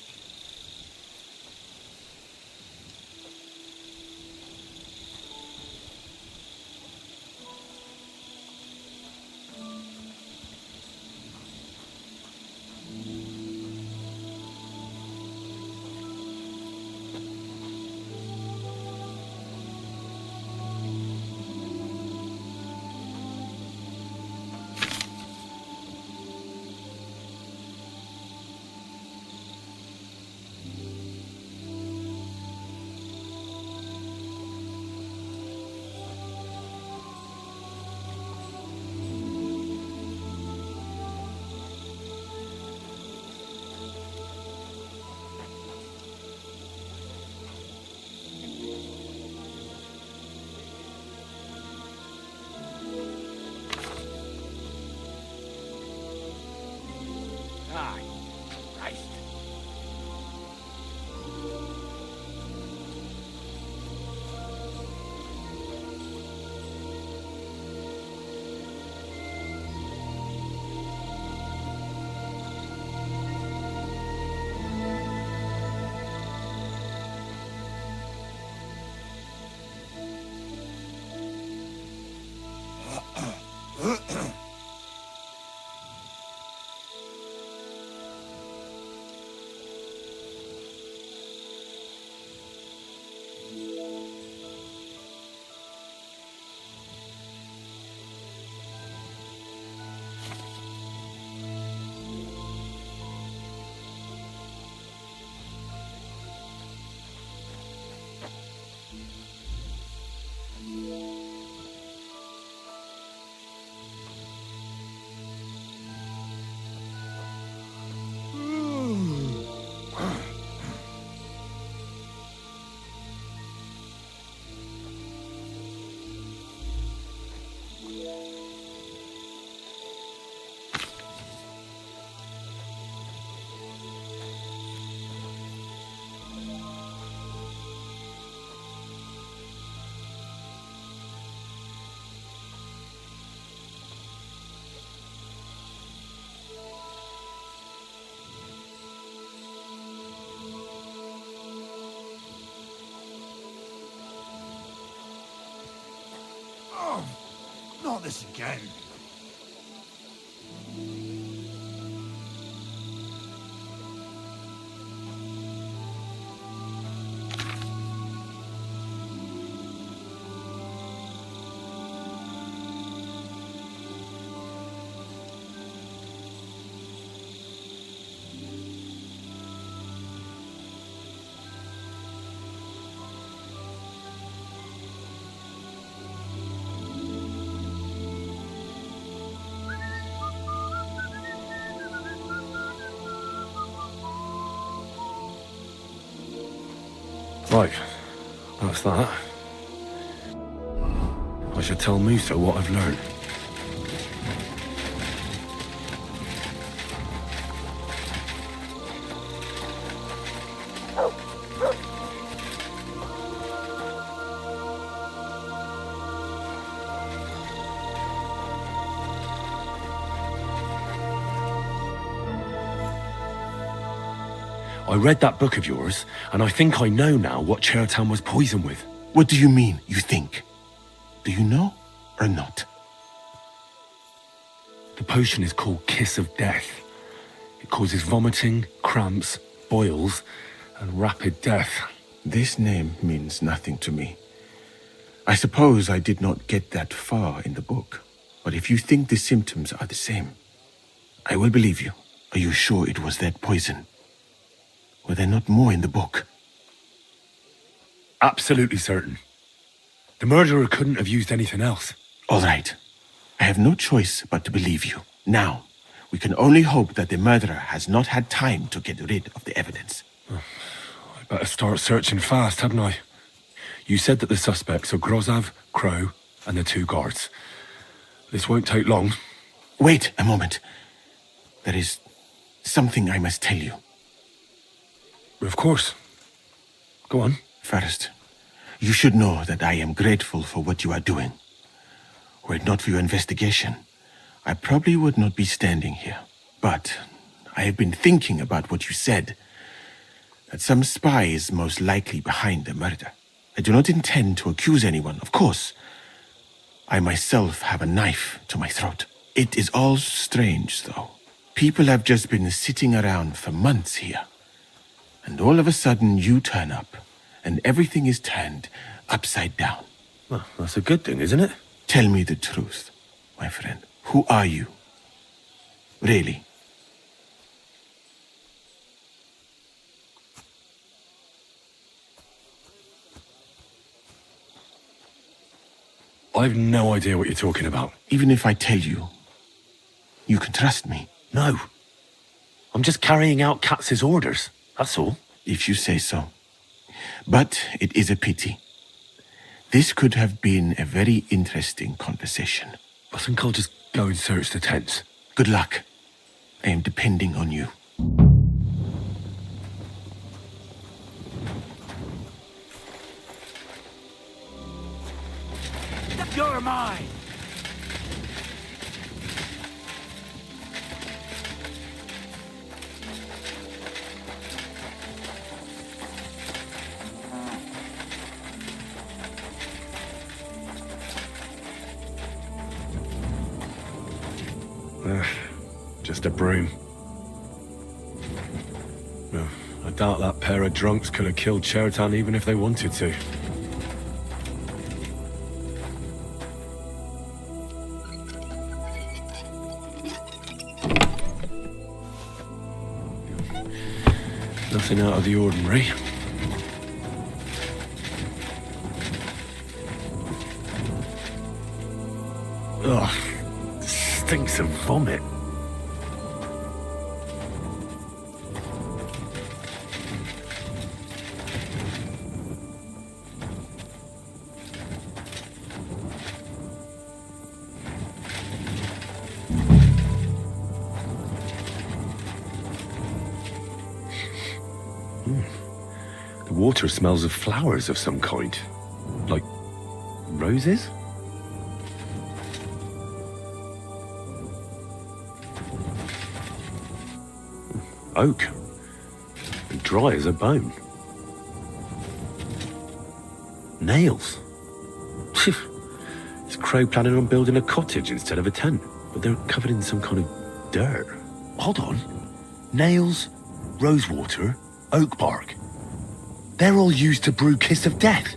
J: this again.
B: Right, that's that. I should tell Musa what I've learned. I read that book of yours, and I think I know now what Chertown was poisoned with.
M: What do you mean, you think? Do you know or not?
B: The potion is called Kiss of Death. It causes vomiting, cramps, boils, and rapid death.
M: This name means nothing to me. I suppose I did not get that far in the book, but if you think the symptoms are the same, I will believe you. Are you sure it was that poison? Were there not more in the book?
B: Absolutely certain. The murderer couldn't have used anything else.
M: All right. I have no choice but to believe you. Now, we can only hope that the murderer has not had time to get rid of the evidence.
B: I better start searching fast, hadn't I? You said that the suspects are Grozav, Crow, and the 2 guards. This won't take long.
M: Wait a moment. There is something I must tell you.
B: Of course. Go on.
M: First, you should know that I am grateful for what you are doing. Were it not for your investigation, I probably would not be standing here. But I have been thinking about what you said, that some spy is most likely behind the murder. I do not intend to accuse anyone, of course. I myself have a knife to my throat. It is all strange, though. People have just been sitting around for months here. And all of a sudden you turn up, and everything is turned upside down.
B: Well, that's a good thing, isn't it?
M: Tell me the truth, my friend. Who are you? Really?
B: I've no idea what you're talking about.
M: Even if I tell you, you can trust me.
B: No. I'm just carrying out Katz's orders. That's all.
M: If you say so. But it is a pity. This could have been a very interesting conversation.
B: I think I'll just go and search the tents.
M: Good luck. I am depending on you.
R: You're mine!
B: Just a broom. No, I doubt that pair of drunks could have killed Chertown even if they wanted to. Nothing out of the ordinary. Ugh, stinks of vomit. The water smells of flowers of some kind. Like roses? Oak. And dry as a bone.
D: It's a crowd planning on building a cottage instead of a tent, but they're covered in some kind of dirt. Hold on. Nails, rosewater, oak bark. They're all used to brew Kiss of Death.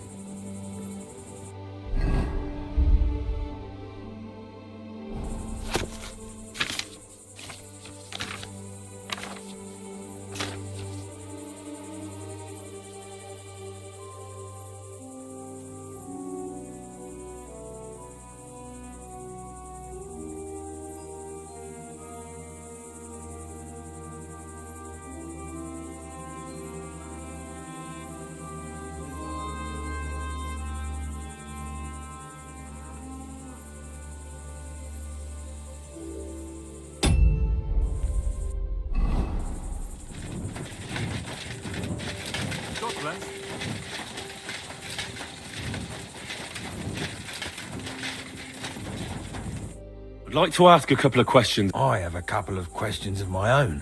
D: I'd like to ask a couple of questions.
V: I have a couple of questions of my own.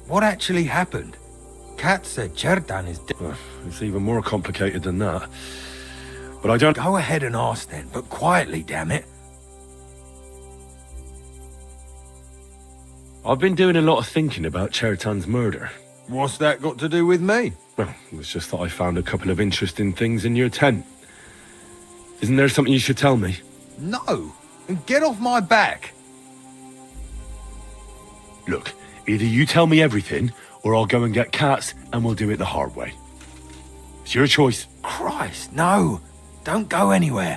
V: What actually happened? Kat said Chertan is dead.
D: It's even more complicated than that. But I don't...
V: Go ahead and ask then, but quietly, damn it.
D: I've been doing a lot of thinking about Chertan's murder.
V: What's that got to do with me?
D: Well, it was just that I found a couple of interesting things in your tent. Isn't there something you should tell me?
V: No. And get off my back.
D: Look, either you tell me everything, or I'll go and get Cats, and we'll do it the hard way. It's your choice.
V: Christ, no. Don't go anywhere.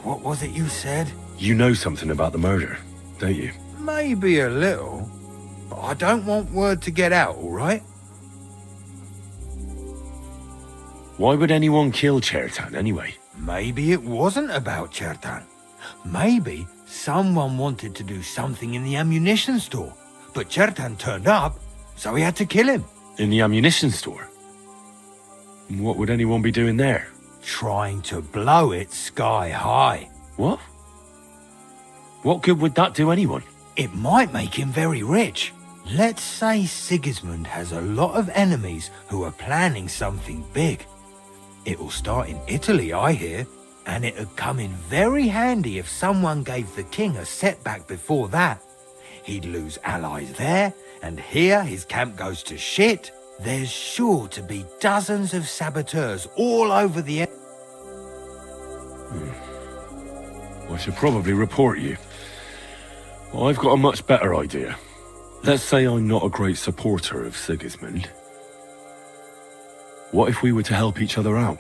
V: What was it you said?
D: You know something about the murder, don't you?
V: Maybe a little. But I don't want word to get out, all right?
D: Why would anyone kill Chertan anyway?
V: Maybe it wasn't about Chertan. Maybe someone wanted to do something in the ammunition store. But Chertan turned up, so he had to kill him.
D: In the ammunition store? What would anyone be doing there?
V: Trying to blow it sky high.
D: What? What good would that do anyone?
V: It might make him very rich. Let's say Sigismund has a lot of enemies who are planning something big. It will start in Italy, I hear, and it'd come in very handy if someone gave the king a setback before that. He'd lose allies there, and here his camp goes to shit. There's sure to be dozens of saboteurs all over the...
D: I should probably report you. Well, I've got a much better idea. Let's say I'm not a great supporter of Sigismund. What if we were to help each other out?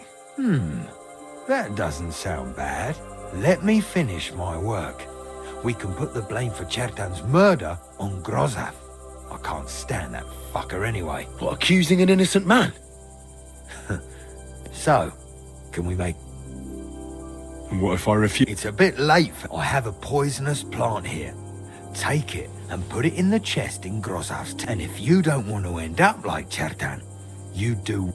V: That doesn't sound bad. Let me finish my work. We can put the blame for Chertan's murder on Grozaf. I can't stand that fucker anyway.
D: What, accusing an innocent man?
V: So, can we make...
D: And what if I refuse?
V: It's a bit late. I have a poisonous plant here. Take it and put it in the chest in Grozaf's tent. And if you don't want to end up like Chertan, you do...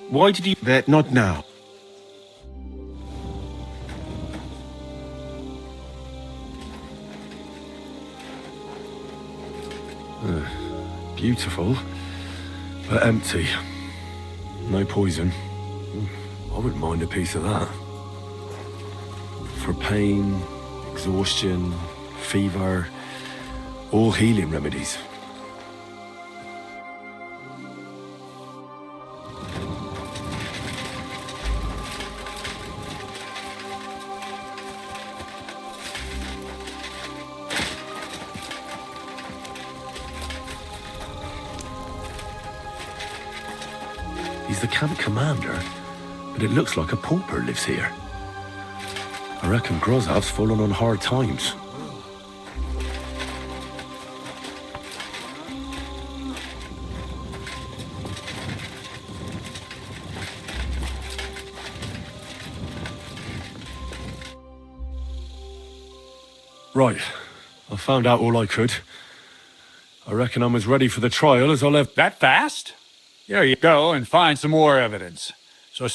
D: Why did you...
M: That not now.
D: Beautiful, but empty. No poison. I wouldn't mind a piece of that. For pain, exhaustion, fever, all healing remedies. He's the camp commander, but it looks like a pauper lives here. I reckon Grozav's fallen on hard times.
B: Right. I found out all I could. I reckon I'm as ready for the trial as I'll ever...
C: That fast? Here you go and find some more evidence. So...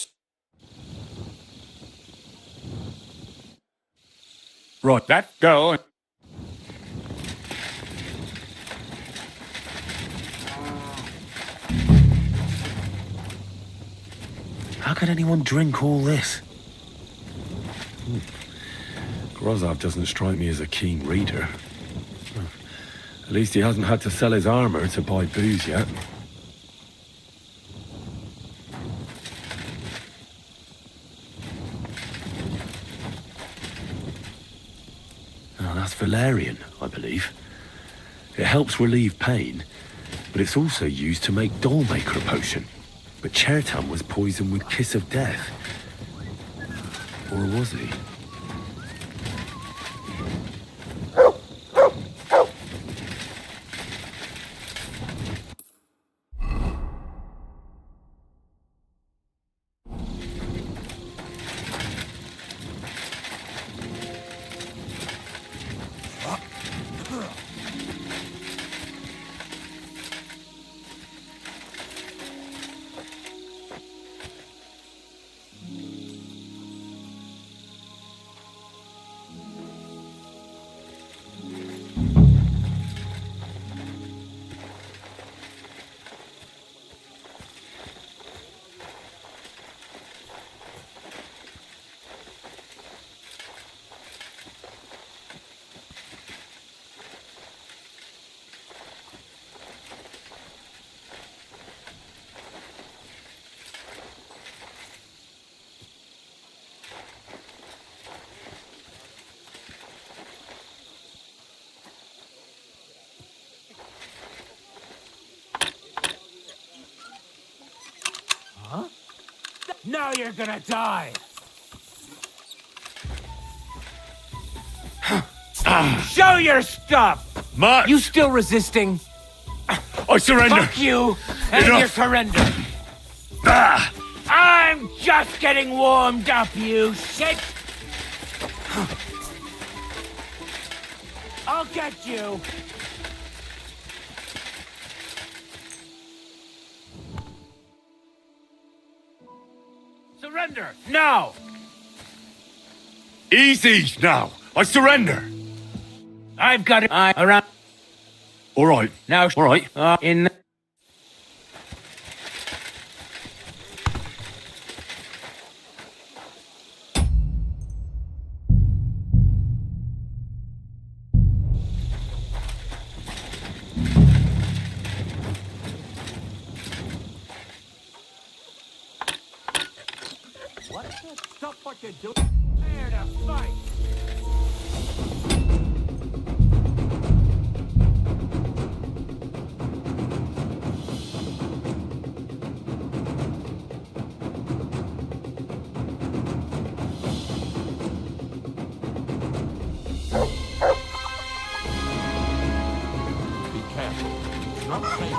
B: Right.
C: That go and...
D: How could anyone drink all this?
B: Grozov doesn't strike me as a keen reader. At least he hasn't had to sell his armor to buy booze yet.
D: Oh, that's valerian, I believe. It helps relieve pain, but it's also used to make Dollmaker potion. But Chertam was poisoned with Kiss of Death. Or was he?
R: Now you're gonna die! Show your stuff!
B: March!
R: You still resisting?
B: I surrender!
R: Fuck you and
B: Enough.
R: your surrender!
B: Ah!
R: I'm just getting warmed up, you shit! I'll get you! Surrender! Now!
B: Easy now! I surrender!
R: I've got it around.
B: All right.
R: Now,
B: All right.
R: In.
S: Stop what you're doing. There to fight.
F: Be careful. It's not safe.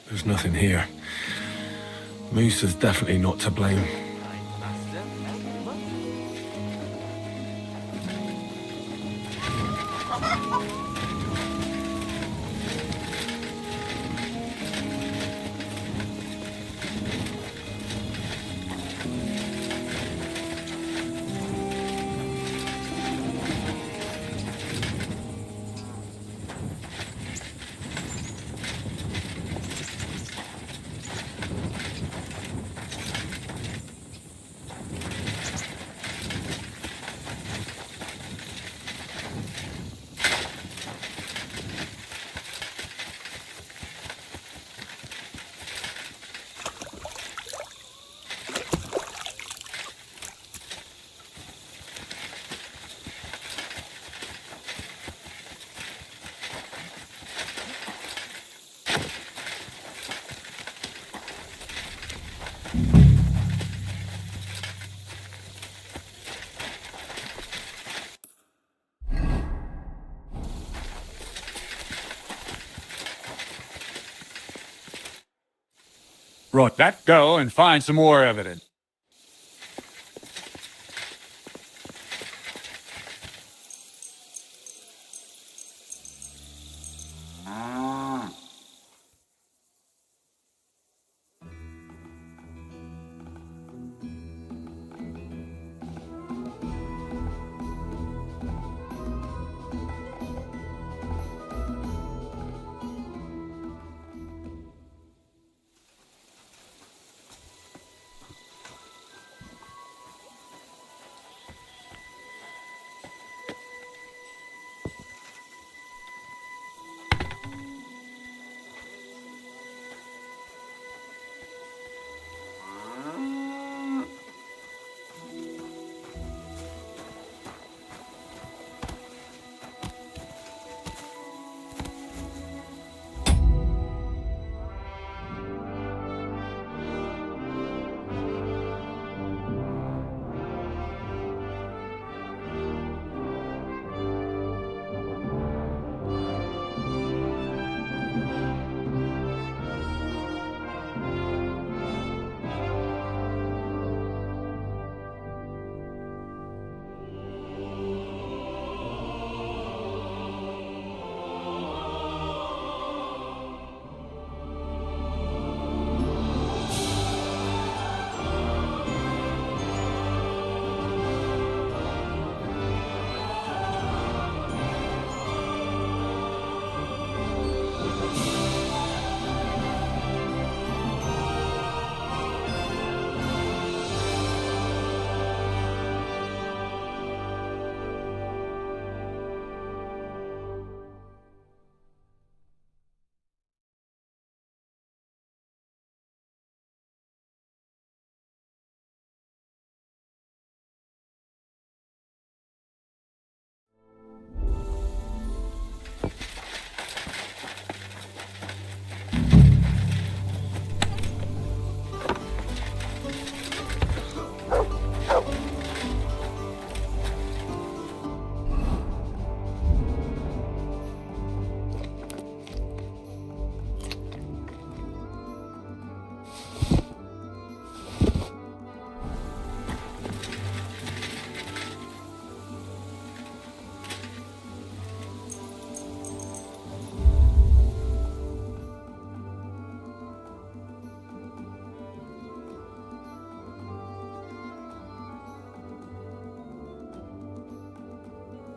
B: There's nothing here. Moosa's definitely not to blame.
F: Right, let's go and find some more evidence.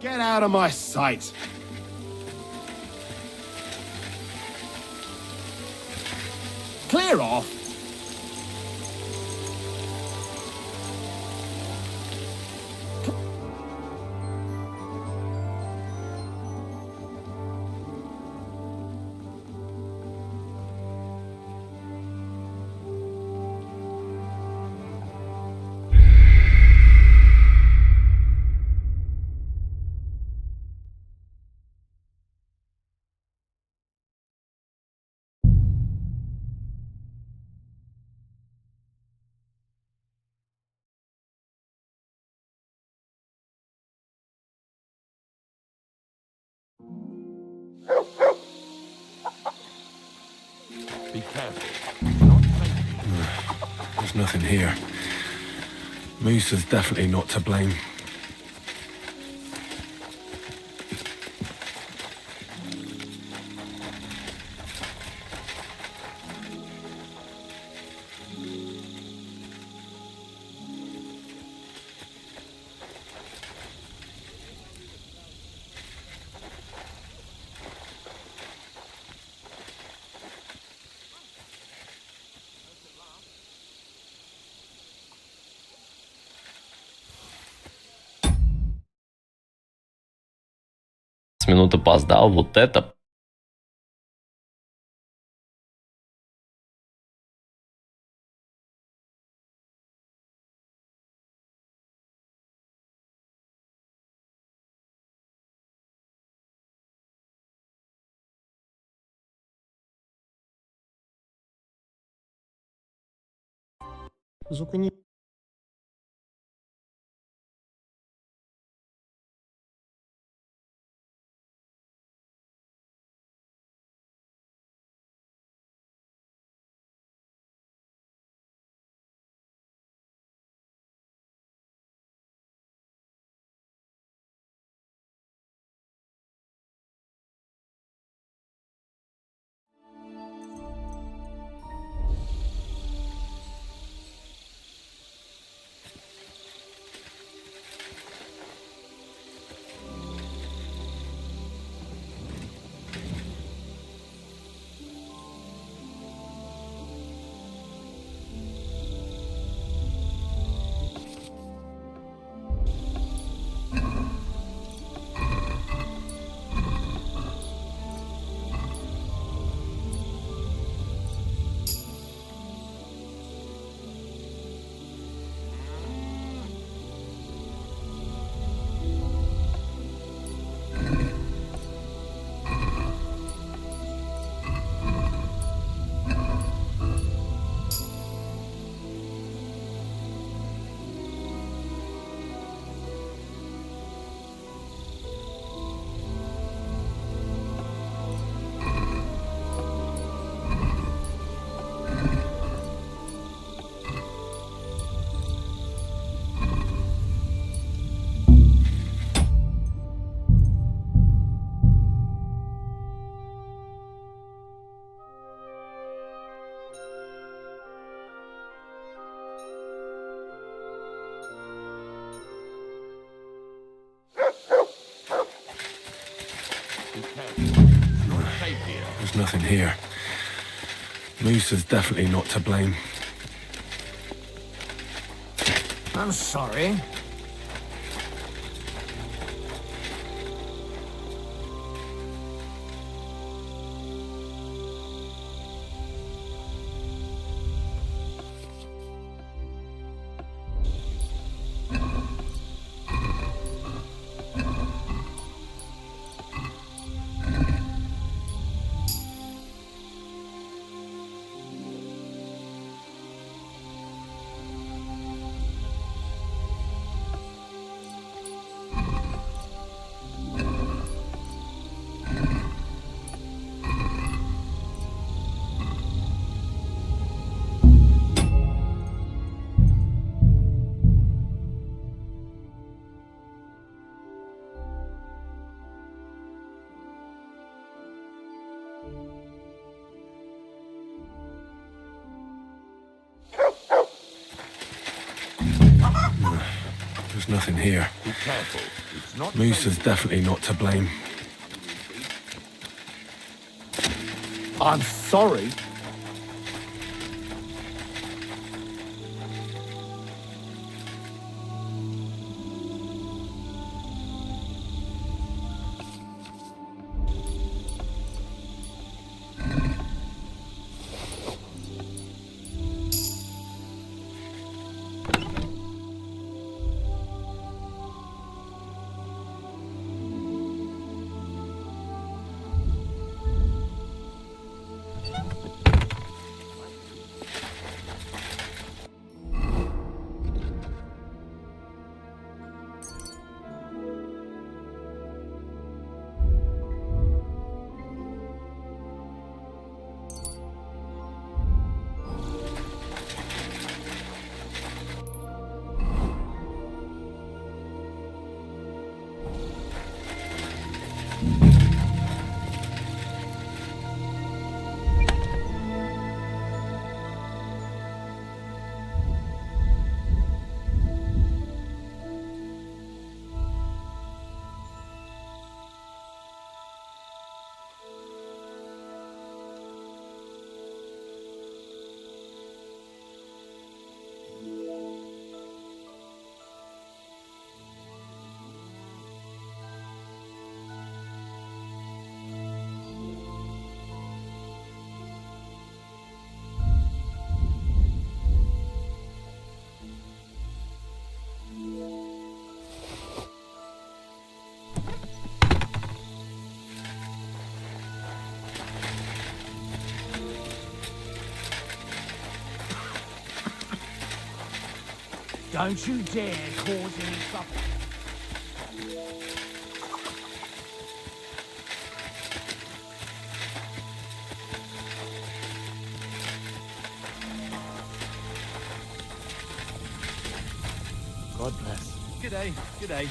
O: Get out of my sight! Clear off!
J: Be careful.
B: There's nothing here. Moosa's definitely not to blame.
G: С минуты опоздал, вот это.
Q: Зупиніть.
B: There's nothing here. Moosa's definitely not to blame.
O: I'm sorry.
B: There's nothing here.
J: Be careful. It's not
B: Moosa's definitely not to blame.
O: I'm sorry. Don't you dare cause any trouble.
L: God bless.
O: G'day, g'day.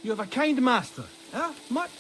H: You have a kind master, huh? Mutt?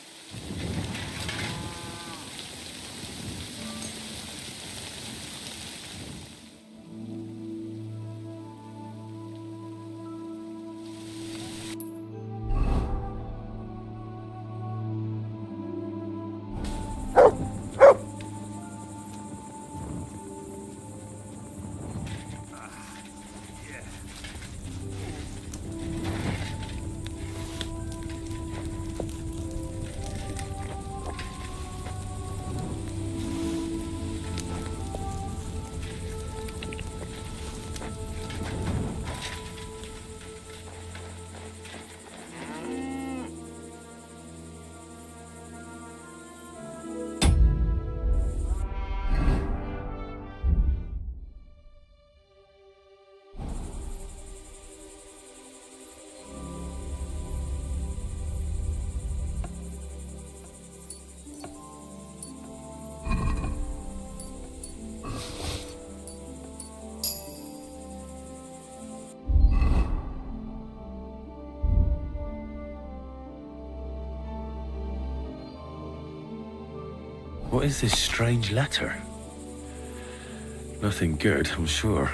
D: What is this strange letter? Nothing good, I'm sure.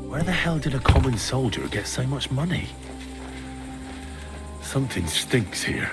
D: Where the hell did a common soldier get so much money? Something stinks here.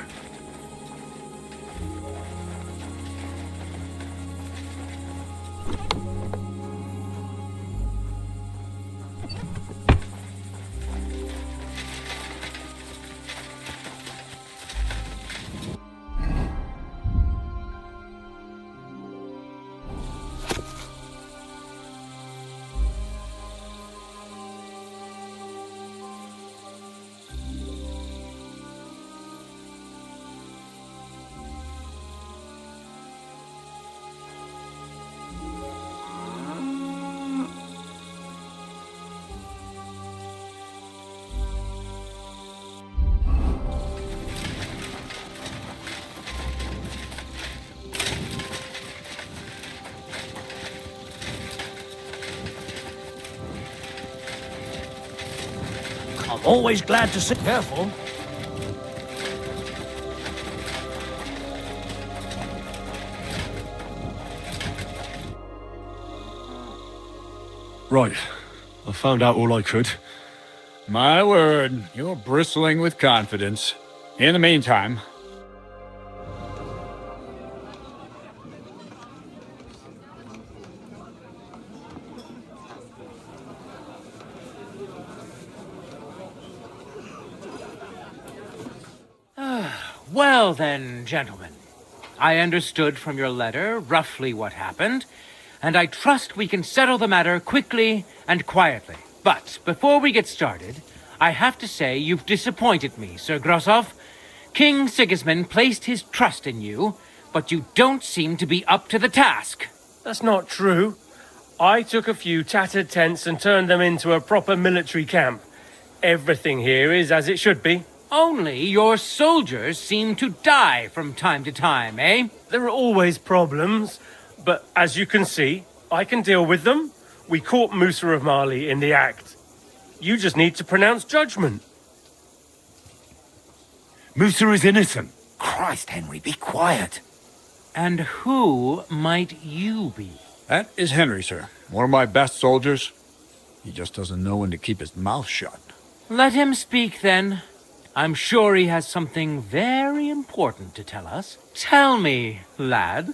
O: I'm always glad to see. Careful.
B: Right. I found out all I could.
C: My word, you're bristling with confidence. In the meantime...
R: Well then, gentlemen. I understood from your letter roughly what happened, and I trust we can settle the matter quickly and quietly. But before we get started, I have to say you've disappointed me, Sir Grossoff. King Sigismund placed his trust in you, but you don't seem to be up to the task.
I: That's not true. I took a few tattered tents and turned them into a proper military camp. Everything here is as it should be.
R: Only your soldiers seem to die from time to time, eh?
I: There are always problems, but as you can see, I can deal with them. We caught Musa of Mali in the act. You just need to pronounce judgment.
D: Musa is innocent.
O: Christ, Henry, be quiet.
R: And who might you be?
C: That is Henry, sir. One of my best soldiers. He just doesn't know when to keep his mouth shut.
R: Let him speak, then. I'm sure he has something very important to tell us. Tell me, lad,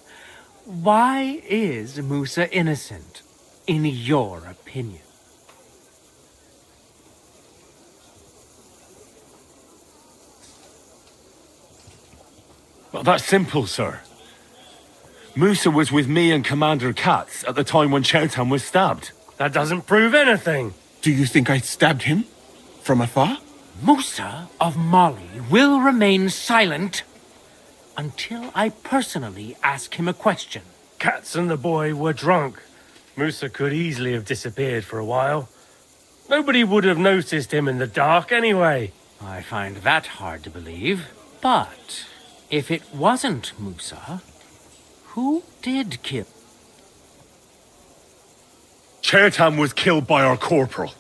R: why is Musa innocent, in your opinion?
D: Well, that's simple, sir. Musa was with me and Commander Katz at the time when Chertan was stabbed.
I: That doesn't prove anything.
M: Do you think I stabbed him? From afar?
R: Musa of Mali will remain silent until I personally ask him a question.
I: Katz and the boy were drunk. Musa could easily have disappeared for a while. Nobody would have noticed him in the dark anyway.
R: I find that hard to believe. But if it wasn't Musa, who did kill?
D: Chertan was killed by our corporal,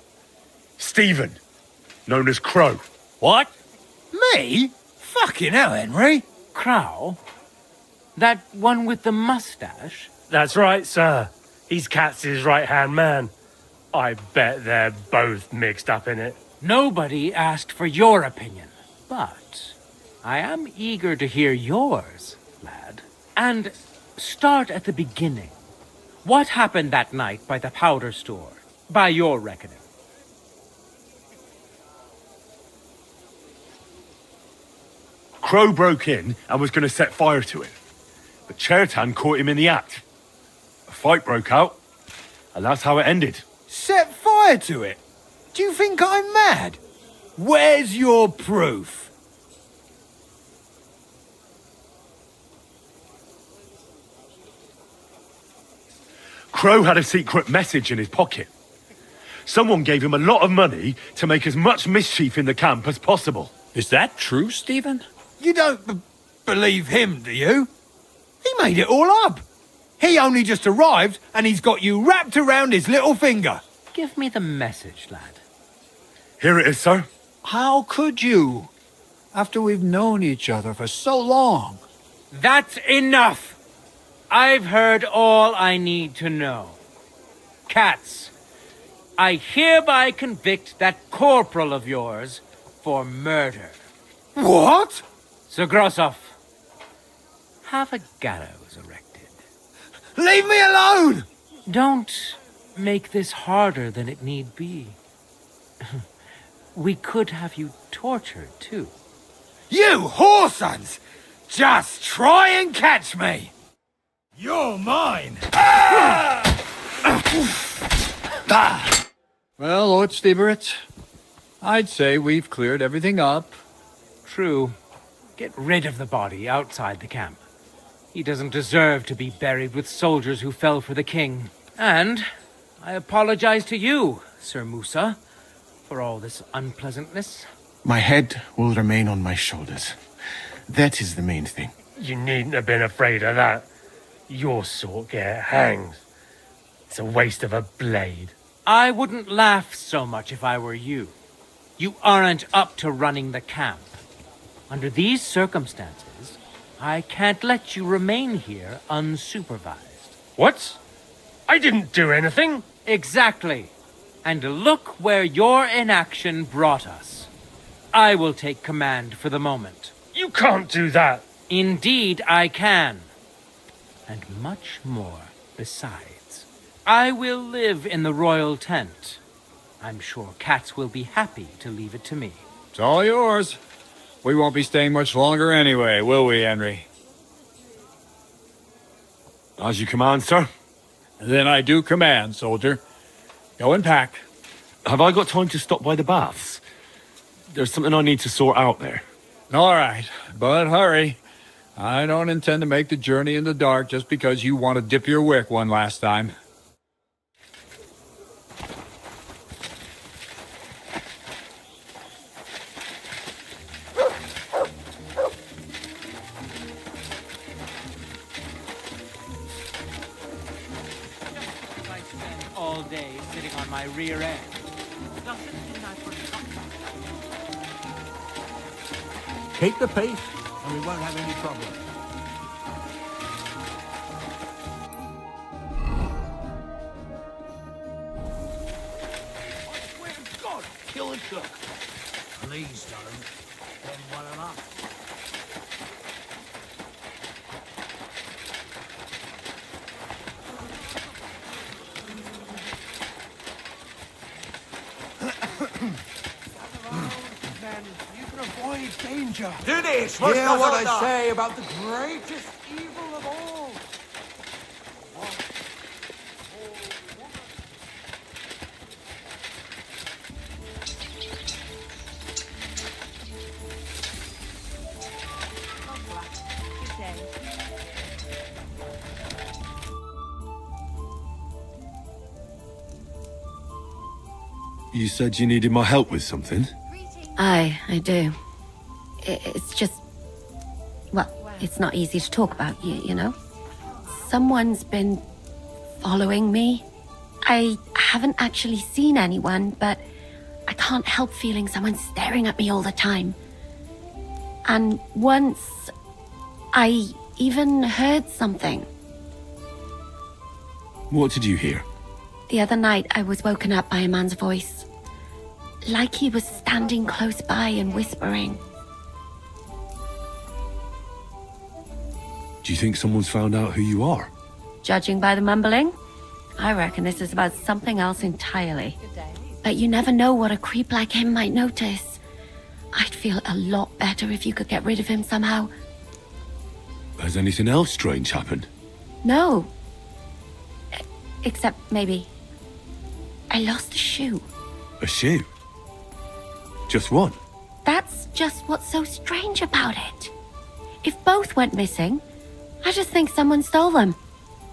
D: Stephen, known as Crow.
O: What? Me? Fucking hell, Henry.
R: Crow? That one with the mustache?
I: That's right, sir. He's Katz's right-hand man. I bet they're both mixed up in it.
R: Nobody asked for your opinion, but I am eager to hear yours, lad. And start at the beginning. What happened that night by the powder store, by your reckoning?
D: Crow broke in and was going to set fire to it, but Chertan caught him in the act. A fight broke out, and that's how it ended.
O: Set fire to it? Do you think I'm mad? Where's your proof?
D: Crow had a secret message in his pocket. Someone gave him a lot of money to make as much mischief in the camp as possible.
C: Is that true, Stephen?
O: You don't believe him, do you? He made it all up. He only just arrived and he's got you wrapped around his little finger.
R: Give me the message, lad.
D: Here it is, sir.
C: How could you? After we've known each other for so long.
R: That's enough! I've heard all I need to know. Katz, I hereby convict that corporal of yours for murder.
O: What?
R: Sir Grossoff, have a gallows erected.
O: Leave me alone!
R: Don't make this harder than it need be. We could have you tortured, too.
O: You whoresons! Just try and catch me! You're mine!
C: Well, Lord Stieberitz, I'd say we've cleared everything up.
R: True. Get rid of the body outside the camp. He doesn't deserve to be buried with soldiers who fell for the king. And I apologize to you, Sir Musa, for all this unpleasantness.
M: My head will remain on my shoulders. That is the main thing.
I: You needn't have been afraid of that. Your sort get hanged. It's a waste of a blade.
R: I wouldn't laugh so much if I were you. You aren't up to running the camp. Under these circumstances, I can't let you remain here unsupervised.
I: What? I didn't do anything.
R: Exactly. And look where your inaction brought us. I will take command for the moment.
I: You can't do that.
R: Indeed, I can. And much more besides. I will live in the royal tent. I'm sure cats will be happy to leave it to me.
C: It's all yours. We won't be staying much longer anyway, will we, Henry?
B: As you command, sir.
C: Then I do command, soldier. Go and pack.
B: Have I got time to stop by the baths? There's something I need to sort out there.
C: All right, but hurry. I don't intend to make the journey in the dark just because you want to dip your wick one last time.
R: I spend all day sitting on my rear end. Doesn't mean I forgot.
O: Keep the peace, and we won't have any trouble.
J: I swear to God, kill and cook.
O: Please don't. Then well enough.
N: Avoid danger.
O: Do this!
N: Hear what I say about the greatest evil of all.
B: You said you needed my help with something?
E: I do. It's just... Well, it's not easy to talk about, you know? Someone's been following me. I haven't actually seen anyone, but I can't help feeling someone staring at me all the time. And once, I even heard something.
B: What did you hear?
E: The other night, I was woken up by a man's voice. Like he was standing close by and whispering.
B: Do you think someone's found out who you are?
E: Judging by the mumbling, I reckon this is about something else entirely. But you never know what a creep like him might notice. I'd feel a lot better if you could get rid of him somehow.
B: Has anything else strange happened?
E: No. Except maybe... I lost a shoe.
B: A shoe? Just one?
E: That's just what's so strange about it. If both went missing, I just think someone stole them.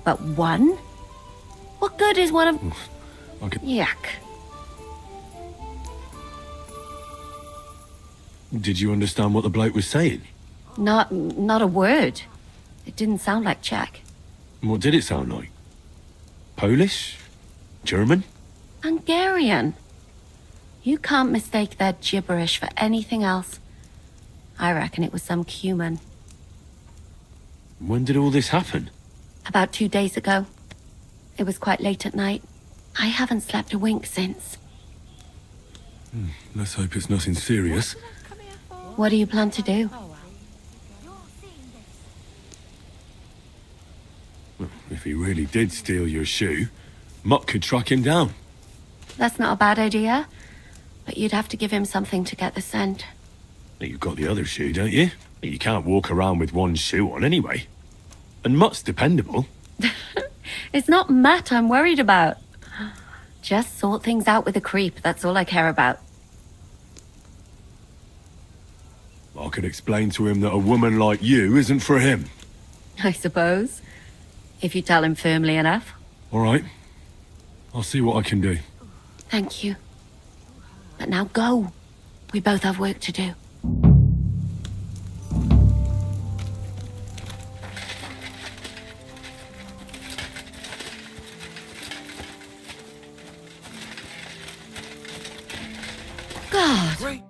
E: But one? What good is one of... Yuck.
B: Did you understand what the bloke was saying?
E: Not a word. It didn't sound like Czech.
B: What did it sound like? Polish? German?
E: Hungarian. You can't mistake their gibberish for anything else. I reckon it was some Cuman.
B: When did all this happen?
E: About 2 days ago. It was quite late at night. I haven't slept a wink since.
B: Let's hope it's nothing serious.
E: What do you plan to do?
B: Well, if he really did steal your shoe, Mutt could track him down.
E: That's not a bad idea. But you'd have to give him something to get the scent.
B: You've got the other shoe, don't you? You can't walk around with one shoe on anyway. And Mutt's dependable.
E: It's not Matt I'm worried about. Just sort things out with a creep, that's all I care about.
B: I could explain to him that a woman like you isn't for him.
E: I suppose. If you tell him firmly enough.
B: All right. I'll see what I can do.
E: Thank you. But now go. We both have work to do. God.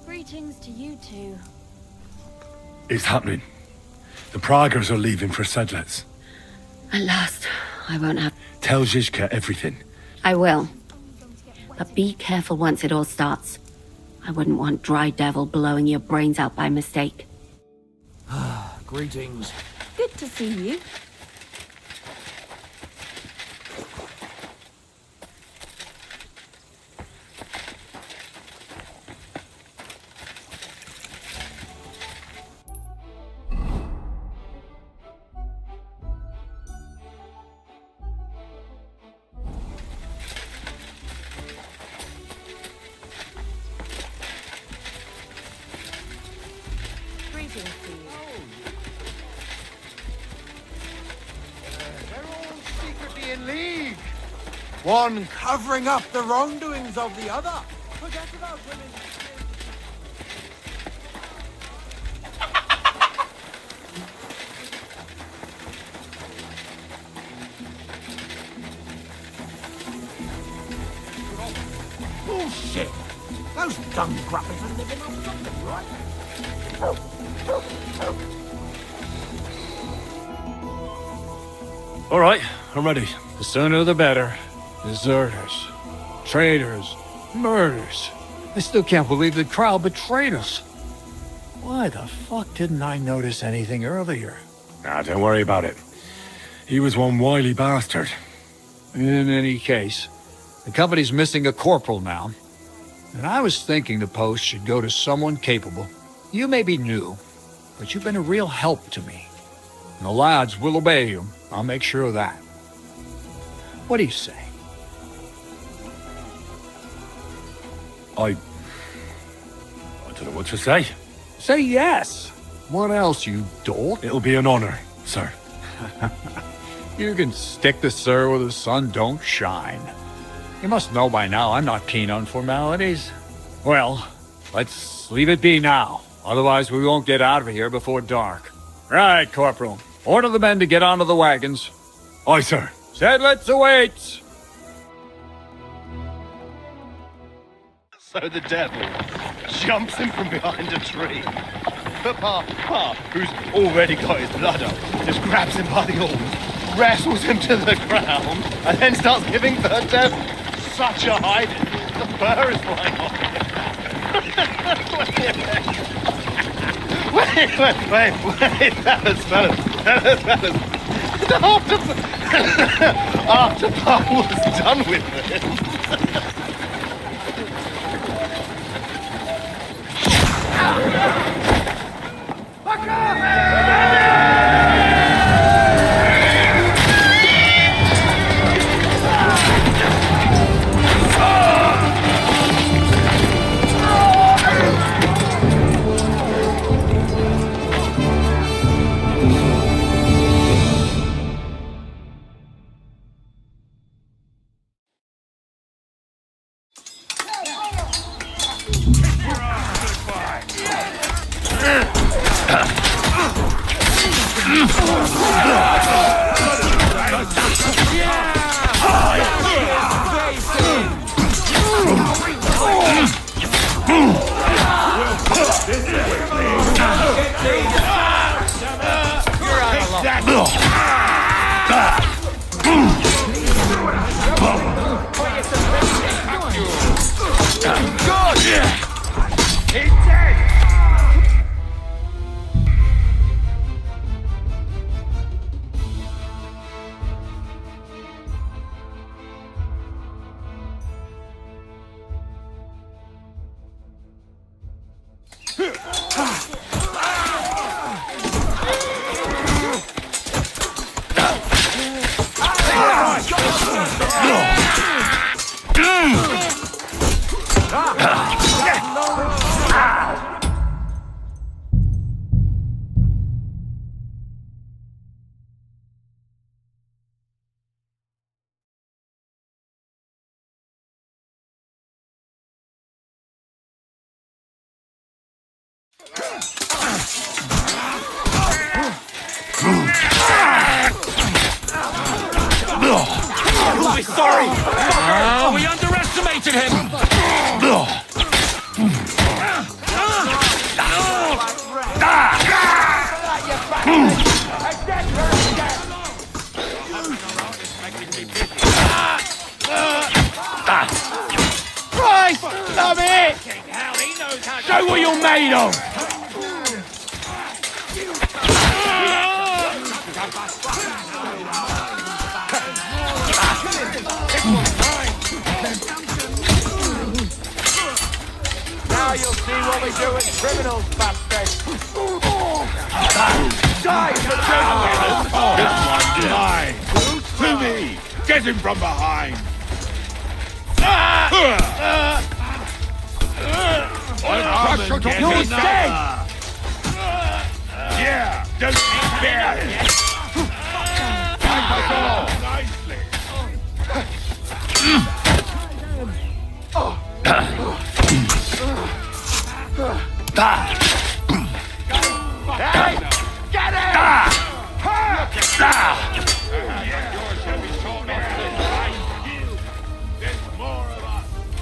T: Greetings to you two.
B: It's happening. The Pragers are leaving for Sedlets.
E: At last, I won't have...
B: Tell Zizka everything.
E: I will. But be careful once it all starts. I wouldn't want Dry Devil blowing your brains out by mistake.
N: Greetings.
T: Good to see you. Greetings to you.
N: They're all secretly in league. One covering up the wrongdoings of the other. Forget about women. Bullshit! Those dung grabbers are living on something, right?
C: All right, I'm ready.
V: The sooner the better. Deserters, traitors, murders. I still can't believe the crowd betrayed us. Why the fuck didn't I notice anything earlier?
B: Nah, don't worry about it. He was one wily bastard.
V: In any case, the company's missing a corporal now. And I was thinking the post should go to someone capable. You may be new, but you've been a real help to me. And the lads will obey you. I'll make sure of that. What do you say?
B: I don't know what to say.
V: Say yes. What else, you dolt?
B: It'll be an honor, sir.
V: You can stick the sir where the sun don't shine. You must know by now I'm not keen on formalities. Well, let's leave it be now. Otherwise we won't get out of here before dark. Right, Corporal. Order the men to get onto the wagons.
B: Aye, sir.
V: Sedlitz awaits.
P: So the devil jumps in from behind a tree. But Pa, who's already got his blood up, just grabs him by the horns, wrestles him to the ground, and then starts giving the devil such a hiding. The fur is flying off. Wait, fellas. After Pa was done with it.
F: We're sorry! We underestimated him! Show what you're made of!
S: Now you'll see what we do with criminals, bastard!
J: Die! This one's mine! To me! Get him from behind!
F: You're dead!
J: Yeah! Don't spare him! Fight us all! Nicely!
S: Hey! Get him!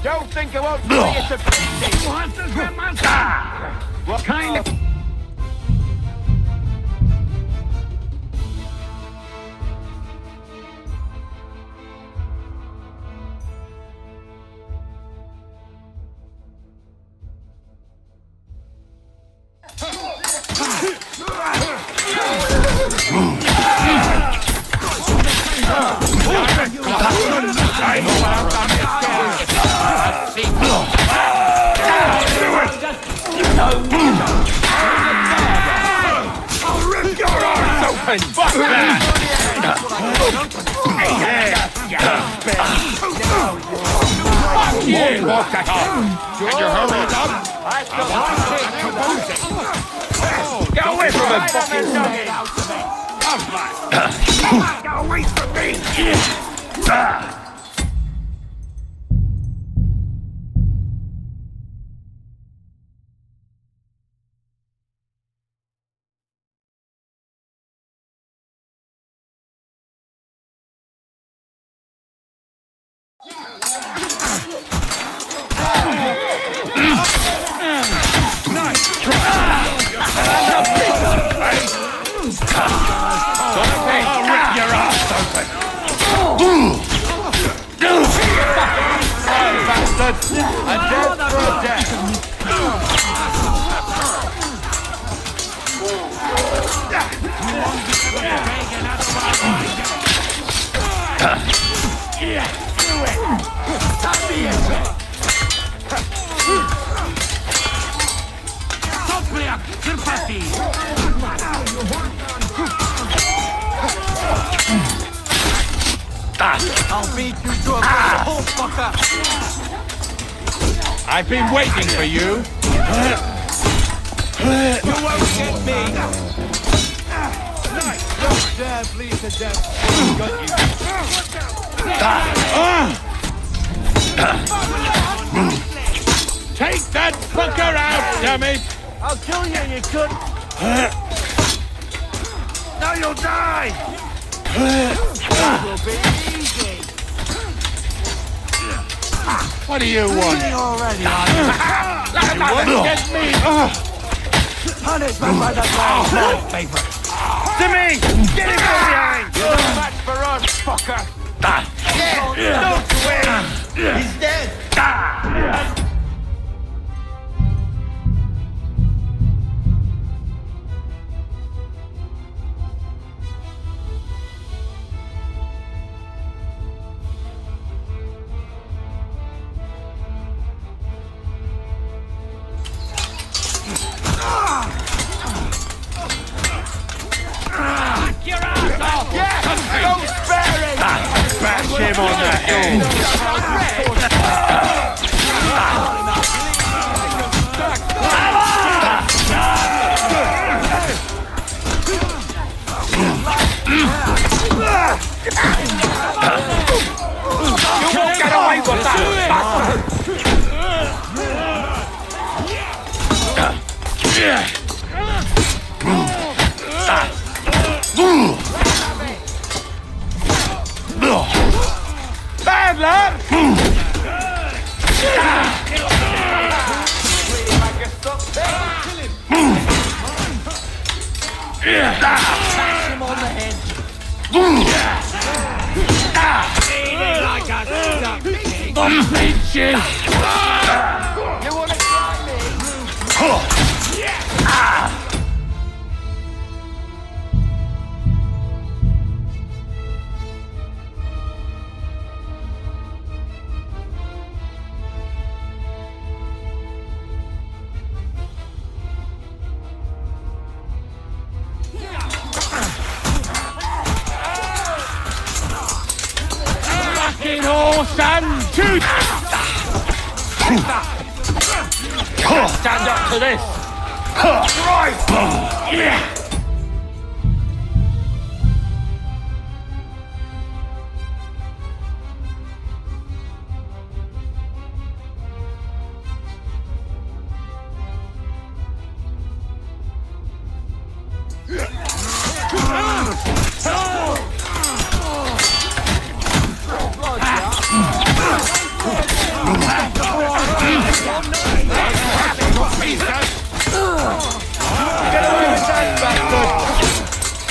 S: Don't think I won't bring you to pieces! What kind of...
F: I'll rip your arms open! Fuck that! Fuck you!
J: Can you hurry it up?
F: Get away from him, fucking nugget! Get away from me!
S: I'll beat you to a whole fucker!
F: I've been waiting for you.
S: You won't get me! Don't dare bleed to death! Got you!
F: Take that fucker out, damn it!
S: I'll kill you, you could! Now you'll die! Will be easy!
F: What do you want?
S: Already,
F: You won't get me!
S: Punishment by the blind paper!
F: To me! Get him from behind!
S: You're no match for us, fucker!
F: Don't win!
S: He's dead!
F: Bash him on the head! You won't get away with that! Bad lad!
S: Bash him on the head! Like a duck pig!
F: The bitches!
S: You wanna try me?
F: Fucking horse and tooth! Stand up to this! Right! Yeah!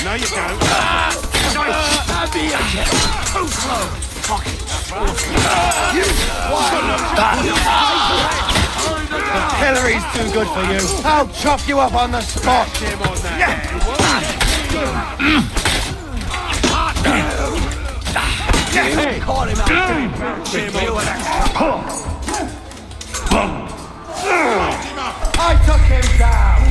P: No, you don't.
O: The pillory's too good for you. I'll chop you up on the spot.
S: Hey, caught him out. I took him down.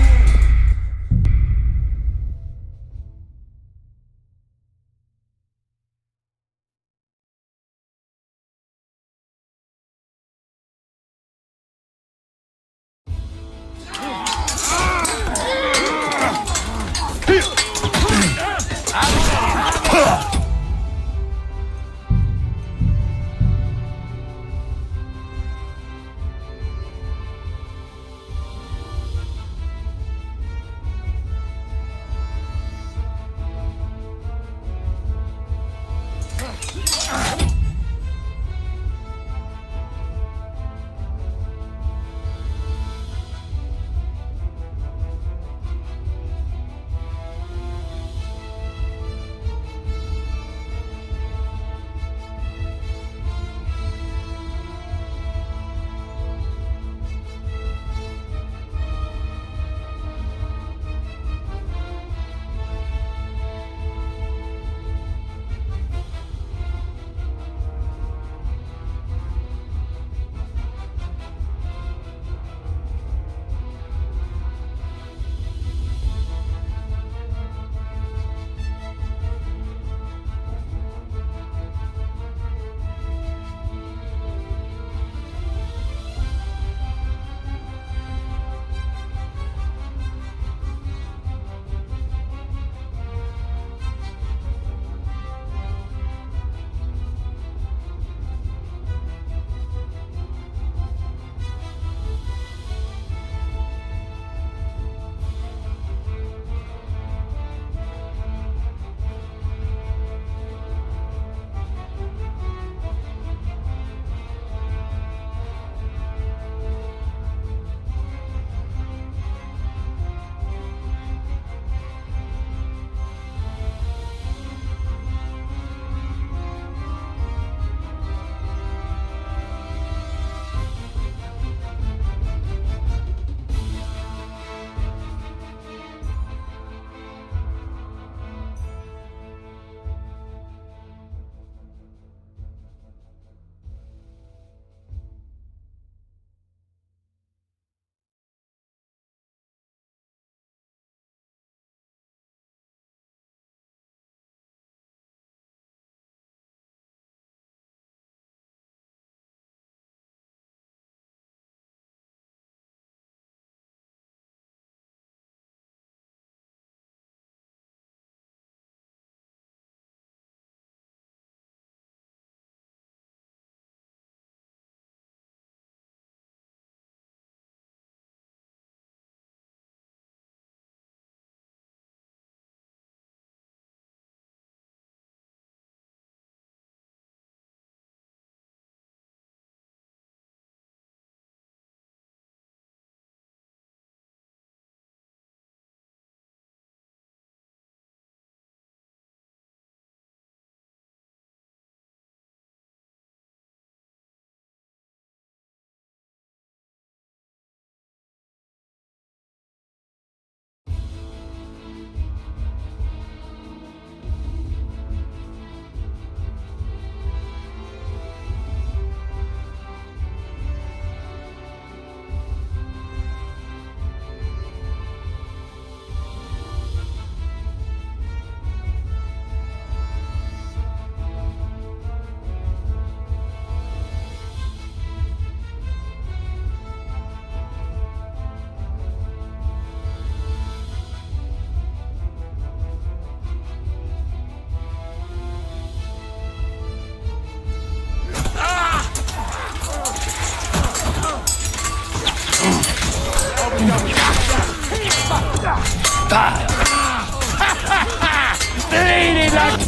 F: Bleeding like...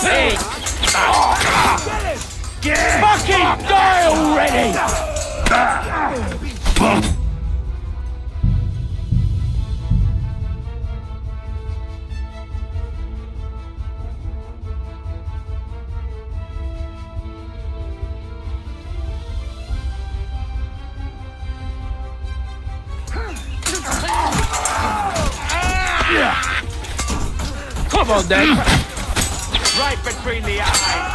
F: Hey! Fucking die already!
C: Come on then!
F: Right between the eyes!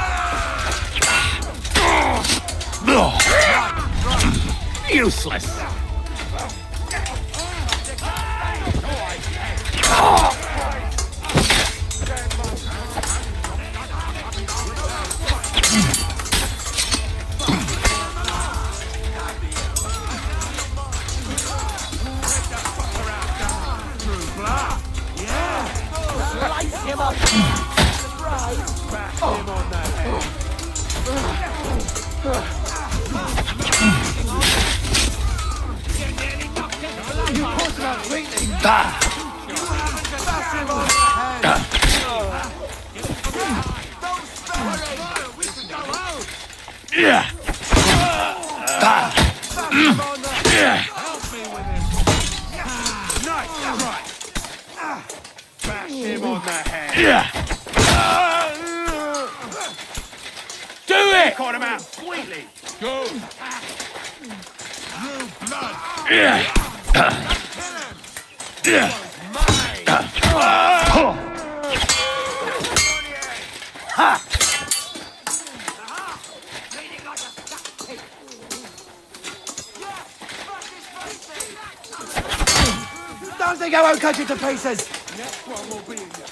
C: Useless!
F: Slice him up! Bash him on the head! Bash him on the head! Do it! Caught him out sweetly! Go!
N: Don't think I won't cut you to pieces!
F: Next one will be in your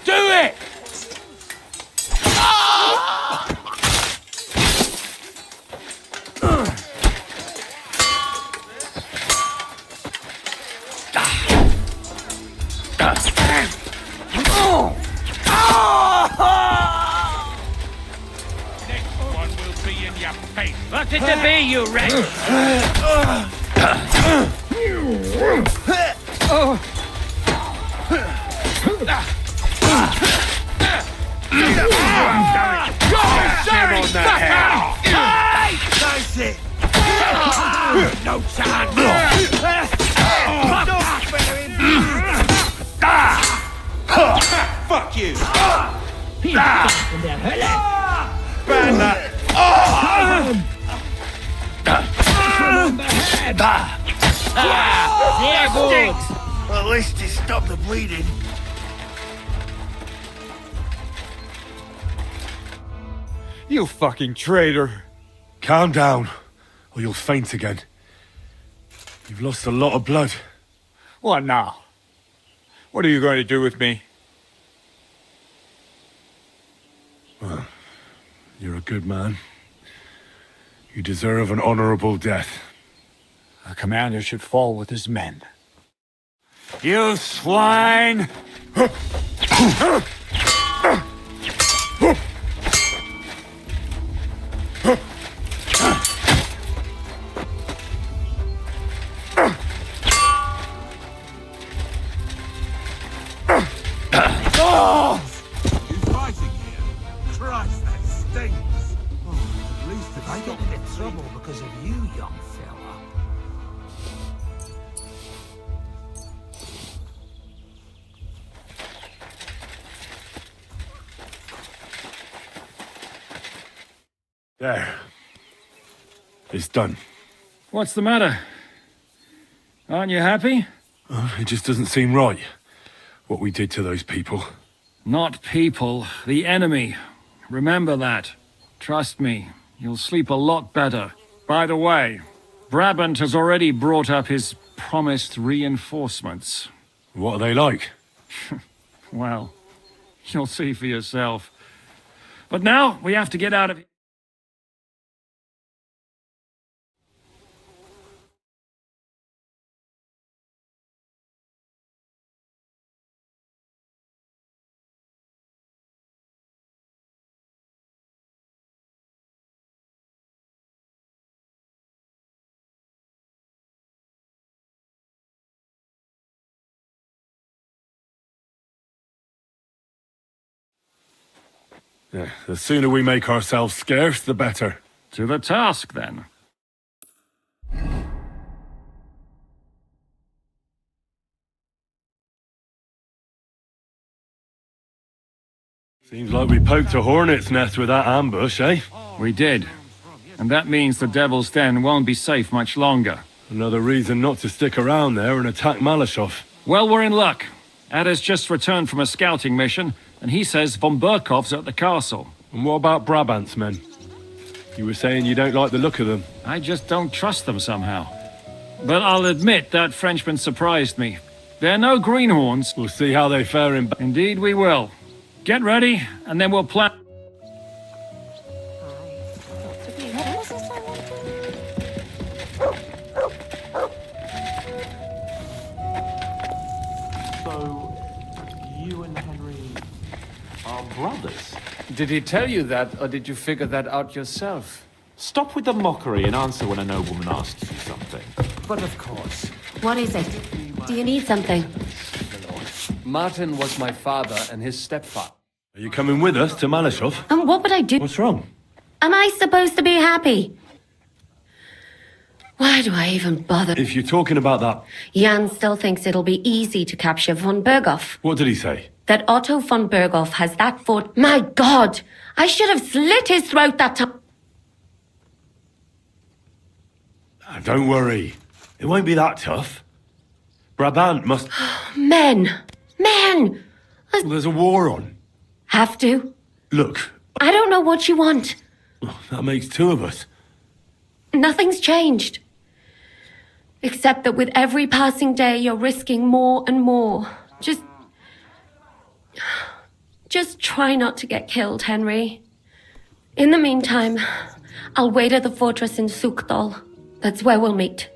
C: Do it!
F: Next one will be in your face!
C: What's it to be, you wretch?
N: That's it!
F: No chance!
O: Fuck you!
C: There goes!
N: At least he stopped the bleeding.
V: You fucking traitor.
B: Calm down, or you'll faint again. You've lost a lot of blood.
V: What now? What are you going to do with me?
B: Well, you're a good man. You deserve an honorable death.
V: A commander should fall with his men.
C: You swine!
N: You fighting here? Christ, that stings. Oh, at least if I get into trouble because of you, young fella.
B: There. It's done.
C: What's the matter? Aren't you happy?
B: It just doesn't seem right, what we did to those people.
C: Not people, the enemy. Remember that. Trust me, you'll sleep a lot better. By the way, Brabant has already brought up his promised reinforcements.
B: What are they like?
C: Well, you'll see for yourself. But now, we have to get out of here.
B: The sooner we make ourselves scarce, the better.
C: To the task, then.
B: Seems like we poked a hornet's nest with that ambush, eh?
C: We did. And that means the Devil's Den won't be safe much longer.
B: Another reason not to stick around there and attack Malashov.
C: Well, we're in luck. Ada's just returned from a scouting mission, and he says von Burkov's at the castle.
B: And what about Brabant's men? You were saying you don't like the look of them.
C: I just don't trust them somehow. But I'll admit that Frenchman surprised me. They're no greenhorns.
B: We'll see how they fare in...
C: Indeed we will. Get ready, and then we'll plan...
L: So, you and Henry are brothers? Did he tell you that, or did you figure that out yourself?
K: Stop with the mockery and answer when a nobleman asks you something.
L: But of course.
E: What is it? Do you need something?
L: Martin was my father and his stepfather.
B: Are you coming with us to Malashov?
E: And what would I do?
B: What's wrong?
E: Am I supposed to be happy? Why do I even bother?
B: If you're talking about that...
E: Jan still thinks it'll be easy to capture von Berghoff.
B: What did he say?
E: That Otto von Berghoff has that fort... My God! I should have slit his throat that time.
B: Don't worry. It won't be that tough. Brabant must...
E: Men! Men!
B: There's a war on.
E: Have to?
B: Look.
E: I don't know what you want.
B: That makes two of us.
E: Nothing's changed. Except that with every passing day, you're risking more and more. Just try not to get killed, Henry. In the meantime, I'll wait at the fortress in Sukdal. That's where we'll meet.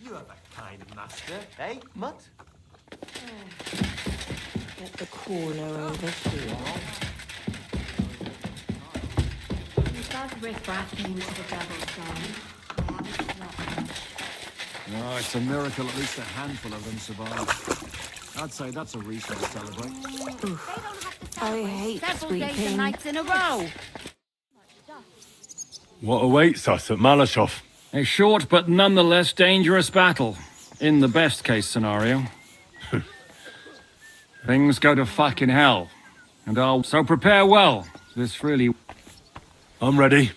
S: You have a kind master, eh, Mutt?
T: Get the corner over here.
E: That riffraff came to the Devil's Den.
N: No, it's a miracle at least a handful of them survived. I'd say that's a reason to celebrate.
T: I hate
E: Several days and
T: sweeping.
E: nights in a row.
B: What awaits us at Malashov?
C: A short but nonetheless dangerous battle. In the best case scenario. Things go to fucking hell. And so prepare well. This really...
B: I'm ready.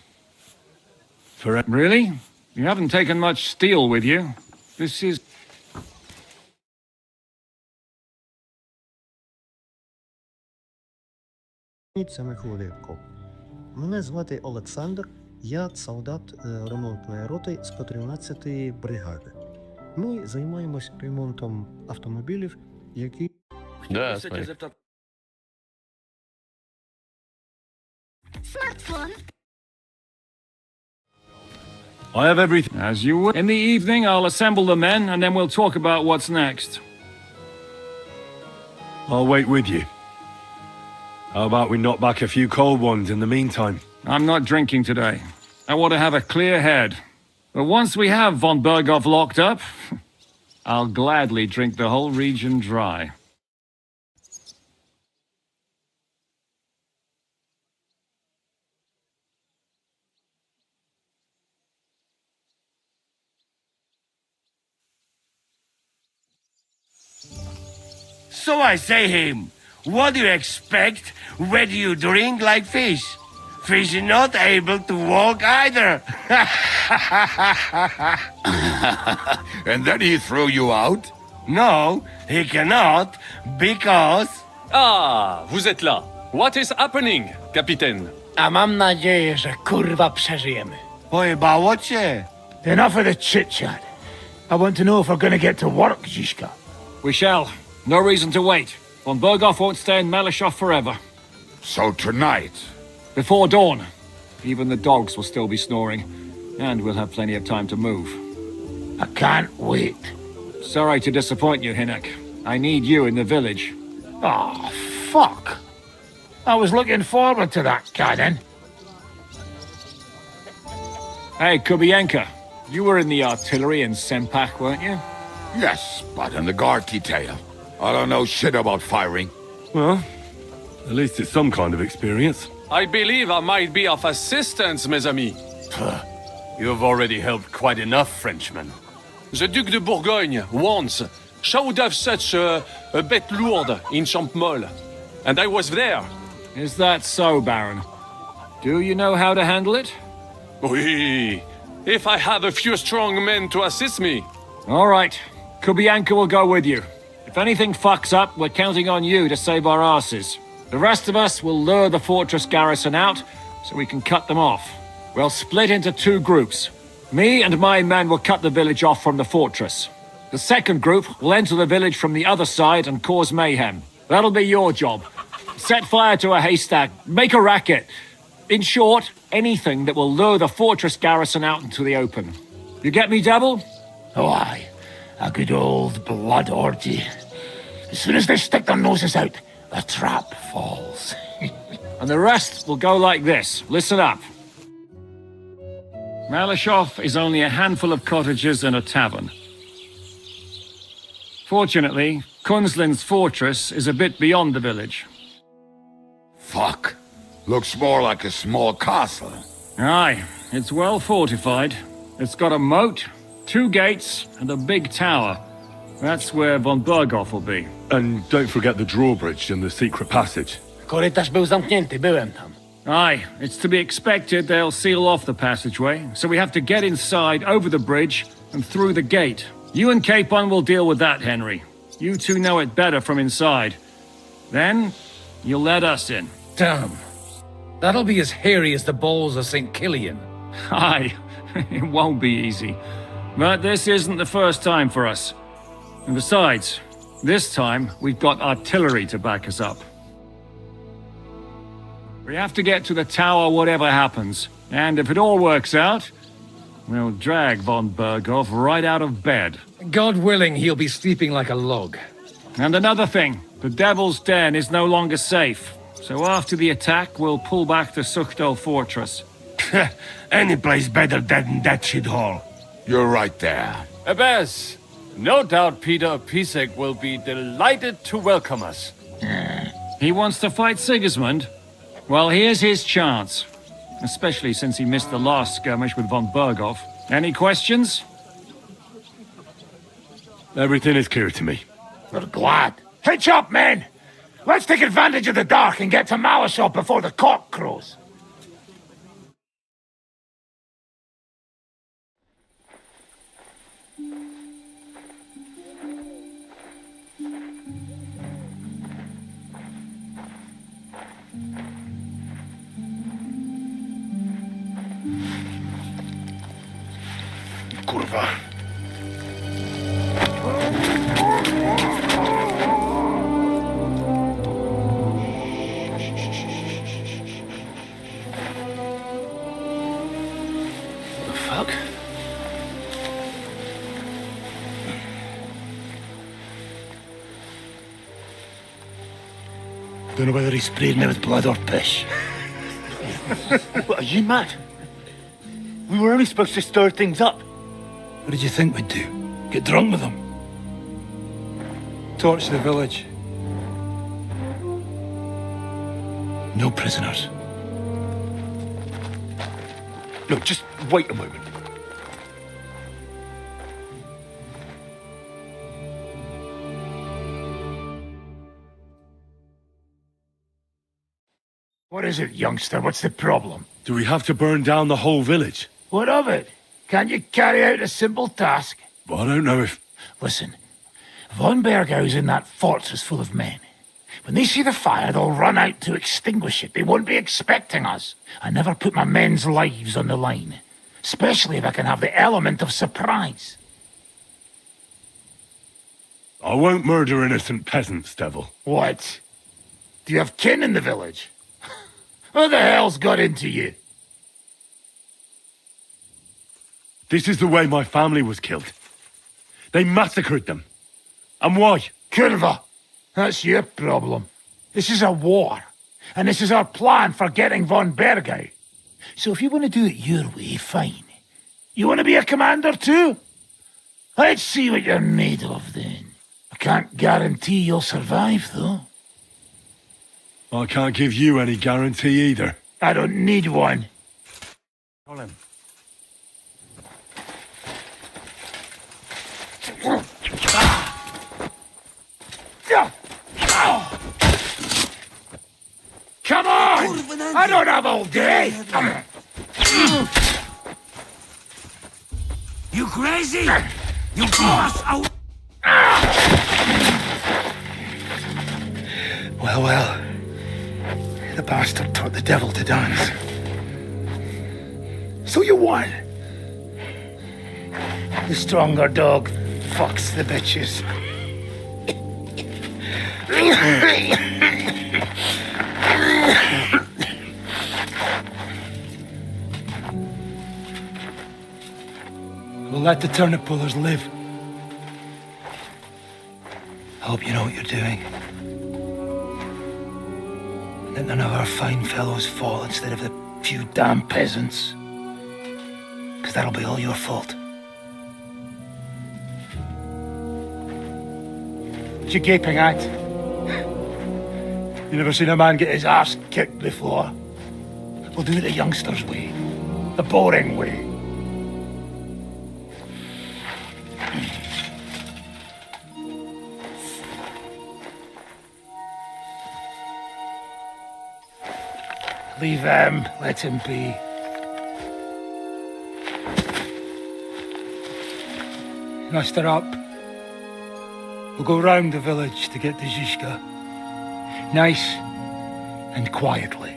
C: Really? You haven't taken much steel with you. This is...
Q: Це хвилинку. Мене звати Олександр, я солдат ремонтної роти з 113-ї бригади. Ми займаємось ремонтом автомобілів, які...
G: Да, смотри.
B: I have everything.
C: As you would. In the evening, I'll assemble the men, and then we'll talk about what's next.
B: I'll wait with you. How about we knock back a few cold ones in the meantime?
C: I'm not drinking today. I want to have a clear head. But once we have von Berghoff locked up, I'll gladly drink the whole region dry.
U: So I say him, what do you expect? Where do you drink like fish? Fish is not able to walk either.
J: And then he threw you out?
U: No, he cannot, because...
W: Ah, vous êtes là. What is happening, Capitaine?
C: A mam nadzieję, że kurwa przeżyjemy.
U: Pojebało cię.
O: Enough of the chit-chat. I want to know if we're gonna get to work, Zizka.
C: We shall. No reason to wait. Von Berghoff won't stay in Malashov forever.
J: So tonight?
C: Before dawn. Even the dogs will still be snoring. And we'll have plenty of time to move.
N: I can't wait.
C: Sorry to disappoint you, Hinnock. I need you in the village.
N: Oh, fuck. I was looking forward to that, cannon.
C: Hey, Kubienka. You were in the artillery in Sempak, weren't you?
J: Yes, but in the guard detail. I don't know shit about firing.
B: Well, at least it's some kind of experience.
W: I believe I might be of assistance, mes amis.
K: You've already helped quite enough, Frenchmen.
W: The Duc de Bourgogne, once, showed off such a bête lourde in Champmol. And I was there.
C: Is that so, Baron? Do you know how to handle it?
W: Oui. If I have a few strong men to assist me.
C: All right. Kubianka will go with you. If anything fucks up, we're counting on you to save our asses. The rest of us will lure the fortress garrison out, so we can cut them off. We'll split into 2 groups. Me and my men will cut the village off from the fortress. The second group will enter the village from the other side and cause mayhem. That'll be your job. Set fire to a haystack, make a racket. In short, anything that will lure the fortress garrison out into the open. You get me, Devil?
N: Oh, aye. A good old blood orgy. As soon as they stick their noses out, the trap falls.
C: And the rest will go like this. Listen up. Malashov is only a handful of cottages and a tavern. Fortunately, Kunzlin's fortress is a bit beyond the village.
J: Fuck. Looks more like a small castle.
C: Aye, it's well fortified. It's got a moat, 2 gates, and a big tower. That's where von Berghoff will be.
B: And don't forget the drawbridge and the secret passage.
R: Korytarz był zamknięty, byłem tam.
C: Aye, it's to be expected they'll seal off the passageway, so we have to get inside, over the bridge, and through the gate. You and Capon will deal with that, Henry. You two know it better from inside. Then, you'll let us in.
O: Damn. That'll be as hairy as the balls of St. Killian.
C: Aye, it won't be easy. But this isn't the first time for us. And besides, this time we've got artillery to back us up. We have to get to the tower whatever happens. And if it all works out, we'll drag von Berghoff right out of bed.
O: God willing, he'll be sleeping like a log.
C: And another thing, the Devil's Den is no longer safe. So after the attack, we'll pull back to Suchtel Fortress.
U: Any place better than that shithole.
J: You're right there.
K: Abbas, no doubt Peter Pisek will be delighted to welcome us.
C: He wants to fight Sigismund? Well, here's his chance. Especially since he missed the last skirmish with von Berghoff. Any questions?
B: Everything is clear to me.
N: We're glad. Hitch up, men! Let's take advantage of the dark and get to Malashov before the cock crows.
J: Kurwa.
N: Fuck. Don't know whether he sprayed me with blood or piss.
A: What, are you mad? We were only supposed to stir things up.
N: What did you think we'd do? Get drunk with them?
O: Torch the village.
N: No prisoners.
B: Look, just wait a moment.
N: What is it, youngster? What's the problem?
B: Do we have to burn down the whole village?
N: What of it? Can't you carry out a simple task?
B: Well, I don't know if...
N: Listen, von Bergau's in that fortress full of men. When they see the fire, they'll run out to extinguish it. They won't be expecting us. I never put my men's lives on the line. Especially if I can have the element of surprise.
B: I won't murder innocent peasants, Devil.
N: What? Do you have kin in the village? Who the hell's got into you?
B: This is the way my family was killed. They massacred them. And why?
N: Curva, that's your problem. This is a war, and this is our plan for getting von Bergau. So if you want to do it your way, fine. You want to be a commander too? Let's see what you're made of then. I can't guarantee you'll survive, though.
B: I can't give you any guarantee either.
N: I don't need one.
B: Colin.
N: Come on! I don't have all day!
U: You crazy? You boss out.
N: Well. The bastard taught the devil to dance. So you won. The stronger dog fucks the bitches. We'll let the turnip pullers live. I hope you know what you're doing. That none of our fine fellows fall instead of the few damn peasants. Because that'll be all your fault. What you gaping at? You never seen a man get his arse kicked before? We'll do it the youngsters' way. The boring way. Leave them, let him be. Muster up. We'll go round the village to get to Zizka. Nice and quietly.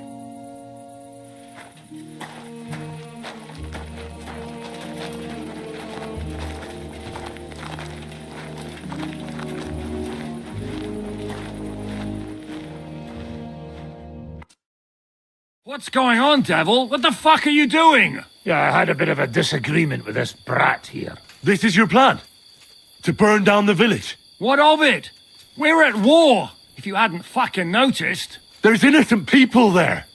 C: What's going on, Devil? What the fuck are you doing?
N: Yeah, I had a bit of a disagreement with this brat here.
B: This is your plan? To burn down the village?
C: What of it? We're at war, if you hadn't fucking noticed.
B: There's innocent people there.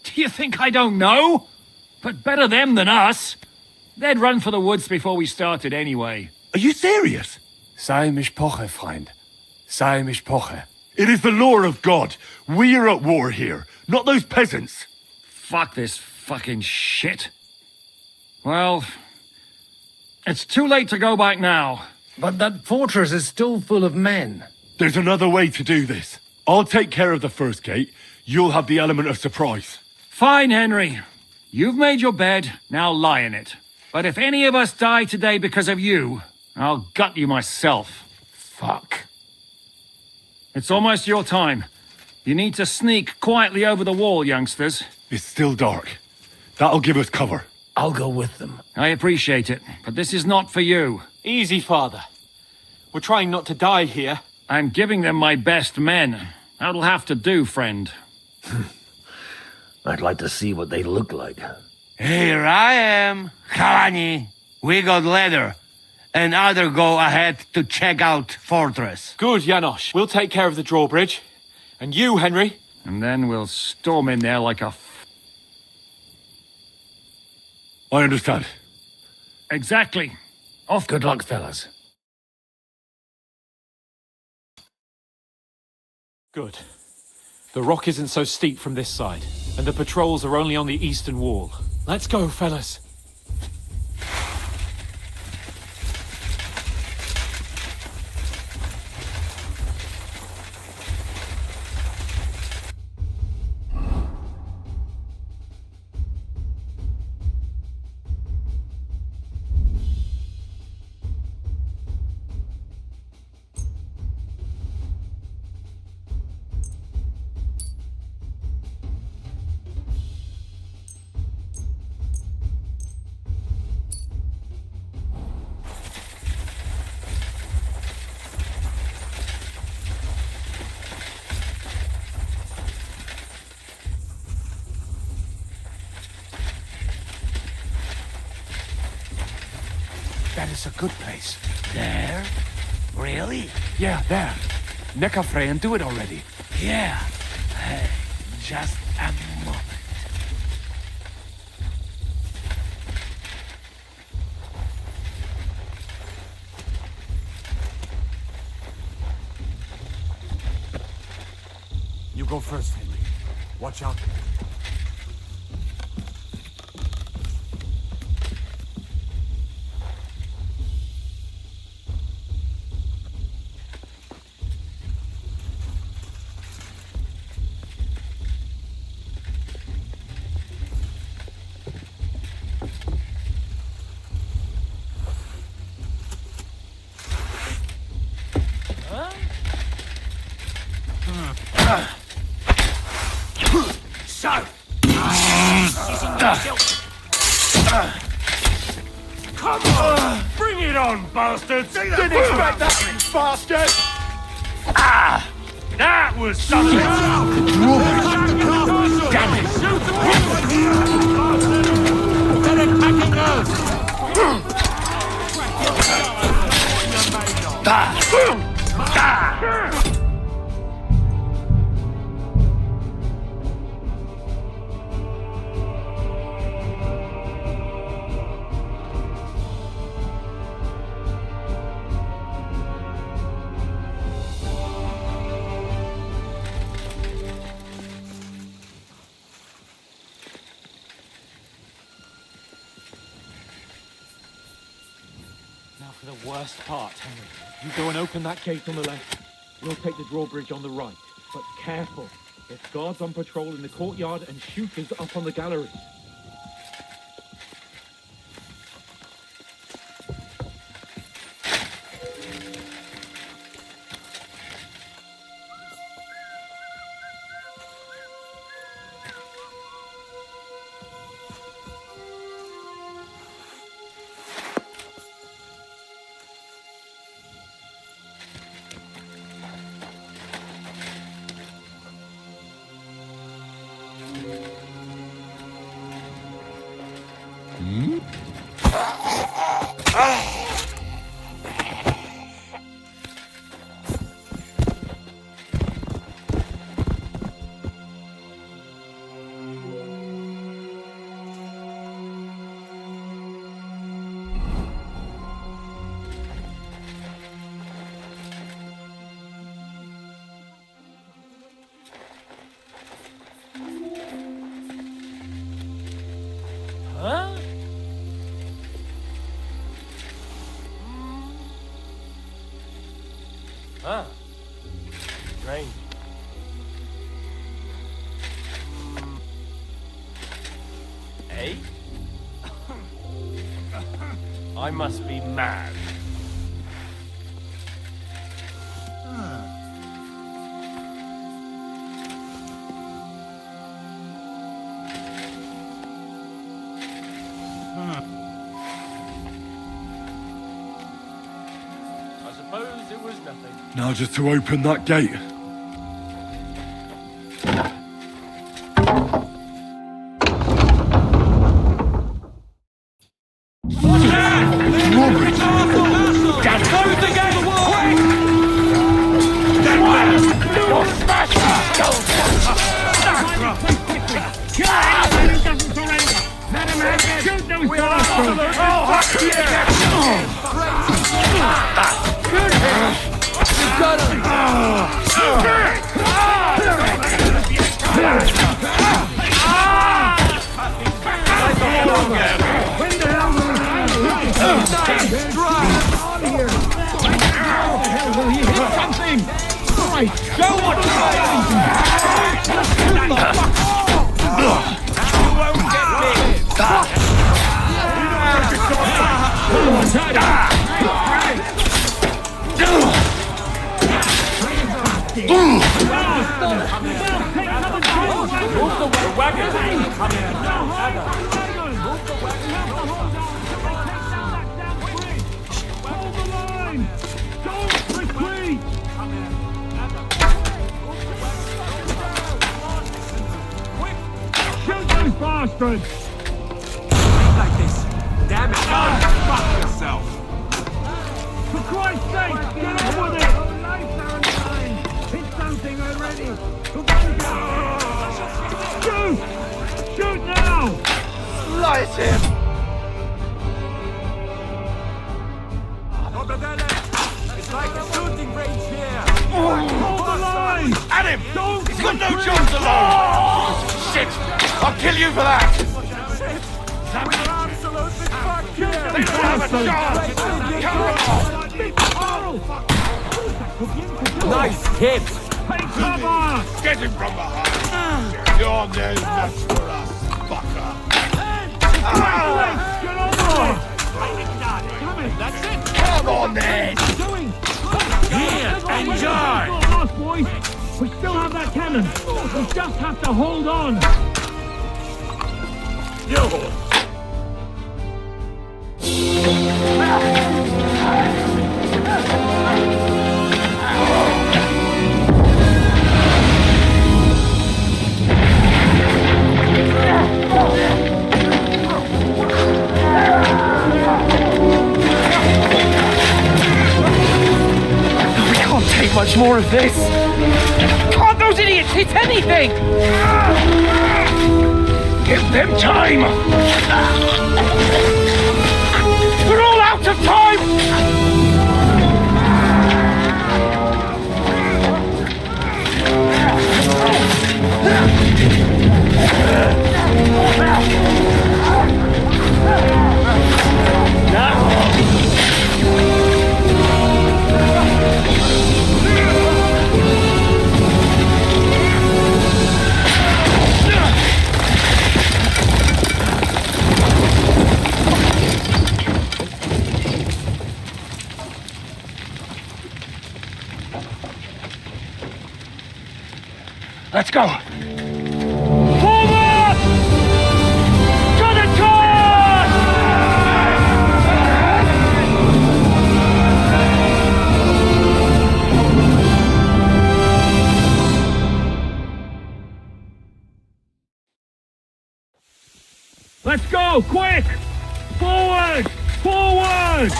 C: Do you think I don't know? But better them than us. They'd run for the woods before we started anyway.
B: Are you serious?
L: Sei Mishpoche, Freund. Sei Mishpoche.
B: It is the law of God. We are at war here, not those peasants.
C: Fuck this fucking shit. Well, it's too late to go back now.
O: But that fortress is still full of men.
B: There's another way to do this. I'll take care of the first gate. You'll have the element of surprise.
C: Fine, Henry. You've made your bed, now lie in it. But if any of us die today because of you, I'll gut you myself.
N: Fuck.
C: It's almost your time. You need to sneak quietly over the wall, youngsters.
B: It's still dark. That'll give us cover.
N: I'll go with them.
C: I appreciate it, but this is not for you.
D: Easy, Father. We're trying not to die here.
C: I'm giving them my best men. That'll have to do, friend.
H: I'd like to see what they look like.
U: Here I am, Kalani. We got leather. And other go ahead to check out fortress.
D: Good, Janosch. We'll take care of the drawbridge. And you, Henry?
C: And then we'll storm in there like a...
B: I understand.
C: Exactly.
N: Off. Good luck, fellas.
D: Good. The rock isn't so steep from this side, and the patrols are only on the eastern wall. Let's go, fellas.
L: That is a good place.
N: There? Really?
L: Yeah, there. Neck up, Frey, and do it already.
N: Yeah. Just a moment.
L: You go first, Henry. Watch out.
F: Come on! Bring it on, bastards!
N: Didn't expect that, bastard!
F: Ah! That was something! Damn it! They're attacking us!
D: Now for the worst part, Henry. You go and open that gate on the left. We'll take the drawbridge on the right. But careful. There's guards on patrol in the courtyard and shooters up on the galleries.
F: Huh? Huh. Strange. Eh? I must be mad. I suppose it was nothing.
B: Now just to open that gate.
F: Like this. Damn it. Fuck yourself.
D: Christ's sake, get on with it! Hit something already! Shoot! Shoot now!
A: Slice him!
S: It's like a shooting range here.
D: Hold the line!
A: At him! He's got no chance alone! Shit! I'll kill you for that!
S: We're absolutely fucked here.
A: They don't have a chance! Come on!
S: Nice hit.
D: Take cover!
J: Get him from behind! You're no match for us, fucker!
D: Get over!
S: That's it.
J: Come on then!
S: Here, enjoy.
D: Lost, boys. We still have that cannon. We just have to hold on.
A: Can't take much more of this!
R: Can't those idiots hit anything?
A: Give them time! We're all out of time! Let's go!
D: Forward! To the charge! Let's go, quick! Forward! Forward!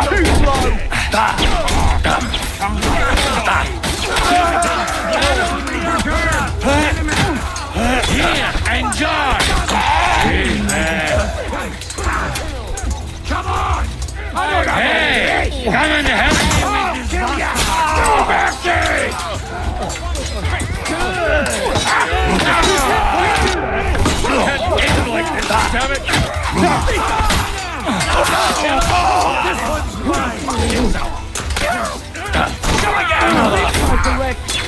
D: Too slow!
U: Here, enjoy!
S: Come on.
U: Hey, come and help me with this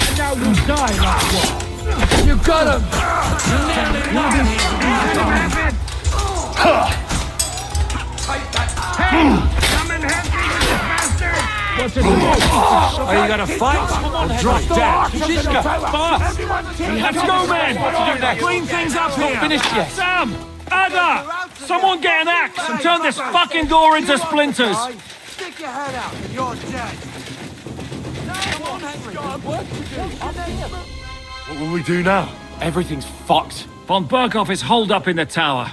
D: And now you die like one.
R: You got him!
D: Come and help me with this bastard! What's it
R: Are you gonna fight? Or drop dead? Shishka, fast!
D: Let's go, men!
R: What to do next?
D: Clean things up here!
R: Not finished yet.
D: Sam! Ada! Someone get an axe and turn this fucking door into splinters!
S: Stick your head out and you're dead. Come on, Henry.
B: What will we do now?
D: Everything's fucked. Von Berghoff is holed up in the tower.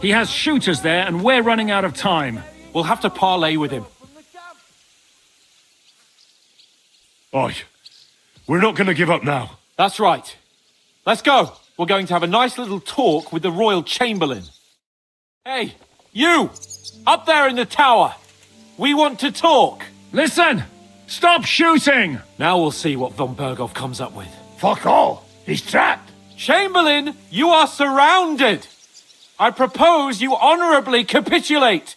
D: He has shooters there and we're running out of time.
L: We'll have to parley with him.
B: Oi, we're not going to give up now.
L: That's right. Let's go. We're going to have a nice little talk with the Royal Chamberlain. Hey, you! Up there in the tower! We want to talk!
D: Listen! Stop shooting!
L: Now we'll see what Von Berghoff comes up with.
N: Fuck all! He's trapped!
L: Chamberlain, you are surrounded! I propose you honorably capitulate!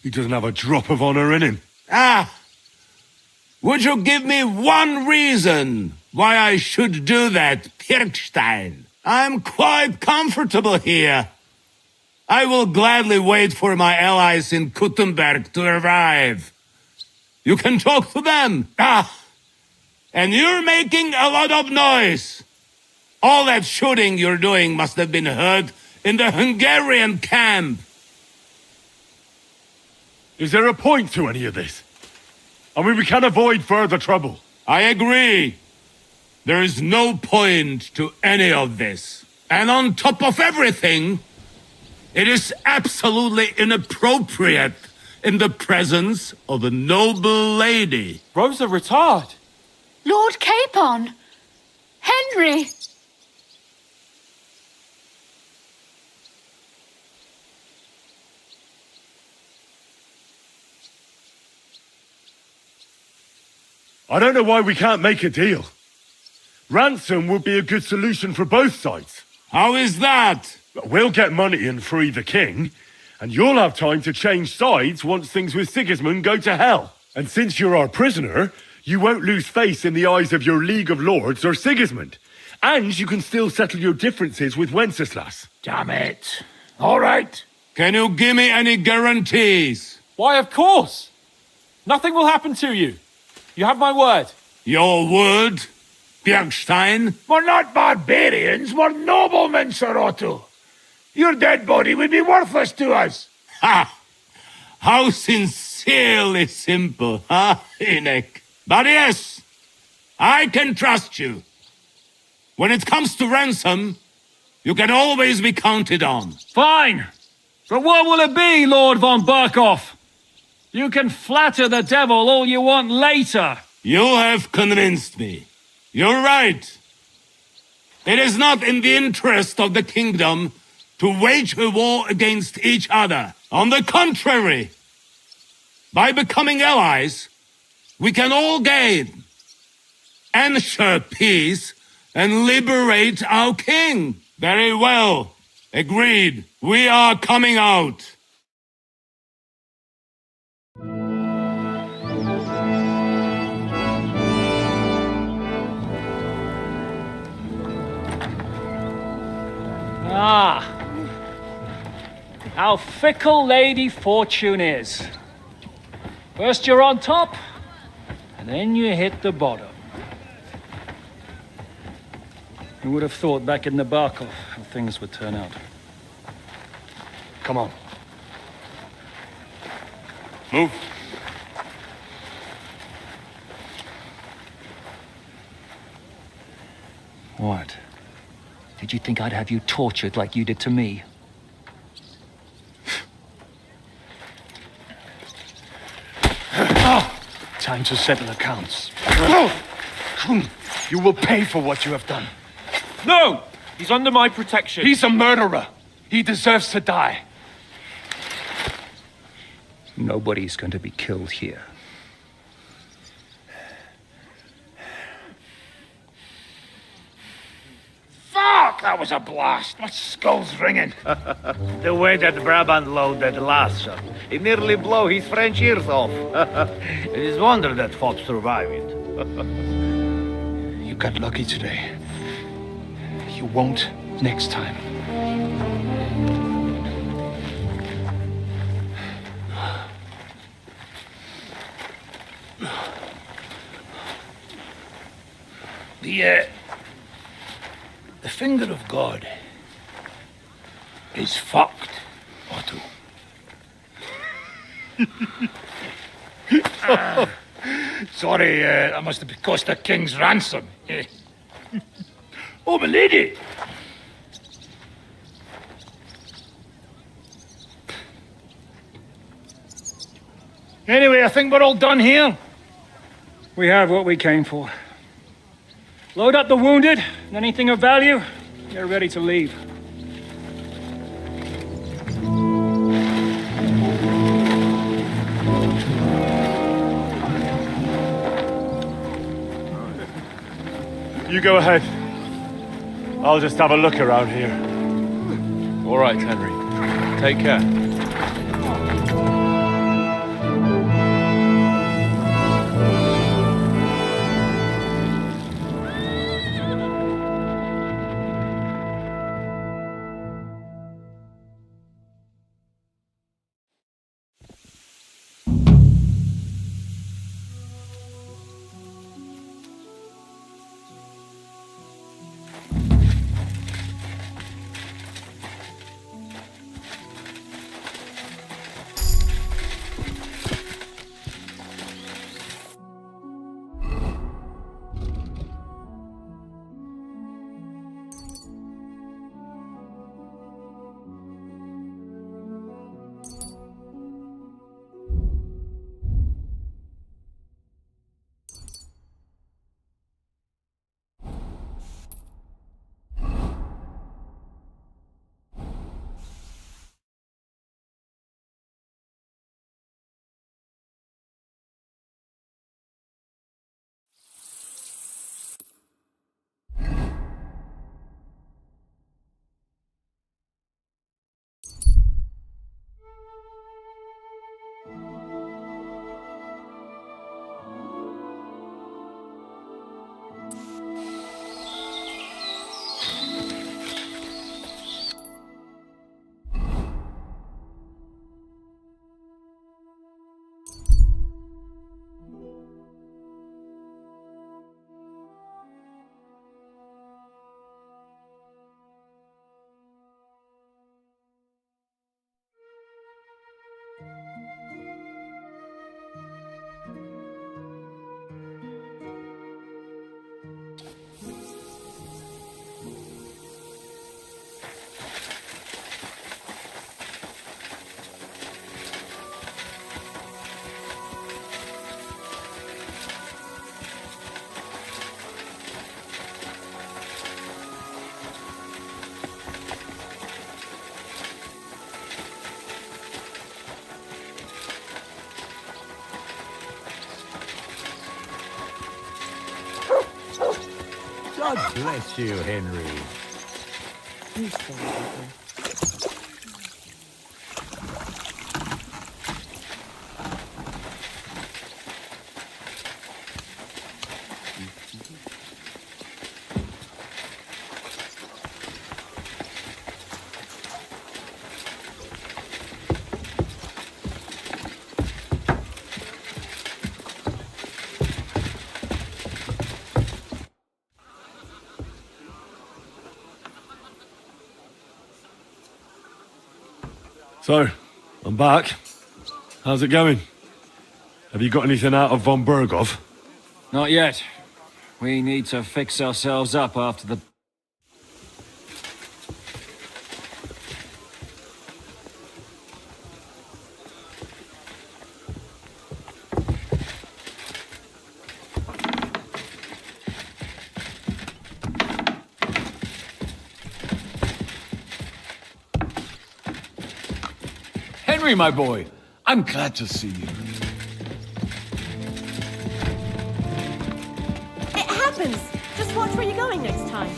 B: He doesn't have a drop of honor in him.
U: Ah! Would you give me one reason why I should do that, Pirkstein? I'm quite comfortable here. I will gladly wait for my allies in Kuttenberg to arrive. You can talk to them. Ah! And you're making a lot of noise. All that shooting you're doing must have been heard in the Hungarian camp.
B: Is there a point to any of this? I mean, we can avoid further trouble.
U: I agree. There is no point to any of this. And on top of everything, It is absolutely inappropriate in the presence of a noble lady.
W: Rosa Retard.
I: Lord Capon! Henry!
B: I don't know why we can't make a deal. Ransom would be a good solution for both sides.
U: How is that?
B: We'll get money and free the king, and you'll have time to change sides once things with Sigismund go to hell. And since you're our prisoner, you won't lose face in the eyes of your League of Lords or Sigismund. And you can still settle your differences with Wenceslas.
N: Damn it. All right.
U: Can you give me any guarantees?
W: Why, of course. Nothing will happen to you. You have my word.
U: Your word, Bjergstein?
N: We're not barbarians, we're noblemen, Sir Otto. Your dead body would be worthless to us.
U: Ha! How sincerely simple, huh, Enoch? But yes, I can trust you. When it comes to ransom, you can always be counted on.
C: Fine. But what will it be, Lord von Berkhoff? You can flatter the devil all you want later.
U: You have convinced me. You're right. It is not in the interest of the kingdom to wage a war against each other. On the contrary, by becoming allies, we can all gain, ensure peace, and liberate our king. Very well. Agreed. We are coming out.
C: Ah, how fickle Lady Fortune is. First you're on top, and then you hit the bottom. Who would have thought back in the Barkov how things would turn out?
B: Come on. Move.
C: What? Did you think I'd have you tortured like you did to me?
B: Time to settle accounts. You will pay for what you have done.
D: No! He's under my protection.
B: He's a murderer. He deserves to die.
C: Nobody's going to be killed here.
N: Fuck, that was a blast. My skull's ringing.
H: The way that Brabant loaded last, it nearly blow his French ears off. It is wonder that Fox survived it.
A: You got lucky today. You won't next time.
N: The finger of God is fucked, Otto. Sorry, that must have cost the king's ransom. Oh, my lady! Anyway, I think we're all done here.
C: We have what we came for. Load up the wounded, and anything of value, get ready to leave.
B: You go ahead. I'll just have a look around here.
W: All right, Henry. Take care.
M: God bless you, Henry.
B: So, I'm back. How's it going? Have you got anything out of von Berghoff?
C: Not yet. We need to fix ourselves up after the...
K: Henry, my boy, I'm glad to see you.
P: It happens! Just watch where you're going next time.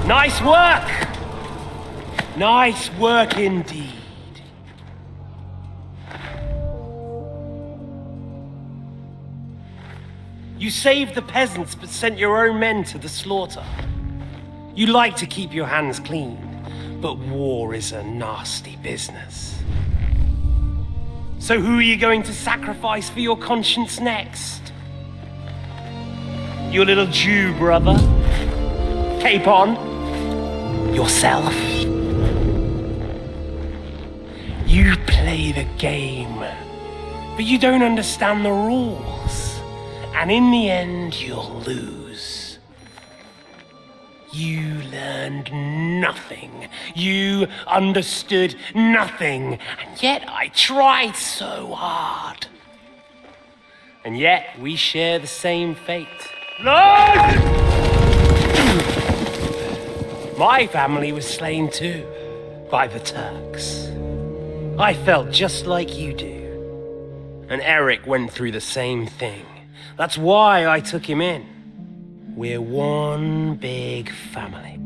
V: Nice work! Nice work indeed. You saved the peasants but sent your own men to the slaughter. You like to keep your hands clean, but war is a nasty business. So who are you going to sacrifice for your conscience next? Your little Jew brother? Capon? Yourself? You play the game, but you don't understand the rules. And in the end, you'll lose. You learned nothing. You understood nothing. And yet I tried so hard. And yet we share the same fate. Lord! My family was slain too, by the Turks. I felt just like you do. And Eric went through the same thing. That's why I took him in. We're one big family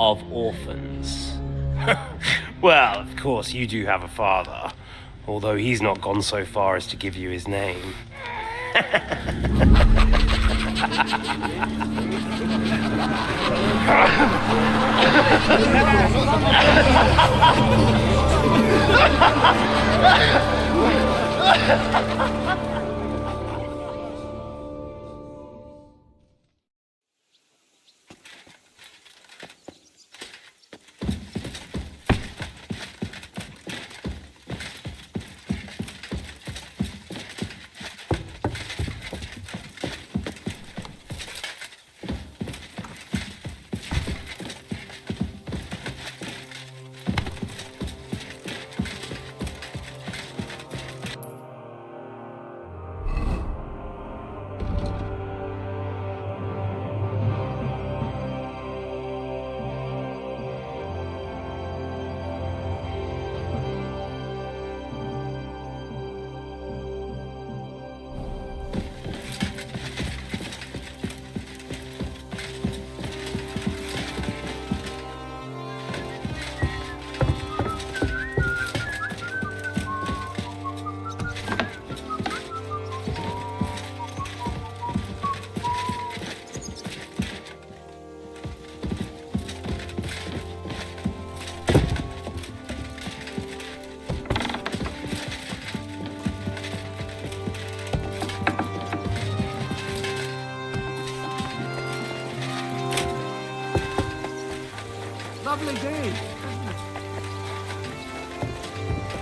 V: of orphans. Well, of course, you do have a father, although he's not gone so far as to give you his name.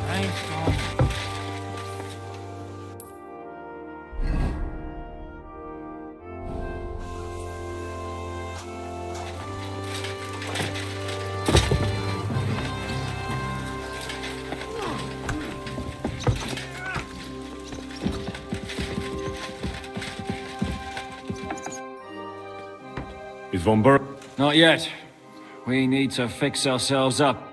R: Thanks, Tom.
B: Is Von Berg?
C: Not yet. We need to fix ourselves up.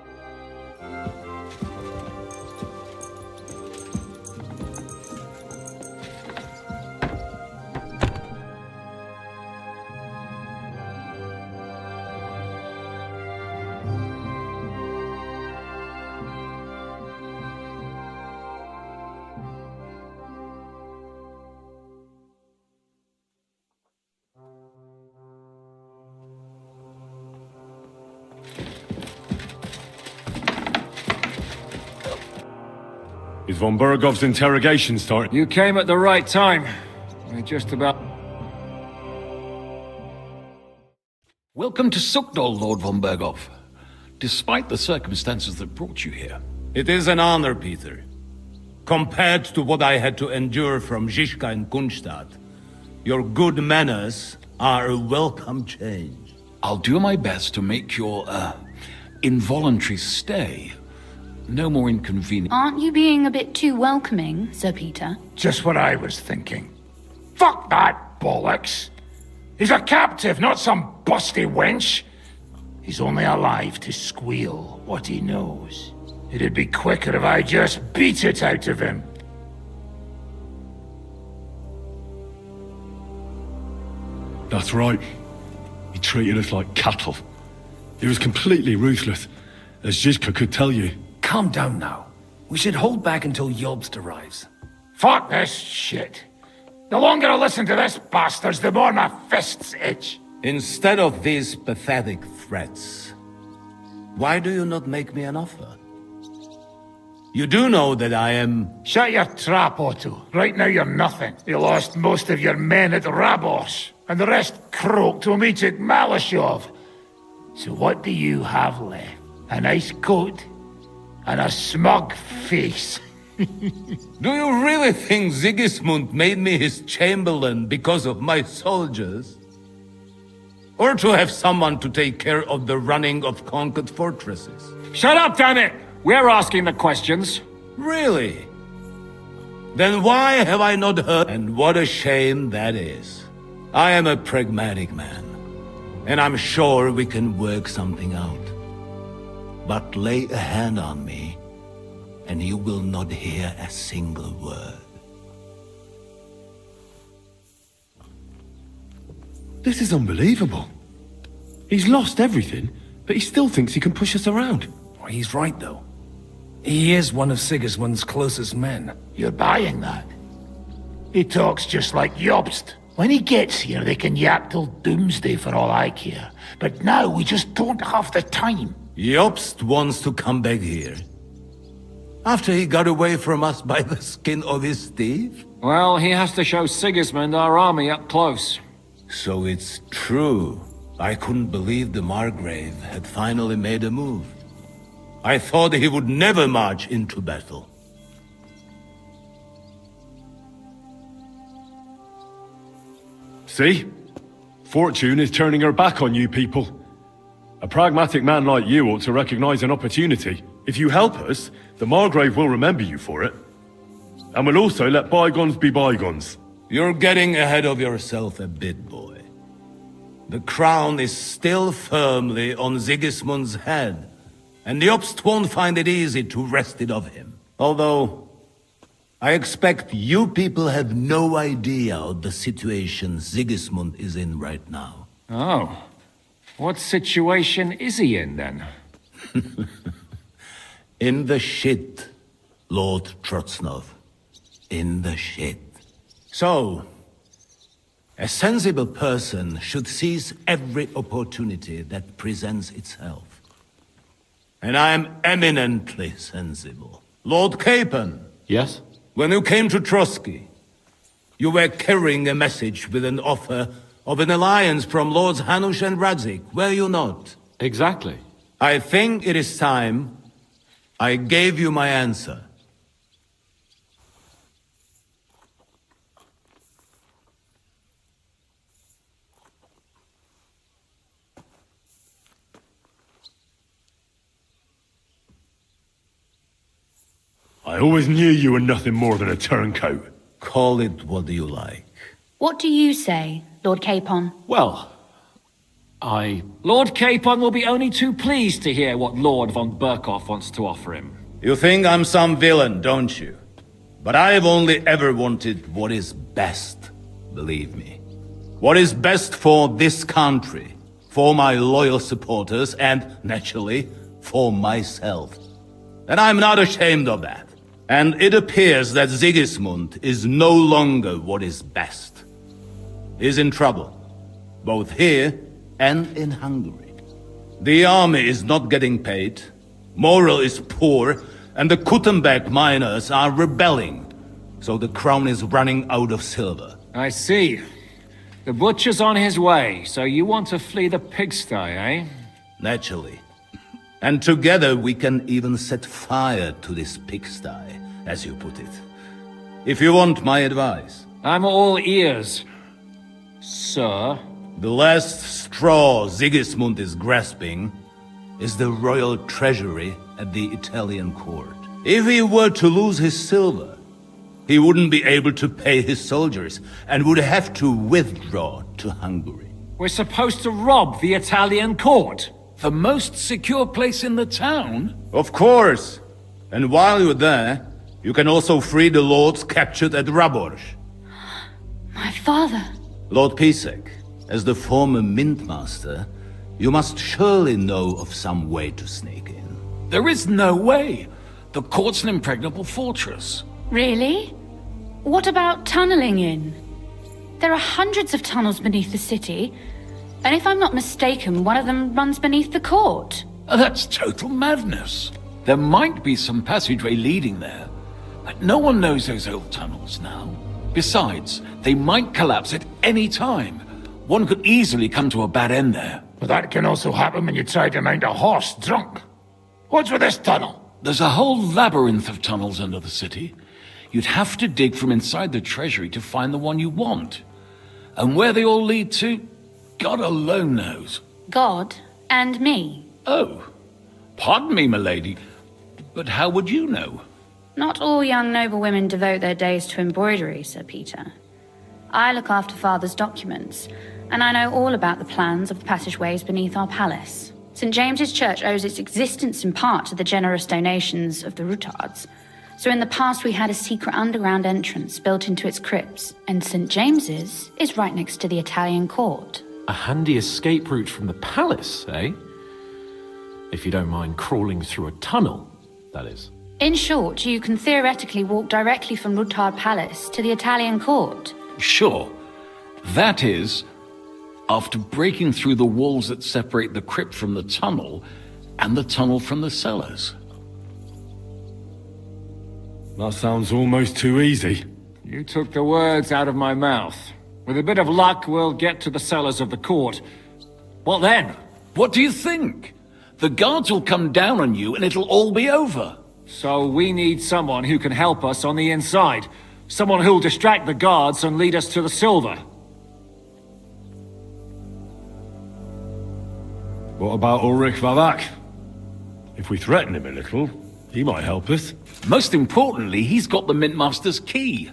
B: Is Von Bergov's interrogation starting?
C: You came at the right time. We're just about...
E: Welcome to Sukdol, Lord von Bergov. Despite the circumstances that brought you here.
U: It is an honor, Peter. Compared to what I had to endure from Zizka and Kunstadt, your good manners are a welcome change.
E: I'll do my best to make your, involuntary stay no more inconvenient.
I: Aren't you being a bit too welcoming, Sir Peter?
N: Just what I was thinking. Fuck that bollocks! He's a captive, not some busty wench. He's only alive to squeal what he knows. It'd be quicker if I just beat it out of him.
B: That's right. He treated us like cattle. He was completely ruthless, as Zizka could tell you.
N: Calm down now. We should hold back until Jobst arrives. Fuck this shit. The longer I listen to this bastards, the more my fists itch.
U: Instead of these pathetic threats, why do you not make me an offer? You do know that I am...
N: Shut your trap, Otto. Right now you're nothing. You lost most of your men at Rabos, and the rest croaked when we took Malashov. So what do you have left? A nice coat? And a smug face.
U: Do you really think Sigismund made me his chamberlain because of my soldiers? Or to have someone to take care of the running of conquered fortresses?
C: Shut up, damn it! We're asking the questions.
U: Really? Then why have I not heard? And what a shame that is. I am a pragmatic man, and I'm sure we can work something out. But lay a hand on me, and you will not hear a single word.
B: This is unbelievable. He's lost everything, but he still thinks he can push us around.
N: Well, he's right, though. He is one of Sigismund's closest men. You're buying that? He talks just like Jobst. When he gets here, they can yap till doomsday for all I care. But now we just don't have the time.
U: Jobst wants to come back here. After he got away from us by the skin of his teeth?
C: Well, he has to show Sigismund our army up close.
U: So it's true. I couldn't believe the Margrave had finally made a move. I thought he would never march into battle.
B: See? Fortune is turning her back on you people. A pragmatic man like you ought to recognize an opportunity. If you help us, the Margrave will remember you for it. And will also let bygones be bygones.
U: You're getting ahead of yourself a bit, boy. The crown is still firmly on Sigismund's head, and the Jobst won't find it easy to wrest it of him. Although, I expect you people have no idea of the situation Sigismund is in right now.
C: Oh. What situation is he in, then?
U: In the shit, Lord Trotsnov. In the shit. So, a sensible person should seize every opportunity that presents itself. And I am eminently sensible. Lord Capon.
L: Yes?
U: When you came to Trotsky, you were carrying a message with an offer of an alliance from Lords Hanush and Radzik, were you not?
L: Exactly.
M: I think it is time I gave you my answer.
B: I always knew you were nothing more than a turncoat.
M: Call it what you like.
I: What do you say, Lord Capon?
E: Well,
C: Lord Capon will be only too pleased to hear what Lord von Berkoff wants to offer him.
M: You think I'm some villain, don't you? But I've only ever wanted what is best, believe me. What is best for this country, for my loyal supporters, and, naturally, for myself. And I'm not ashamed of that. And it appears that Sigismund is no longer what is best. He's in trouble, both here and in Hungary. The army is not getting paid, morale is poor, and the Kuttenberg miners are rebelling. So the crown is running out of silver.
C: I see. The butcher's on his way, so you want to flee the pigsty, eh?
M: Naturally. And together we can even set fire to this pigsty, as you put it. If you want my advice.
C: I'm all ears, sir.
M: The last straw Sigismund is grasping is the royal treasury at the Italian court. If he were to lose his silver, he wouldn't be able to pay his soldiers and would have to withdraw to Hungary.
C: We're supposed to rob the Italian court.
E: The most secure place in the town?
M: Of course. And while you're there, you can also free the lords captured at Raborz.
I: My father.
M: Lord Pisek, as the former Mintmaster, you must surely know of some way to sneak in.
E: There is no way. The court's an impregnable fortress.
I: Really? What about tunneling in? There are hundreds of tunnels beneath the city, and if I'm not mistaken, one of them runs beneath the court.
E: That's total madness. There might be some passageway leading there, but no one knows those old tunnels now. Besides, they might collapse at any time. One could easily come to a bad end there.
N: But that can also happen when you try to mount a horse drunk. What's with this tunnel?
E: There's a whole labyrinth of tunnels under the city. You'd have to dig from inside the treasury to find the one you want. And where they all lead to, God alone knows.
I: God and me.
E: Oh, pardon me, milady, but how would you know?
I: Not all young noble women devote their days to embroidery, Sir Peter. I look after Father's documents, and I know all about the plans of the passageways beneath our palace. St. James's Church owes its existence in part to the generous donations of the Rutards. So in the past we had a secret underground entrance built into its crypts, and St. James's is right next to the Italian court.
D: A handy escape route from the palace, eh? If you don't mind crawling through a tunnel, that is.
I: In short, you can theoretically walk directly from Rutard Palace to the Italian court.
E: Sure. That is, after breaking through the walls that separate the crypt from the tunnel, and the tunnel from the cellars.
B: That sounds almost too easy.
C: You took the words out of my mouth. With a bit of luck, we'll get to the cellars of the court. What then?
E: What do you think? The guards will come down on you and it'll all be over.
C: So we need someone who can help us on the inside. Someone who'll distract the guards and lead us to the silver.
B: What about Ulrich Vavak? If we threaten him a little, he might help us.
E: Most importantly, he's got the Mintmaster's key.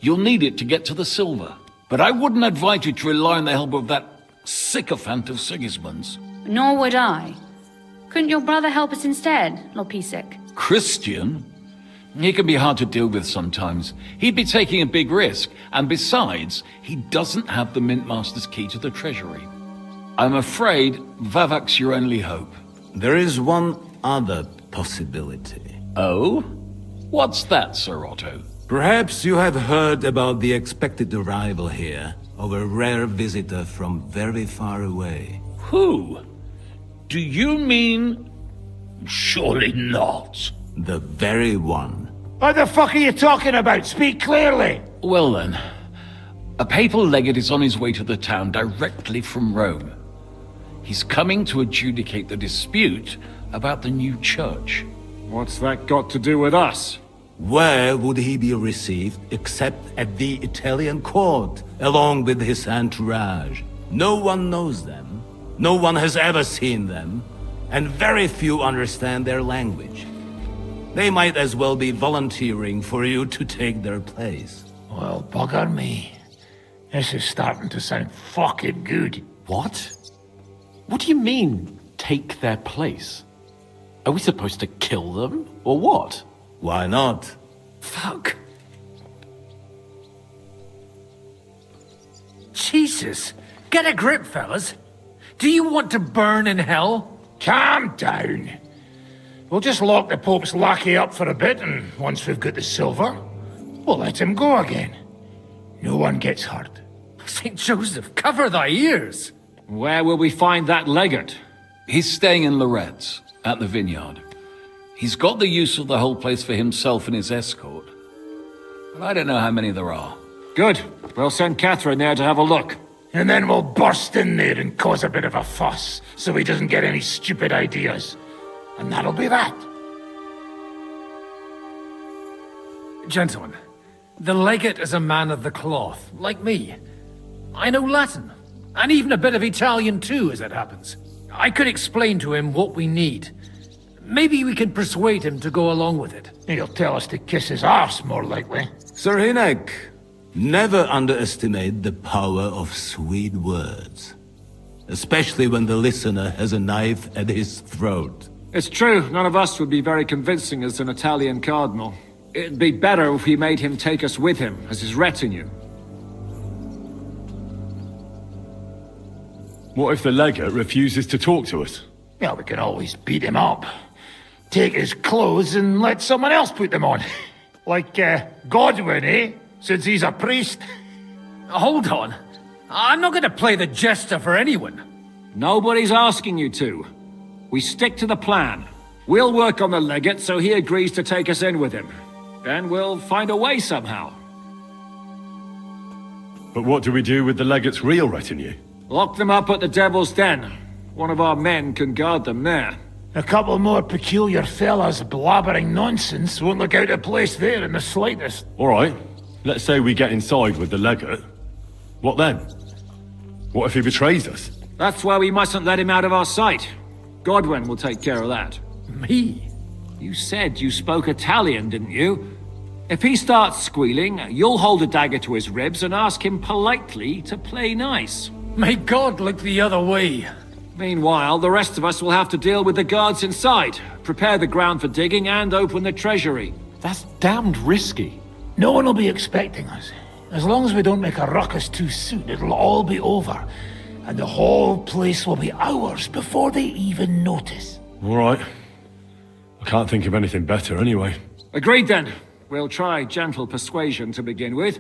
E: You'll need it to get to the silver. But I wouldn't advise you to rely on the help of that sycophant of Sigismund's.
I: Nor would I. Couldn't your brother help us instead, Lord Pisek?
E: Christian? He can be hard to deal with sometimes. He'd be taking a big risk, and besides, he doesn't have the Mintmaster's key to the treasury. I'm afraid Vavak's your only hope.
M: There is one other possibility.
E: Oh? What's that, Sir Otto?
M: Perhaps you have heard about the expected arrival here of a rare visitor from very far away.
E: Who? Do you mean... Surely not.
M: The very one.
N: What the fuck are you talking about? Speak clearly!
E: Well then, a papal legate is on his way to the town directly from Rome. He's coming to adjudicate the dispute about the new church.
L: What's that got to do with us?
M: Where would he be received except at the Italian court, along with his entourage? No one knows them, no one has ever seen them, and very few understand their language. They might as well be volunteering for you to take their place.
N: Well, bugger me. This is starting to sound fucking good.
G: What? What do you mean, take their place? Are we supposed to kill them, or what?
M: Why not?
R: Fuck. Jesus. Get a grip, fellas. Do you want to burn in hell?
N: Calm down. We'll just lock the Pope's lackey up for a bit, and once we've got the silver, we'll let him go again. No one gets hurt.
R: St. Joseph, cover thy ears.
C: Where will we find that legate?
E: He's staying in Loretz, at the vineyard. He's got the use of the whole place for himself and his escort. But I don't know how many there are.
C: Good. We'll send Catherine there to have a look.
N: And then we'll burst in there and cause a bit of a fuss, so he doesn't get any stupid ideas. And that'll be that.
R: Gentlemen, the legate is a man of the cloth, like me. I know Latin, and even a bit of Italian too, as it happens. I could explain to him what we need. Maybe we can persuade him to go along with it.
N: He'll tell us to kiss his arse, more likely.
M: Sir Hinek, never underestimate the power of sweet words. Especially when the listener has a knife at his throat.
C: It's true, none of us would be very convincing as an Italian cardinal. It'd be better if we made him take us with him as his retinue.
B: What if the legate refuses to talk to us?
N: Well, we can always beat him up. Take his clothes and let someone else put them on. Like, Godwin, eh? Since he's a priest.
R: Hold on. I'm not going to play the jester for anyone.
C: Nobody's asking you to. We stick to the plan. We'll work on the legate so he agrees to take us in with him. Then we'll find a way somehow.
B: But what do we do with the legate's real retinue?
C: Lock them up at the Devil's Den. One of our men can guard them there.
N: A couple more peculiar fellas blabbering nonsense won't look out of place there in the slightest.
B: All right. Let's say we get inside with the legate. What then? What if he betrays us?
C: That's why we mustn't let him out of our sight. Godwin will take care of that.
R: Me?
C: You said you spoke Italian, didn't you? If he starts squealing, you'll hold a dagger to his ribs and ask him politely to play nice.
R: May God look the other way.
C: Meanwhile, the rest of us will have to deal with the guards inside, prepare the ground for digging, and open the treasury.
G: That's damned risky.
N: No one will be expecting us. As long as we don't make a ruckus too soon, it'll all be over. And the whole place will be ours before they even notice.
B: All right. I can't think of anything better anyway.
C: Agreed then. We'll try gentle persuasion to begin with.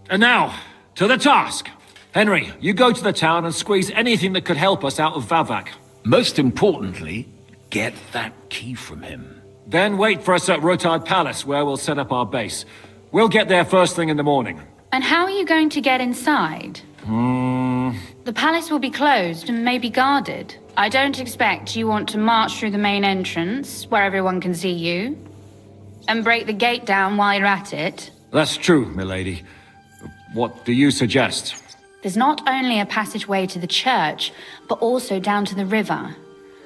C: And now, to the task. Henry, you go to the town and squeeze anything that could help us out of Vavak.
E: Most importantly, get that key from him.
C: Then wait for us at Rotard Palace, where we'll set up our base. We'll get there first thing in the morning.
I: And how are you going to get inside? The palace will be closed and may be guarded. I don't expect you want to march through the main entrance, where everyone can see you, and break the gate down while you're at it.
C: That's true, milady. What do you suggest?
I: There's not only a passageway to the church, but also down to the river.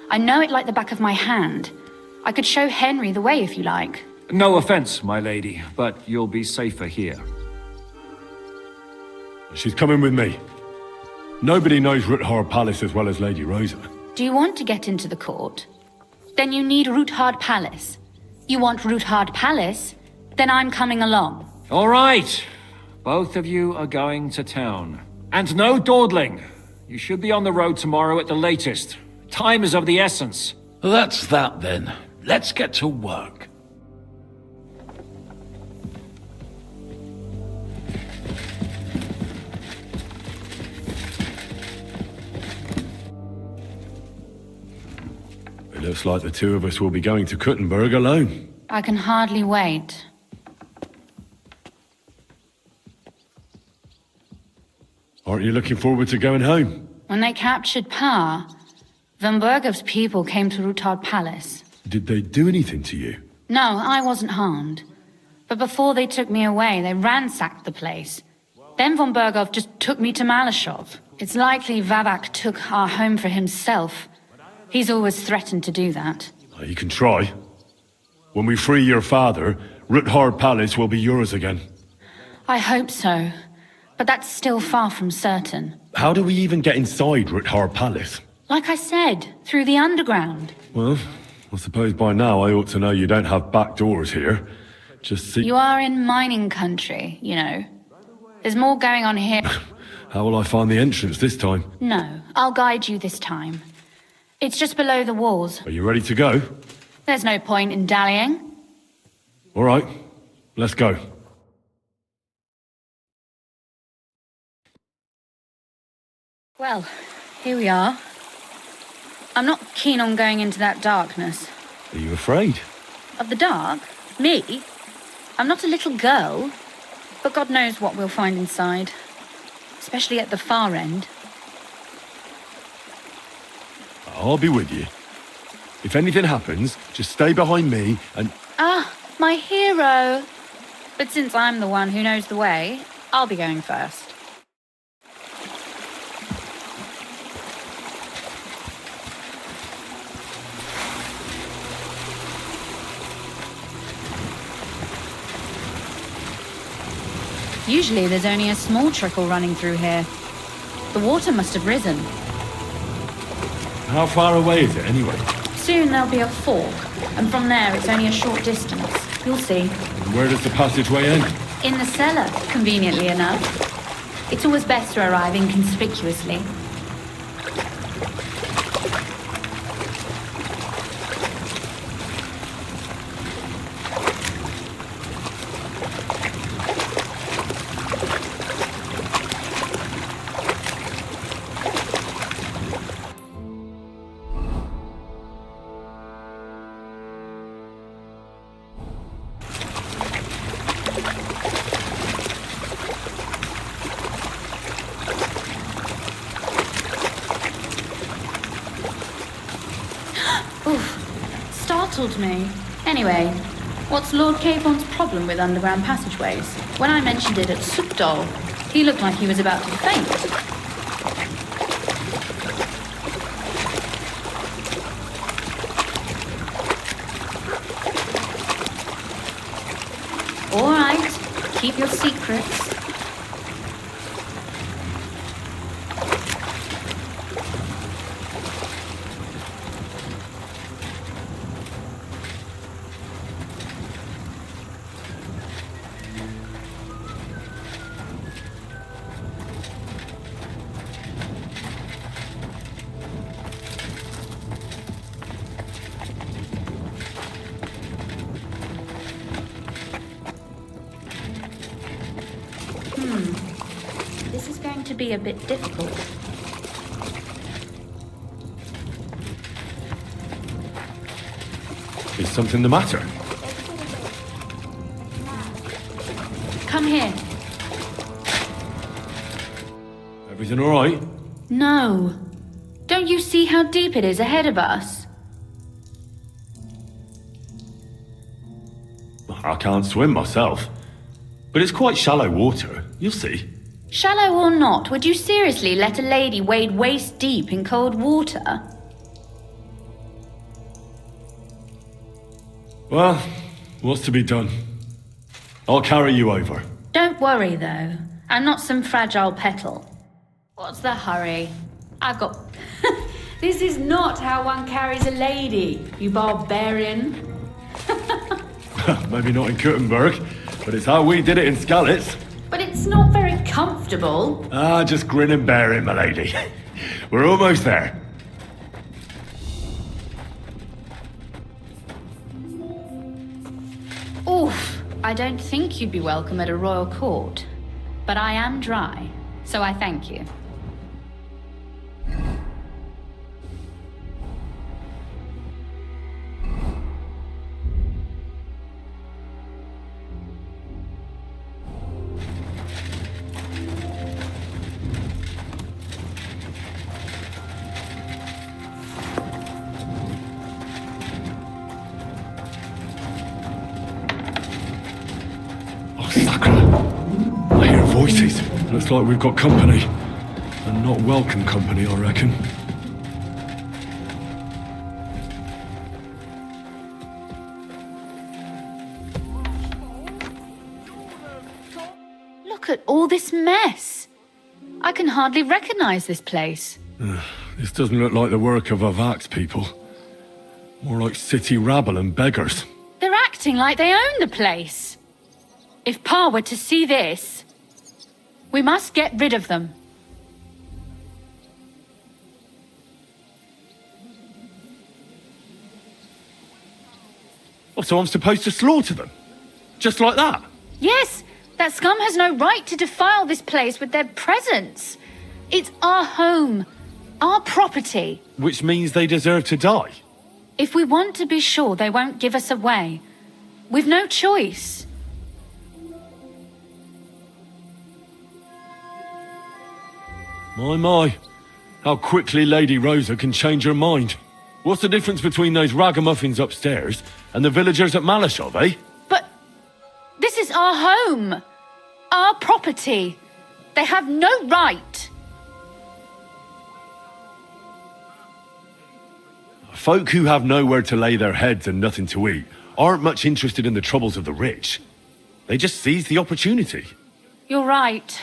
I: I know it like the back of my hand. I could show Henry the way if you like.
C: No offense, my lady, but you'll be safer here.
B: She's coming with me. Nobody knows Ruthard Palace as well as Lady Rosa.
I: Do you want to get into the court? Then you need Ruthard Palace. You want Ruthard Palace? Then I'm coming along.
C: All right. Both of you are going to town. And no dawdling. You should be on the road tomorrow at the latest. Time is of the essence.
E: That's that then. Let's get to work.
B: It looks like the two of us will be going to Kuttenberg alone.
I: I can hardly wait.
B: Aren't you looking forward to going home?
I: When they captured Pa, Von Bergov's people came to Rutard Palace.
B: Did they do anything to you?
I: No, I wasn't harmed. But before they took me away, they ransacked the place. Then von Bergov just took me to Malashov. It's likely Vavak took our home for himself. He's always threatened to do that.
B: You can try. When we free your father, Rutard Palace will be yours again.
I: I hope so. But that's still far from certain.
B: How do we even get inside Rutard Palace?
I: Like I said, through the underground.
B: Well, I suppose by now I ought to know you don't have back doors here. Just see...
I: You are in mining country, you know. There's more going on here.
B: How will I find the entrance this time?
I: No, I'll guide you this time. It's just below the walls.
B: Are you ready to go?
I: There's no point in dallying.
B: All right, let's go.
I: Well, here we are. I'm not keen on going into that darkness.
B: Are you afraid?
I: Of the dark? Me? I'm not a little girl. But God knows what we'll find inside. Especially at the far end.
B: I'll be with you. If anything happens, just stay behind me and...
I: Ah, my hero! But since I'm the one who knows the way, I'll be going first. Usually there's only a small trickle running through here. The water must have risen.
B: How far away is it anyway?
I: Soon there'll be a fork, and from there it's only a short distance. You'll see.
B: And where does the passageway end?
I: In the cellar, conveniently enough. It's always best to arrive inconspicuously. Startled me. Anyway, what's Lord Capon's problem with underground passageways? When I mentioned it at Supdol, he looked like he was about to faint. All right, keep your secrets. This is going to be a bit difficult.
B: Is something the matter?
I: Come here.
B: Everything all right?
I: No. Don't you see how deep it is ahead of us?
B: I can't swim myself. But it's quite shallow water. You'll see.
I: Shallow or not, would you seriously let a lady wade waist deep in cold water?
B: Well, what's to be done? I'll carry you over.
I: Don't worry, though. I'm not some fragile petal. What's the hurry? I've got... This is not how one carries a lady, you barbarian.
B: Maybe not in Kuttenberg, but it's how we did it in Skalitz.
I: But it's not very comfortable.
B: Ah, just grin and bear it, my lady. We're almost there.
I: Oof, I don't think you'd be welcome at a royal court. But I am dry, so I thank you.
B: Sacre. I hear voices. Looks like we've got company. And not welcome company, I reckon.
I: Look at all this mess. I can hardly recognize this place.
B: This doesn't look like the work of Avak's people. More like city rabble and beggars.
I: They're acting like they own the place. If Pa were to see this, we must get rid of them.
B: Oh, so I'm supposed to slaughter them? Just like that?
I: Yes, that scum has no right to defile this place with their presence. It's our home, our property.
B: Which means they deserve to die.
I: If we want to be sure they won't give us away, we've no choice.
B: My. How quickly Lady Rosa can change her mind. What's the difference between those ragamuffins upstairs and the villagers at Malashov, eh?
I: But this is our home, our property. They have no right.
B: Folk who have nowhere to lay their heads and nothing to eat aren't much interested in the troubles of the rich. They just seize the opportunity.
I: You're right.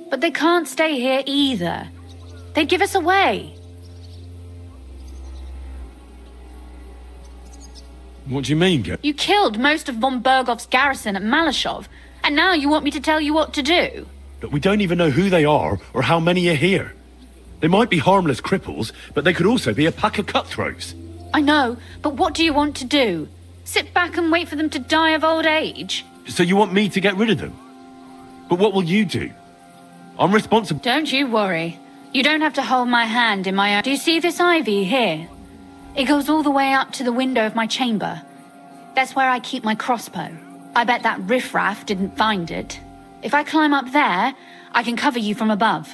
I: But they can't stay here either. They'd give us away.
B: What do you mean, Get?
I: You killed most of von Bergov's garrison at Malashov, and now you want me to tell you what to do?
B: Look, we don't even know who they are or how many are here. They might be harmless cripples, but they could also be a pack of cutthroats.
I: I know, but what do you want to do? Sit back and wait for them to die of old age?
B: So you want me to get rid of them? But what will you do? I'm responsible.
I: Don't you worry. You don't have to hold my hand in my own. Do you see this ivy here? It goes all the way up to the window of my chamber. That's where I keep my crossbow. I bet that riffraff didn't find it. If I climb up there, I can cover you from above.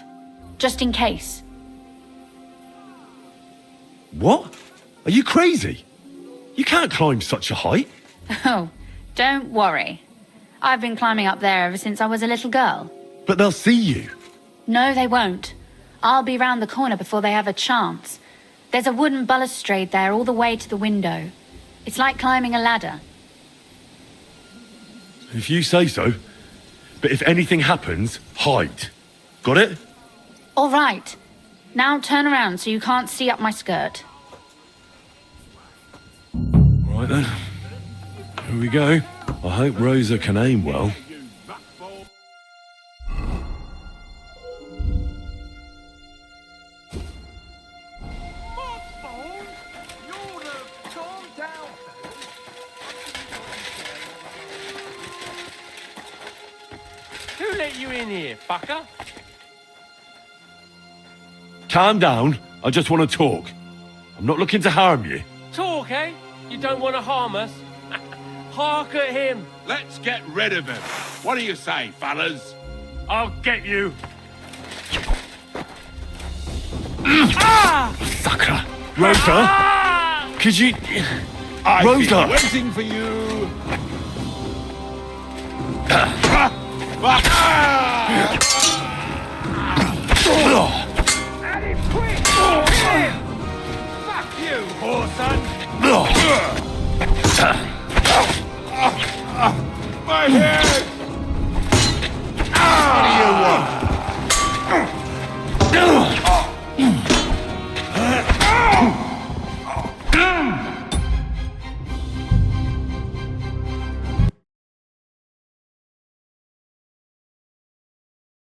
I: Just in case.
B: What? Are you crazy? You can't climb such a height.
I: Oh, don't worry. I've been climbing up there ever since I was a little girl.
B: But they'll see you.
I: No, they won't. I'll be round the corner before they have a chance. There's a wooden balustrade there all the way to the window. It's like climbing a ladder.
B: If you say so. But if anything happens, hide. Got it?
I: All right. Now turn around so you can't see up my skirt.
B: Right then. Here we go. I hope Rosa can aim well.
V: Who let you in here, fucker?
B: Calm down. I just want to talk. I'm not looking to harm you.
V: Talk, eh? You don't want to harm us? Hark at him.
U: Let's get rid of him. What do you say, fellas?
C: I'll get you.
B: Sacre. Rosa? Could you...
U: I've
B: Rosa!
U: been waiting for you.
V: Fuck you, whoreson!